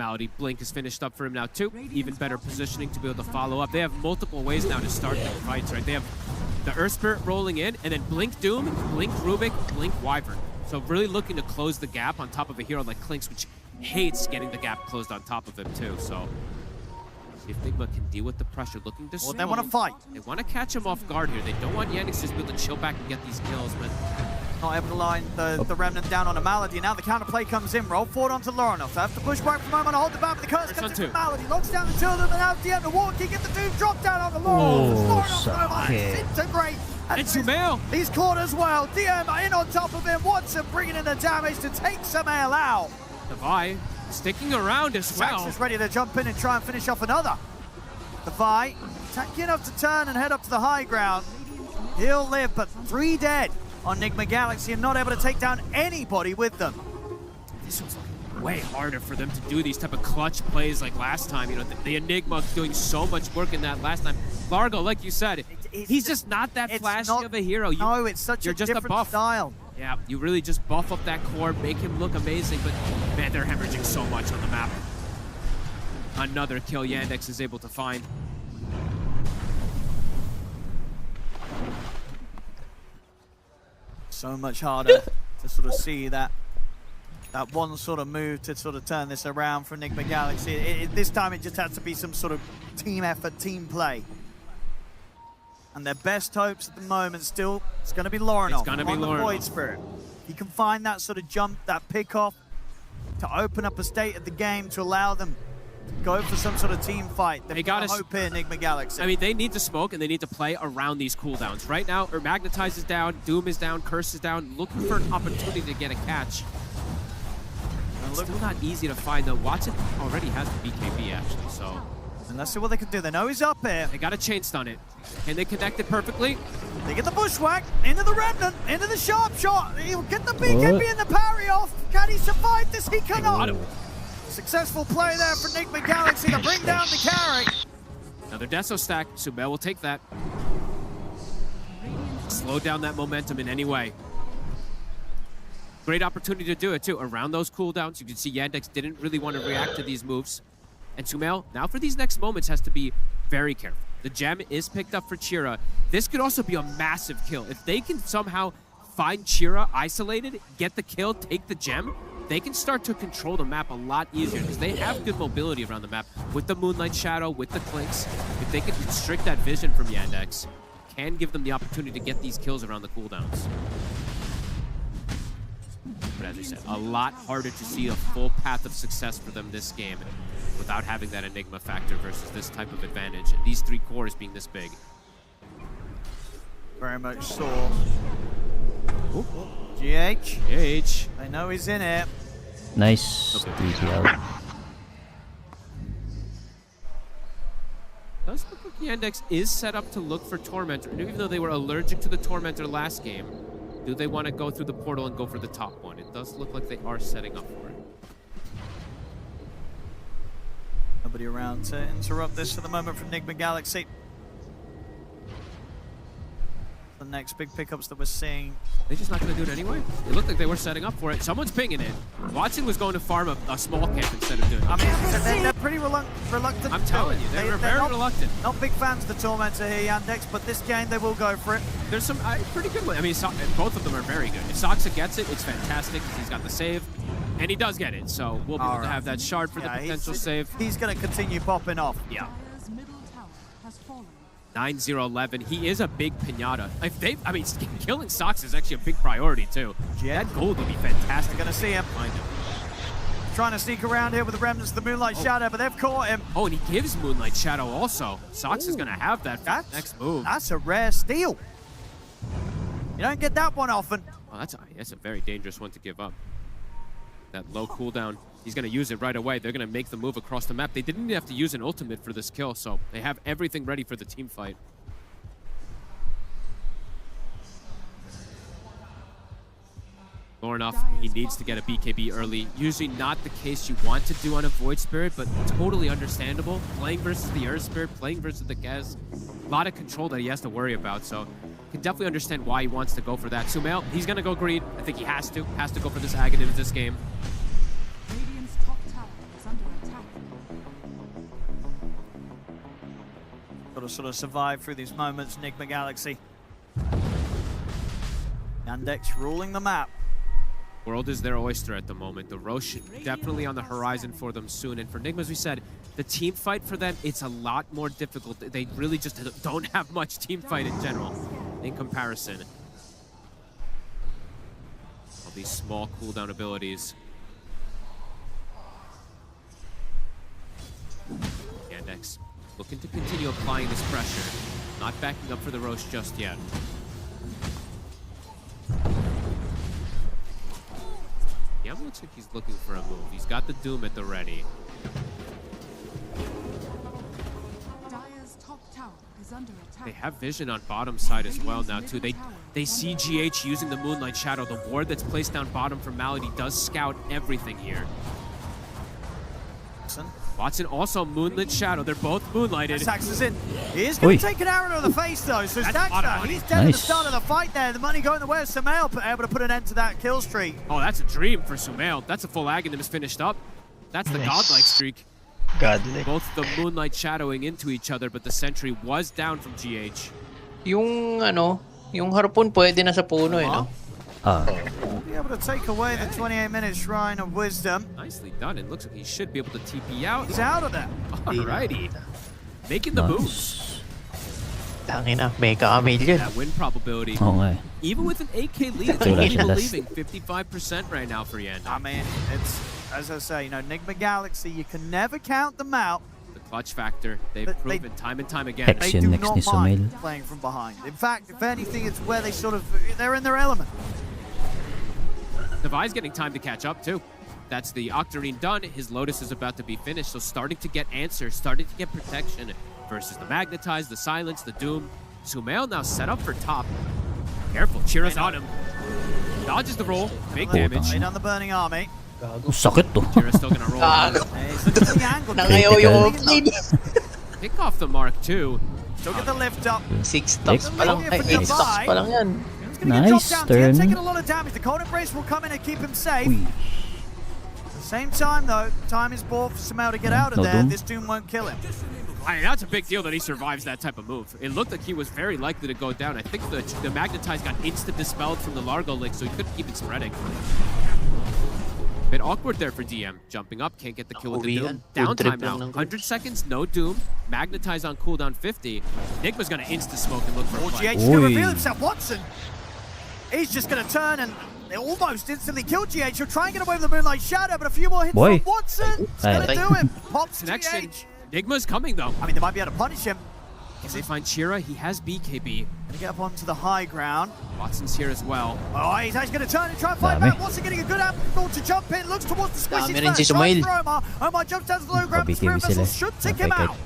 Malady Blink is finished up for him now too. Even better positioning to be able to follow up. They have multiple ways now to start their fights, right? They have the Earth Spirit rolling in, and then Blink Doom, Blink Rubik, Blink Wyvern. So really looking to close the gap on top of a hero like Clinkz, which hates getting the gap closed on top of him too. So see if Nigma can deal with the pressure. Looking to they want to fight. They want to catch him off guard here. They don't want Yandex to be able to chill back and get these kills, but not able to line the Remnant down on a Malady. Now the counterplay comes in. Roll forward onto Lorinov. They have to push back from him and hold the back, but the curse comes in Malady. Locks down the two of them, and out the end, the walking, get the Doom drop down on the Lorinov. Disintegrate. And Sumail. He's caught as well. DM in on top of him. Watson bringing in the damage to take Sumail out. Devi sticking around as well. Sax is ready to jump in and try and finish off another. Devi tanky enough to turn and head up to the high ground. He'll live, but 3 dead on Nigma Galaxy and not able to take down anybody with them. This was way harder for them to do these type of clutch plays like last time. You know, the Enigma doing so much work in that last time. Largo, like you said, he's just not that flashy of a hero. No, it's such a different style. Yeah, you really just buff up that core, make him look amazing, but man, they're hemorrhaging so much on the map. Another kill Yandex is able to find. So much harder to sort of see that one sort of move to sort of turn this around for Nigma Galaxy. This time it just has to be some sort of team effort, team play. And their best hopes at the moment still, it's going to be Lorinov on the Void Spirit. He can find that sort of jump, that pick off to open up a state of the game to allow them to go for some sort of team fight. They've got to hope here, Nigma Galaxy. I mean, they need to smoke and they need to play around these cooldowns. Right now, Magnetize is down, Doom is down, Curse is down, looking for an opportunity to get a catch. It's still not easy to find though. Watson already has the BKB actually, so. And let's see what they can do. They know he's up here. They got a chain stun it. Can they connect it perfectly? They get the bushwhack into the Remnant, into the sharp shot. He'll get the BKB and the parry off. Can he survive this? He cannot. Successful play there for Nigma Galaxy to bring down the carry. Another Deso stack. Sumail will take that. Slow down that momentum in any way. Great opportunity to do it too. Around those cooldowns, you can see Yandex didn't really want to react to these moves. And Sumail, now for these next moments, has to be very careful. The gem is picked up for Chira. This could also be a massive kill. If they can somehow find Chira isolated, get the kill, take the gem, they can start to control the map a lot easier because they have good mobility around the map with the Moonlight Shadow, with the clinks. If they can restrict that vision from Yandex, can give them the opportunity to get these kills around the cooldowns. But as we said, a lot harder to see a full path of success for them this game without having that Enigma factor versus this type of advantage. And these 3 cores being this big. Very much so. GH. I know he's in it. Nice. DTL. Does look like Yandex is set up to look for Tormentor. And even though they were allergic to the Tormentor last game, do they want to go through the portal and go for the top one? It does look like they are setting up for it. Nobody around to interrupt this for the moment from Enigma Galaxy. The next big pickups that we're seeing. They're just not going to do it anyway? It looked like they were setting up for it. Someone's pinging it. Watson was going to farm a small camp instead of doing it. I mean, they're pretty reluctant. I'm telling you, they're very reluctant. Not big fans of the Tormentor here, Yandex, but this game they will go for it. There's some pretty good ones. I mean, both of them are very good. If Soxa gets it, it's fantastic because he's got the save. And he does get it, so we'll be able to have that shard for the potential save. He's going to continue popping off. Yeah. 9-0-11. He is a big pinata. I mean, killing Sox is actually a big priority too. That gold would be fantastic. They're going to see him. Find him. Trying to sneak around here with the remnants of the Moonlight Shadow, but they've caught him. Oh, and he gives Moonlight Shadow also. Sox is going to have that next move. That's a rare steal. You don't get that one often. Oh, that's a very dangerous one to give up. That low cooldown. He's going to use it right away. They're going to make the move across the map. They didn't even have to use an ultimate for this kill, so they have everything ready for the team fight. Lornoff, he needs to get a BKB early. Usually not the case you want to do on a Void Spirit, but totally understandable. Playing versus the Earth Spirit, playing versus the Gez. A lot of control that he has to worry about, so can definitely understand why he wants to go for that. Sumail, he's going to go green. I think he has to go for this Aghanim this game. Got to sort of survive through these moments, Enigma Galaxy. Yandex ruling the map. World is their oyster at the moment. The Rosh definitely on the horizon for them soon. And for Enigma, as we said, the team fight for them, it's a lot more difficult. They really just don't have much team fight in general in comparison. All these small cooldown abilities. Yandex looking to continue applying this pressure. Not backing up for the Rosh just yet. Yeah, looks like he's looking for a move. He's got the Doom at the ready. They have vision on bottom side as well now too. They see GH using the Moonlight Shadow. The ward that's placed down bottom from Malady does scout everything here. Watson also Moonlit Shadow. They're both moonlighted. Sax is in. He is going to take an arrow to the face though. So Staxter, he's dead at the start of the fight there. The money going the way of Sumail, able to put an end to that kill streak. Oh, that's a dream for Sumail. That's a full Aghanim is finished up. That's the godlike streak. Godly. Both the Moonlight shadowing into each other, but the Sentry was down from GH. Yung harpoon pwede na sa puno eh, no? Be able to take away the 28-minute Shrine of Wisdom. Nicely done. It looks like he should be able to TP out. He's out of there. Alrighty. Making the move. Tangina, mega million. That win probability. Okay. Even with an 8K lead, it's only believing 55% right now for Yandex. I mean, it's, as I say, you know, Enigma Galaxy, you can never count them out. The clutch factor, they've proven time and time again. They do not mind playing from behind. In fact, if anything, it's where they sort of, they're in their element. Devi's getting time to catch up too. That's the Octarine done. His Lotus is about to be finished, so starting to get answers, starting to get protection versus the Magnetize, the Silence, the Doom. Sumail now set up for top. Careful, Chira's on him. Dodges the roll, big damage. Right on the Burning Army. Sakit to. Chira's still gonna roll. Nangayaw yung offlane. Pick off the Mark II. Still get the lift up. 6 stocks pa lang. Ay, 8 stocks pa lang yan. Nice turn. Taking a lot of damage. The Cold Embrace will come in and keep him safe. At the same time, though, time is bought for Sumail to get out of there. This Doom won't kill him. I mean, that's a big deal that he survives that type of move. It looked like he was very likely to go down. I think the Magnetize got insta-dispelled from the Largo Link, so he couldn't keep it spreading. Bit awkward there for DM. Jumping up, can't get the kill with the Doom. Downtime now. 100 seconds, no Doom. Magnetize on cooldown 50. Nigma's gonna insta-smoke and look for a play. GH is gonna reveal himself. Watson! He's just gonna turn and they almost instantly kill GH. He'll try and get away with the Moonlight Shadow, but a few more hits from Watson. It's gonna do him. Pops Connection. GH. Nigma's coming though. I mean, they might be able to punish him. If they find Chira, he has BKB. Gonna get up onto the high ground. Watson's here as well. Oh, he's actually gonna turn and try and fight back. Watson getting a good angle to jump in. Looks towards the squishy first. Omar jumps down to the low ground. The Spirit Vessel should take him out.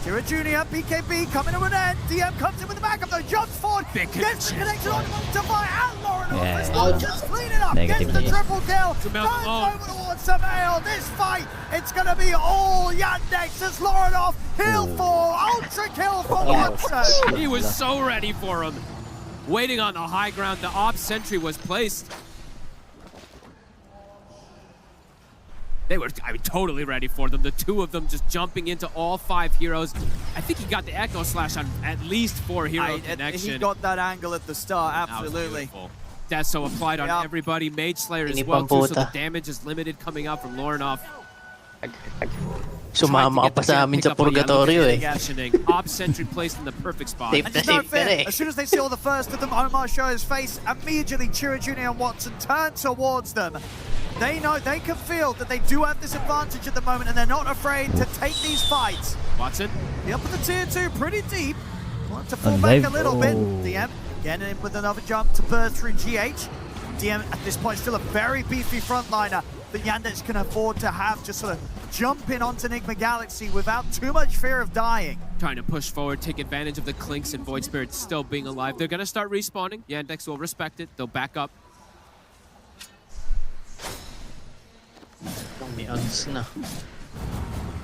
Chira Jr., BKB coming to an end. DM comes in with the backup though, jumps forward, gets the connection on to fire, and Lauren is not just cleaning up, gets the triple kill, turns over towards Sumail. This fight, it's gonna be all Yandex as Lauren he'll fall, ultra kill for Watson. He was so ready for him. Waiting on the high ground, the op sentry was placed. They were, I mean, totally ready for them. The two of them just jumping into all 5 heroes. I think he got the Echo Slash on at least 4 hero connection. He got that angle at the start, absolutely. Deso applied on everybody. Mage Slayer as well too, so the damage is limited coming out from Lorinov. Sumama ka pa sa amin sa purgatorio eh. Op sentry placed in the perfect spot. As soon as they see all the first of them, Omar show his face. Immediately, Chira Jr. and Watson turn towards them. They know, they can feel that they do have this advantage at the moment, and they're not afraid to take these fights. Watson. He up with the tier 2, pretty deep. Want to fall back a little bit. DM getting in with another jump to burst through GH. DM at this point still a very beefy frontliner that Yandex can afford to have, just sort of jump in onto Enigma Galaxy without too much fear of dying. Trying to push forward, take advantage of the Clinks and Void Spirits still being alive. They're going to start respawning. Yandex will respect it. They'll back up.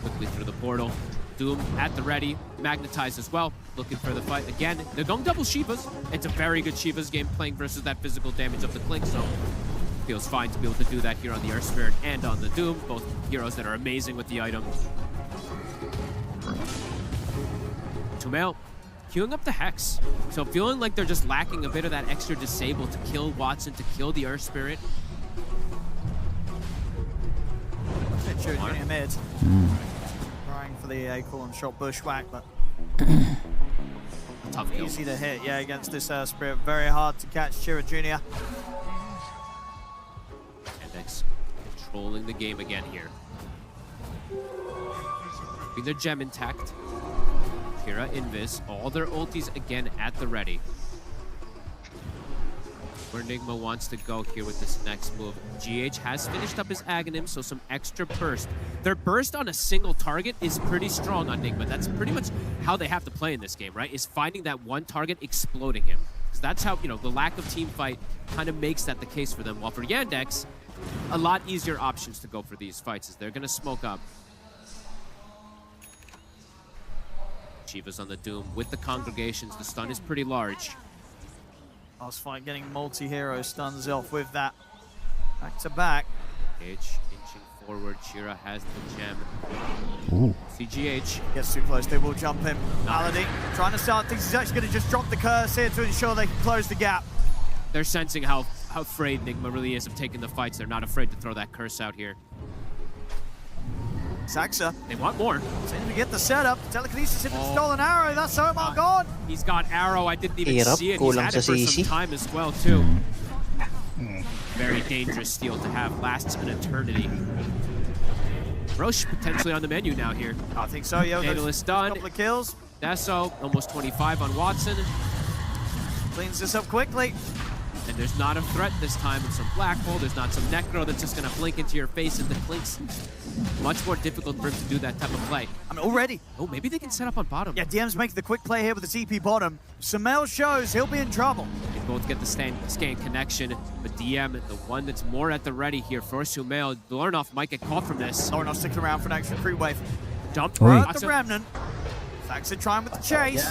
Quickly through the portal. Doom at the ready. Magnetized as well. Looking for the fight again. They're going double Shivas. It's a very good Shivas game playing versus that physical damage of the Clink, so feels fine to be able to do that here on the Earth Spirit and on the Doom. Both heroes that are amazing with the item. Sumail queuing up the Hex. So feeling like they're just lacking a bit of that extra disable to kill Watson, to kill the Earth Spirit. Junior mid. Trying for the Acorn shot Bushwhack, but tough kill. Easy to hit, yeah, against this Spirit. Very hard to catch Chira Jr. Yandex controlling the game again here. Keeping their gem intact. Chira, Invis, all their ultis again at the ready. Where Enigma wants to go here with this next move. GH has finished up his Aghanim, so some extra burst. Their burst on a single target is pretty strong on Enigma. That's pretty much how they have to play in this game, right? Is finding that one target, exploding him. Because that's how, you know, the lack of team fight kind of makes that the case for them. While for Yandex, a lot easier options to go for these fights as they're going to smoke up. Shiva's on the Doom with the congregations. The stun is pretty large. Last fight getting multi-hero stuns off with that. Back to back. Inching forward. Chira has the gem. CGH gets too close. They will jump him. Malady trying to start things. He's actually going to just drop the curse here to ensure they can close the gap. They're sensing how afraid Enigma really is of taking the fights. They're not afraid to throw that curse out here. Saxa. They want more. Seems to get the setup. Telekinesis into the stolen arrow. That's Omar gone. He's got arrow. I didn't even see it. He's had it for some time as well, too. Very dangerous steal to have. Lasts an eternity. Roche potentially on the menu now here. I think so, yo. Daedalus done. Couple of kills. Deso, almost 25 on Watson. Cleans this up quickly. And there's not a threat this time. It's some Black Hole. There's not some Necro that's just going to blink into your face. And the Clink's much more difficult for him to do that type of play. I mean, already. Oh, maybe they can set up on bottom. Yeah, DM's making the quick play here with the TP bottom. Sumail shows he'll be in trouble. They both get the scan connection, but DM, the one that's more at the ready here for Sumail. Lorinov might get caught from this. Lorinov sticking around for an extra creep wave. Dumped right the Remnant. Faxa trying with the chase.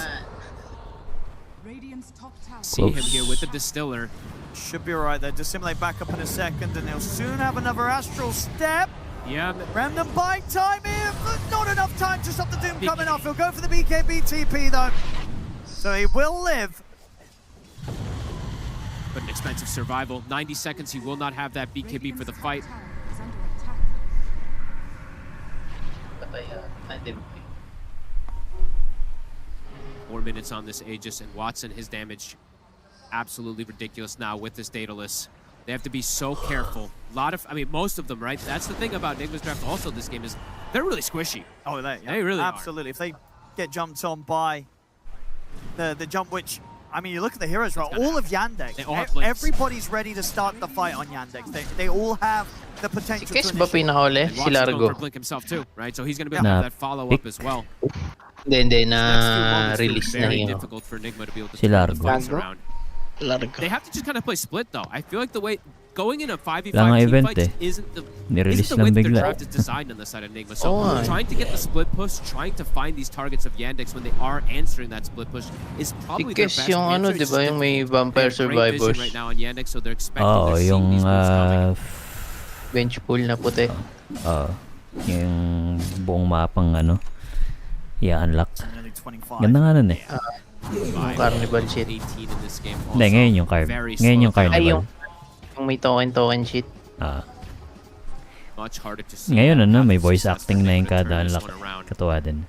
See him here with the Distiller. Should be alright there. Dissimulate back up in a second, and they'll soon have another Astral Step. Yeah. Remnant bite time here, but not enough time to stop the Doom coming off. He'll go for the BKB TP though. So he will live. But an expensive survival. 90 seconds, he will not have that BKB for the fight. 4 minutes on this Aegis, and Watson, his damage absolutely ridiculous now with this Daedalus. They have to be so careful. Most of them, right? That's the thing about Nigma's draft also this game is they're really squishy. Oh, they really absolutely. If they get jumped on by the jump, which, I mean, you look at the heroes, right? All of Yandex, everybody's ready to start the fight on Yandex. They all have the potential to Kes ba pinahuli? Si Largo. Blink himself too, right? So he's going to be able to have that follow-up as well. Hindi, na-release na very yun. difficult for Nigma to be able to Si Largo. Largo. They have to just kind of play split though. I feel like the way going in a 5v5 Lang team event fight isn't the Nirelease way lang that their bigla. draft is designed on the side of Nigma. So trying to get the split push, trying to find these targets of Yandex when they are answering that split push is probably their best yung answer. di ba, yung may Vampire Survivors. Right now on Yandex, so they're expecting Oo, yung bench pool na puti. Yung buong mapang i-unlock. Ganda nga nun eh. Yung Carnival shit. Hindi, ngayon yung Carnival. Ngayon yung Carnival. Ay, yung may token shit. Much harder to see. Ngayon may voice acting na yung kada unlock. Katuwa din.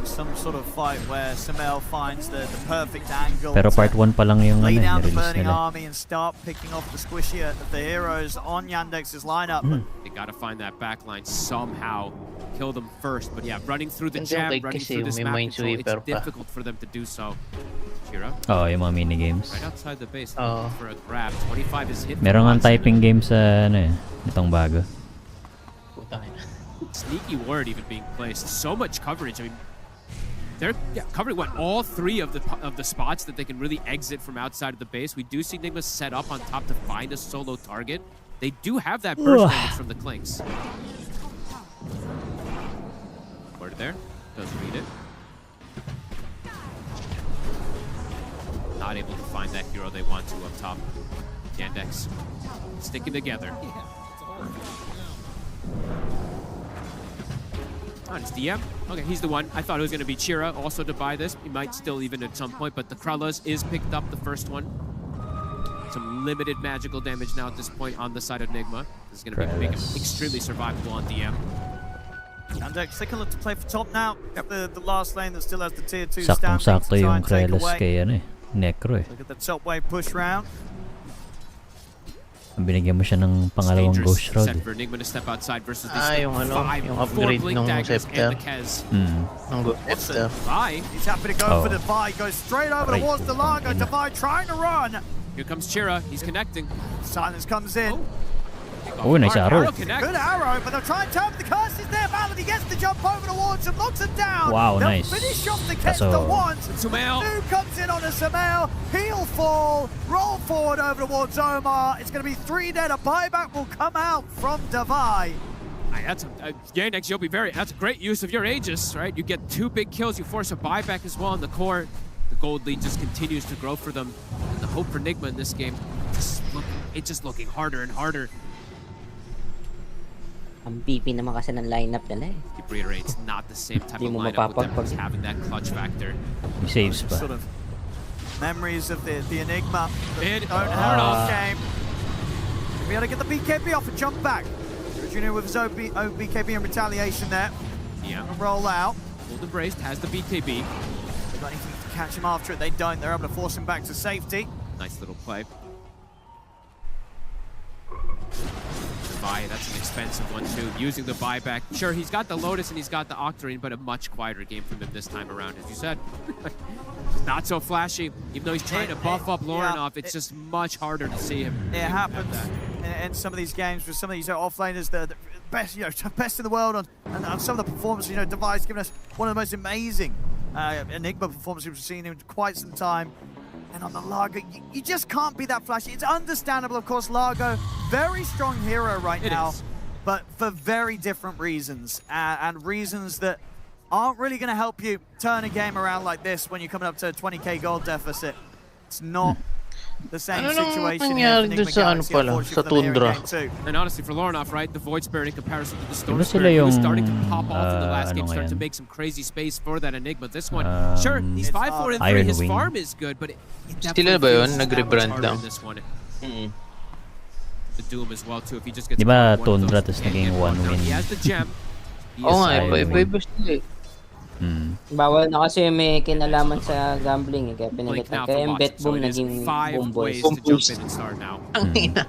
Some sort of fight where Sumail finds the perfect angle. Pero part 1 pa lang yung lay down the nirelease burning nila. army and start picking off the squishy of the heroes on Yandex's lineup. They gotta find that backline somehow. Kill them first, but yeah, running through the jam, running through this map control, it's difficult for them to do so. Shira? Yung mga minigames. Right outside the base, for a grab. 25 is hit. Meron nga typing game sa itong bago. Sneaky word even being placed. So much coverage. I mean, they're covering all 3 of the spots that they can really exit from outside of the base. We do see Nigma set up on top to find a solo target. They do have that burst damage from the Clinks. Word there. Does read it. Not able to find that hero they want to up top. Yandex sticking together. It's DM. Okay, he's the one. I thought it was going to be Chira also to buy this. He might still even at some point, but the Krallas is picked up the first one. Some limited magical damage now at this point on the side of Nigma. This is going to make him extremely survivable on DM. Yandex taking a look to play for top now. Got the last lane that still has the tier 2 stamping Saktong-sakto to try yung and take Krellas away. kay Necro Look at the top wave push round. Binigyan mo siya ng pangalawang Ghost Shroud. Set for Nigma to step outside versus yung upgrade nung Scepter. Ng Scepter. He's happy to go for the buy. Goes straight over towards the Largo. Divide trying to run. Here comes Chira. He's connecting. Silence comes in. Oh, nice arrow. Good arrow, but they'll try and turn the curse is there. Malady gets the jump over towards him, knocks him down. Wow, they'll nice. finish off the Kester once. Sumail. New comes in on a Sumail. He'll fall. Roll forward over towards Omar. It's going to be 3 dead. A buyback will come out from Davai. That's Yandex, you'll be that's a great use of your Aegis, right? You get 2 big kills. You force a buyback as well in the core. The gold lead just continues to grow for them. And the hope for Nigma in this game, it's just looking harder and harder. Ang BP naman kasi ng lineup nila eh. Keep reiterating, it's not the same type of lineup with them just having that clutch factor. He saves pa. Sort of memories of the Enigma that don't have off game. We got to get the BKB off and jump back. Junior with his BKB in retaliation there. Yeah. Roll out. Golden Braced has the BKB. They've got anything to catch him after it. They don't. They're able to force him back to safety. Nice little play. That's an expensive one too. Using the buyback. Sure, he's got the Lotus and he's got the Octarine, but a much quieter game from him this time around, as you said. Not so flashy. Even though he's trying to buff up Lorinov, it's just much harder to see him. It happens in some of these games with some of these offlaners, the best, best in the world on some of the performances. Device giving us one of the most amazing Enigma performances we've seen in quite some time. And on the Largo, you just can't be that flashy. It's understandable, of course, Largo, very strong hero right now, but for very different reasons, and reasons that aren't really going to help you turn a game around like this when you're coming up to a 20k gold deficit. It's not the same situation here for Enigma Galaxy, sa Tundra. And honestly, for Lorinov, right, the Void Spirit in comparison to the Storm Spirit, he was starting to pop off in the last game, starting to make some crazy space for that Enigma. This one, sure, he's 5-4 and 3, his farm is good, but it Still ba yun? Nag-rebrand lang. The Doom as well too, if he just gets Diba Tundra tas naging 1 win? He has the gem. Oo nga, iba sila eh. Bawal na kasi may kinalaman sa gambling eh. Kaya pinalitan. Kaya yung bet boom naging boom boys. Boom boost. Ang ina.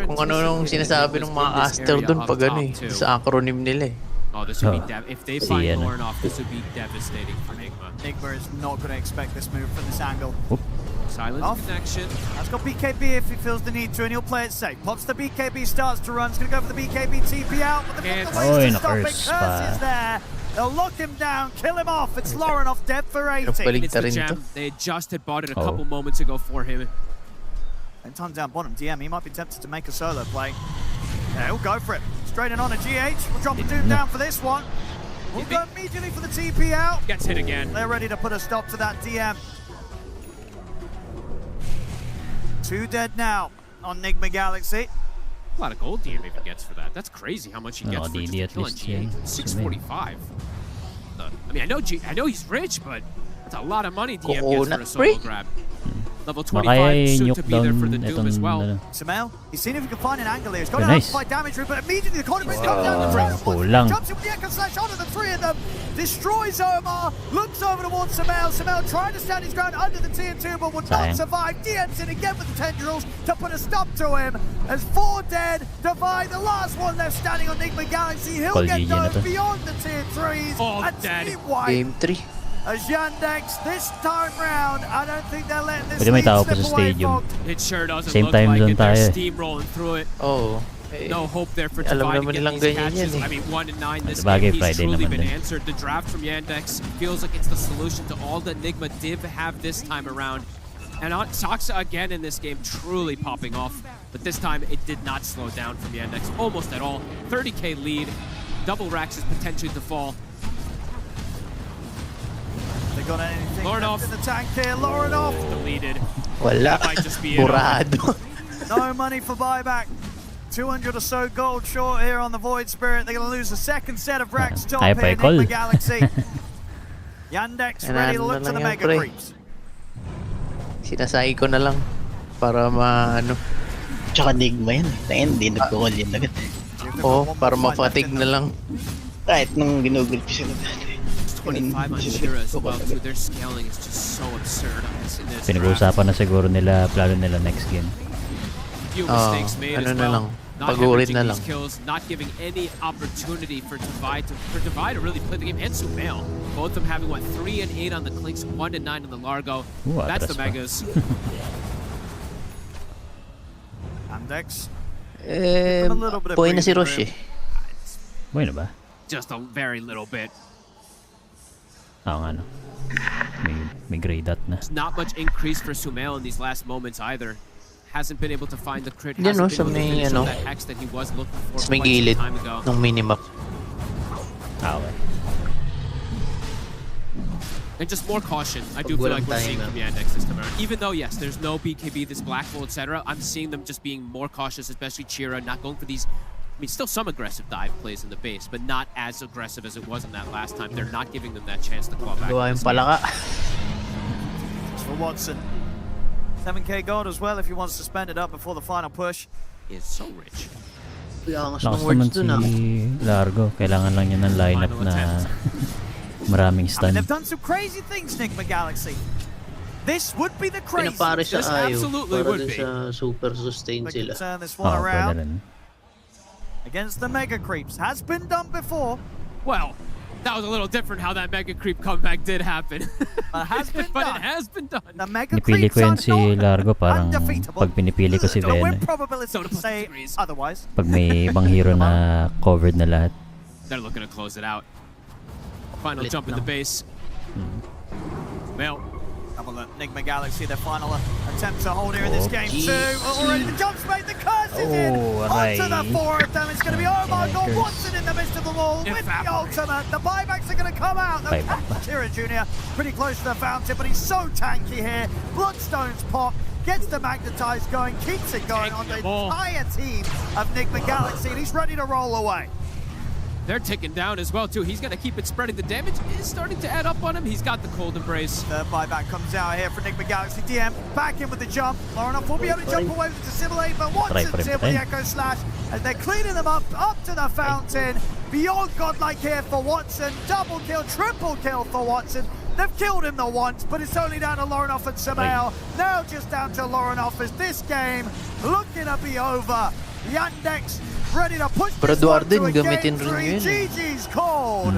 Kung ano nung sinasabi ng mga caster dun pag ano eh. Sa acronym nila eh. Oh, this would be if they find Lauren off, this would be devastating for Nigma. Nigma is not going to expect this move from this angle. Silence connection. That's got BKB if he feels the need to, and he'll play it safe. Pops the BKB, starts to run. He's going to go for the BKB TP out, but they've got the ways to stop it. Curse is there. They'll lock him down, kill him off. It's Lauren off dead for 80. It's the gem. They just had bought it a couple moments ago for him. And time down bottom, DM, he might be tempted to make a solo play. Yeah, he'll go for it. Straight in on a GH. We'll drop a Doom down for this one. We'll go immediately for the TP out. Gets hit again. They're ready to put a stop to that DM. 2 dead now on Nigma Galaxy. A lot of gold DM if he gets for that. That's crazy how much he gets for just a kill on G8. 645. I mean, I know he's rich, but that's a lot of money DM gets for a solo grab. Level 25, soon to be there for the Doom as well. Sumail, he's seen if he can find an angle here. He's got an amplified damage route, but immediately the corner comes down the three. Jumps in with the Echo Slash onto the 3 of them. Destroys Omar, looks over towards Sumail. Sumail trying to stand his ground under the TN2, but would not survive. DM's in again with the tendrils to put a stop to him. As 4 dead, Divide, the last one left standing on Nigma Galaxy. He'll get those beyond the Tier 3s. And Team White. Game 3. As Yandex, this time round, I don't think they're letting this lead slip away. It sure doesn't Same look time like it. They're tayo. steamrolling through it. Oh. No hope there for Divide to get these catches. I mean, 1-9 this game, he's truly been answered. The draft from Yandex feels like it's the solution to all that Nigma did have this time around. And Saksa again in this game truly popping off. But this time, it did not slow down from Yandex almost at all. 30k lead. Double Rax is potentially to fall. They got anything left in the tank here. Lauren off. Deleted. Wala. That might just be Burado. No money for buyback. 200 or so gold short here on the Void Spirit. They're going to lose the second set of racks top here in Nigma Galaxy. Yandex ready to look to the Mega Creeps. Sinasay ko na lang para maano. Tsaka Nigma yan. Hindi nagkakal yan agad. Oo, para ma-fatigue na lang. Kahit nung ginugrip sila dati. 25 on Shira as well too. Their scaling is just so absurd on this. Pinag-uusapan na siguro nila plano nila next game. Few mistakes made ano as na lang, well. pag-uulit na lang. Kills, not giving any opportunity for Divide to really play the game. And Sumail, both of them having what 3 and 8 on the Clinks, 1 and 9 on the Largo. That's the Megas. Yandex. Buhay na si Roche. Buhay na ba? Just a very little bit. Oo nga no. May gray dot na. There's not much increase for Sumail in these last moments either. Hasn't been able to find the crit. Yan no, Hasn't sa been able to finish may ano. that hex that he was looking for Sa may gilid ng minimap. Okay. And just more caution. I do feel like we're seeing from Yandex this time around. Even though, yes, there's no BKB, this Black Hole, etc., I'm seeing them just being more cautious, especially Chira, not going for these. I mean, still some aggressive dive plays in the base, but not as aggressive as it was in that last time. They're not giving them that chance to claw back. Gawa yung palaka. For Watson. 7k gold as well if he wants to spend it up before the final push. He is so rich. Lakas naman si Largo. Kailangan lang niya ng lineup na maraming stun. They've done some crazy things, Nigma Galaxy. This would be the crazy. Pinapare sa Ayo absolutely para would be. sa super sustain sila. Turn this one around. Against the Mega Creeps. Has been done before. Well, that was a little different how that Mega Creep comeback did happen. But it has been done. The Mega Pinipili ko yan si Largo parang pag pinipili ko si Vene. Pag may ibang hero na covered na lahat. They're looking to close it out. Final jump in the base. Well, Nigma Galaxy, their final attempt to hold here in this game too. Already the jump's made, the curse is in. Onto the 4 of them. It's going to be Omar got Watson in the midst of them all with the ultimate. The buybacks are going to come out. Tira Jr. pretty close to the fountain, but he's so tanky here. Bloodstone's pop. Gets the magnetize going, keeps it going on the entire team of Nigma Galaxy, and he's ready to roll away. They're ticking down as well, too. He's going to keep it spreading. The damage is starting to add up on him. He's got the cold embrace. Third buyback comes out here for Enigma Galaxy. DM back in with the jump. Laurinov will be able to jump away with the Dissimilate, but Watson's here with the Echo Slash as they're cleaning them up to the fountain. Beyond godlike here for Watson. Double kill, triple kill for Watson. They've killed him the once, but it's only down to Laurinov and Sumail. Now just down to Laurinov as this game looking to be over. Yandex ready to push this one to a game 3. GG's called.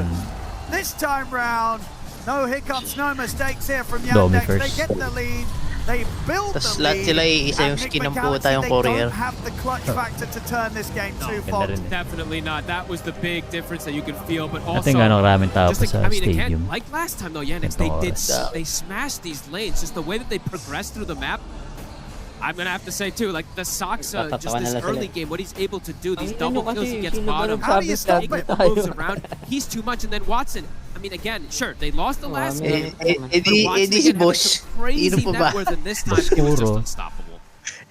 This time round, no hiccups, no mistakes here from Yandex. They get the lead. They build the lead. Sila isa yung skin ng puta yung courier. They don't have the clutch factor to turn this game too far. Definitely not. That was the big difference that you could feel. But also, I think maraming tao pa sa I mean, stadium. again, like last time though, Yandex, they smashed these lanes. Just the way that they progressed through the map. I'm gonna have to say too, like the Soxa, just this early game, what he's able to do, these double kills, he gets bottom, how do you stop it? Moves around, he's too much, and then Watson, I mean, again, sure, they lost the last game, Edi si Bosch. crazy net worth, and this time it was just unstoppable.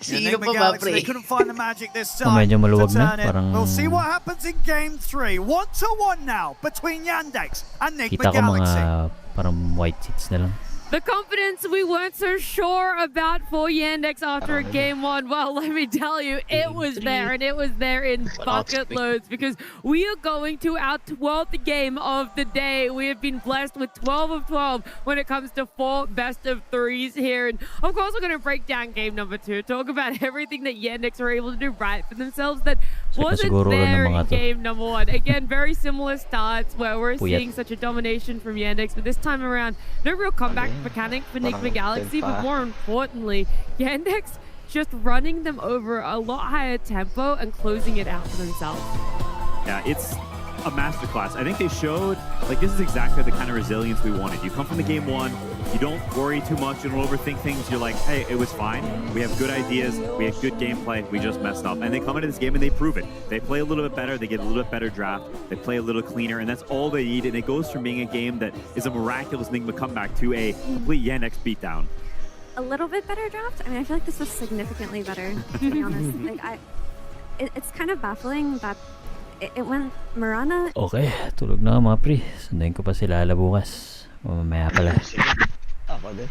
Sino pa ba, pre? They couldn't find the magic this time Medyo maluwag to na, turn it. parang We'll see what happens in game 3. 1-1 now between Yandex and Enigma kita ko Galaxy. mga parang white seats na lang. The confidence we weren't so sure about for Yandex after game 1, well, let me tell you, it was there, and it was there in bucket loads, because we are going to our 12th game of the day. We have been blessed with 12 of 12 when it comes to 4 best of 3s here. And of course, we're going to break down game number 2, talk about everything that Yandex were able to do right for themselves that wasn't there in game number 1. Again, very similar starts where we're seeing such a domination from Yandex, but this time around, no real comeback mechanic for Enigma Galaxy, but more importantly, Yandex just running them over a lot higher tempo and closing it out for themselves. Yeah, it's a masterclass. I think they showed, like, this is exactly the kind of resilience we wanted. You come from the game 1, you don't worry too much, you don't overthink things. You're like, hey, it was fine. We have good ideas, we have good gameplay, we just messed up. And they come into this game and they prove it. They play a little bit better, they get a little bit better draft, they play a little cleaner, and that's all they need. And it goes from being a game that is a miraculous Enigma comeback to a complete Yandex beatdown. A little bit better draft? I mean, I feel like this was significantly better, to be honest. Like, it's kind of baffling that it went Mirana. Okay, tulog na mga pre. Sundayin ko pa sila bukas. O mamaya pala. Ako din.